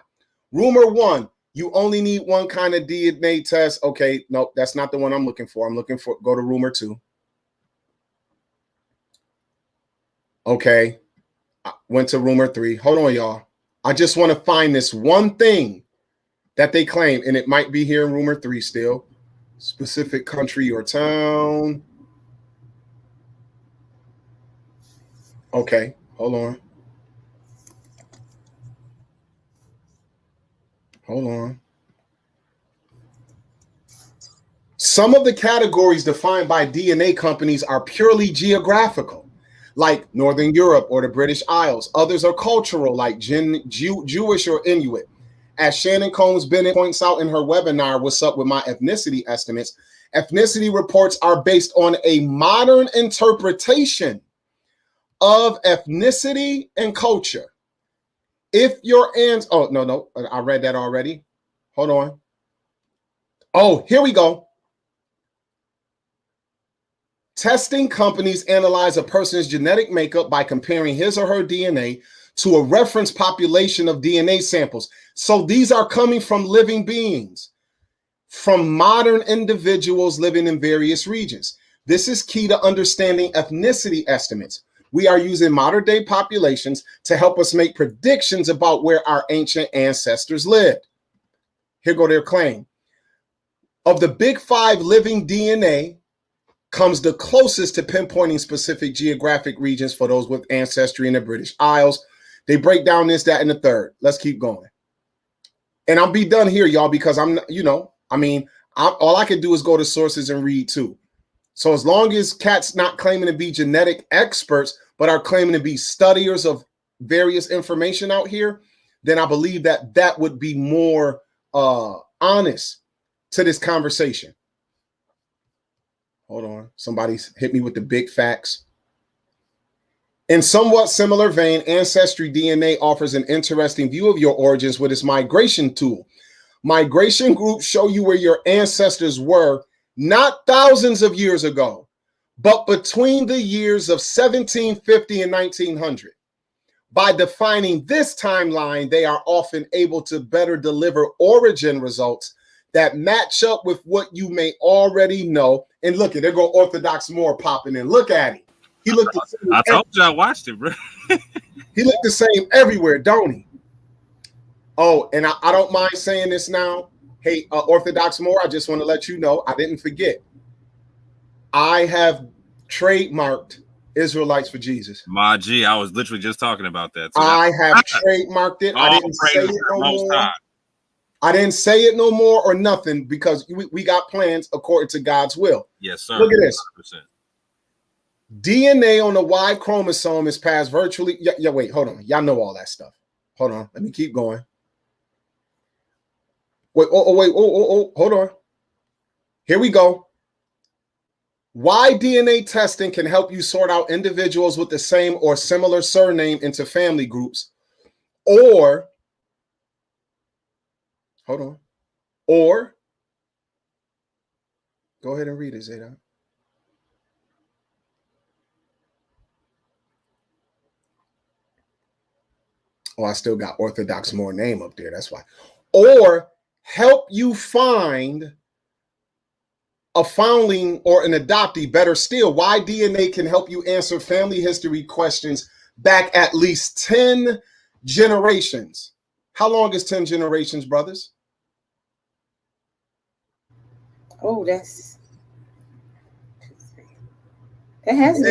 Speaker 8: Rumor 1, you only need one kind of DNA test. Okay, no, that's not the one I'm looking for. I'm looking for, go to rumor 2. Okay, I went to rumor 3. Hold on, y'all. I just want to find this one thing that they claim, and it might be here in rumor 3 still. Specific country or town. Okay, hold on. Hold on. Some of the categories defined by DNA companies are purely geographical, like Northern Europe or the British Isles. Others are cultural, like Jewish or Inuit. As Shannon Combs-Bennett points out in her webinar, What's Up with My Ethnicity Estimates, ethnicity reports are based on a modern interpretation of ethnicity and culture. If your oh, no, I read that already. Hold on. Oh, here we go. Testing companies analyze a person's genetic makeup by comparing his or her DNA to a reference population of DNA samples. So these are coming from living beings, from modern individuals living in various regions. This is key to understanding ethnicity estimates. We are using modern day populations to help us make predictions about where our ancient ancestors lived. Here go their claim. Of the big 5 living DNA comes the closest to pinpointing specific geographic regions for those with ancestry in the British Isles. They break down this, that, and the third. Let's keep going. And I'll be done here, y'all, because I'm, all I can do is go to sources and read too. So as long as cats not claiming to be genetic experts, but are claiming to be studiers of various information out here, then I believe that that would be more honest to this conversation. Hold on. Somebody's hit me with the big facts. In somewhat similar vein, Ancestry DNA offers an interesting view of your origins with its migration tool. Migration groups show you where your ancestors were not thousands of years ago, but between the years of 1750 and 1900. By defining this timeline, they are often able to better deliver origin results that match up with what you may already know. And look, there go Orthodox Moore popping in. Look at him. He looked the same.
Speaker 4: I told you I watched it, bro.
Speaker 8: He looked the same everywhere, don't he? Oh, and I don't mind saying this now. Hey, Orthodox Moore, I just want to let you know, I didn't forget. I have trademarked Israelites for Jesus.
Speaker 4: My G, I was literally just talking about that. So
Speaker 8: I have trademarked it. I didn't say it no more. I didn't say it no more or nothing because we got plans according to God's will.
Speaker 4: Yes, sir.
Speaker 8: Look at this.
Speaker 4: 100%.
Speaker 8: DNA on the Y chromosome is passed virtually. Yeah, wait, hold on. Y'all know all that stuff. Hold on. Let me keep going. Wait, hold on. Here we go. Why DNA testing can help you sort out individuals with the same or similar surname into family groups, or hold on, or go ahead and read it, Zayda. Oh, I still got Orthodox more name up there. That's why. Or help you find a foundling or an adoptee. Better still, why DNA can help you answer family history questions back at least 10 generations. How long is 10 generations, brothers?
Speaker 2: Oh, that has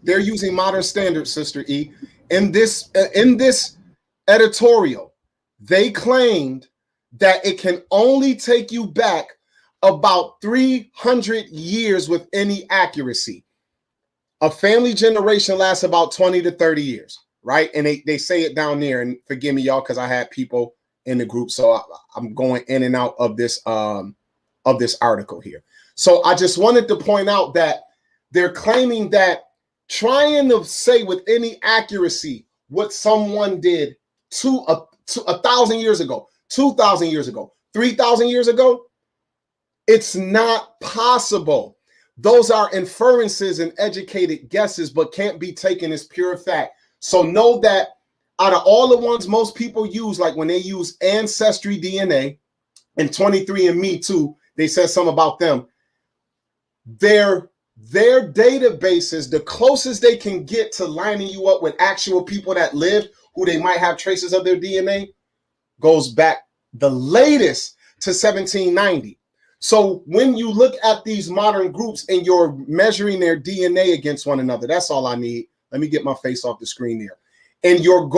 Speaker 8: they're using modern standards, Sister E. In this editorial, they claimed that it can only take you back about 300 years with any accuracy. A family generation lasts about 20 to 30 years, right? And they say it down there, and forgive me, y'all, because I had people in the group, so I'm going in and out of this article here. So I just wanted to point out that they're claiming that trying to say with any accuracy what someone did to 1,000 years ago, 2,000 years ago, 3,000 years ago, it's not possible. Those are inferences and educated guesses, but can't be taken as pure fact. So know that out of all the ones most people use, like when they use Ancestry DNA and 23andMe too, they said something about them. Their databases, the closest they can get to lining you up with actual people that lived, who they might have traces of their DNA, goes back the latest to 1790. So when you look at these modern groups and you're measuring their DNA against one another, that's all I need. Let me get my face off the screen there. And you're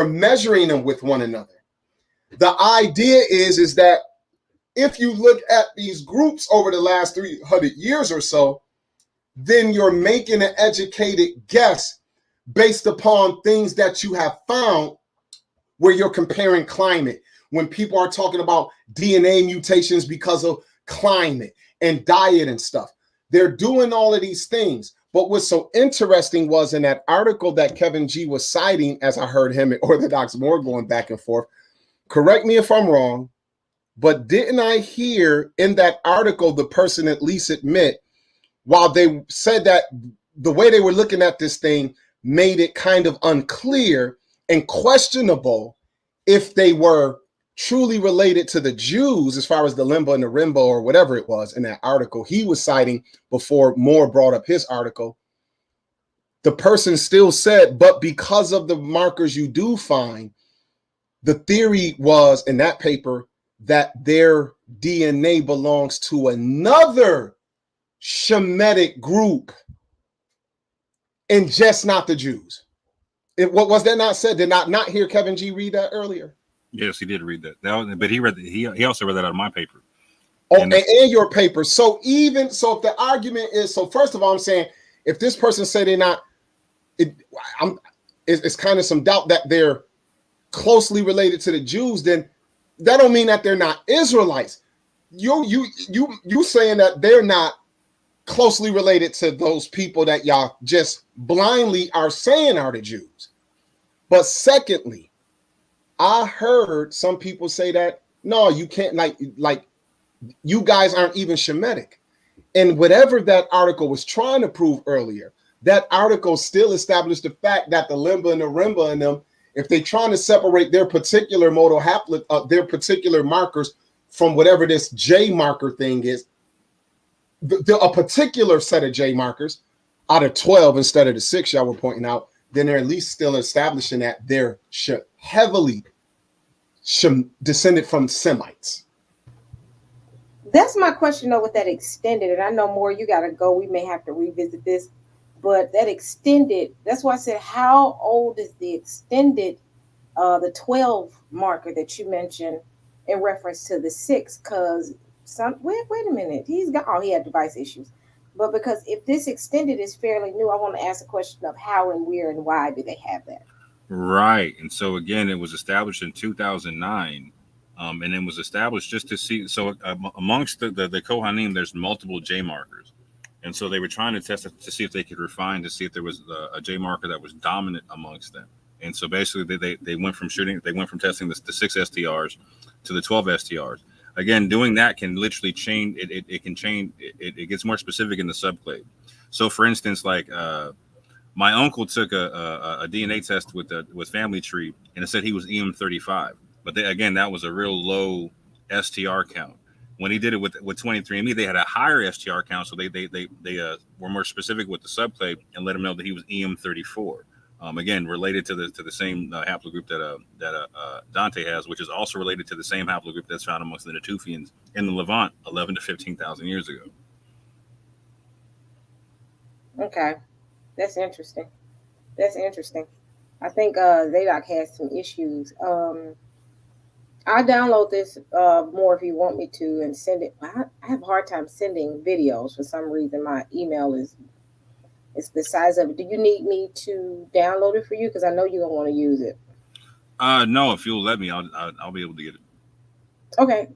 Speaker 8: measuring them with one another. The idea is that if you look at these groups over the last 300 years or so, then you're making an educated guess based upon things that you have found where you're comparing climate. When people are talking about DNA mutations because of climate and diet and stuff, they're doing all of these things. But what's so interesting was in that article that Kevin G was citing, as I heard him and Orthodox more going back and forth, correct me if I'm wrong, but didn't I hear in that article the person at least admit, while they said that the way they were looking at this thing made it kind of unclear and questionable if they were truly related to the Jews, as far as the Lemba and the Rimba or whatever it was in that article he was citing before Moore brought up his article. The person still said, but because of the markers you do find, the theory was in that paper that their DNA belongs to another Shemitic group and just not the Jews. What was that not said? Did not hear Kevin G read that earlier?
Speaker 4: Yes, he did read that. But he read he also read that out of my paper.
Speaker 8: Oh, and your paper. So if the argument is, so first of all, I'm saying if this person said they're not, it's kind of some doubt that they're closely related to the Jews, then that don't mean that they're not Israelites. You saying that they're not closely related to those people that y'all just blindly are saying are the Jews. But secondly, I heard some people say that no, you can't, like you guys aren't even Shemitic. And whatever that article was trying to prove earlier, that article still established the fact that the Lemba and the Rimba and them, if they're trying to separate their particular modal haplotype, their particular markers from whatever this J marker thing is, a particular set of J markers out of 12 instead of the 6 y'all were pointing out, then they're at least still establishing that they're heavily descended from Semites.
Speaker 2: That's my question though with that extended, and I know more you got to go. We may have to revisit this. But that extended, that's why I said, how old is the extended, the 12 marker that you mentioned in reference to the 6? Because wait a minute, he had device issues. But because if this extended is fairly new, I want to ask a question of how and where and why do they have that?
Speaker 4: Right. And so again, it was established in 2009. And it was established just to see. So amongst the Kohanim, there's multiple J markers. And so they were trying to test it to see if they could refine to see if there was a J marker that was dominant amongst them. And so basically they went from testing the 6 STRs to the 12 STRs. Again, doing that can literally change. It can change. It gets more specific in the subclade. So for instance, like my uncle took a DNA test with Family Tree, and it said he was EM35. But again, that was a real low STR count. When he did it with 23andMe, they had a higher STR count, so they were more specific with the subclade and let him know that he was EM34. Again, related to the same haplogroup that Dante has, which is also related to the same haplogroup that's found amongst the Natufians in the Levant 11 to 15,000 years ago.
Speaker 2: Okay, that's interesting. I think Zadok has some issues. I'll download this more if you want me to and send it. I have a hard time sending videos for some reason. My email is the size of it. Do you need me to download it for you? Because I know you don't want to use it.
Speaker 4: No, if you'll let me, I'll be able to get it.
Speaker 2: Okay.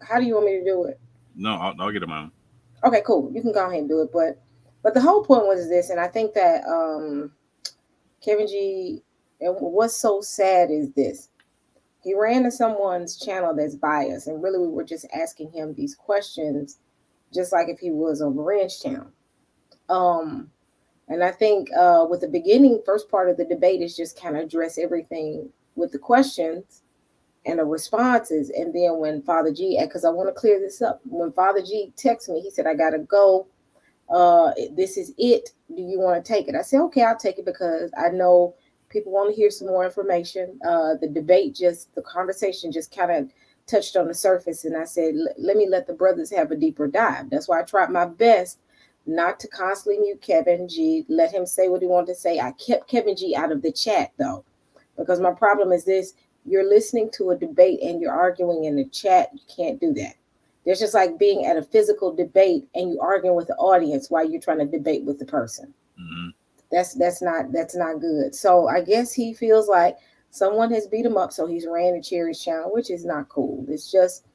Speaker 2: How do you want me to do it?
Speaker 4: No, I'll get it my own.
Speaker 2: Okay, cool. You can go ahead and do it. But the whole point was this, and I think that Kevin G, and what's so sad is this. He ran to someone's channel that's biased, and really we were just asking him these questions, just like if he was on Marin's channel. And I think with the beginning, first part of the debate is just kind of address everything with the questions and the responses. And then when Father G, because I want to clear this up, when Father G texted me, he said, I got to go. This is it. Do you want to take it? I said, okay, I'll take it because I know people want to hear some more information. The conversation just kind of touched on the surface. And I said, let the brothers have a deeper dive. That's why I tried my best not to constantly mute Kevin G, let him say what he wanted to say. I kept Kevin G out of the chat though, because my problem is this: you're listening to a debate and you're arguing in the chat. You can't do that. There's just like being at a physical debate and you arguing with the audience while you're trying to debate with the person. Mm-hmm. That's not good. So I guess he feels like someone has beat him up, so he's ran to Cherry's channel, which is not cool. It's just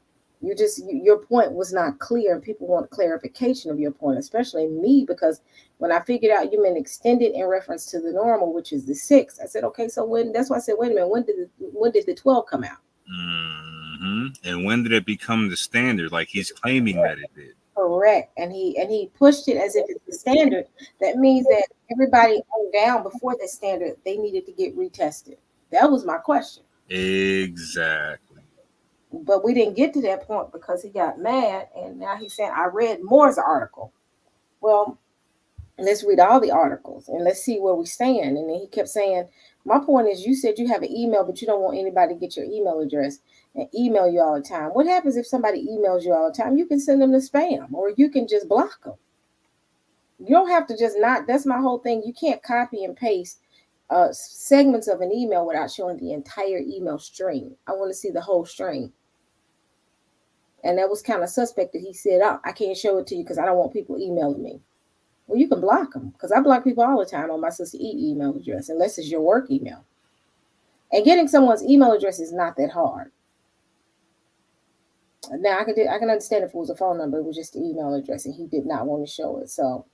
Speaker 2: your point was not clear, and people want clarification of your point, especially me, because when I figured out you meant extended in reference to the normal, which is the 6, I said, okay, so that's why I said, wait a minute, when did the 12 come out?
Speaker 4: Mm-hmm. And when did it become the standard? Like he's claiming that it did.
Speaker 2: Correct. And he pushed it as if it's the standard. That means that everybody on down before the standard, they needed to get retested. That was my question.
Speaker 4: Exactly.
Speaker 2: But we didn't get to that point because he got mad, and now he's saying, I read Moore's article. Well, let's read all the articles and let's see where we stand. And then he kept saying, my point is, you said you have an email, but you don't want anybody to get your email address and email you all the time. What happens if somebody emails you all the time? You can send them to spam, or you can just block them. You don't have to just not. That's my whole thing. You can't copy and paste segments of an email without showing the entire email string. I want to see the whole string. And that was kind of suspect that he said, oh, I can't show it to you because I don't want people emailing me. Well, you can block them, because I block people all the time on my Sister E email address, unless it's your work email. And getting someone's email address is not that hard. Now, I can understand if it was a phone number, it was just the email address, and he did not want to show it. So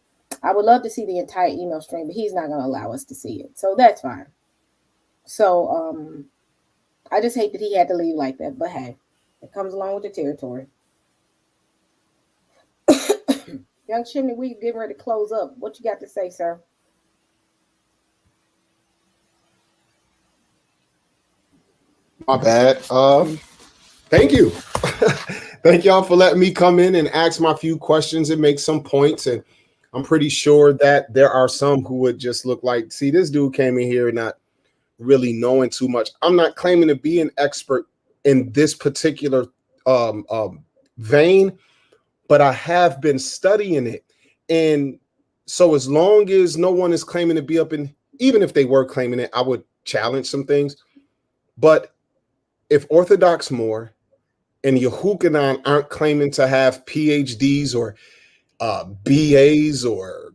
Speaker 2: I would love to see the entire email string, but he's not going to allow us to see it. So that's fine. So I just hate that he had to leave like that. But hey, it comes along with the territory. Young Chimney, we getting ready to close up. What you got to say, sir?
Speaker 8: My bad. Thank you. Thank y'all for letting me come in and ask my few questions and make some points. And I'm pretty sure that there are some who would just look like, see, this dude came in here not really knowing too much. I'm not claiming to be an expert in this particular vein, but I have been studying it. And So as long as no one is claiming to be up in, even if they were claiming it, I would challenge some things. But if Orthodox Moor and Yahuchanan aren't claiming to have PhDs or BAs or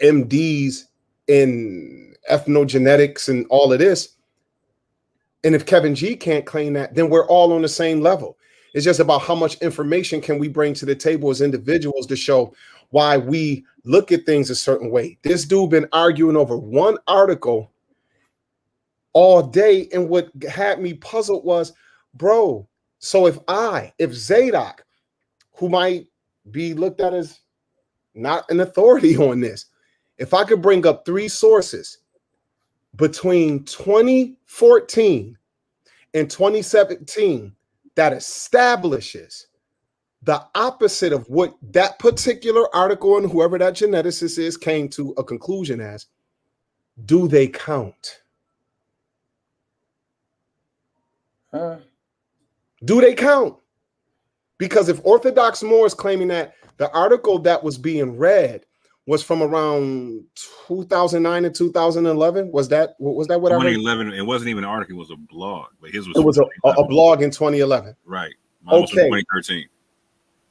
Speaker 8: MDs in ethnogenetics and all of this, and if Kevin G can't claim that, then we're all on the same level. It's just about how much information can we bring to the table as individuals to show why we look at things a certain way. This dude been arguing over one article all day, and what had me puzzled was, bro, so if Zadok, who might be looked at as not an authority on this, if I could bring up 3 sources between 2014 and 2017 that establishes the opposite of what that particular article and whoever that geneticist is came to a conclusion as, do they count? Do they count? Because if Orthodox Moor is claiming that the article that was being read was from around 2009 and 2011, was that what I read?
Speaker 4: 2011. It wasn't even an article; it was a blog. But his was.
Speaker 8: It was a blog in 2011.
Speaker 4: Right. Mine was from 2013.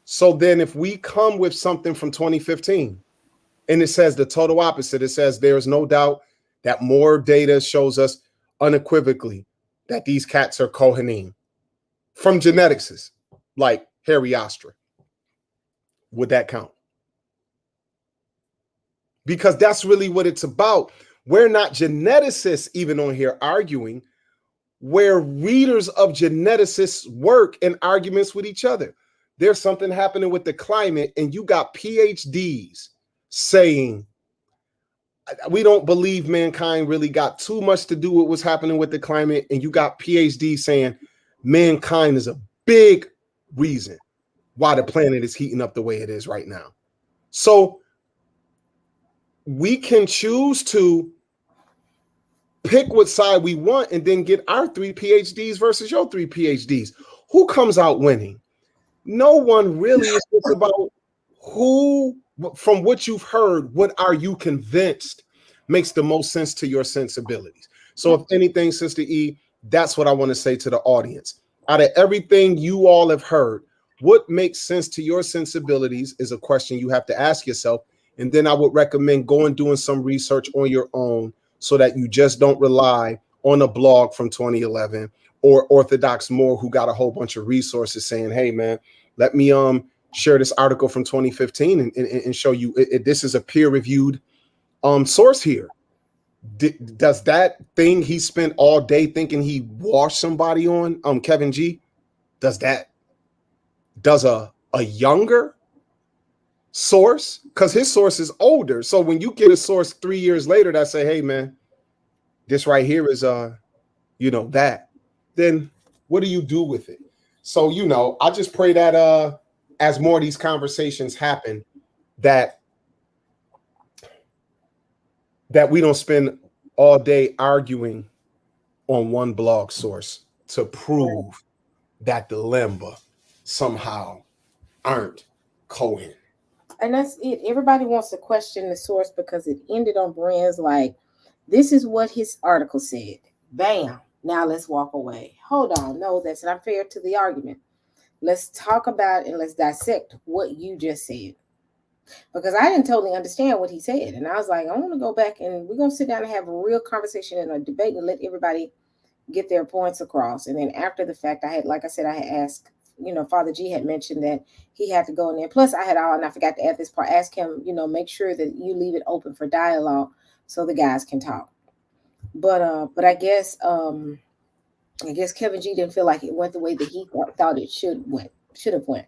Speaker 8: So then, if we come with something from 2015, and it says the total opposite, it says there is no doubt that more data shows us unequivocally that these cats are Kohanim from geneticists like Harry Ostra. Would that count? Because that's really what it's about. We're not geneticists even on here arguing. We're readers of geneticists' work and arguments with each other. There's something happening with the climate, and you got PhDs saying, we don't believe mankind really got too much to do with what's happening with the climate. And you got PhDs saying mankind is a big reason why the planet is heating up the way it is right now. So we can choose to pick what side we want and then get our 3 PhDs versus your 3 PhDs. Who comes out winning? No one really. It's just about who, from what you've heard, what are you convinced makes the most sense to your sensibilities? So if anything, Sister E, that's what I want to say to the audience. Out of everything you all have heard, what makes sense to your sensibilities is a question you have to ask yourself. And then I would recommend going doing some research on your own so that you just don't rely on a blog from 2011 or Orthodox Moor who got a whole bunch of resources saying, hey, man, let me share this article from 2015 and show you this is a peer-reviewed source here. Does that thing he spent all day thinking he washed somebody on, Kevin G, does a younger source, because his source is older. So when you get a source 3 years later that say, hey, man, this right here is that, then what do you do with it? So, I just pray that as more of these conversations happen, that we don't spend all day arguing on one blog source to prove that the Lemba somehow aren't Cohen.
Speaker 2: And that's it. Everybody wants to question the source because it ended on brands like, this is what his article said. Bam. Now let's walk away. Hold on. No, that's not fair to the argument. Let's talk about and let's dissect what you just said. Because I didn't totally understand what he said. And I was like, I want to go back and we're going to sit down and have a real conversation and a debate and let everybody get their points across. And then after the fact, I had asked, Father G had mentioned that he had to go in there. Plus and I forgot to add this part, ask him, make sure that you leave it open for dialogue so the guys can talk. But I guess Kevin G didn't feel like it went the way that he thought it should have went.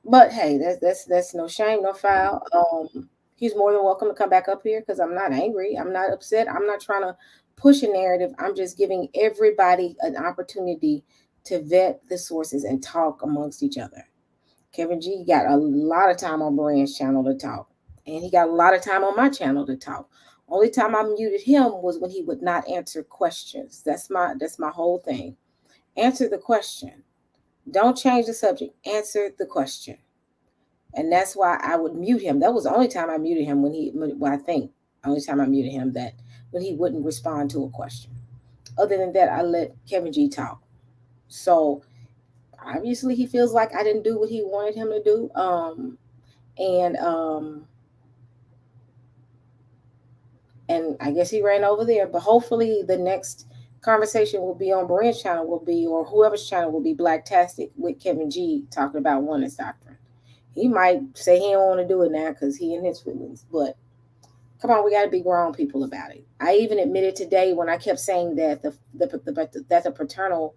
Speaker 2: But hey, that's no shame, no foul. He's more than welcome to come back up here because I'm not angry. I'm not upset. I'm not trying to push a narrative. I'm just giving everybody an opportunity to vet the sources and talk amongst each other. Kevin G got a lot of time on Brian's channel to talk, and he got a lot of time on my channel to talk. Only time I muted him was when he would not answer questions. That's my whole thing. Answer the question. Don't change the subject. Answer the question. And that's why I would mute him. That was the only time I muted him I think only time I muted him, that when he wouldn't respond to a question. Other than that, I let Kevin G talk. So obviously he feels like I didn't do what he wanted him to do. And I guess he ran over there. But hopefully the next conversation will be on Berean's channel, or whoever's channel will be Blacktastic with Kevin G talking about oneness doctrine. He might say he don't want to do it now because he in his feelings, but come on, we got to be grown people about it. I even admitted today when I kept saying that the paternal,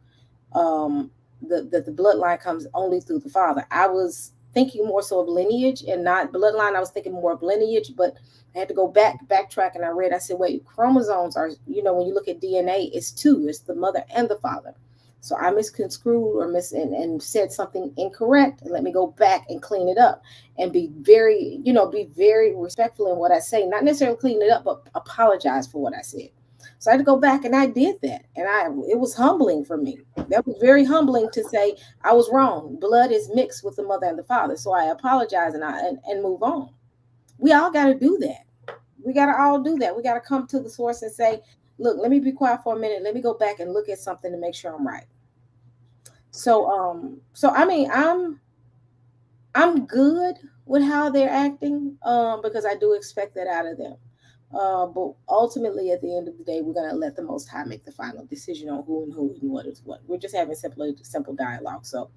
Speaker 2: the bloodline comes only through the father. I was thinking more so of lineage and not bloodline. I was thinking more of lineage, but I had to go backtrack, and I said, wait, chromosomes are, when you look at DNA, it's two. It's the mother and the father. So I misconstrued and said something incorrect. And let me go back and clean it up and be very respectful in what I say. Not necessarily clean it up, but apologize for what I said. So I had to go back, and I did that. And it was humbling for me. That was very humbling to say I was wrong. Blood is mixed with the mother and the father. So I apologize and move on. We all got to do that. We got to all do that. We got to come to the source and say, look, let me be quiet for a minute. Let me go back and look at something to make sure I'm right. So I mean, I'm good with how they're acting, because I do expect that out of them. But ultimately, at the end of the day, we're going to let the Most High make the final decision on who and what is what. We're just having simple dialogue. So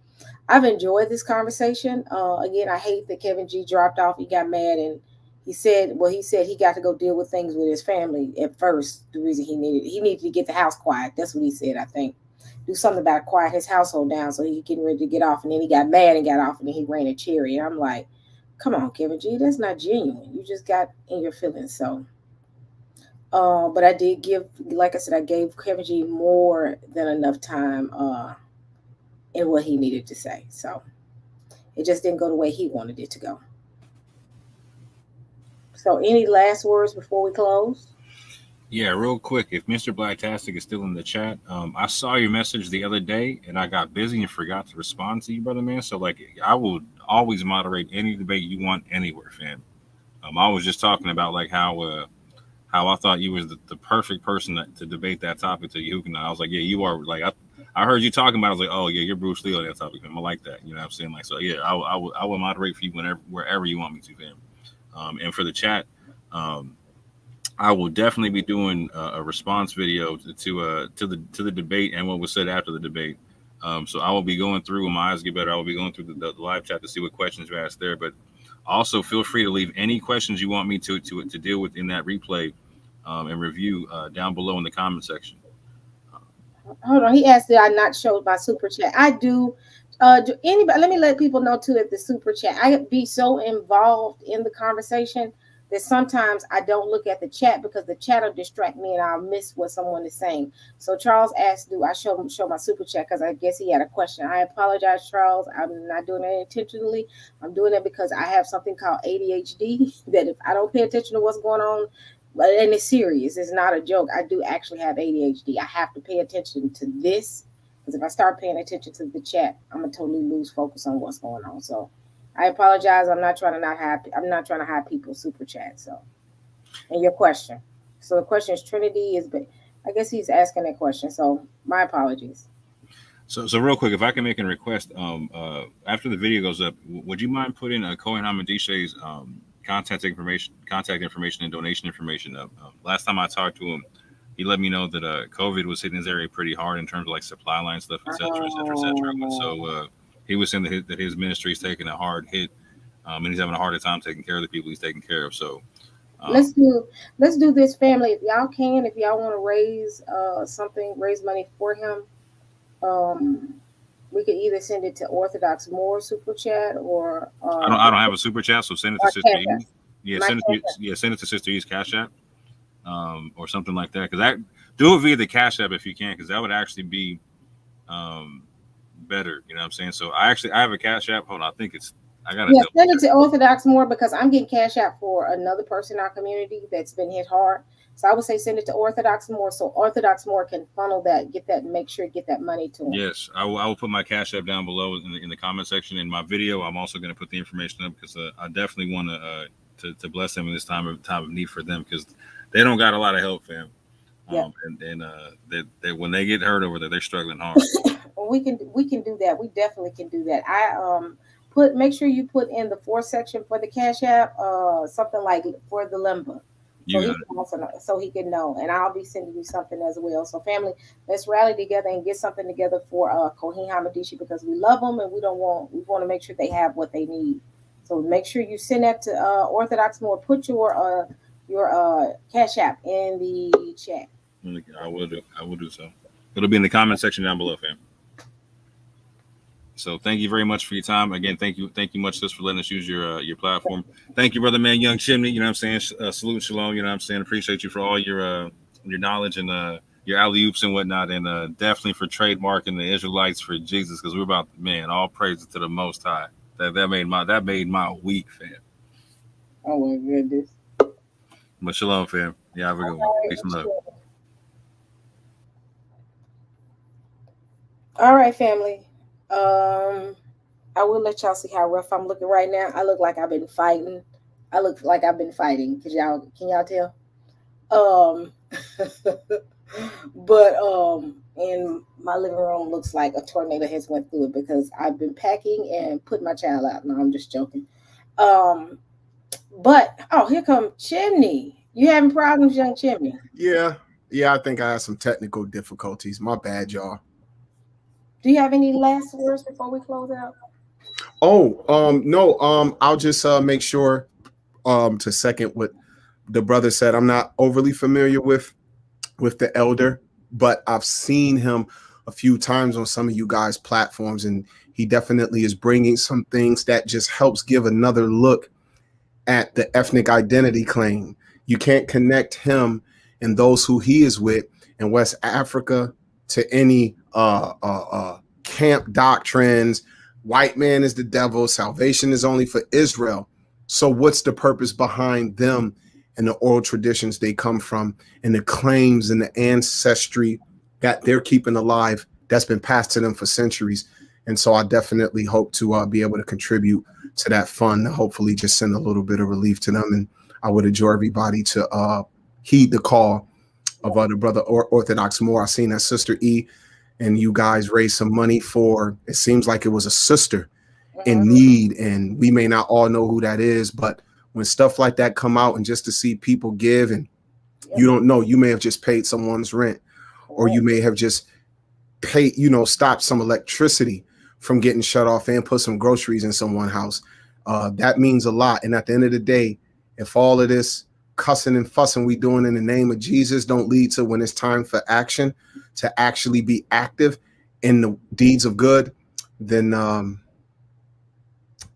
Speaker 2: I've enjoyed this conversation. Again, I hate that Kevin G dropped off. He got mad, and he said he got to go deal with things with his family at first. The reason he needed to get the house quiet. That's what he said, I think. Do something about quiet his household down so he getting ready to get off. And then he got mad and got off, and then he ran a cherry. And I'm like, come on, Kevin G, that's not genuine. You just got in your feelings. So, but I did like I said, I gave Kevin G more than enough time in what he needed to say. So it just didn't go the way he wanted it to go. So any last words before we close?
Speaker 4: Yeah, real quick. If Mr. Blacktastic is still in the chat, I saw your message the other day, and I got busy and forgot to respond to you, brother man. So I will always moderate any debate you want anywhere, fam. I was just talking about how I thought you was the perfect person to debate that topic to Yahuchanan. I was like, yeah, you are. Like I heard you talking about it. I was like, oh yeah, you're Bruce Lee on that topic, fam. I like that. You know what I'm saying? Like, so yeah, I will moderate for you wherever you want me to, fam. And for the chat, I will definitely be doing a response video to the debate and what was said after the debate. So I will be going through when my eyes get better. I will be going through the live chat to see what questions you asked there. But also feel free to leave any questions you want me to deal with in that replay and review down below in the comment section.
Speaker 2: Hold on, he asked that I not showed my super chat. I do. Do anybody? Let me let people know too at the super chat. I be so involved in the conversation that sometimes I don't look at the chat because the chat will distract me and I'll miss what someone is saying. So Charles asked, do I show my super chat? Because I guess he had a question. I apologize, Charles. I'm not doing it intentionally. I'm doing it because I have something called ADHD that if I don't pay attention to what's going on, and it's serious, it's not a joke. I do actually have ADHD. I have to pay attention to this because if I start paying attention to the chat, I'm going to totally lose focus on what's going on. So I apologize. I'm not trying to hide people's super chat. So, and your question. So the question is Trinity is, but I guess he's asking that question. So my apologies.
Speaker 4: So real quick, if I can make a request, after the video goes up, would you mind putting Cohen Hamadishe's contact information and donation information up? Last time I talked to him, he let me know that COVID was hitting his area pretty hard in terms of like supply line stuff, et cetera, et cetera, et cetera. So he was saying that his ministry is taking a hard hit, and he's having a harder time taking care of the people he's taking care of. So
Speaker 2: let's do this, family. If y'all want to raise raise money for him, we could either send it to Orthodox More super chat or
Speaker 4: I don't have a super chat, so send it to Sister E. Yeah, send it to Sister E's Cash App, or something like that. Because do it via the Cash App if you can, because that would actually be better. You know what I'm saying? So I have a Cash App. Hold on, send
Speaker 2: it to Orthodox More because I'm getting Cash App for another person in our community that's been hit hard. So I would say send it to Orthodox More, so Orthodox More can funnel that, get that money to them.
Speaker 4: Yes, I will put my Cash App down below in the comment section. In my video, I'm also going to put the information up because I definitely want to bless them in this time of need for them, because they don't got a lot of help, fam. And they when they get hurt over there, they're struggling hard.
Speaker 2: We can do that. We definitely can do that. Make sure you put in the 4th section for the Cash App, something like for the Lemba. So he can know, and I'll be sending you something as well. So family, let's rally together and get something together for Cohen Hamadishi, because we love them and we want to make sure they have what they need. So make sure you send that to Orthodox More. Put your Cash App in the chat.
Speaker 4: I will do so. It'll be in the comment section down below, fam. So thank you very much for your time. Again, thank you much, sis, for letting us use your platform. Thank you, brother man, Young Chimney. You know what I'm saying? Salute, shalom. You know what I'm saying? Appreciate you for all your knowledge and your alley-oops and whatnot, and definitely for trademarking the Israelites for Jesus, because we're about, man, all praises to the Most High. That made my week, fam.
Speaker 2: Oh my goodness.
Speaker 4: But shalom, fam. Yeah, have a good one. Peace and love.
Speaker 2: All right, family. I will let y'all see how rough I'm looking right now. I look like I've been fighting. Can y'all tell? But and my living room looks like a tornado has went through it, because I've been packing and putting my child out. No, I'm just joking. But here come Chimney. You having problems, Young Chimney?
Speaker 8: Yeah, I think I had some technical difficulties. My bad, y'all.
Speaker 2: Do you have any last words before we close out?
Speaker 8: No. I'll just make sure to second what the brother said. I'm not overly familiar with the elder, but I've seen him a few times on some of you guys' platforms, and he definitely is bringing some things that just helps give another look at the ethnic identity claim. You can't connect him and those who he is with in West Africa to any camp doctrines. White man is the devil. Salvation is only for Israel. So what's the purpose behind them and the oral traditions they come from, and the claims and the ancestry that they're keeping alive that's been passed to them for centuries? And so I definitely hope to be able to contribute to that fund, to hopefully just send a little bit of relief to them. And I would adjure everybody to heed the call of the brother Orthodox More. I seen that Sister E and you guys raised some money for, it seems like it was a sister in need, and we may not all know who that is, but when stuff like that come out, and just to see people give, and you don't know, you may have just paid someone's rent, or you may have just paid, stopped some electricity from getting shut off and put some groceries in someone's house. That means a lot. And at the end of the day, if all of this cussing and fussing we doing in the name of Jesus don't lead to, when it's time for action, to actually be active in the deeds of good, then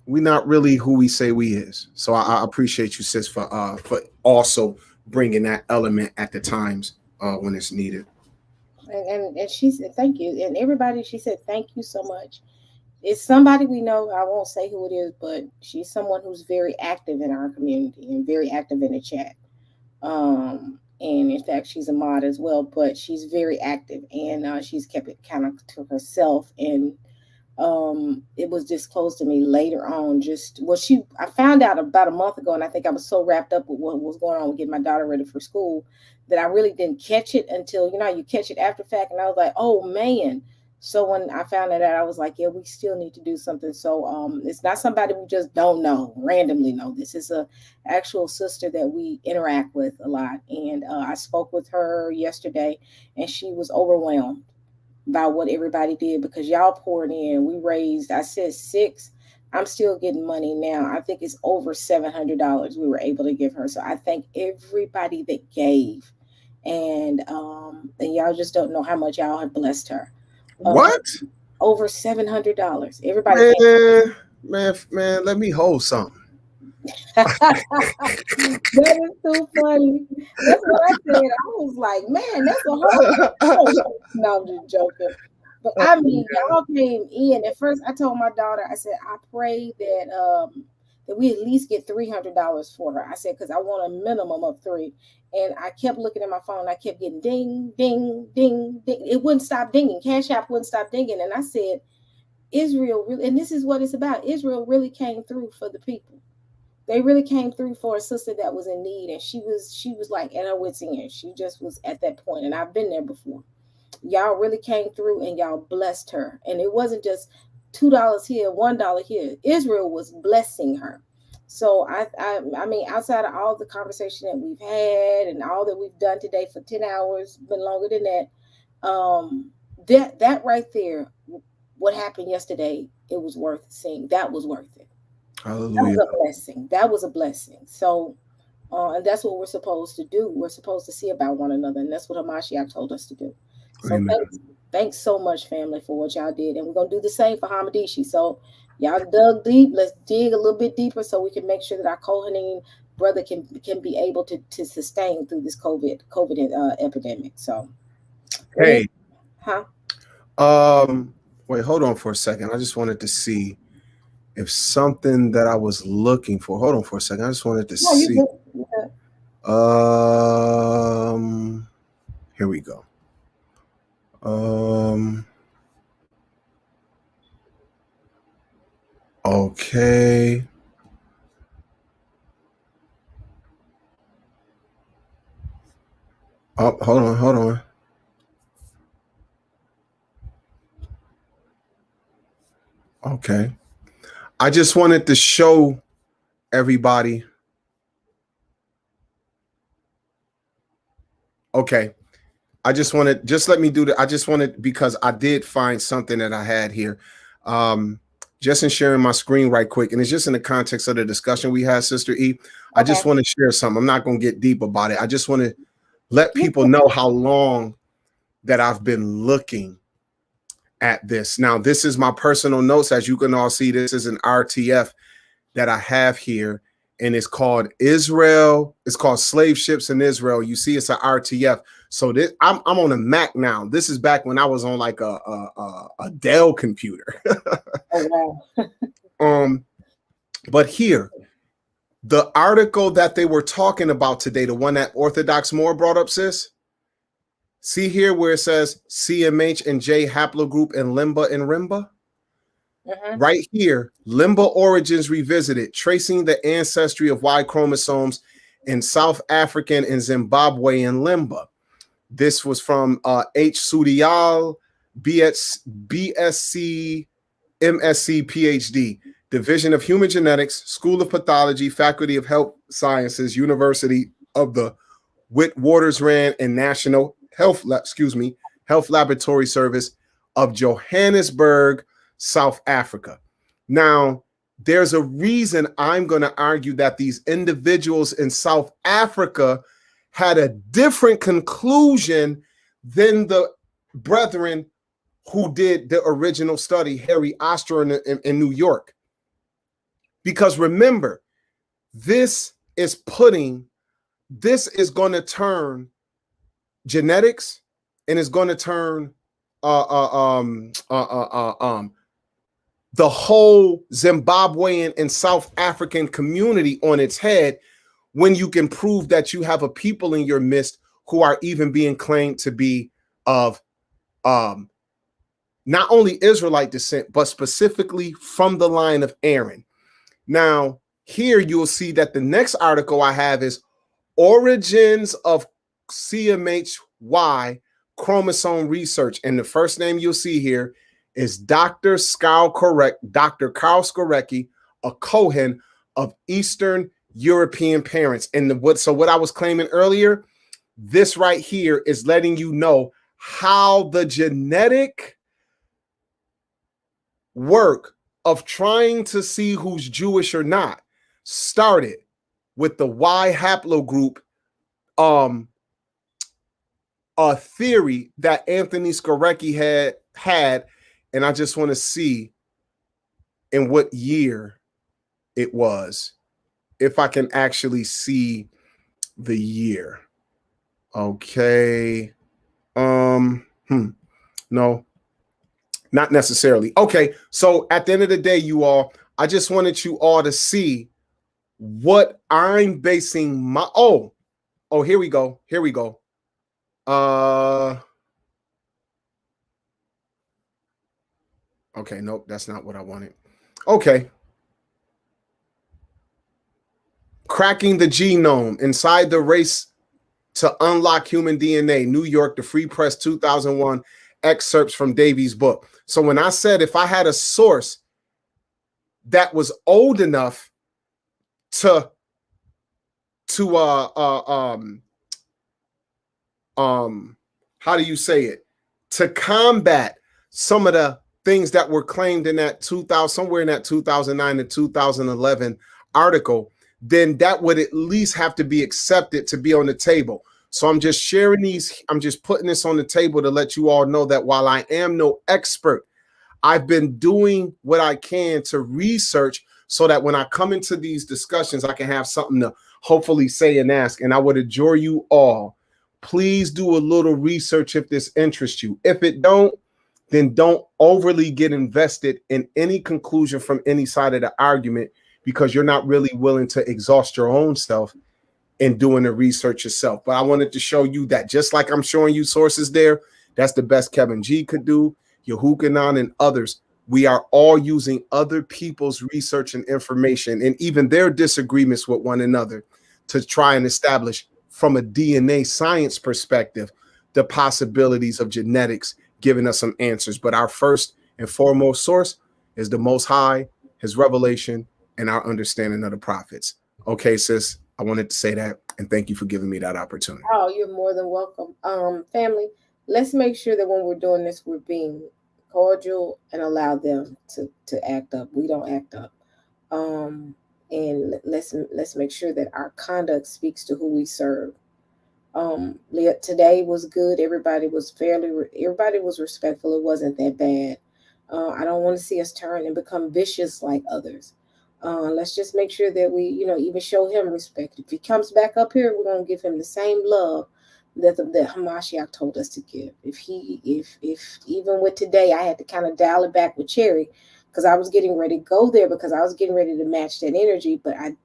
Speaker 8: we're not really who we say we is. So I appreciate you, sis, for also bringing that element at the times when it's needed.
Speaker 2: And she said thank you, and everybody, she said thank you so much. It's somebody we know. I won't say who it is, but she's someone who's very active in our community and very active in the chat. And in fact, she's a mod as well, but she's very active, and she's kept it kind of to herself. And it was disclosed to me later on. I found out about a month ago, and I think I was so wrapped up with what was going on with getting my daughter ready for school that I really didn't catch it until, you catch it after fact. And I was like, oh man. So when I found it out, I was like, yeah, we still need to do something. So it's not somebody we just don't know, randomly know. This is a actual sister that we interact with a lot. And I spoke with her yesterday, and she was overwhelmed by what everybody did, because y'all poured in. We raised, I said 6. I'm still getting money now. I think it's over $700 we were able to give her. So I thank everybody that gave. And y'all just don't know how much y'all have blessed her.
Speaker 8: What?
Speaker 2: Over $700. Everybody.
Speaker 8: Man, let me hold something.
Speaker 2: That is too funny. That's what I said. I was like, man, that's a whole. No, I'm just joking. But I mean, y'all came in. At first, I told my daughter, I said, I pray that that we at least get $300 for her. I said, because I want a minimum of 3. And I kept looking at my phone. I kept getting ding, ding, ding, ding. It wouldn't stop dinging. Cash App wouldn't stop dinging. And I said, Israel really, and this is what it's about. Israel really came through for the people. They really came through for a sister that was in need. And she was like at her wit's end. She just was at that point. And I've been there before. Y'all really came through and y'all blessed her. And it wasn't just $2 here, $1 here. Israel was blessing her. So I mean, outside of all the conversation that we've had and all that we've done today for 10 hours, been longer than that, that right there, what happened yesterday, it was worth seeing. That was worth it.
Speaker 8: Hallelujah.
Speaker 2: That was a blessing. That was a blessing. So, and that's what we're supposed to do. We're supposed to see about one another. And that's what Hamashiach told us to do. So thanks so much, family, for what y'all did. And we're going to do the same for Hamadishi. So y'all dug deep. Let's dig a little bit deeper so we can make sure that our Kohanim brother can be able to sustain through this COVID epidemic. So,
Speaker 8: hey,
Speaker 2: huh?
Speaker 8: Wait, hold on for a second. I just wanted to see if something that I was looking for. Hold on for a second. I just wanted to see. Here we go. Okay. Oh, hold on. Okay. I just wanted to show everybody. Okay. Let me do that. I just wanted, because I did find something that I had here. Just in sharing my screen right quick. And it's just in the context of the discussion we had, Sister E. Okay. I just want to share something. I'm not going to get deep about it. I just want to let people know how long that I've been looking at this. Now, this is my personal notes. As you can all see, this is an RTF that I have here. And it's called Israel. It's called Slave Ships in Israel. You see, it's an RTF. So this, I'm on a Mac now. This is back when I was on like a Dell computer.
Speaker 2: Oh, wow.
Speaker 8: But here, the article that they were talking about today, the one that Orthodox Moore brought up, sis. See here where it says CMH and J haplogroup and Lemba and Rimba. Right here, Lemba origins revisited, tracing the ancestry of Y chromosomes in South African and Zimbabwean Lemba. This was from H. Sudial, BSc, MSc, PhD, Division of Human Genetics, School of Pathology, Faculty of Health Sciences, University of the Witwatersrand and National Health Laboratory Service of Johannesburg, South Africa. Now, there's a reason I'm going to argue that these individuals in South Africa had a different conclusion than the brethren who did the original study, Harry Oster in New York. Because remember, this is going to turn genetics, and it's going to turn the whole Zimbabwean and South African community on its head when you can prove that you have a people in your midst who are even being claimed to be of not only Israelite descent, but specifically from the line of Aaron. Now, here you'll see that the next article I have is Origins of CMHY Chromosome Research. And the first name you'll see here is Dr. Carl Skorecki, a Cohen of Eastern European parents. And what I was claiming earlier, this right here is letting you know how the genetic work of trying to see who's Jewish or not started with the Y haplogroup a theory that Anthony Skorecki had, and I just want to see in what year it was, if I can actually see the year. Okay. No, not necessarily. Okay, so at the end of the day, you all, I just wanted you all to see what I'm basing my here we go. Okay, nope, that's not what I wanted. Okay. Cracking the Genome, Inside the Race to Unlock Human DNA, New York, the Free Press, 2001, excerpts from Davies' book. So when I said if I had a source that was old enough to how do you say it? To combat some of the things that were claimed in that 2000, somewhere in that 2009 to 2011 article, then that would at least have to be accepted to be on the table. So I'm just sharing these, I'm just putting this on the table to let you all know that while I am no expert, I've been doing what I can to research so that when I come into these discussions, I can have something to hopefully say and ask. And I would adjure you all, please do a little research if this interests you. If it don't, then don't overly get invested in any conclusion from any side of the argument, because you're not really willing to exhaust your own self in doing the research yourself. But I wanted to show you that just like I'm showing you sources there, that's the best Kevin G could do, Yahuchanan and others. We are all using other people's research and information and even their disagreements with one another to try and establish from a DNA science perspective the possibilities of genetics giving us some answers. But our first and foremost source is the Most High, his revelation, and our understanding of the prophets. Okay, sis, I wanted to say that, and thank you for giving me that opportunity.
Speaker 2: Oh, you're more than welcome. Family, let's make sure that when we're doing this, we're being cordial and allow them to act up. We don't act up. And let's make sure that our conduct speaks to who we serve. Today was good. Everybody was respectful. It wasn't that bad. I don't want to see us turn and become vicious like others. Let's just make sure that we, even show him respect. If he comes back up here, we're going to give him the same love that Hamashiach told us to give. If even with today, I had to kind of dial it back with Cherry because I was getting ready to go there because I was getting ready to match that energy, but I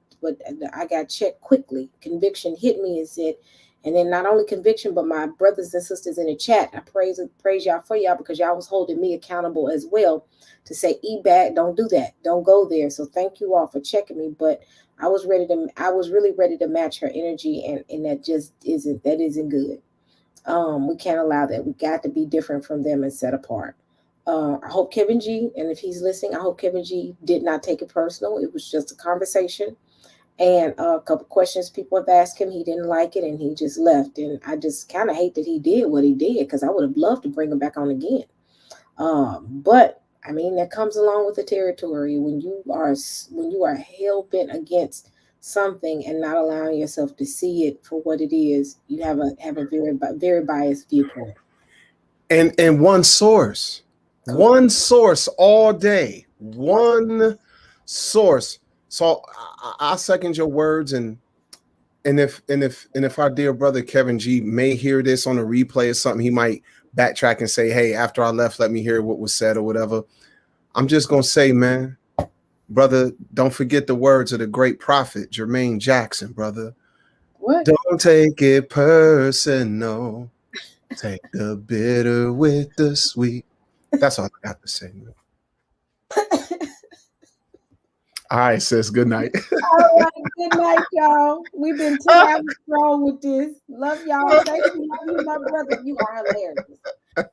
Speaker 2: got checked quickly. Conviction hit me and said, and then not only conviction, but my brothers and sisters in the chat, I praise y'all for y'all because y'all was holding me accountable as well to say, back, don't do that. Don't go there. So thank you all for checking me. But I was really ready to match her energy. And that just isn't good. We can't allow that. We got to be different from them and set apart. I hope Kevin G, and if he's listening, I hope Kevin G did not take it personal. It was just a conversation. And a couple questions people have asked him, he didn't like it and he just left. And I just kind of hate that he did what he did because I would have loved to bring him back on again. But I mean, that comes along with the territory when you are hell bent against something and not allowing yourself to see it for what it is. You have a very, very biased viewpoint.
Speaker 8: And one source all day, one source. So I second your words, and if our dear brother Kevin G may hear this on a replay or something, he might backtrack and say, "Hey, after I left, let me hear what was said or whatever." I'm just gonna say, man, brother, don't forget the words of the great prophet Jermaine Jackson, brother. What? Don't take it personal. Take the bitter with the sweet. That's all I got to say, man. All right, sis. Good night.
Speaker 2: All right. Good night, y'all. We've been 2 hours strong with this. Love y'all. Thank you. Love you, my brother. You are hilarious.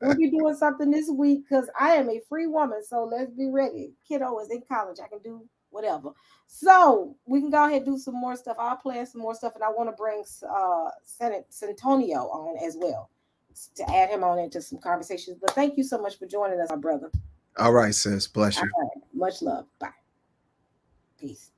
Speaker 2: We'll be doing something this week because I am a free woman. So let's be ready. Kiddo is in college. I can do whatever. So we can go ahead and do some more stuff. I'll plan some more stuff. And I want to bring Santonio on as well to add him on into some conversations. But thank you so much for joining us, my brother.
Speaker 8: All right, sis. Bless you.
Speaker 2: All right. Much love. Bye. Peace.